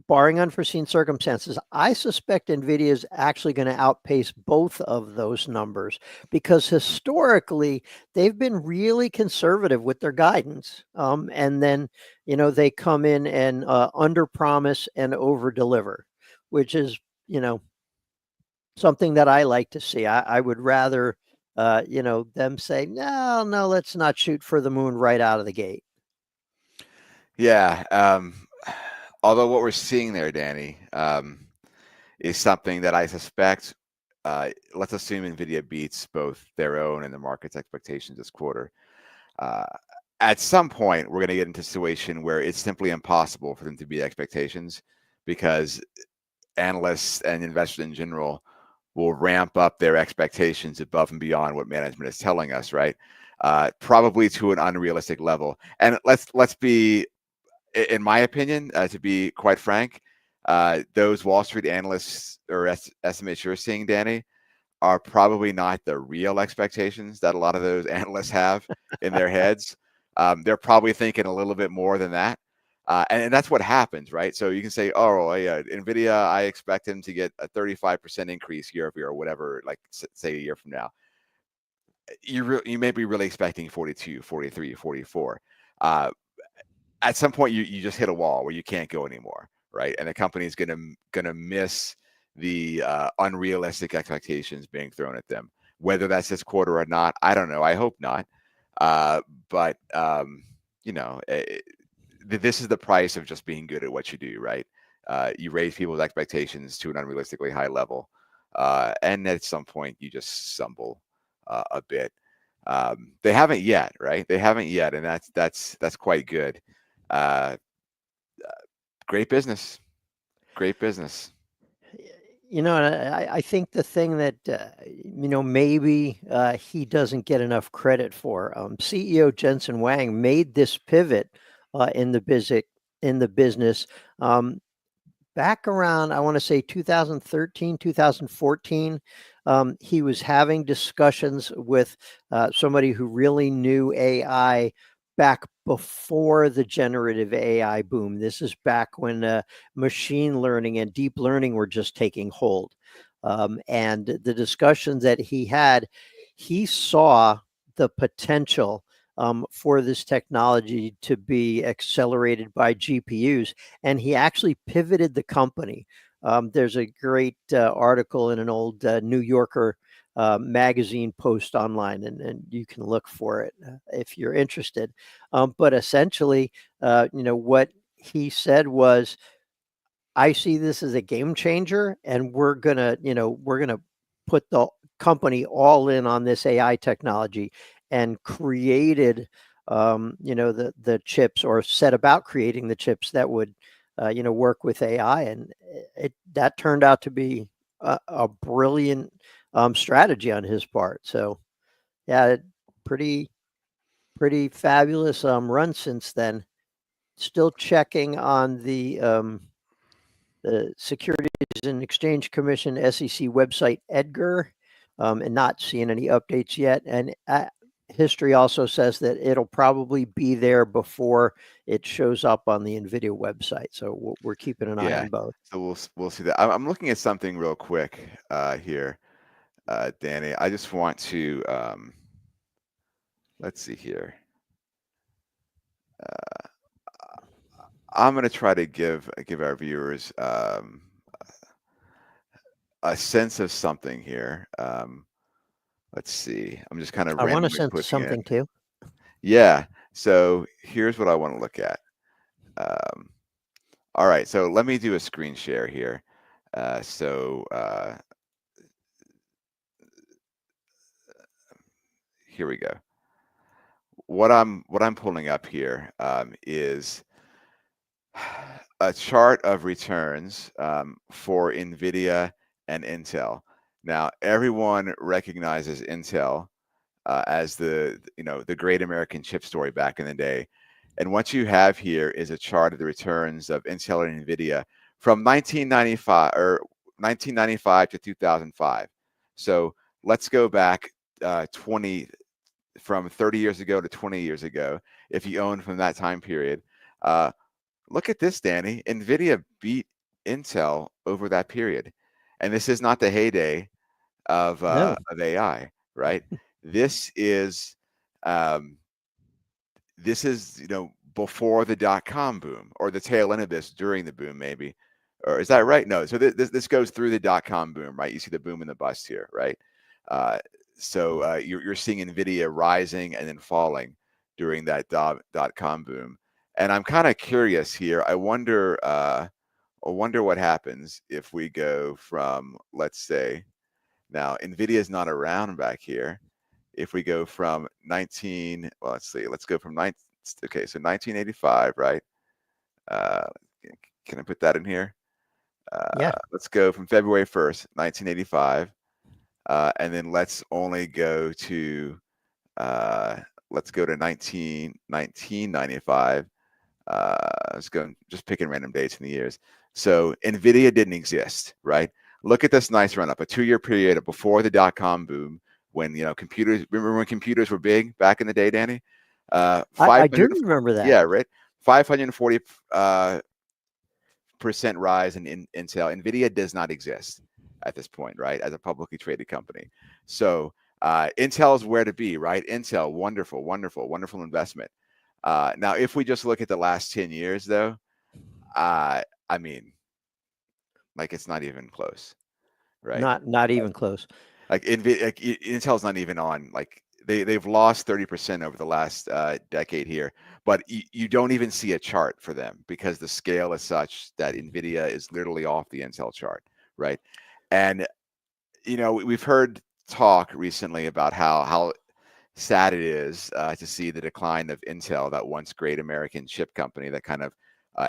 barring unforeseen circumstances, I suspect Nvidia is actually going to outpace both of those numbers, because historically they've been really conservative with their guidance. And then, they come in and under promise and over deliver, which is, something that I like to see. I would rather, them say, no, let's not shoot for the moon right out of the gate. Yeah. Although what we're seeing there, Danny, is something that I suspect, let's assume Nvidia beats both their own and the market's expectations this quarter. At some point, we're going to get into a situation where it's simply impossible for them to beat expectations, because analysts and investors in general will ramp up their expectations above and beyond what management is telling us, right? Probably to an unrealistic level. And let's be, in my opinion, to be quite frank, those Wall Street analysts or estimates you're seeing, Danny, are probably not the real expectations that a lot of those analysts have in their heads. They're probably thinking a little bit more than that. And that's what happens, right? So you can say, oh, yeah, Nvidia, I expect him to get a 35% increase year over year or whatever, like say a year from now. You may be really expecting 42, 43, 44. At some point, you just hit a wall where you can't go anymore, right? And the company is gonna miss the unrealistic expectations being thrown at them. Whether that's this quarter or not, I don't know. I hope not. But this is the price of just being good at what you do, right? You raise people's expectations to an unrealistically high level, and at some point you just stumble a bit. They haven't yet, right? They haven't yet, and that's quite good. Great business. Great business. And I think the thing that, maybe he doesn't get enough credit for, CEO Jensen Huang made this pivot in the business back around, I want to say 2013, 2014. He was having discussions with somebody who really knew AI back before the generative AI boom. This is back when machine learning and deep learning were just taking hold. And the discussions that he had, he saw the potential for this technology to be accelerated by GPUs, and he actually pivoted the company. There's a great article in an old New Yorker magazine post online, and you can look for it if you're interested. But essentially, what he said was, I see this as a game changer, and we're gonna put the company all in on this AI technology, and created the chips, or set about creating the chips that would work with AI, and that turned out to be a brilliant strategy on his part. So yeah, pretty fabulous run since then. Still checking on the Securities and Exchange Commission SEC website, EDGAR, and not seeing any updates yet. And history also says that it'll probably be there before it shows up on the Nvidia website. So we're keeping an eye on both. So we'll see that. I'm looking at something real quick here, Danny. I just want to let's see here. I'm going to try to give our viewers a sense of something here. Let's see. I'm just kind of I want to randomly sense pushing something it. too. Yeah. So here's what I want to look at. All right. So let me do a screen share here. Here we go. What I'm pulling up here is a chart of returns for Nvidia and Intel. Now, everyone recognizes Intel as the great American chip story back in the day. And what you have here is a chart of the returns of Intel and Nvidia from 1995 to 2005. So let's go back 20 from 30 years ago to 20 years ago, if you owned from that time period, look at this, Danny. Nvidia beat Intel over that period, and this is not the heyday of AI, right? This is before the dot-com boom, or the tail end of this during the boom, maybe. Or is that right? No. So this goes through the dot-com boom, right? You see the boom and the bust here, right? So you're seeing Nvidia rising and then falling during that dot-com boom. And I'm kind of curious here. I wonder what happens if we go from, let's say, now Nvidia is not around back here. If we go from let's go from 1985, right? Can I put that in here? Yeah. Let's go from February 1st, 1985, and then let's only go to 1995. Let's go just picking random dates in the years. So Nvidia didn't exist, right? Look at this nice run up, a 2-year period before the dot-com boom, when computers. Remember when computers were big back in the day, Danny? I do remember that. Yeah, right. 540% rise in Intel. Nvidia does not exist at this point, right? As a publicly traded company. So Intel is where to be, right? Intel, wonderful, wonderful, wonderful investment. Now, if we just look at the last 10 years, though, I mean, like, it's not even close, right? Not even close. Like Intel's not even on. Like they've lost 30% over the last decade here, but you don't even see a chart for them because the scale is such that Nvidia is literally off the Intel chart, right? And we've heard talk recently about how sad it is to see the decline of Intel, that once great American chip company that kind of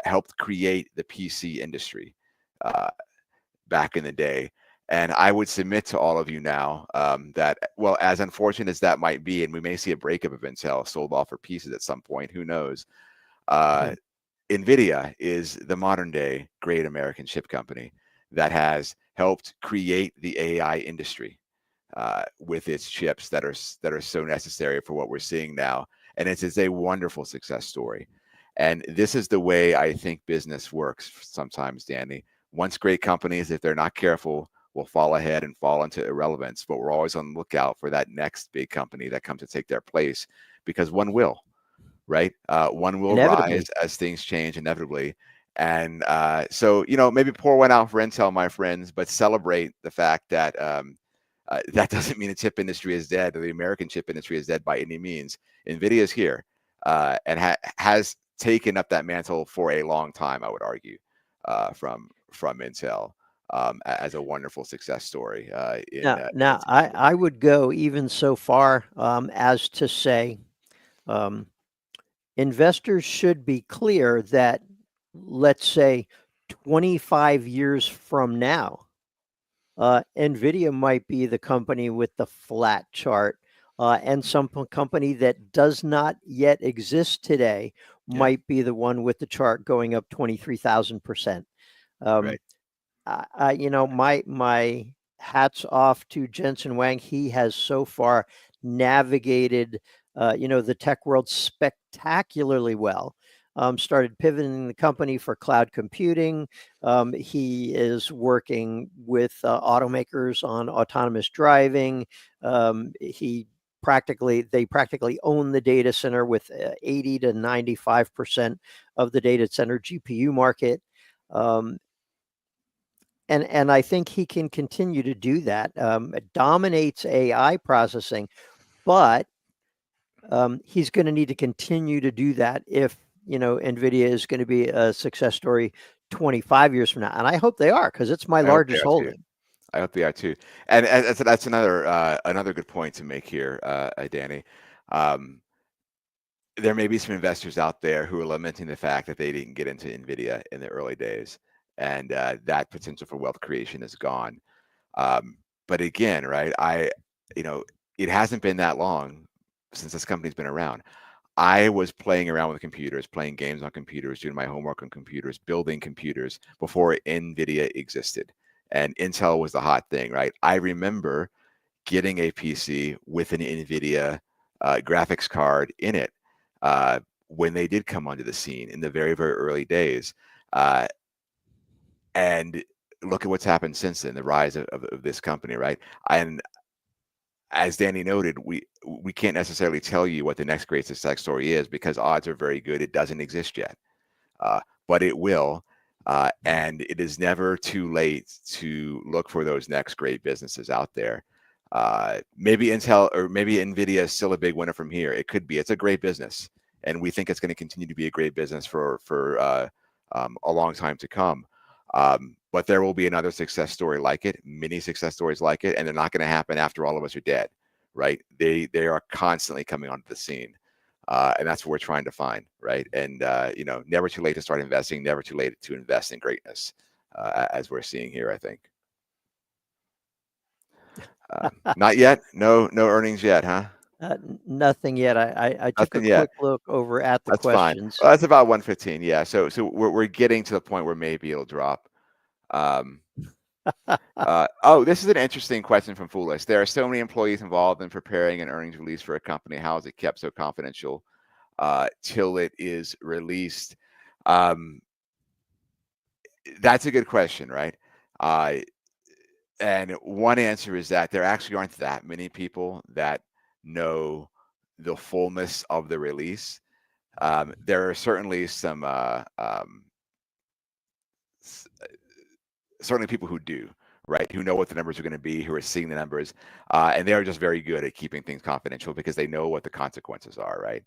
helped create the PC industry back in the day. And I would submit to all of you now that, well, as unfortunate as that might be, and we may see a breakup of Intel sold off for pieces at some point, who knows? Nvidia is the modern day great American chip company that has helped create the AI industry with its chips that are so necessary for what we're seeing now. And it is a wonderful success story. And this is the way I think business works sometimes, Danny. Once great companies, if they're not careful, will fall ahead and fall into irrelevance. But we're always on the lookout for that next big company that comes to take their place, because one will, right? One will rise as things change inevitably. And so, maybe pour one out for Intel, my friends, but celebrate the fact that that doesn't mean the chip industry is dead, or the American chip industry is dead by any means. Nvidia is here and has taken up that mantle for a long time, I would argue, from Intel. As a wonderful success story. I would go even so far as to say investors should be clear that, let's say, 25 years from now, Nvidia might be the company with the flat chart, and some company that does not yet exist today might be the one with the chart going up 23,000%. Right. My hats off to Jensen Huang. He has so far navigated, the tech world spectacularly well. Started pivoting the company for cloud computing. He is working with automakers on autonomous driving. They practically own the data center with 80 to 95% of the data center GPU market. And I think he can continue to do that. It dominates AI processing, but he's going to need to continue to do that if Nvidia is going to be a success story 25 years from now. And I hope they are, because it's my largest holding. I hope they are too. And that's another good point to make here, Danny. There may be some investors out there who are lamenting the fact that they didn't get into Nvidia in the early days, and that potential for wealth creation is gone. But again, right, it hasn't been that long since this company's been around. I was playing around with computers, playing games on computers, doing my homework on computers, building computers before Nvidia existed, and Intel was the hot thing, right? I remember getting a PC with an Nvidia graphics card in it when they did come onto the scene in the very, very early days. And look at what's happened since then, the rise of this company, right? And as Danny noted, we can't necessarily tell you what the next great success story is because odds are very good it doesn't exist yet, but it will. And it is never too late to look for those next great businesses out there. Maybe Intel or maybe Nvidia is still a big winner from here. It could be. It's a great business, and we think it's going to continue to be a great business for a long time to come. But there will be another success story like it, many success stories like it, and they're not going to happen after all of us are dead, right? They are constantly coming onto the scene, and that's what we're trying to find, right? And never too late to start investing, never too late to invest in greatness, as we're seeing here, I think. Not yet. No earnings yet, huh? Nothing yet. I took Nothing a yet. quick look over at the That's questions. fine. Well, that's about 115. Yeah. So we're getting to the point where maybe it'll drop. This is an interesting question from Foolish. There are so many employees involved in preparing an earnings release for a company. How is it kept so confidential till it is released? That's a good question, right? And one answer is that there actually aren't that many people that know the fullness of the release. There are certainly some certainly people who do, right, who know what the numbers are going to be, who are seeing the numbers, and they are just very good at keeping things confidential because they know what the consequences are, right?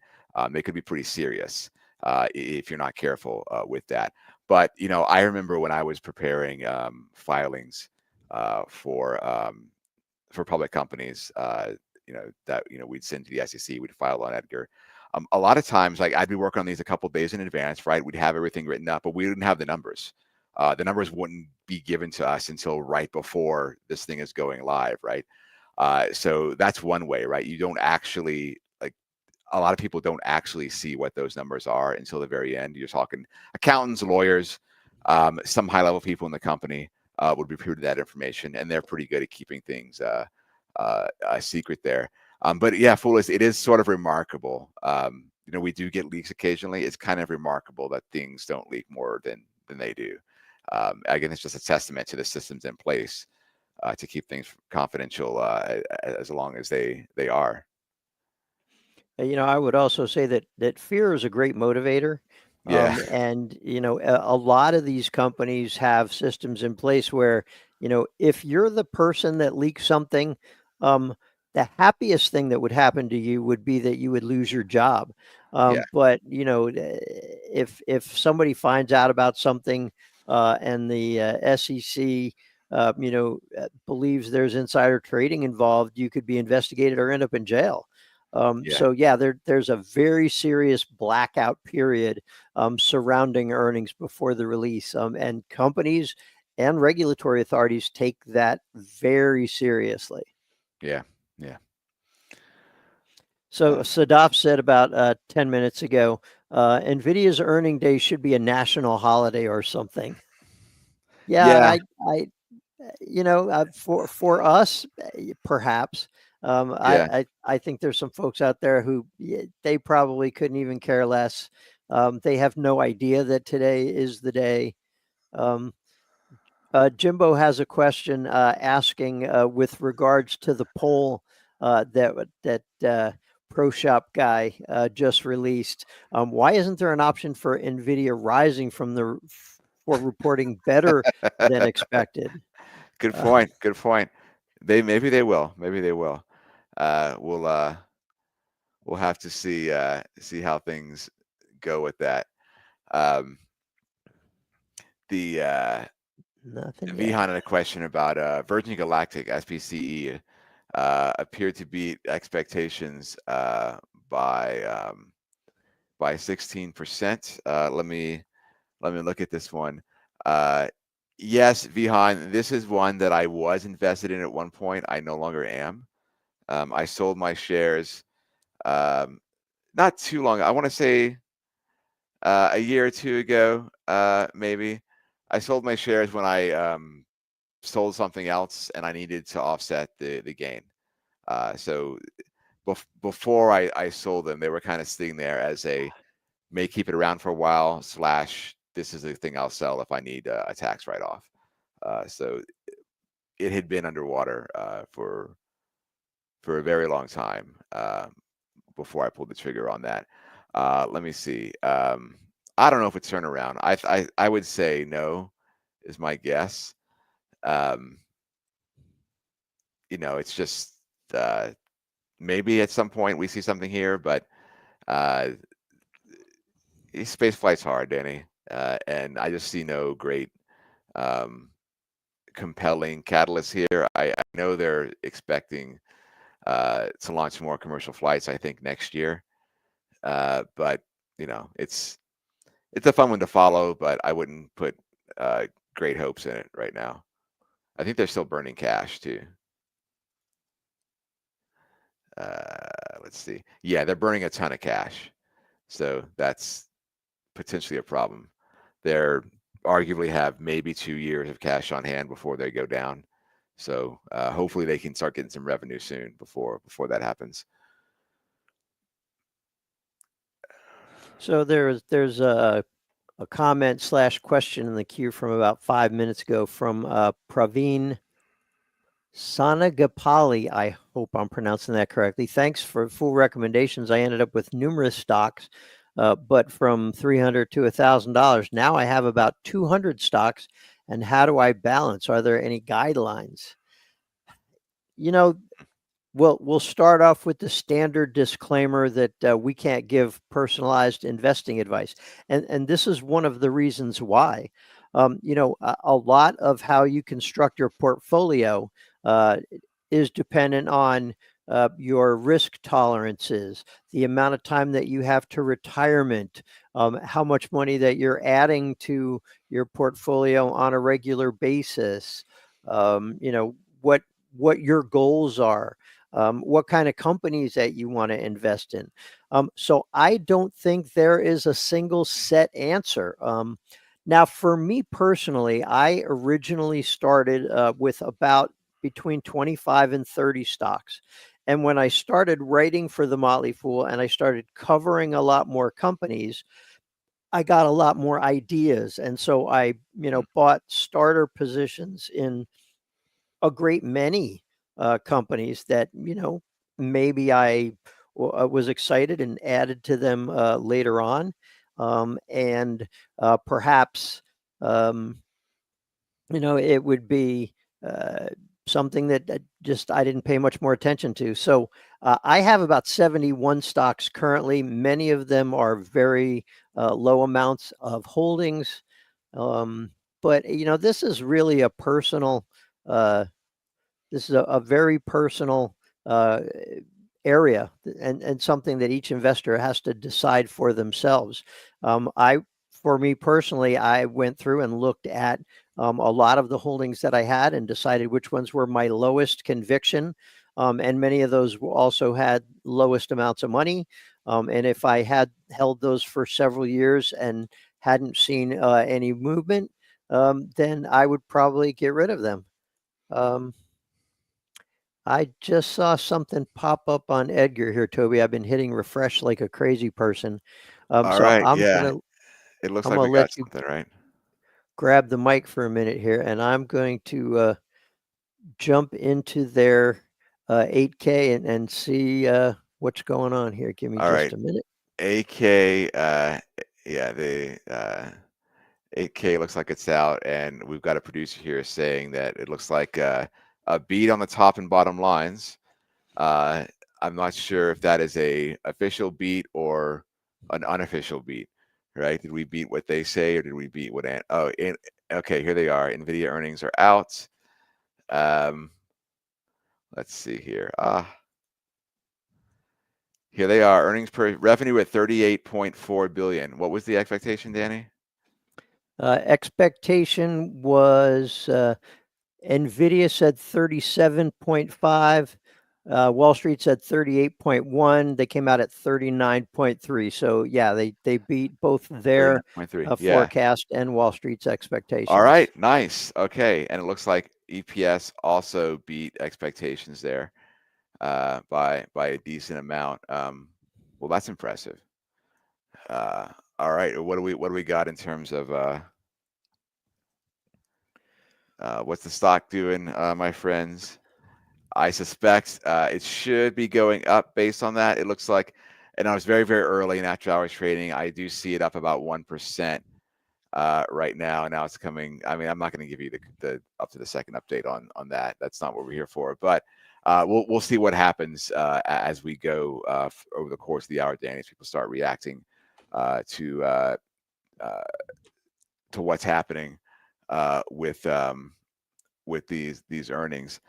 They could be pretty serious if you're not careful with that. But I remember when I was preparing filings for public companies, that we'd send to the SEC, we'd file on Edgar. A lot of times, like I'd be working on these a couple days in advance, right? We'd have everything written up, but we didn't have the numbers. The numbers wouldn't be given to us until right before this thing is going live, right? So that's one way, right? You don't actually, like, a lot of people don't actually see what those numbers are until the very end. You're talking accountants, lawyers, some high-level people in the company would be privy to that information, and they're pretty good at keeping things a secret there. But yeah, Foolish, it is sort of remarkable. We do get leaks occasionally. It's kind of remarkable that things don't leak more than they do. Again, it's just a testament to the systems in place to keep things confidential as long as they are. I would also say that fear is a great motivator. Yeah. And a lot of these companies have systems in place where if you're the person that leaks something, the happiest thing that would happen to you would be that you would lose your job. Yeah. But if somebody finds out about something and the SEC believes there's insider trading involved, you could be investigated or end up in jail. So yeah, there's a very serious blackout period surrounding earnings before the release, and companies and regulatory authorities take that very seriously. Yeah. So Sadaf said about 10 minutes ago, Nvidia's earning day should be a national holiday or something. Yeah. For us, perhaps. I think there's some folks out there who they probably couldn't even care less. They have no idea that today is the day. Jimbo has a question asking with regards to the poll that ProShop guy just released. Why isn't there an option for Nvidia rising for reporting better than expected? Good point. Maybe they will. We'll have to see how things go with that. Nothing. Vihan had a question about Virgin Galactic SPCE appeared to beat expectations by 16%. Let me look at this one. Yes, Vihan, this is one that I was invested in at one point. I no longer am. I sold my shares not too long. I want to say a year or two ago, maybe. I sold my shares when I sold something else and I needed to offset the gain. So before I sold them, they were kind of sitting there as a may keep it around for a while / this is the thing I'll sell if I need a tax write-off. So it had been underwater for a very long time before I pulled the trigger on that. Let me see. I don't know if it's turnaround. I would say no, is my guess. It's just maybe at some point we see something here, but space flight's hard, Danny, and I just see no great compelling catalyst here. I know they're expecting to launch more commercial flights, I think, next year. But it's a fun one to follow, but I wouldn't put great hopes in it right now. I think they're still burning cash too. Let's see. Yeah, they're burning a ton of cash, so that's potentially a problem. They're arguably have maybe 2 years of cash on hand before they go down. So hopefully they can start getting some revenue soon before that happens. So there's a comment / question in the queue from about 5 minutes ago from Praveen Sanagapali. I hope I'm pronouncing that correctly. Thanks for full recommendations. I ended up with numerous stocks, but from $300 to $1,000. Now I have about 200 stocks. And how do I balance? Are there any guidelines? We'll start off with the standard disclaimer that we can't give personalized investing advice. And this is one of the reasons why. A lot of how you construct your portfolio is dependent on your risk tolerances, the amount of time that you have to retirement, how much money that you're adding to your portfolio on a regular basis, what your goals are, what kind of companies that you want to invest in. So I don't think there is a single set answer. Now, for me personally, I originally started with about between 25 and 30 stocks. And when I started writing for the Motley Fool and I started covering a lot more companies, I got a lot more ideas. And so I, bought starter positions in a great many companies that, maybe I was excited and added to them later on. And perhaps, it would be something that just I didn't pay much more attention to. So I have about 71 stocks currently. Many of them are very low amounts of holdings. But, this is really a personal, this is a very personal area and something that each investor has to decide for themselves. For me personally, I went through and looked at a lot of the holdings that I had and decided which ones were my lowest conviction. And many of those also had lowest amounts of money. And if I had held those for several years and hadn't seen any movement, then I would probably get rid of them. I just saw something pop up on Edgar here, Toby. I've been hitting refresh like a crazy person. All right. Gonna, it looks I'm like gonna we got let you something, right? grab the mic for a minute here, and I'm going to jump into their 8K and see what's going on here. Give me just a minute. AK, the 8K looks like it's out, and we've got a producer here saying that it looks like a beat on the top and bottom lines. I'm not sure if that is a official beat or an unofficial beat, right? Did we beat what they say, or did we beat what? Okay, here they are. Nvidia earnings are out. Let's see here. Here they are. Earnings per revenue at 38.4 billion. What was the expectation, Danny? Expectation was Nvidia said 37.5. Wall Street said 38.1. They came out at 39.3. So yeah, they beat both their forecast and Wall Street's expectations. All right, nice. Okay, and it looks like EPS also beat expectations there. by a decent amount. Well, that's impressive. All right, what do we got in terms of what's the stock doing, my friends? I suspect it should be going up based on that. It looks like, and I was very, very early in after hours trading. I do see it up about 1% right now. Now it's coming. I mean, I'm not going to give you the up to the second update on that. That's not what we're here for. But we'll see what happens as we go over the course of the hour, Danny, as people start reacting to what's happening with these earnings.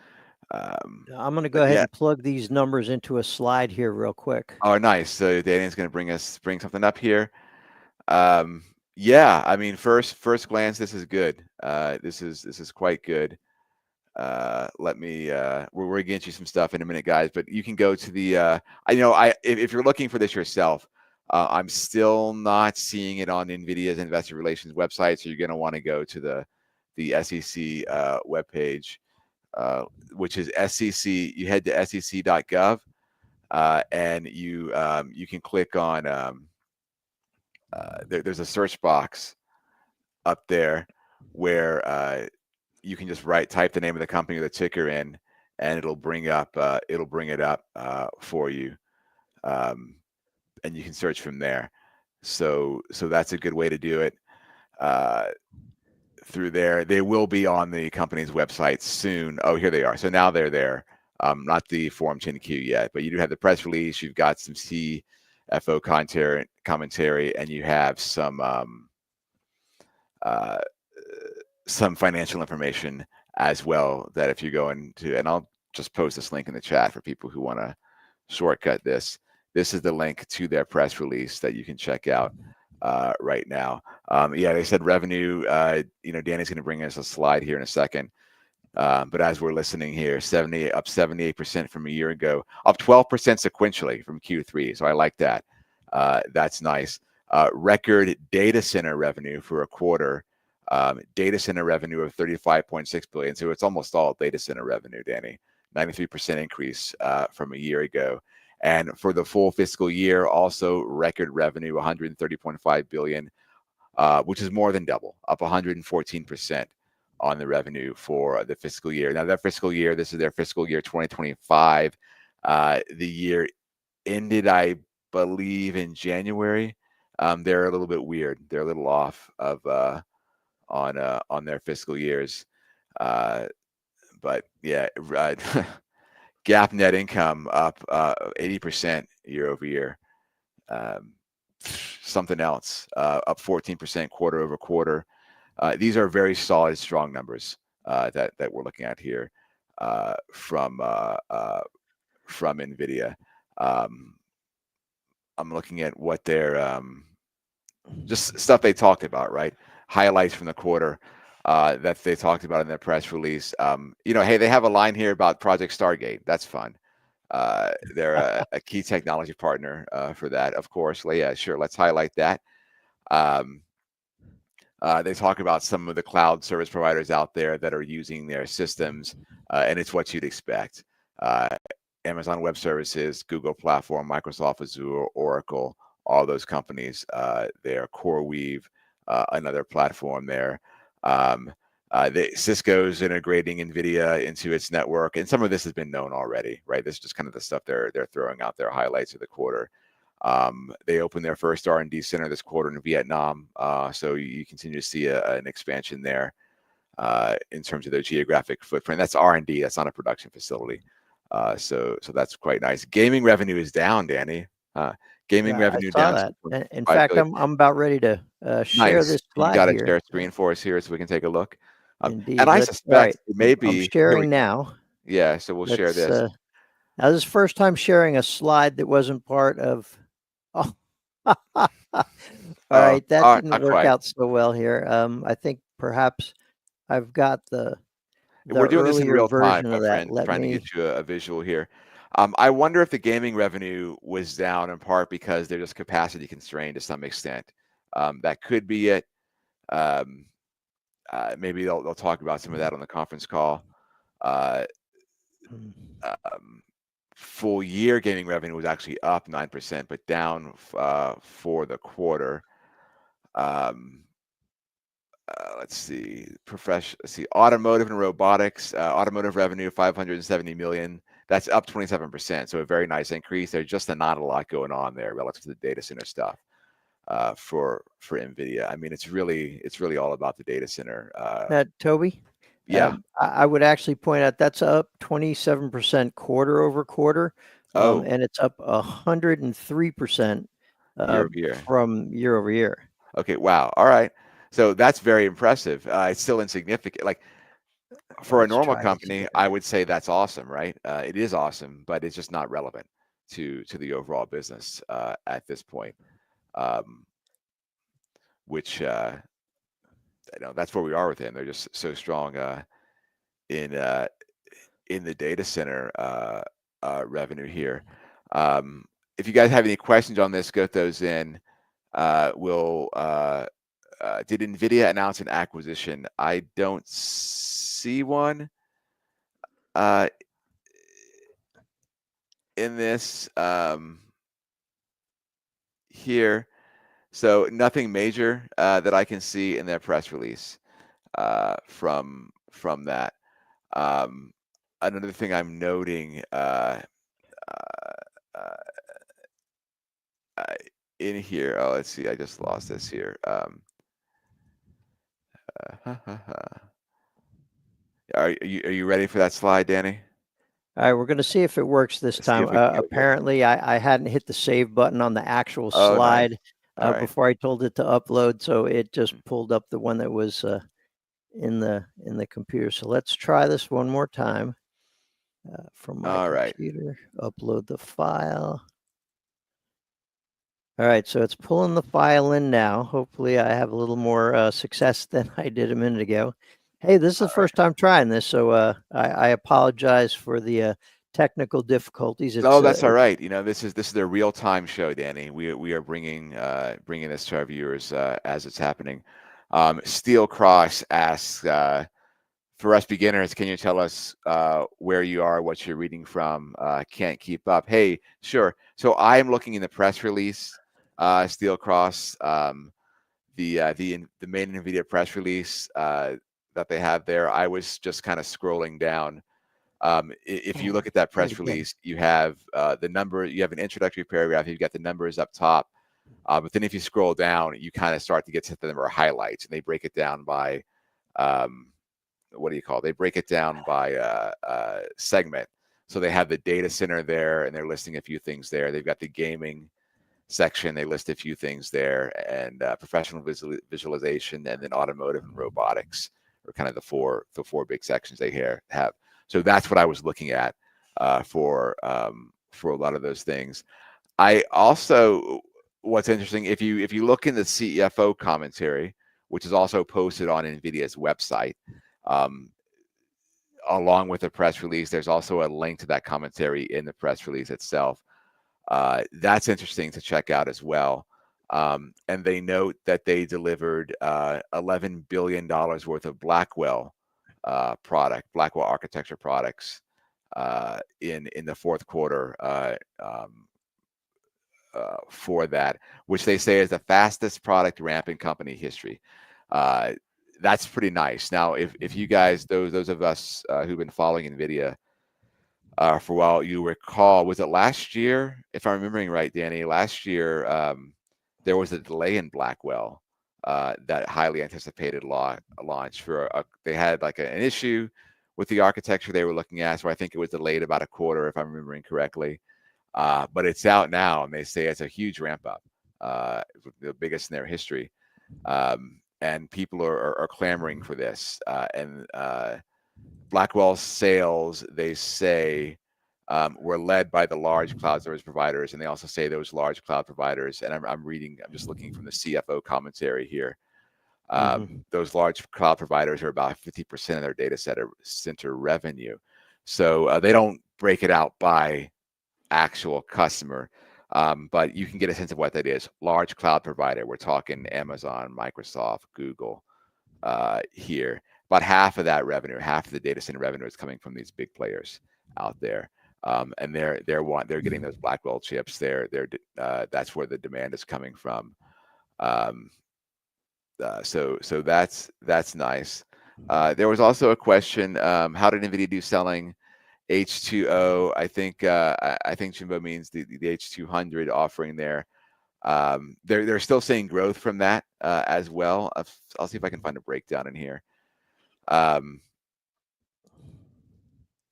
I'm going to go ahead and plug these numbers into a slide here real quick. Oh, nice. So Danny's going to bring something up here. Yeah, I mean, first glance, this is good. This is quite good. Let me we're going to get you some stuff in a minute, guys, but you can go to the if you're looking for this yourself, I'm still not seeing it on Nvidia's investor relations website, so you're going to want to go to the SEC webpage, which is SEC. You head to sec.gov, and you can click on there's a search box up there where you can just type the name of the company or the ticker in, and it'll bring it up for you, and you can search from there. So that's a good way to do it. Through there, they will be on the company's website soon. Oh, here they are. So now they're there. Not the Form 10Q yet, but you do have the press release. You've got some CFO commentary, and you have some financial information as well. That if you're going to, and I'll just post this link in the chat for people who want to shortcut this. This is the link to their press release that you can check out right now. Yeah, they said revenue. Danny's going to bring us a slide here in a second. But as we're listening here, up 78% from a year ago, up 12% sequentially from Q3. So I like that. That's nice. Record data center revenue for a quarter. Data center revenue of 35.6 billion. So it's almost all data center revenue, Danny. 93% increase from a year ago. And for the full fiscal year, also record revenue, 130.5 billion, which is more than double, up 114% on the revenue for the fiscal year. Now that fiscal year, this is their fiscal year 2025. The year ended, I believe, in January. They're a little bit weird. They're a little off of on their fiscal years. But yeah, GAAP net income up 80% year over year. Something else, up 14% quarter over quarter. These are very solid, strong numbers that we're looking at here from Nvidia. I'm looking at what their just stuff they talked about, right? Highlights from the quarter that they talked about in their press release. Hey, they have a line here about Project Stargate. That's fun. They're a key technology partner for that, of course. Yeah, sure. Let's highlight that. They talk about some of the cloud service providers out there that are using their systems, and it's what you'd expect. Amazon Web Services, Google Platform, Microsoft Azure, Oracle, all those companies. Their CoreWeave, another platform there. Cisco's integrating Nvidia into its network, and some of this has been known already, right? This is just kind of the stuff they're throwing out there, highlights of the quarter. They opened their first R&D center this quarter in Vietnam, so you continue to see an expansion there in terms of their geographic footprint. That's R&D. That's not a production facility. So that's quite nice. Gaming revenue is down, Danny. Gaming revenue down. That. In fact, I'm about ready to share this slide. You got to here. share screen for us here so we can take a look. Indeed. And I suspect it may be I'm sharing now. Yeah, so we'll share this. Now, this is the first time sharing a slide that wasn't part of. Oh, all right, that didn't work out so well here. I think perhaps I've got the we're doing this in real time, my friend, trying to get you a visual here. I wonder if the gaming revenue was down in part because they're just capacity constrained to some extent. That could be it. Maybe they'll talk about some of that on the conference call. full year gaming revenue was actually up 9%, but down for the quarter. Let's see, automotive and robotics, automotive revenue, 570 million. That's up 27%. So a very nice increase. There's just not a lot going on there relative to the data center stuff for Nvidia. I mean, it's really all about the data center. Toby? Yeah. I would actually point out that's up 27% quarter over quarter. And it's up 103% year over year. from year over year. Okay. Wow. All right. So that's very impressive. It's still insignificant. Like for a normal company, I would say that's awesome, right? It is awesome, but it's just not relevant to the overall business at this point. Which that's where we are with them. They're just so strong in the data center revenue here. If you guys have any questions on this, get those in. Did Nvidia announce an acquisition? I don't see one in this here. So nothing major that I can see in their press release from that. Another thing I'm noting in here. Oh, let's see. I just lost this here. Are you ready for that slide, Danny? All right, we're going to see if it works this time. Apparently, I hadn't hit the save button on the actual slide before I told it to upload, so it just pulled up the one that was in the computer. So let's try this one more time from my computer. Upload the file. All right, so it's pulling the file in now. Hopefully, I have a little more success than I did a minute ago. Hey, this is the first time trying this, so I apologize for the technical difficulties. That's all right. This is a real time show, Danny. We are bringing this to our viewers as it's happening. Steel Cross asks, for us beginners, can you tell us where you are, what you're reading from? Can't keep up. Hey, sure. So I am looking in the press release, Steel Cross, the main Nvidia press release that they have there. I was just kind of scrolling down. If you look at that press release, you have the number. You have an introductory paragraph. You've got the numbers up top, but then if you scroll down, you kind of start to get to the number of highlights, and they break it down by what do you call it? They break it down by segment. So they have the data center there, and they're listing a few things there. They've got the gaming section. They list a few things there, and professional visualization, and then automotive and robotics are kind of the four big sections they have. So that's what I was looking at for a lot of those things. I also, what's interesting, if you look in the CFO commentary, which is also posted on Nvidia's website, along with the press release, there's also a link to that commentary in the press release itself. That's interesting to check out as well. And they note that they delivered $11 billion worth of Blackwell architecture products in the fourth quarter for that, which they say is the fastest product ramp in company history. That's pretty nice. Now, if you guys, those of us who've been following Nvidia for a while, you recall, was it last year? If I'm remembering right, Danny, last year there was a delay in Blackwell, that highly anticipated launch for they had like an issue with the architecture they were looking at, so I think it was delayed about a quarter, if I'm remembering correctly. But it's out now, and they say it's a huge ramp up, the biggest in their history, and people are clamoring for this. And Blackwell sales, they say, were led by the large cloud service providers, and they also say those large cloud providers, and I'm just looking from the CFO commentary here. Those large cloud providers are about 50% of their data center revenue. So they don't break it out by actual customer, but you can get a sense of what that is. Large cloud provider, we're talking Amazon, Microsoft, Google here. About half of that revenue, half of the data center revenue is coming from these big players out there. and they're getting those Blackwell chips. That's where the demand is coming from. So that's nice. There was also a question: how did Nvidia do selling H2O? I think Jimbo means the H200 offering there. They're still seeing growth from that as well. I'll see if I can find a breakdown in here.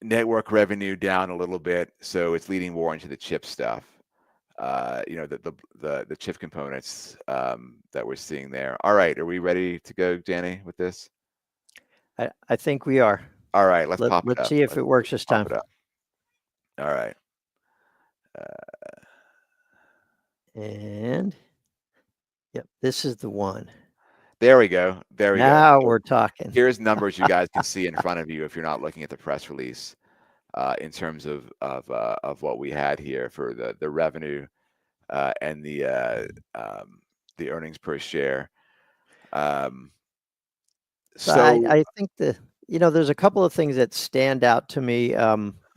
Network revenue down a little bit, so it's leading more into the chip stuff. The chip components that we're seeing there. All right, are we ready to go, Danny, with this? I think we are. All right, let's pop it up. Let's see if it works this time. All right. And yep, this is the one. There we go. There we go. Now we're talking. Here's numbers you guys can see in front of you if you're not looking at the press release, in terms of what we had here for the revenue and the earnings per share. So I think there's a couple of things that stand out to me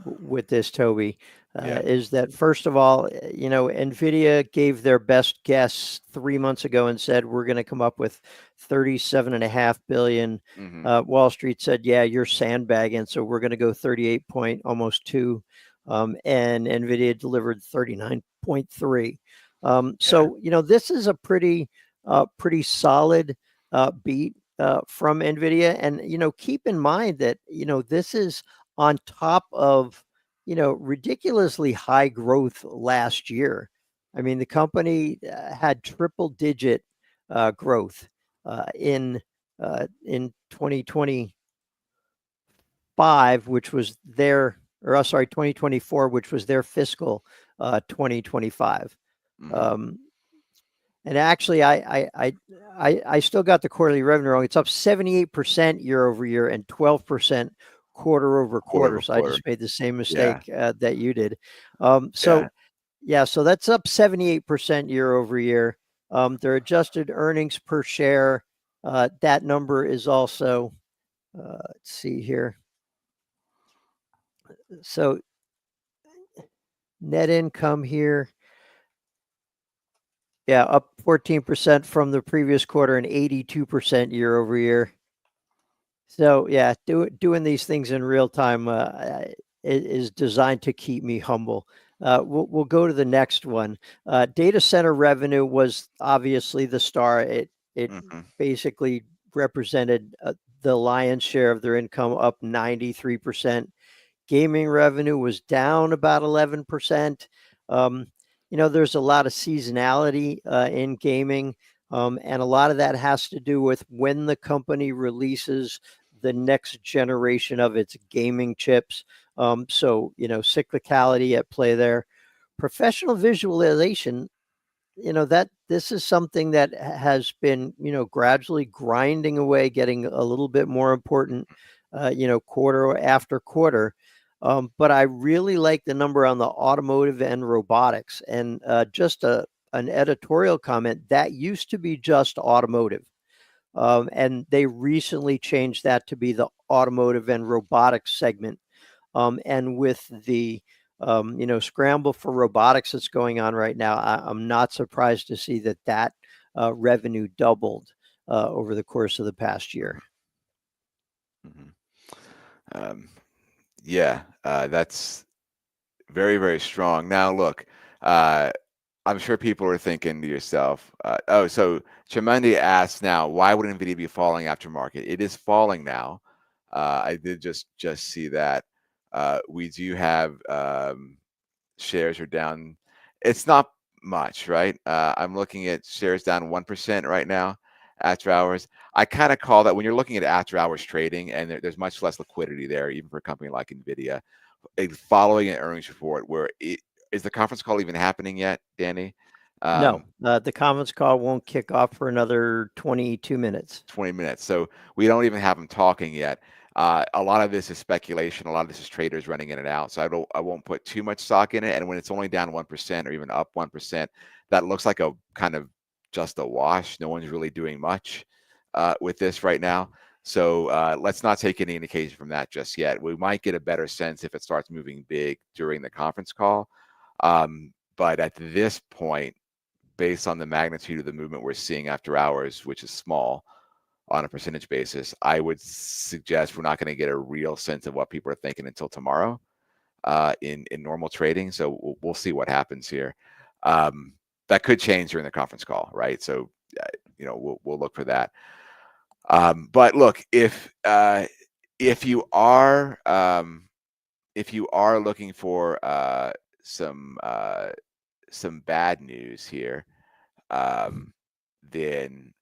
with this, Toby. Is that first of all, Nvidia gave their best guess 3 months ago and said we're going to come up with 37.5 billion. Wall Street said, yeah, you're sandbagging, so we're going to go 38.almost 2, and Nvidia delivered 39.3. So this is a pretty solid beat from Nvidia, and keep in mind that this is on top of ridiculously high growth last year. I mean, the company had triple-digit growth in 2025, which was 2024, which was their fiscal 2025. And actually, I still got the quarterly revenue wrong. It's up 78% year over year and 12% quarter over quarter. So I just made the same mistake that you did. So that's up 78% year over year. Their adjusted earnings per share, that number is also, let's see here. So net income here, up 14% from the previous quarter and 82% year over year. So doing these things in real time is designed to keep me humble. We'll go to the next one. Data center revenue was obviously the star. It basically represented the lion's share of their income, up 93%. Gaming revenue was down about 11%. There's a lot of seasonality in gaming, and a lot of that has to do with when the company releases the next generation of its gaming chips. So cyclicality at play there. Professional visualization, that this is something that has been gradually grinding away, getting a little bit more important, quarter after quarter. But I really like the number on the automotive and robotics. And just an editorial comment, that used to be just automotive. And they recently changed that to be the automotive and robotics segment. And with the scramble for robotics that's going on right now, I'm not surprised to see that revenue doubled over the course of the past year. That's very, very strong. Now, look, I'm sure people are thinking to yourself, so Chamundi asks now, why would Nvidia be falling after market? It is falling now. I did just see that. We do have shares are down. It's not much, right? I'm looking at shares down 1% right now after hours. I kind of call that when you're looking at after hours trading, and there's much less liquidity there, even for a company like Nvidia, following an earnings report where is the conference call even happening yet, Danny? No, the conference call won't kick off for another 22 minutes. 20 minutes. So we don't even have them talking yet. A lot of this is speculation. A lot of this is traders running in and out. So I won't put too much stock in it. And when it's only down 1% or even up 1%, that looks like a kind of just a wash. No one's really doing much with this right now. So let's not take any indication from that just yet. We might get a better sense if it starts moving big during the conference call. But at this point, based on the magnitude of the movement we're seeing after hours, which is small on a percentage basis, I would suggest we're not going to get a real sense of what people are thinking until tomorrow in normal trading. So we'll see what happens here. That could change during the conference call, right? So we'll look for that. But look, if you are looking for some bad news here, then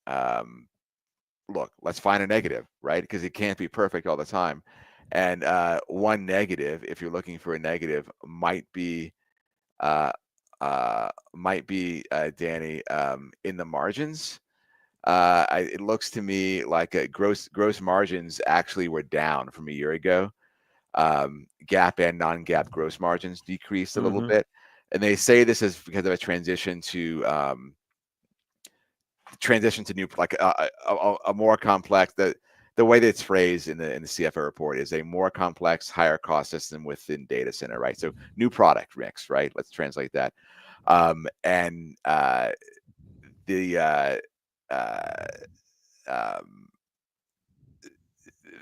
look, let's find a negative, right? Because it can't be perfect all the time. And one negative, if you're looking for a negative, might be Danny, in the margins. It looks to me like gross margins actually were down from a year ago. GAAP and non-GAAP gross margins decreased a little bit, and they say this is because of a transition to new, like a more complex. The way that it's phrased in the CFO report is a more complex, higher cost system within data center, right? So new product mix, right? Let's translate that.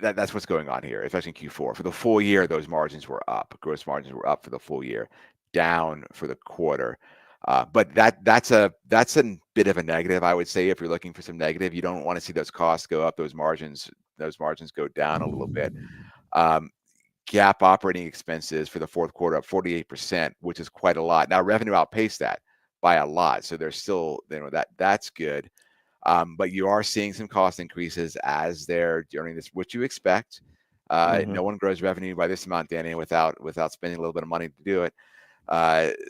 That's what's going on here, especially in Q4. For the full year, those margins were up. Gross margins were up for the full year, down for the quarter. But that's a bit of a negative, I would say. If you're looking for some negative, you don't want to see those costs go up, those margins go down a little bit. GAAP operating expenses for the fourth quarter up 48%, which is quite a lot. Now revenue outpaced that by a lot, so there's still that's good. But you are seeing some cost increases as they're during this, which you expect. No one grows revenue by this amount, Danny, without spending a little bit of money to do it.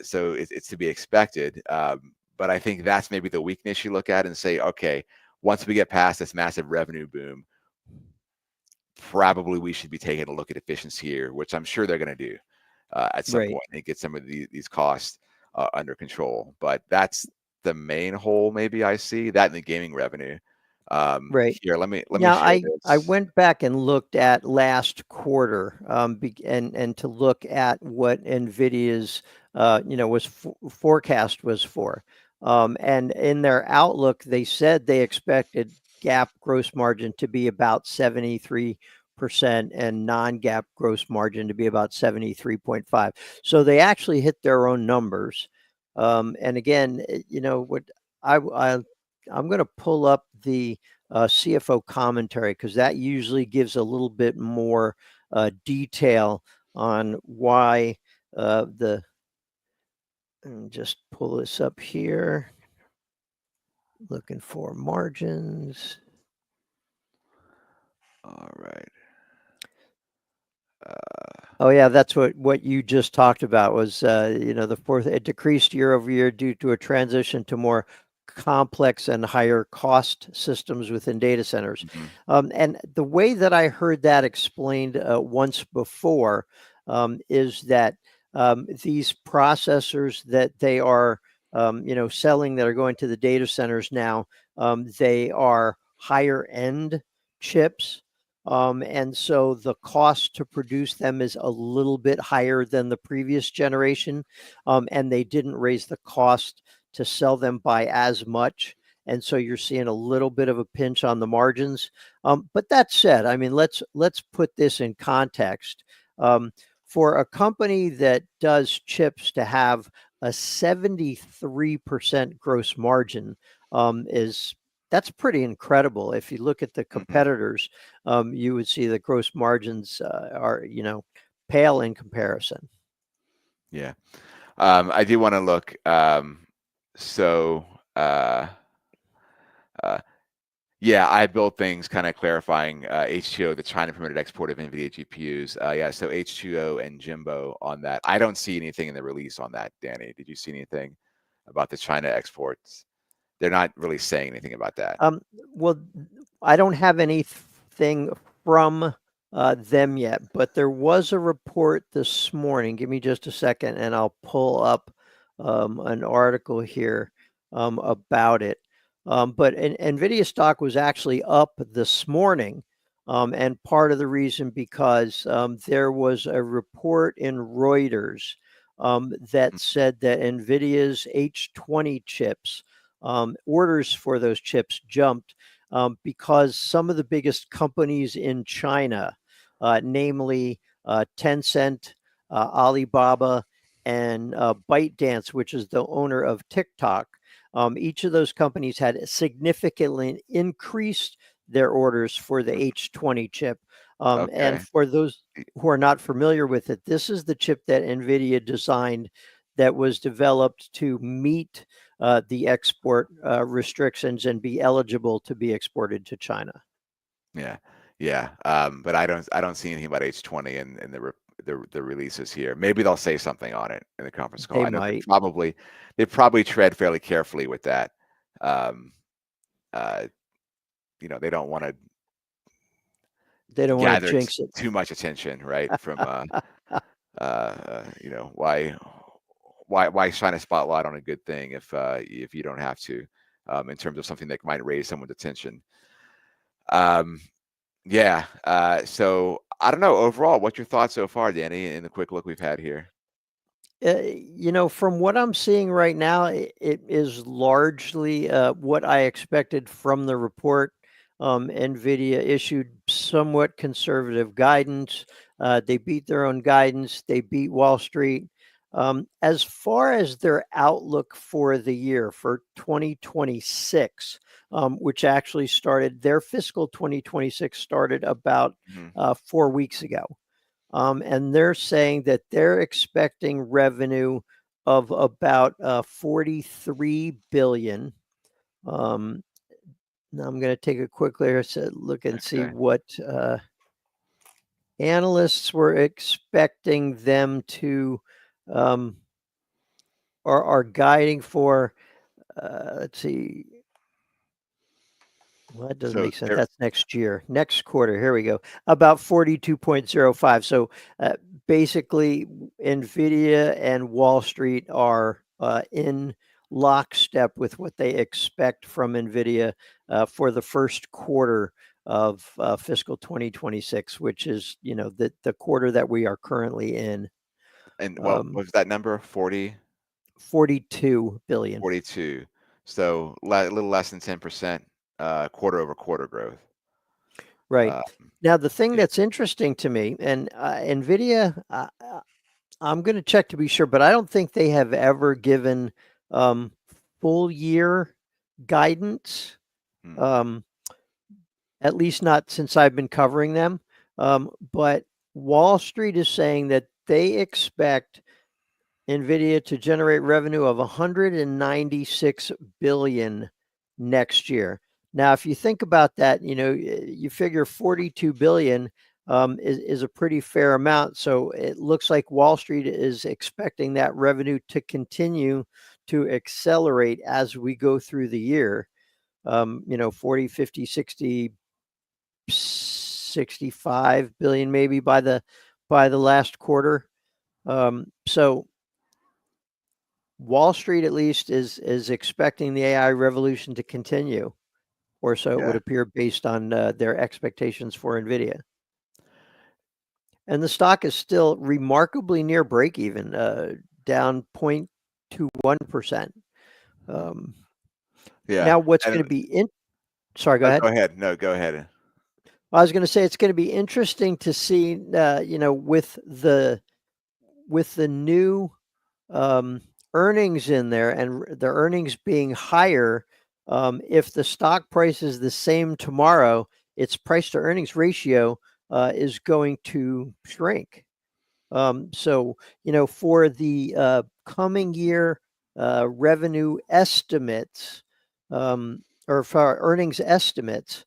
So it's to be expected. But I think that's maybe the weakness you look at and say, okay, once we get past this massive revenue boom, probably we should be taking a look at efficiency here, which I'm sure they're going to do at some point and get some of these costs under control. But that's the main hole maybe I see, that in the gaming revenue. Here, let me share this. I went back and looked at last quarter, and to look at what Nvidia's forecast was for, and in their outlook they said they expected GAAP gross margin to be about 73% and non-GAAP gross margin to be about 73.5. So they actually hit their own numbers. And again, what I'm going to pull up the CFO commentary, because that usually gives a little bit more detail on why just pull this up here. Looking for margins. All right. Oh yeah, that's what you just talked about was the fourth. It decreased year over year due to a transition to more complex and higher cost systems within data centers. And the way that I heard that explained once before is that these processors that they are selling that are going to the data centers now, they are higher end chips. And so the cost to produce them is a little bit higher than the previous generation. And they didn't raise the cost to sell them by as much. And so you're seeing a little bit of a pinch on the margins. But that said, I mean, let's put this in context. For a company that does chips to have a 73% gross margin that's pretty incredible. If you look at the competitors, you would see the gross margins are, pale in comparison. Yeah. I do want to look. Yeah, I built things kind of clarifying H2O, the China permitted export of Nvidia GPUs. Yeah, so H2O and Jimbo on that. I don't see anything in the release on that, Danny. Did you see anything about the China exports? They're not really saying anything about that. Well, I don't have anything from them yet, but there was a report this morning. Give me just a second and I'll pull up an article here about it. But Nvidia stock was actually up this morning And part of the reason because there was a report in Reuters that said that NVIDIA's H20 chips, orders for those chips jumped because some of the biggest companies in China, namely Tencent, Alibaba, and ByteDance, which is the owner of TikTok, each of those companies had significantly increased their orders for the H20 chip. And for those who are not familiar with it, this is the chip that NVIDIA designed that was developed to meet the export restrictions and be eligible to be exported to China. Yeah. But I don't see anything about H20 in the releases here. Maybe they'll say something on it in the conference call. They I know might. they probably tread fairly carefully with that. They don't want to gather jinx it. too much attention, right? From why shine a spotlight on a good thing if you don't have to, in terms of something that might raise someone's attention. So I don't know. Overall, what's your thoughts so far, Danny, in the quick look we've had here? From what I'm seeing right now, it is largely what I expected from the report. Nvidia issued somewhat conservative guidance. They beat their own guidance. They beat Wall Street. As far as their outlook for the year for 2026, which actually started, their fiscal 2026 started about 4 weeks ago. And they're saying that they're expecting revenue of about 43 billion. Now I'm going to take a quick look and see what analysts were expecting them to are guiding for. Let's see. Well, that doesn't make sense. That's next year. Next quarter. Here we go. About 42.05. So basically, Nvidia and Wall Street are in lockstep with what they expect from Nvidia for the first quarter of fiscal 2026, which is, the quarter that we are currently in. And what was that number? 42 billion. 42. So a little less than 10%. Quarter over quarter growth. Right. Now, the thing that's interesting to me, and Nvidia, I'm going to check to be sure, but I don't think they have ever given full year guidance, at least not since I've been covering them. But Wall Street is saying that they expect Nvidia to generate revenue of 196 billion next year. Now, if you think about that, you figure 42 billion is a pretty fair amount. So it looks like Wall Street is expecting that revenue to continue to accelerate as we go through the year. 40, 50, 60, 65 billion maybe by the last quarter. So Wall Street at least is expecting the AI revolution to continue. Or so it would appear based on their expectations for Nvidia. And the stock is still remarkably near break even, down 0.21%. Now, what's going to be sorry, go ahead. Go ahead. No, go ahead. I was going to say it's going to be interesting to see, with the new earnings in there and the earnings being higher. If the stock price is the same tomorrow, its price to earnings ratio is going to shrink. So, for the coming year revenue estimates, or for our earnings estimates,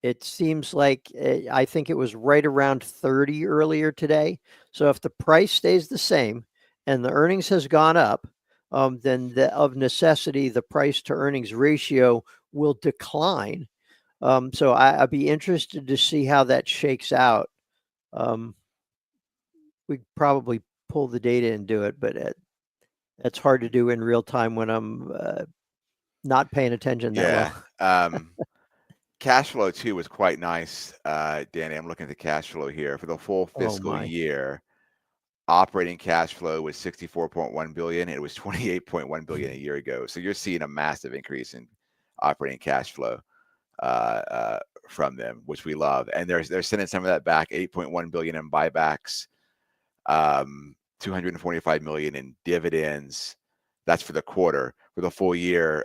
it seems like I think it was right around 30 earlier today. So if the price stays the same and the earnings has gone up, then of necessity, the price to earnings ratio will decline. So I'd be interested to see how that shakes out. We probably pull the data and do it, but it's hard to do in real time when I'm not paying attention that well. cash flow too was quite nice, Danny. I'm looking at the cash flow here for the full fiscal my. year. Operating cash flow was 64.1 billion. It was 28.1 billion a year ago. So you're seeing a massive increase in operating cash flow from them, which we love. And they're sending some of that back, 8.1 billion in buybacks, 245 million in dividends. That's for the quarter. For the full year,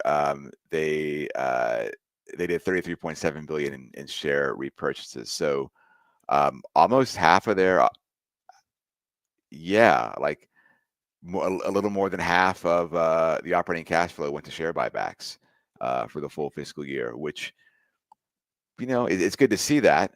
they did 33.7 billion in share repurchases. So almost half of their like a little more than half of the operating cash flow went to share buybacks for the full fiscal year, which, it's good to see that.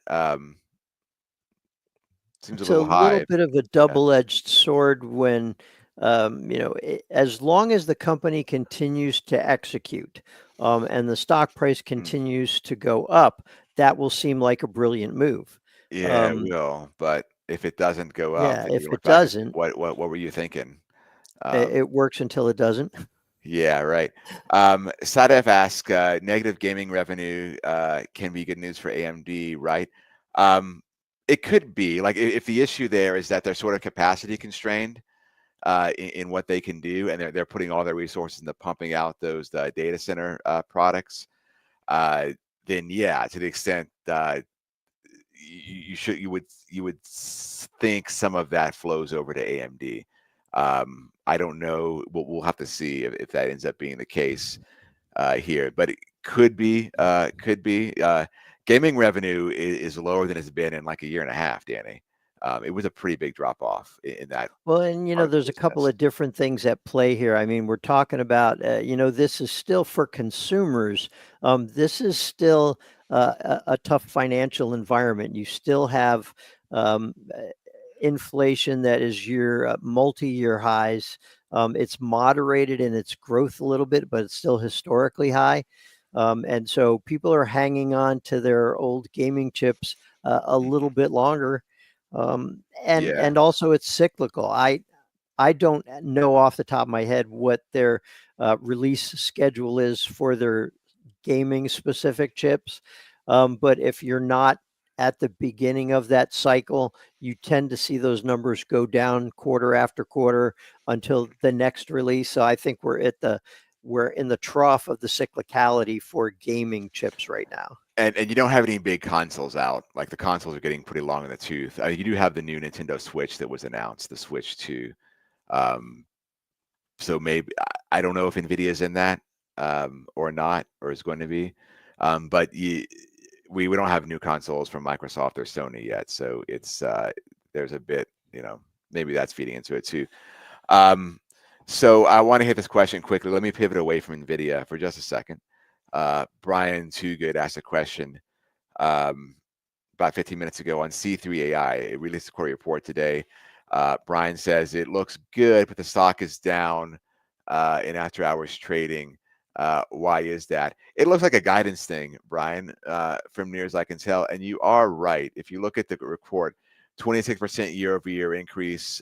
Seems It's a a little little high. bit of a double-edged sword when, as long as the company continues to execute, and the stock price continues to go up, that will seem like a brilliant move. Yeah, it will. But if it doesn't go up, Yeah, then if you it look back and doesn't, what were you thinking? it works until it doesn't. Yeah, right. Sadef asks, negative gaming revenue can be good news for AMD, right? It could be. Like if the issue there is that they're sort of capacity constrained in what they can do, and they're putting all their resources into pumping out those data center products, then yeah, to the extent you would think some of that flows over to AMD. I don't know. We'll have to see if that ends up being the case here, but it could be. Gaming revenue is lower than it's been in like a year and a half, Danny. It was a pretty big drop off in that. Well, and part of the there's a couple business. of different things at play here. I mean, we're talking about, this is still for consumers. This is still a tough financial environment. You still have inflation that is your multi-year highs. It's moderated in its growth a little bit, but it's still historically high. And so people are hanging on to their old gaming chips a little bit longer. And also it's cyclical. I don't know off the top of my head what their release schedule is for their gaming specific chips. But if you're not at the beginning of that cycle, you tend to see those numbers go down quarter after quarter until the next release. So I think we're in the trough of the cyclicality for gaming chips right now. And you don't have any big consoles out. Like the consoles are getting pretty long in the tooth. You do have the new Nintendo Switch that was announced, the Switch 2. So maybe I don't know if Nvidia's in that or not, or is going to be. But we don't have new consoles from Microsoft or Sony yet. So it's there's a bit, maybe that's feeding into it too. So I want to hit this question quickly. Let me pivot away from Nvidia for just a second. Brian Too Good asked a question about 15 minutes ago on C3 AI. It released a quarterly report today. Brian says it looks good, but the stock is down in after hours trading. Why is that? It looks like a guidance thing, Brian, from near as I can tell. And you are right. If you look at the report, 26% year over year increase.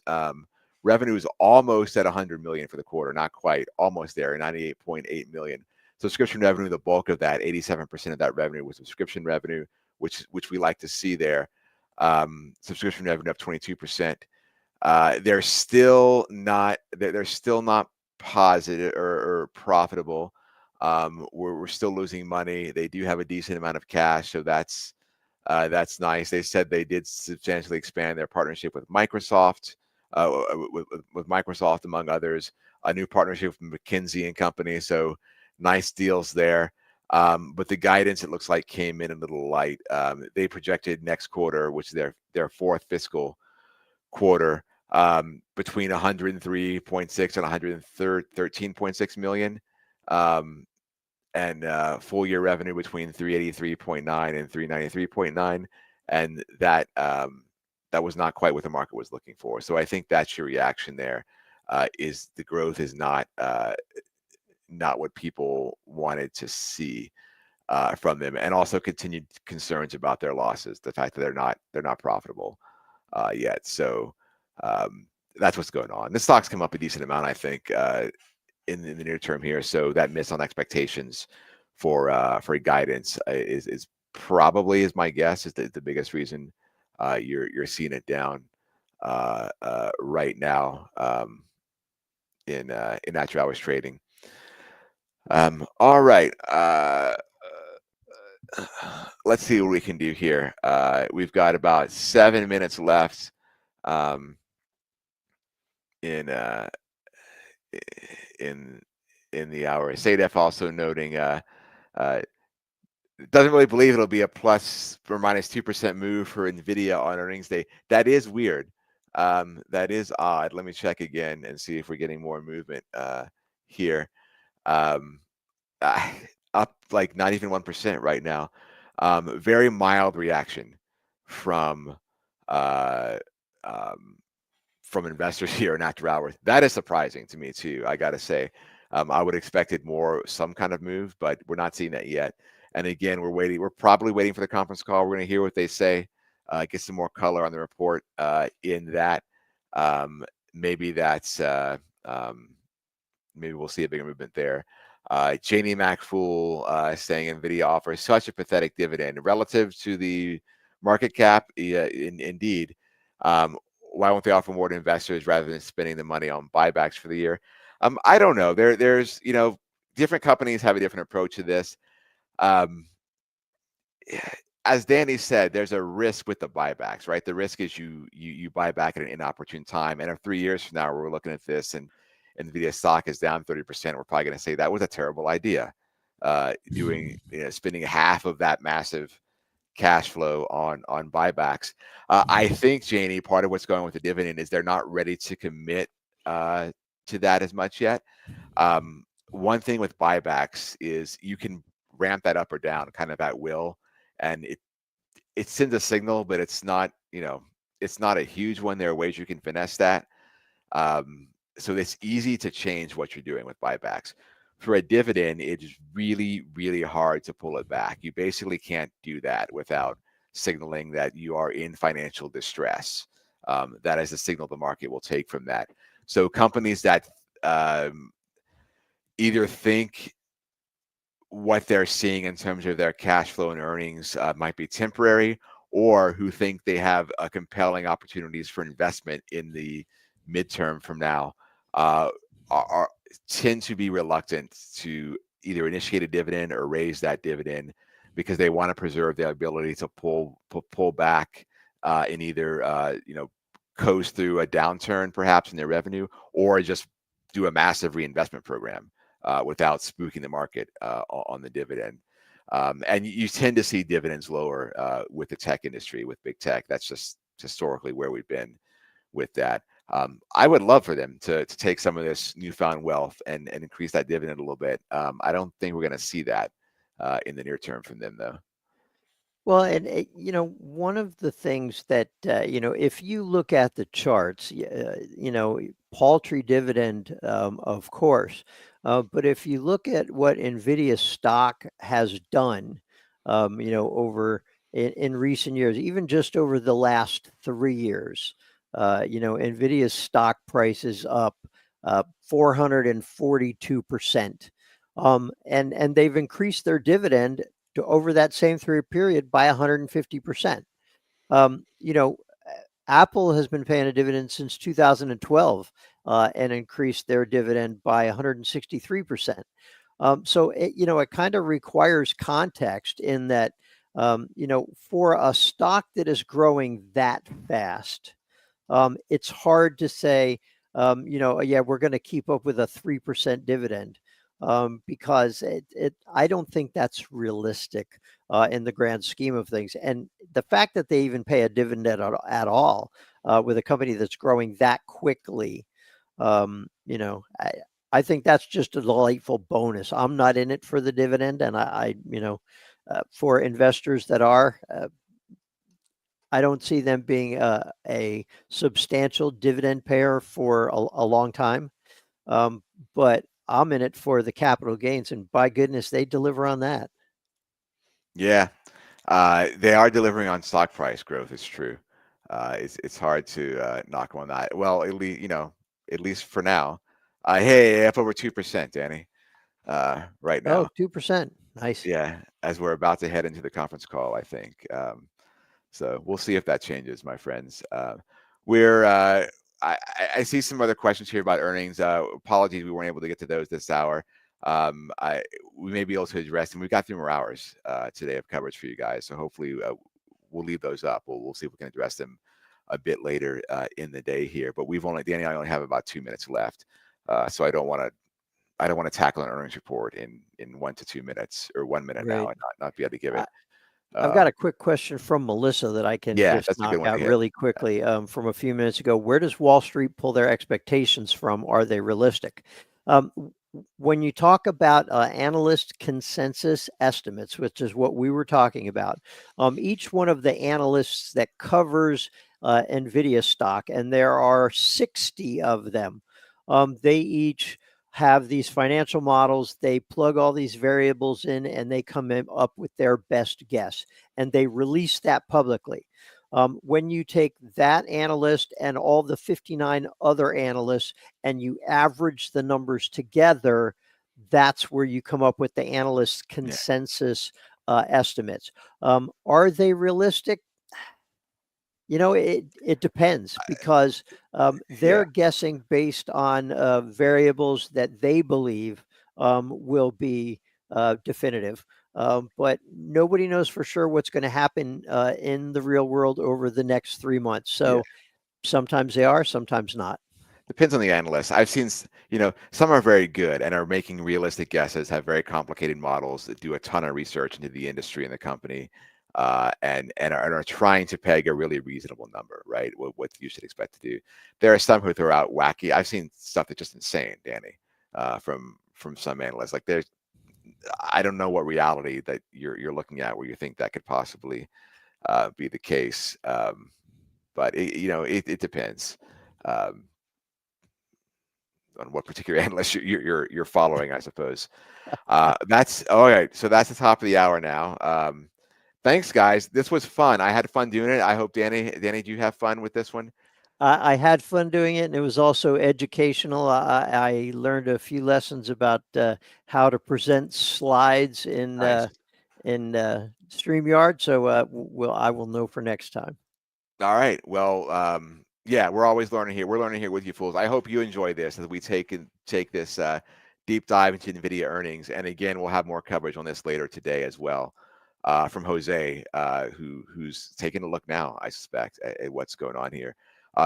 Revenue is almost at 100 million for the quarter, not quite, almost there, 98.8 million. Subscription revenue, the bulk of that, 87% of that revenue was subscription revenue, which we like to see there. Subscription revenue up 22%. They're still not positive or profitable. We're still losing money. They do have a decent amount of cash, so that's nice. They said they did substantially expand their partnership with Microsoft, with Microsoft among others. A new partnership with McKinsey and Company. So nice deals there. But the guidance, it looks like, came in a little light. They projected next quarter, which is their fourth fiscal quarter, between 103.6 and 113.6 million, and full year revenue between 383.9 and 393.9, and that was not quite what the market was looking for. So I think that's your reaction there. Is the growth is not what people wanted to see from them, and also continued concerns about their losses, the fact that they're not profitable yet. So that's what's going on. The stocks come up a decent amount, I think, in the near term here. So that miss on expectations for guidance is probably is my guess is the biggest reason you're seeing it down right now in after hours trading. All right. Let's see what we can do here. We've got about 7 minutes left in the hour. Sadef also noting doesn't really believe it'll be a plus or minus 2% move for Nvidia on earnings day. That is weird. That is odd. Let me check again and see if we're getting more movement here. Up like not even 1% right now. Very mild reaction from investors here in after hours. That is surprising to me too. I gotta say, I would expected some kind of move, but we're not seeing that yet. And again, we're probably waiting for the conference call. We're going to hear what they say, get some more color on the report in that. Maybe that's maybe we'll see a bigger movement there. Janie Fool saying Nvidia offers such a pathetic dividend relative to the market cap. Indeed. Why won't they offer more to investors rather than spending the money on buybacks for the year? I don't know. There's different companies have a different approach to this. As Danny said, there's a risk with the buybacks, right? The risk is you buy back at an inopportune time, and if 3 years from now we're looking at this and Nvidia stock is down 30%, we're probably going to say that was a terrible idea. Spending half of that massive cash flow on buybacks. I think, Janie, part of what's going with the dividend is they're not ready to commit to that as much yet. One thing with buybacks is you can ramp that up or down kind of at will, and it sends a signal, but it's not it's not a huge one. There are ways you can finesse that. So it's easy to change what you're doing with buybacks. For a dividend, it is really, really hard to pull it back. You basically can't do that without signaling that you are in financial distress. That is a signal the market will take from that. So companies that either think what they're seeing in terms of their cash flow and earnings might be temporary, or who think they have compelling opportunities for investment in the midterm from now, tend to be reluctant to either initiate a dividend or raise that dividend because they want to preserve their ability to pull back and either coast through a downturn perhaps in their revenue, or just do a massive reinvestment program without spooking the market on the dividend. And you tend to see dividends lower with the tech industry, with big tech. That's just historically where we've been with that. I would love for them to take some of this newfound wealth and increase that dividend a little bit. I don't think we're going to see that in the near term from them, though. Well, and one of the things that if you look at the charts, paltry dividend, of course, but if you look at what Nvidia stock has done, over in recent years, even just over the last 3 years, Nvidia's stock price is up 442%, and they've increased their dividend to over that same 3-year period by 150%. Apple has been paying a dividend since 2012 and increased their dividend by 163%. So it kind of requires context in that, for a stock that is growing that fast, it's hard to say, we're going to keep up with a 3% dividend. Because I don't think that's realistic in the grand scheme of things. And the fact that they even pay a dividend at all with a company that's growing that quickly, I think that's just a delightful bonus. I'm not in it for the dividend, and I for investors that are, I don't see them being a substantial dividend payer for a long time, but I'm in it for the capital gains, and by goodness, they deliver on that. Yeah, they are delivering on stock price growth. It's true. It's hard to knock them on that. Well, at least for now. Hey, up over 2%, Danny. right now. Oh, 2%. Nice. Yeah, as we're about to head into the conference call, I think. So we'll see if that changes, my friends. I see some other questions here about earnings. Apologies, we weren't able to get to those this hour. We may be able to address them. We've got 3 more hours today of coverage for you guys, so hopefully we'll leave those up. We'll see if we can address them a bit later in the day here. But Danny and I only have about 2 minutes left, so I don't want to tackle an earnings report in 1 to 2 minutes or 1 minute now Right. and not be able to give it. I've got a quick question from Melissa that I can Yeah, just that's a good knock one to out hit. really quickly from a few minutes ago. Where does Wall Street pull their expectations from? Are they realistic? When you talk about analyst consensus estimates, which is what we were talking about, each one of the analysts that covers Nvidia stock, and there are 60 of them, they each have these financial models. They plug all these variables in and they come up with their best guess, and they release that publicly. When you take that analyst and all the 59 other analysts and you average the numbers together, that's where you come up with the analyst consensus estimates. Are they realistic? It depends, because they're guessing based on variables that they believe will be definitive. But nobody knows for sure what's going to happen in the real world over the next 3 months. So sometimes they are, sometimes not. Depends on the analyst. I've seen, some are very good and are making realistic guesses, have very complicated models that do a ton of research into the industry and the company, and are trying to peg a really reasonable number, right? What you should expect to do. There are some who throw out wacky. I've seen stuff that's just insane, Danny, from some analysts. Like I don't know what reality that you're looking at where you think that could possibly be the case. But it depends. On what particular analyst you're following, I suppose. That's all right. So that's the top of the hour now. Thanks, guys. This was fun. I had fun doing it. I hope Danny, do you have fun with this one? I had fun doing it, and it was also educational. I learned a few lessons about how to present slides in Nice. StreamYard. So I will know for next time. All right. Well, yeah, we're always learning here. We're learning here with you fools. I hope you enjoy this as we take this deep dive into Nvidia earnings. And again, we'll have more coverage on this later today as well from Jose, who's taking a look now, I suspect, at what's going on here.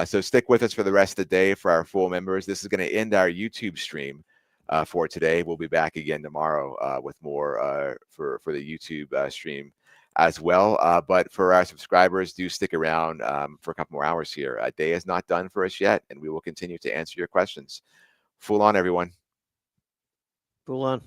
So stick with us for the rest of the day for our full members. This is going to end our YouTube stream for today. We'll be back again tomorrow with more for the YouTube stream as well. But for our subscribers, do stick around for a couple more hours here. A day is not done for us yet, and we will continue to answer your questions. Fool on, everyone. Fool on.